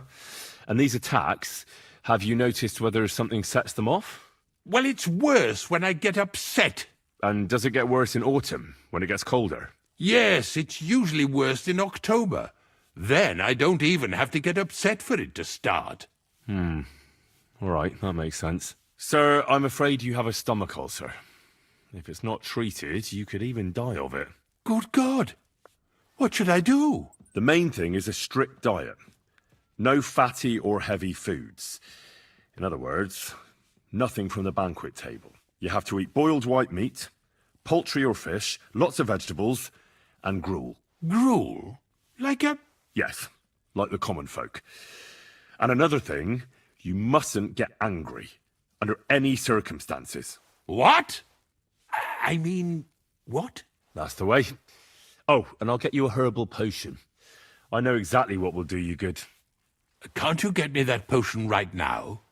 And these attacks, have you noticed whether something sets them off? Well, it's worse when I get upset. And does it get worse in autumn, when it gets colder? Yes, it's usually worst in October. Then I don't even have to get upset for it to start. All right, that makes sense. Sir, I'm afraid you have a stomach ulcer. If it's not treated, you could even die of it. Good God! What should I do? The main thing is a strict diet. No fatty or heavy foods. In other words, nothing from the banquet table. You have to eat boiled white meat, poultry or fish, lots of vegetables, and gruel. Gruel? Like a... Yes, like the common folk. And another thing, you mustn't get angry, under any circumstances. What? I mean, what? That's the way. Oh, and I'll get you a herbal potion. I know exactly what will do you good. Can't you get me that potion right now?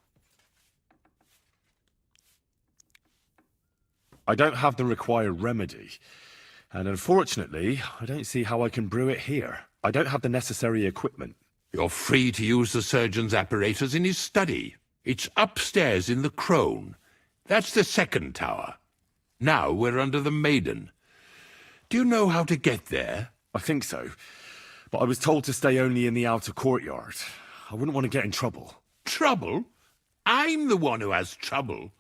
I don't have the required remedy. And unfortunately, I don't see how I can brew it here. I don't have the necessary equipment. You're free to use the surgeon's apparatus in his study. It's upstairs in the Crone. That's the second tower. Now we're under the Maiden. Do you know how to get there? I think so. But I was told to stay only in the outer courtyard. I wouldn't want to get in trouble. Trouble? I'm the one who has trouble.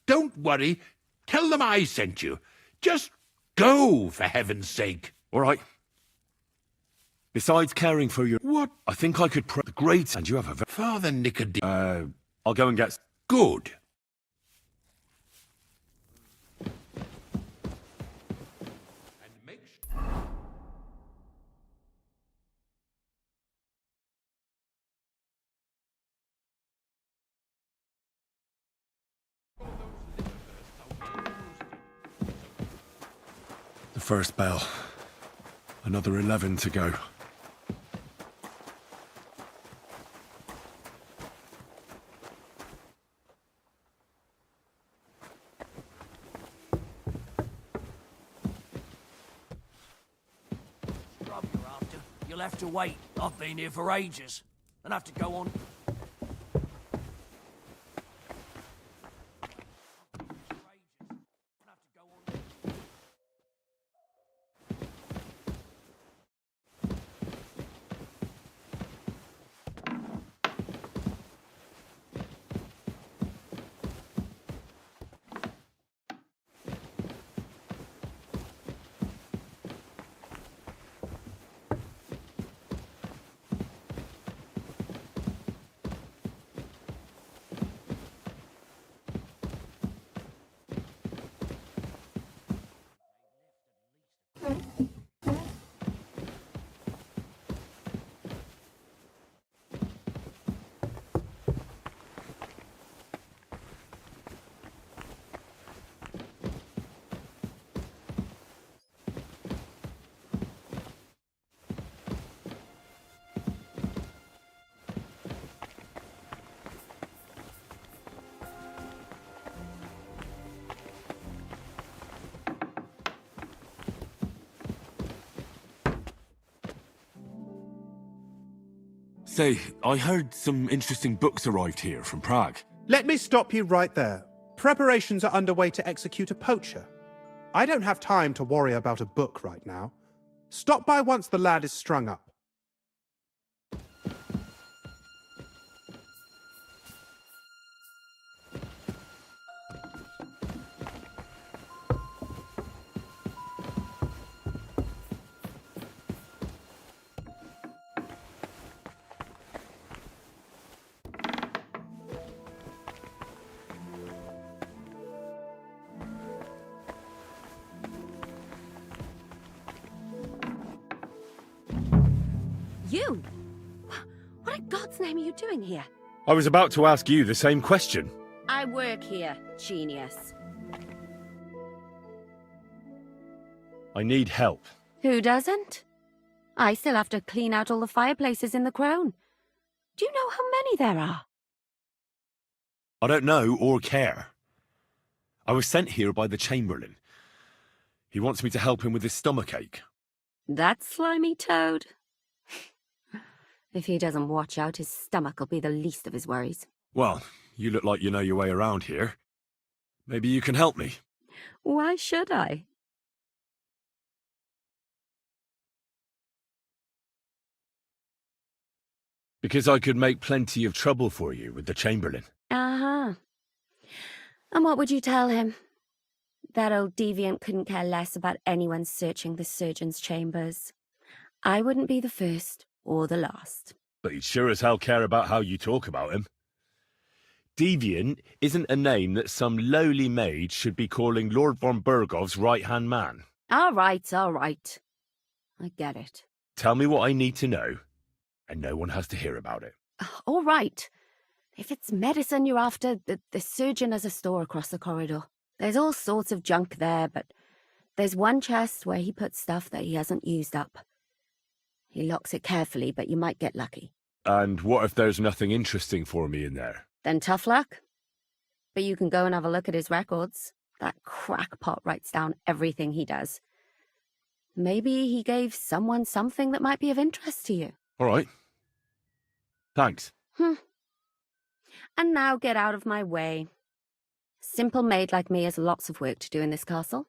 Don't worry. Tell them I sent you. Just go, for heaven's sake. All right. Besides caring for your... What? I think I could pray the great... And you have a... Father Nicodemus. I'll go and get... Good. The first bell. Another 11 to go. Grub you're after. You'll have to wait. I've been here for ages. And have to go on. Say, I heard some interesting books arrived here from Prague. Let me stop you right there. Preparations are underway to execute a poacher. I don't have time to worry about a book right now. Stop by once the lad is strung up. You? What in God's name are you doing here? I was about to ask you the same question. I work here, genius. I need help. Who doesn't? I still have to clean out all the fireplaces in the crown. Do you know how many there are? I don't know or care. I was sent here by the Chamberlain. He wants me to help him with his stomachache. That slimy toad. If he doesn't watch out, his stomach will be the least of his worries. Well, you look like you know your way around here. Maybe you can help me. Why should I? Because I could make plenty of trouble for you with the Chamberlain. Uh-huh. And what would you tell him? That old deviant couldn't care less about anyone searching the surgeon's chambers. I wouldn't be the first or the last. But he'd sure as hell care about how you talk about him. Deviant isn't a name that some lowly maid should be calling Lord von Bergov's right-hand man. All right, all right. I get it. Tell me what I need to know, and no one has to hear about it. All right. If it's medicine you're after, the surgeon has a store across the corridor. There's all sorts of junk there, but there's one chest where he puts stuff that he hasn't used up. He locks it carefully, but you might get lucky. And what if there's nothing interesting for me in there? Then tough luck. But you can go and have a look at his records. That crackpot writes down everything he does. Maybe he gave someone something that might be of interest to you. All right. Thanks. And now get out of my way. Simple maid like me has lots of work to do in this castle.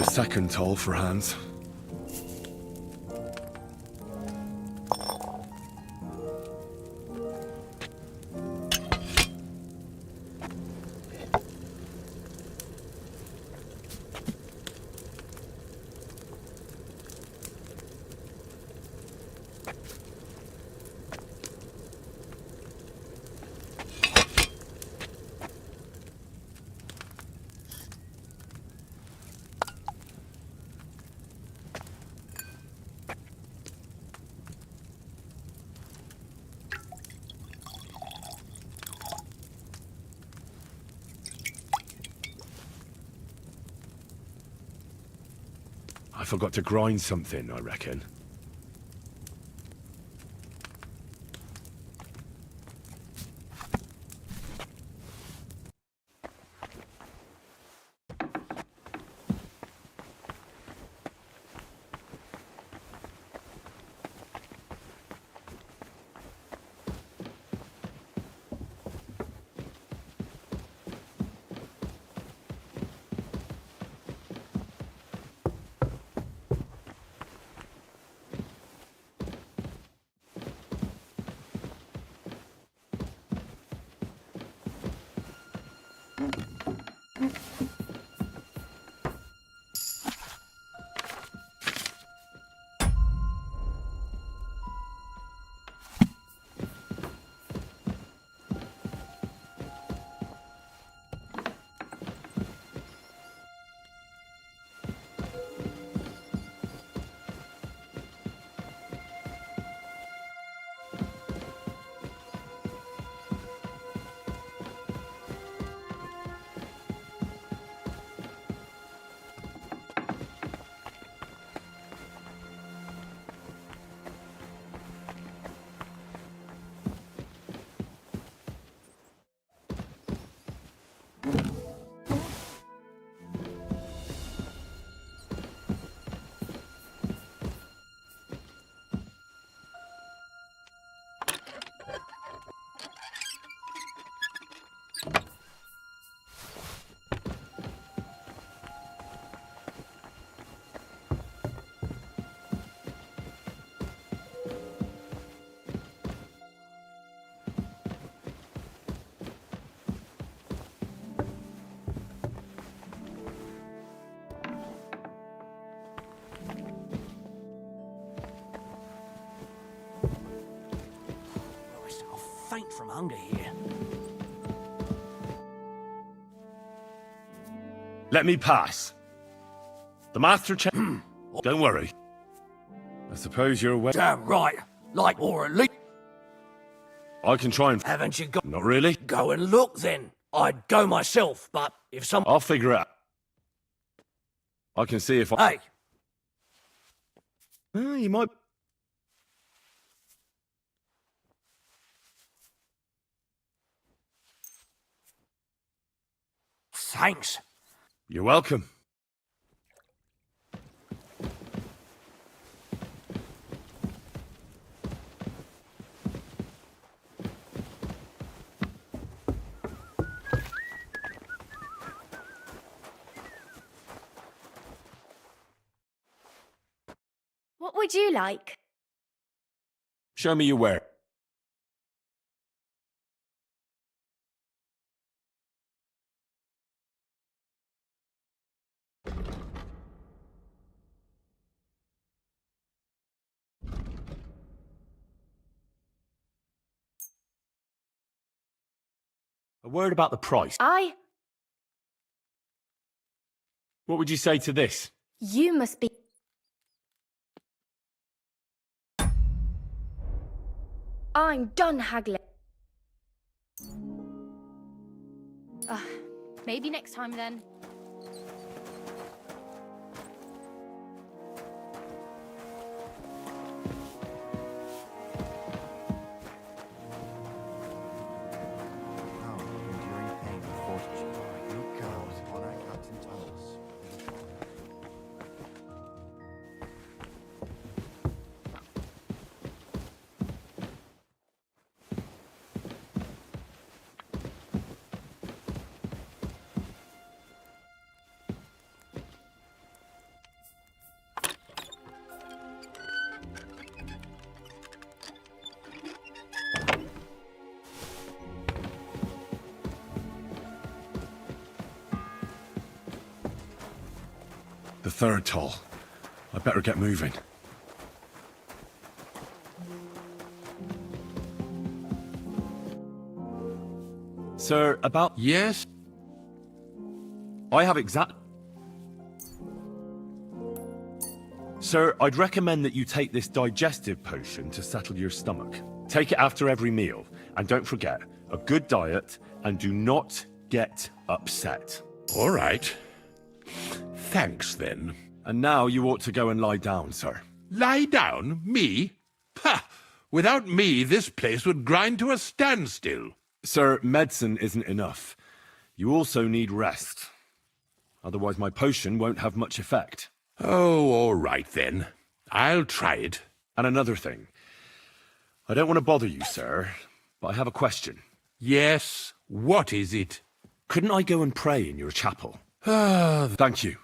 second toll for Hans. I forgot to grind something, I reckon. Faint from hunger here. Let me pass. The master Don't worry. I suppose you're aware. Damn right. Like, or at least... I can try and... Haven't you got... Not really. Go and look, then. I'd go myself, but if some... I'll figure it out. I can see if I... Hey! You might... Thanks. You're welcome. What would you like? Show me your ware. A word about the price. What would you say to this? You must be... I'm done haggling. Maybe next time then. The third toll. I better get moving. Sir, about... Yes? I have exact... Sir, I'd recommend that you take this digestive potion to settle your stomach. Take it after every meal. And don't forget, a good diet, and do not get upset. All right. Thanks, then. And now you ought to go and lie down, sir. Lie down? Me? Ha! Without me, this place would grind to a standstill. Sir, medicine isn't enough. You also need rest. Otherwise my potion won't have much effect. Oh, all right then. I'll try it. And another thing. I don't want to bother you, sir, but I have a question. Yes? What is it? Couldn't I go and pray in your chapel? Thank you.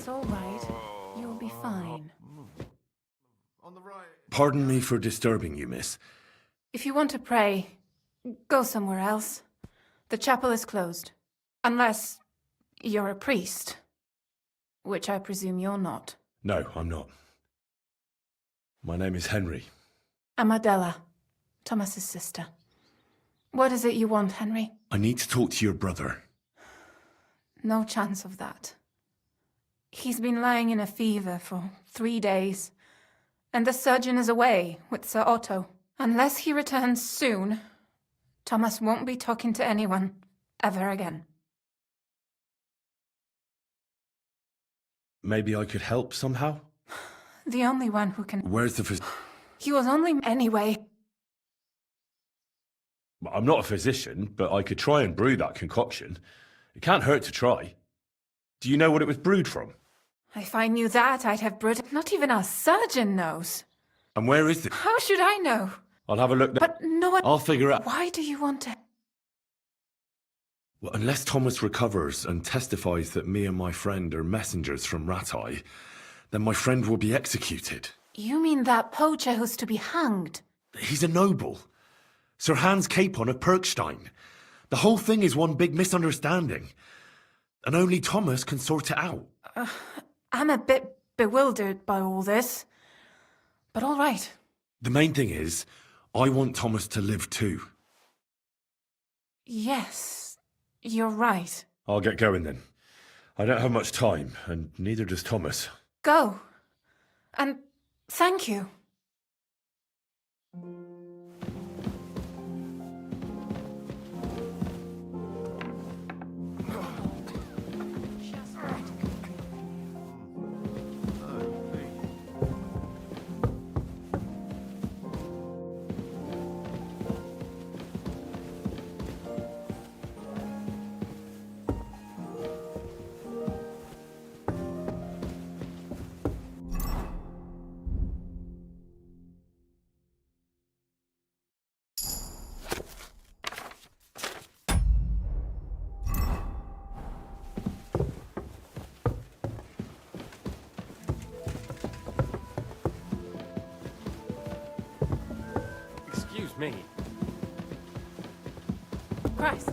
It's all right. You'll be fine. Pardon me for disturbing you, miss. If you want to pray, go somewhere else. The chapel is closed. Unless you're a priest. Which I presume you're not. No, I'm not. My name is Henry. I'm Adela, Thomas's sister. What is it you want, Henry? I need to talk to your brother. No chance of that. He's been lying in a fever for 3 days, and the surgeon is away with Sir Otto. Unless he returns soon, Thomas won't be talking to anyone ever again. Maybe I could help somehow? The only one who can... Where's the He was only... Anyway. I'm not a physician, but I could try and brew that concoction. It can't hurt to try. Do you know what it was brewed from? If I knew that, I'd have brewed... Not even our surgeon knows. And where is it? How should I know? I'll have a look. But no one... I'll figure out... Why do you want to... Well, unless Thomas recovers and testifies that me and my friend are messengers from Ratai, then my friend will be executed. You mean that poacher who's to be hanged? He's a noble. Sir Hans Capon of Perkstein. The whole thing is one big misunderstanding. And only Thomas can sort it out. I'm a bit bewildered by all this. But all right. The main thing is, I want Thomas to live too. Yes, you're right. I'll get going then. I don't have much time, and neither does Thomas. Go. And thank you. Excuse me. Christ.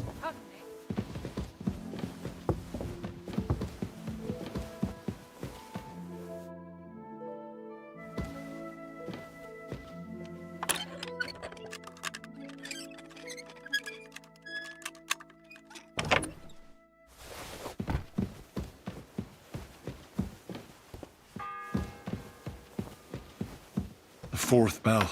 The fourth bell.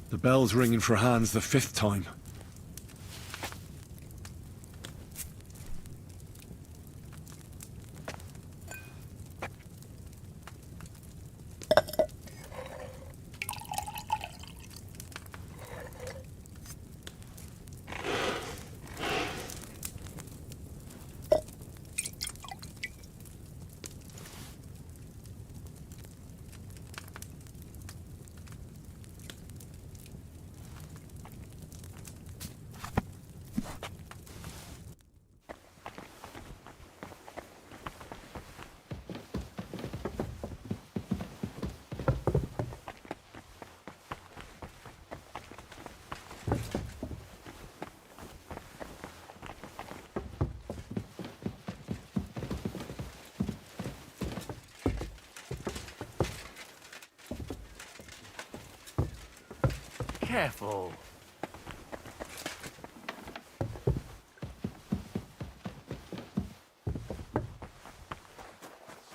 The bell's ringing for Hans the 5th time. Careful.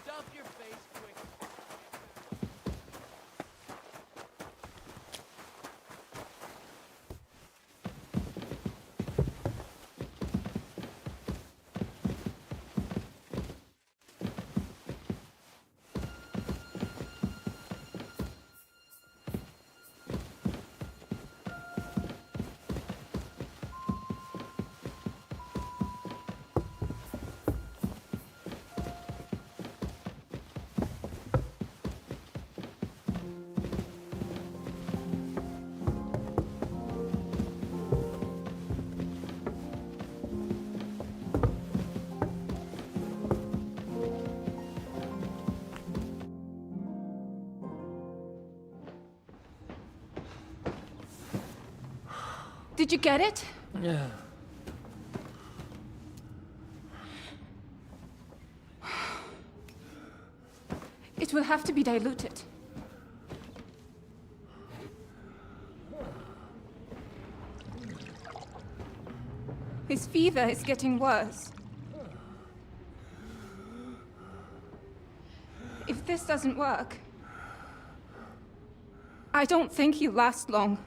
Stuff your face quick. Did you get it? Yeah. It will have to be diluted. His fever is getting worse. If this doesn't work, I don't think he'll last long.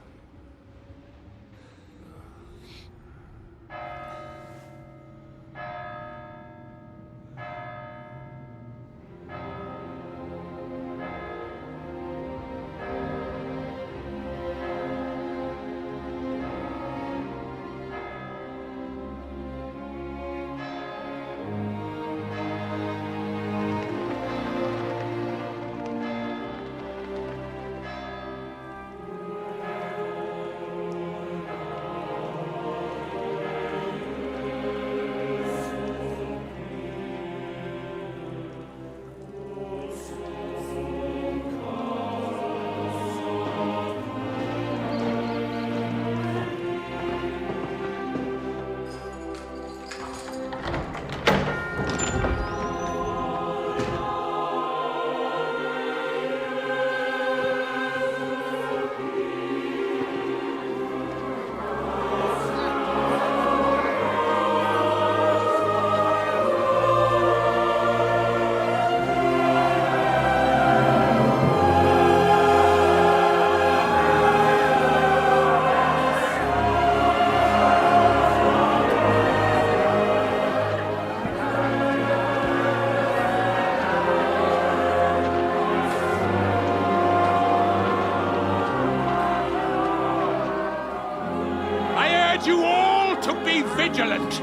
You all to be vigilant.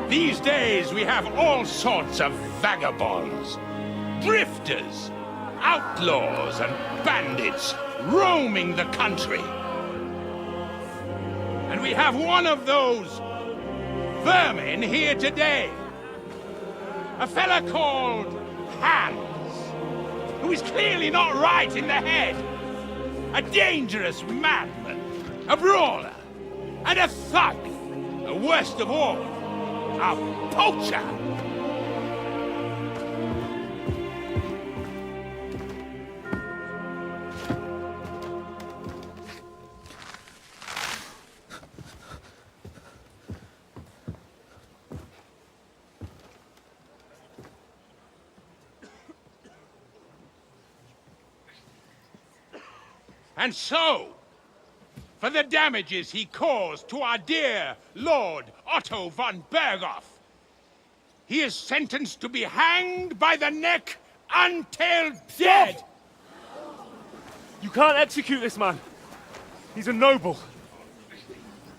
These days we have all sorts of vagabonds, drifters, outlaws and bandits roaming the country. And we have one of those vermin here today. A fella called Hans, who is clearly not right in the head. A dangerous madman, a brawler, and a thug, the worst of all, a poacher. And so, for the damages he caused to our dear Lord Otto von Berghoff. He is sentenced to be hanged by the neck until dead! You can't execute this man. He's a noble.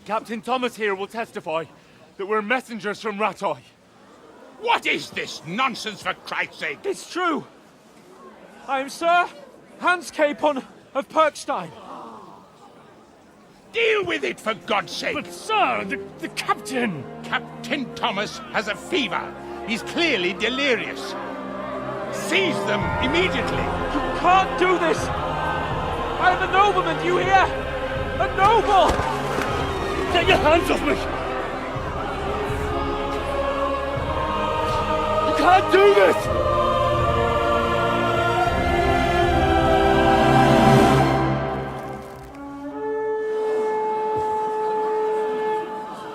Captain Thomas here will testify that we're messengers from Ratoi. What is this nonsense, for Christ's sake? It's true. I am Sir Hans Capon of Perkstein. Deal with it, for God's sake! But, sir, the captain... Captain Thomas has a fever. He's clearly delirious. Seize them immediately. You can't do this! I am a nobleman, do you hear? A noble! Get your hands off me! You can't do this!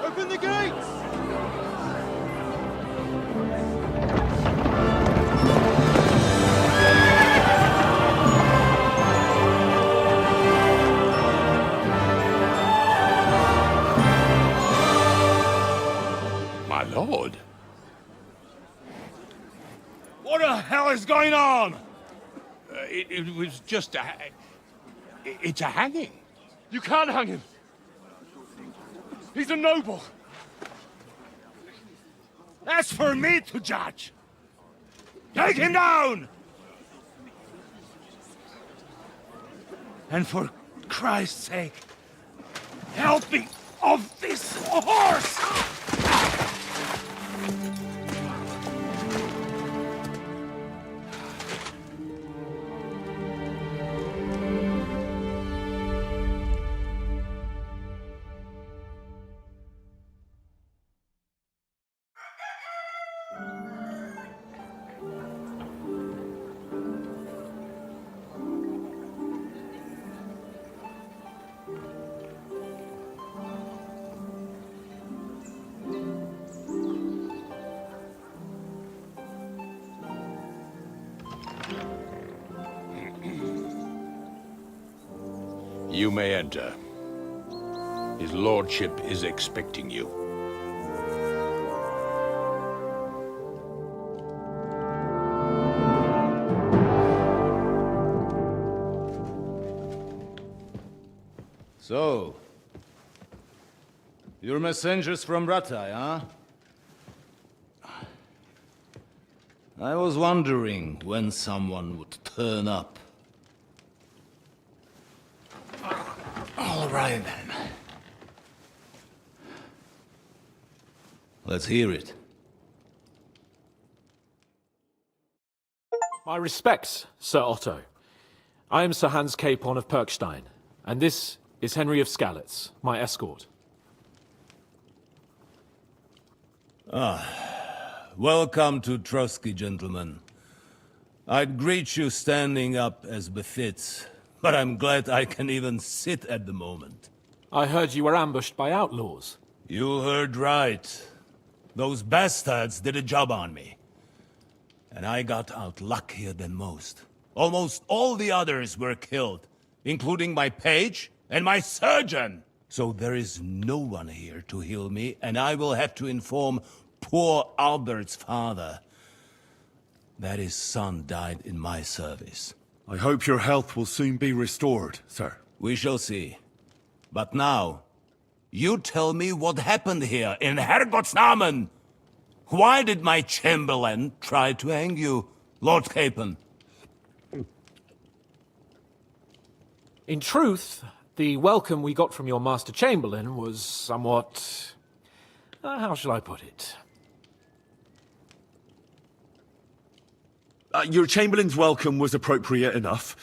Open the gates! My lord. What the hell is going on? It was just a... It's a hanging. You can't hang him. He's a noble. That's for me to judge. Take him down! And for Christ's sake, help me off this horse! You may enter. His lordship is expecting you. So, you're messengers from Ratai, huh? I was wondering when someone would turn up. All right, then. Let's hear it. My respects, Sir Otto. I am Sir Hans Capon of Perkstein, and this is Henry of Skalitz, my escort. Welcome to Trotsky, gentlemen. I'd greet you standing up as befits, but I'm glad I can even sit at the moment. I heard you were ambushed by outlaws. You heard right. Those bastards did a job on me. And I got out luckier than most. Almost all the others were killed, including my page and my surgeon. So there is no one here to heal me, and I will have to inform poor Albert's father that his son died in my service. I hope your health will soon be restored, sir. We shall see. But now, you tell me what happened here in Herrgottsnamen. Why did my chamberlain try to hang you, Lord Capon? In truth, the welcome we got from your Master Chamberlain was somewhat... how shall I put it? Your Chamberlain's welcome was appropriate enough,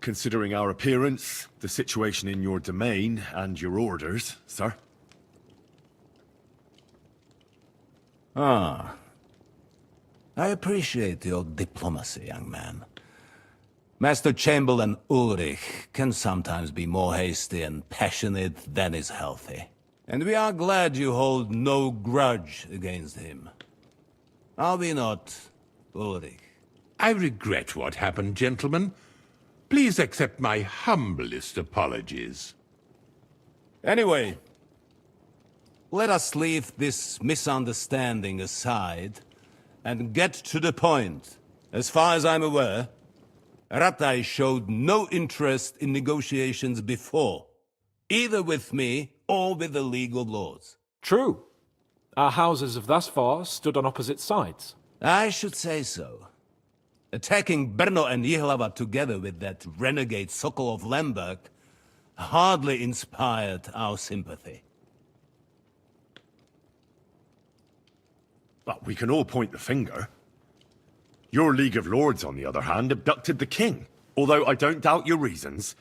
considering our appearance, the situation in your domain, and your orders, sir. Ah. I appreciate your diplomacy, young man. Master Chamberlain Ulrich can sometimes be more hasty and passionate than is healthy. And we are glad you hold no grudge against him. Are we not, Ulrich? I regret what happened, gentlemen. Please accept my humblest apologies. Anyway, let us leave this misunderstanding aside and get to the point. As far as I'm aware, Ratai showed no interest in negotiations before, either with me or with the League of Lords. True. Our houses have thus far stood on opposite sides. I should say so. Attacking Brno and Jihlava together with that renegade Sokol of Lemberg hardly inspired our sympathy. But we can all point the finger. Your League of Lords, on the other hand, abducted the king. Although I don't doubt your reasons,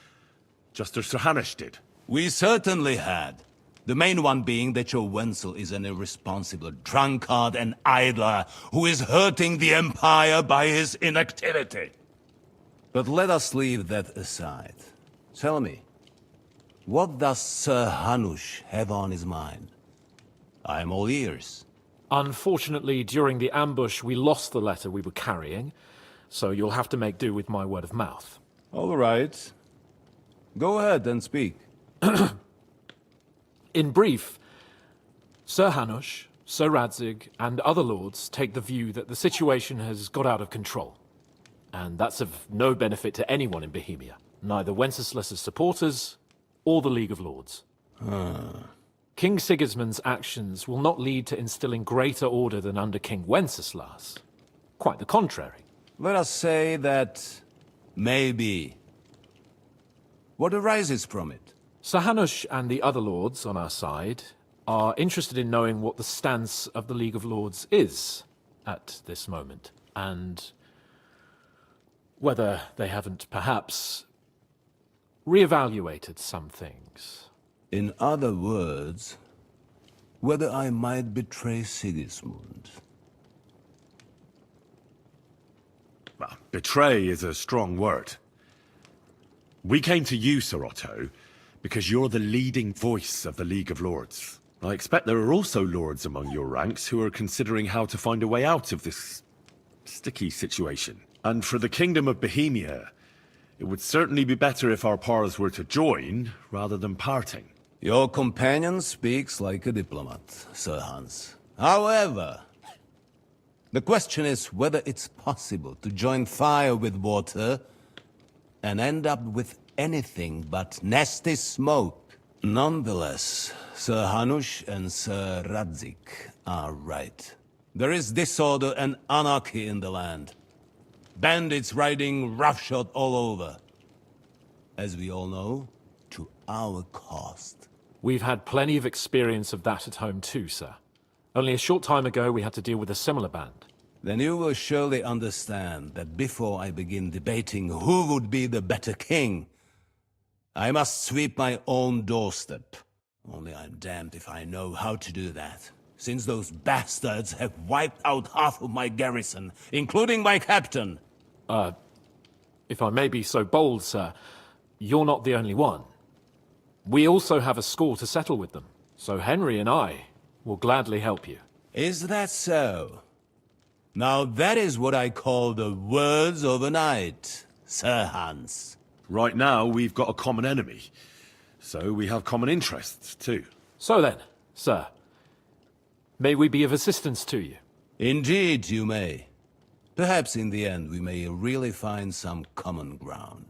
just as Sir Hanush did. We certainly had. The main one being that your Wenzel is an irresponsible drunkard and idler who is hurting the Empire by his inactivity. But let us leave that aside. Tell me, what does Sir Hanush have on his mind? I am all ears. Unfortunately, during the ambush, we lost the letter we were carrying, so you'll have to make do with my word of mouth. All right. Go ahead and speak. In brief, Sir Hanush, Sir Radzig, and other lords take the view that the situation has got out of control. And that's of no benefit to anyone in Bohemia, neither Wenceslas's supporters or the League of Lords. King Sigismund's actions will not lead to instilling greater order than under King Wenceslas. Quite the contrary. Let us say that maybe. What arises from it? Sir Hanush and the other lords on our side are interested in knowing what the stance of the League of Lords is at this moment, and whether they haven't perhaps reevaluated some things. In other words, whether I might betray Sigismund. Well, betray is a strong word. We came to you, Sir Otto, because you're the leading voice of the League of Lords. I expect there are also lords among your ranks who are considering how to find a way out of this sticky situation. And for the Kingdom of Bohemia, it would certainly be better if our powers were to join, rather than parting. Your companion speaks like a diplomat, Sir Hans. However, the question is whether it's possible to join fire with water and end up with anything but nasty smoke. Nonetheless, Sir Hanush and Sir Radzig are right. There is disorder and anarchy in the land. Bandits riding roughshod all over. As we all know, to our cost. We've had plenty of experience of that at home too, sir. Only a short time ago we had to deal with a similar band. Then you will surely understand that before I begin debating who would be the better king, I must sweep my own doorstep. Only I'm damned if I know how to do that, since those bastards have wiped out half of my garrison, including my captain. If I may be so bold, sir, you're not the only one. We also have a score to settle with them, so Henry and I will gladly help you. Is that so? Now that is what I call the words of a knight, Sir Hans. Right now, we've got a common enemy, so we have common interests too. So then, sir, may we be of assistance to you? Indeed you may. Perhaps in the end we may really find some common ground.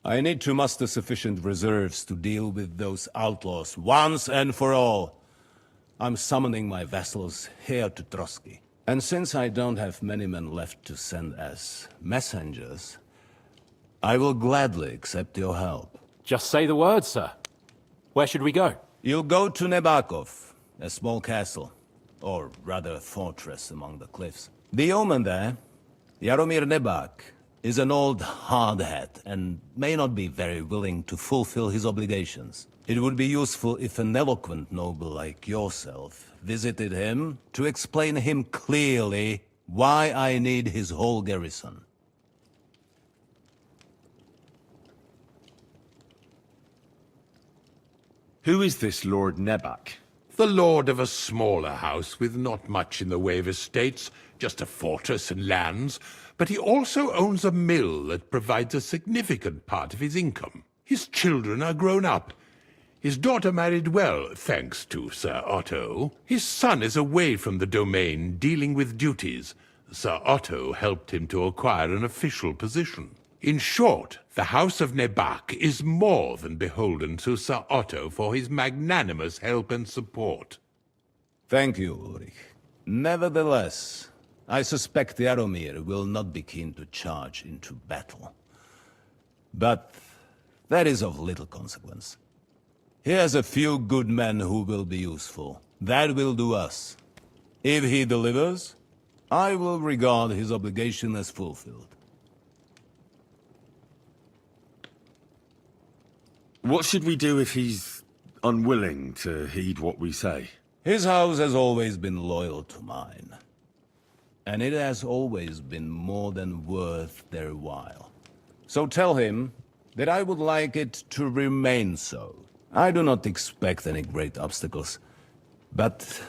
I need to muster sufficient reserves to deal with those outlaws once and for all. I'm summoning my vassals here to Trotsky. And since I don't have many men left to send as messengers, I will gladly accept your help. Just say the word, sir. Where should we go? You'll go to Nebakov, a small castle, or rather a fortress among the cliffs. The yeoman there, Jaromir Nebak, is an old hardhat and may not be very willing to fulfill his obligations. It would be useful if an eloquent noble like yourself visited him to explain him clearly why I need his whole garrison. Who is this Lord Nebak? The lord of a smaller house with not much in the way of estates, just a fortress and lands, but he also owns a mill that provides a significant part of his income. His children are grown up. His daughter married well, thanks to Sir Otto. His son is away from the domain, dealing with duties. Sir Otto helped him to acquire an official position. In short, the House of Nebak is more than beholden to Sir Otto for his magnanimous help and support. Thank you, Ulrich. Nevertheless, I suspect Jaromir will not be keen to charge into battle. But that is of little consequence. He has a few good men who will be useful. That will do us. If he delivers, I will regard his obligation as fulfilled. What should we do if he's unwilling to heed what we say? His house has always been loyal to mine. And it has always been more than worth their while. So tell him that I would like it to remain so. I do not expect any great obstacles, but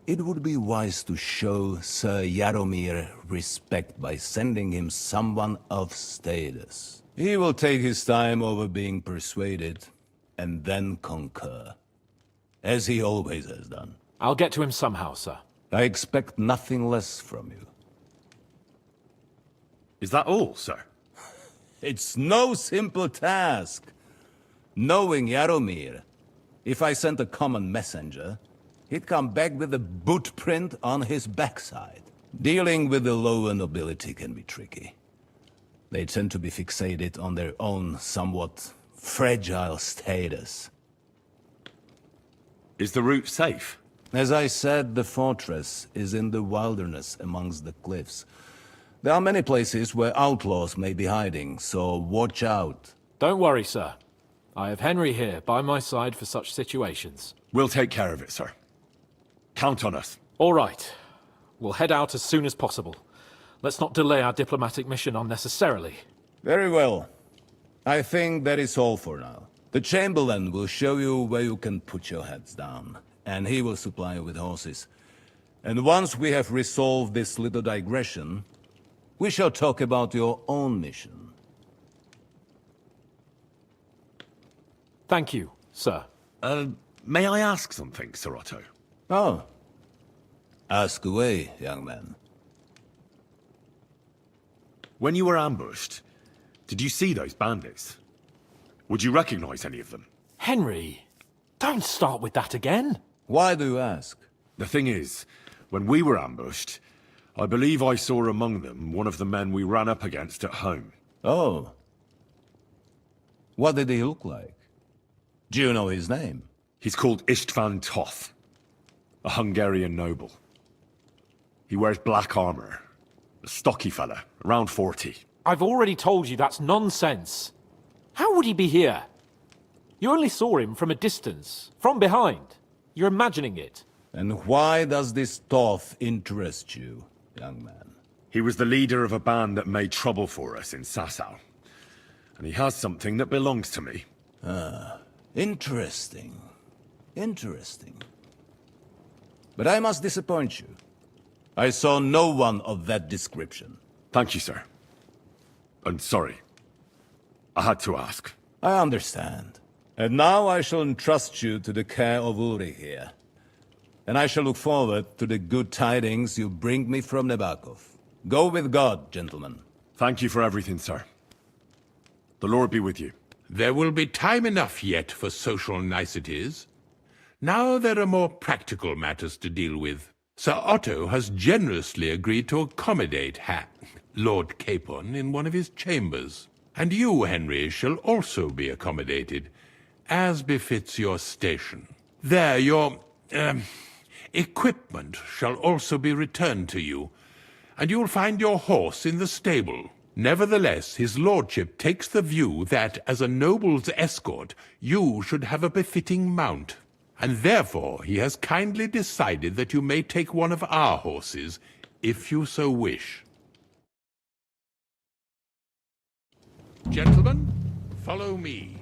it would be wise to show Sir Jaromir respect by sending him someone of status. He will take his time over being persuaded, and then concur. As he always has done. I'll get to him somehow, sir. I expect nothing less from you. Is that all, sir? It's no simple task. Knowing Jaromir, if I sent a common messenger, he'd come back with a boot print on his backside. Dealing with the lower nobility can be tricky. They tend to be fixated on their own somewhat fragile status. Is the route safe? As I said, the fortress is in the wilderness amongst the cliffs. There are many places where outlaws may be hiding, so watch out. Don't worry, sir. I have Henry here by my side for such situations. We'll take care of it, sir. Count on us. All right. We'll head out as soon as possible. Let's not delay our diplomatic mission unnecessarily. Very well. I think that is all for now. The Chamberlain will show you where you can put your heads down, and he will supply you with horses. And once we have resolved this little digression, we shall talk about your own mission. Thank you, sir. May I ask something, Sir Otto? Oh. Ask away, young man. When you were ambushed, did you see those bandits? Would you recognize any of them? Henry, don't start with that again. Why do you ask? The thing is, when we were ambushed, I believe I saw among them one of the men we ran up against at home. Oh. What did he look like? Do you know his name? He's called Istvan Toth, a Hungarian noble. He wears black armor. A stocky fella, around 40. I've already told you that's nonsense. How would he be here? You only saw him from a distance, from behind. You're imagining it. And why does this Toth interest you, young man? He was the leader of a band that made trouble for us in Sasau. And he has something that belongs to me. Ah, interesting. Interesting. But I must disappoint you. I saw no one of that description. Thank you, sir. I'm sorry. I had to ask. I understand. And now I shall entrust you to the care of Ulrich here. And I shall look forward to the good tidings you bring me from Nebakov. Go with God, gentlemen. Thank you for everything, sir. The Lord be with you. There will be time enough yet for social niceties. Now there are more practical matters to deal with. Sir Otto has generously agreed to accommodate Lord Capon in one of his chambers. And you, Henry, shall also be accommodated, as befits your station. There, your, equipment shall also be returned to you, and you'll find your horse in the stable. Nevertheless, his lordship takes the view that, as a noble's escort, you should have a befitting mount. And therefore he has kindly decided that you may take one of our horses, if you so wish. Gentlemen, follow me.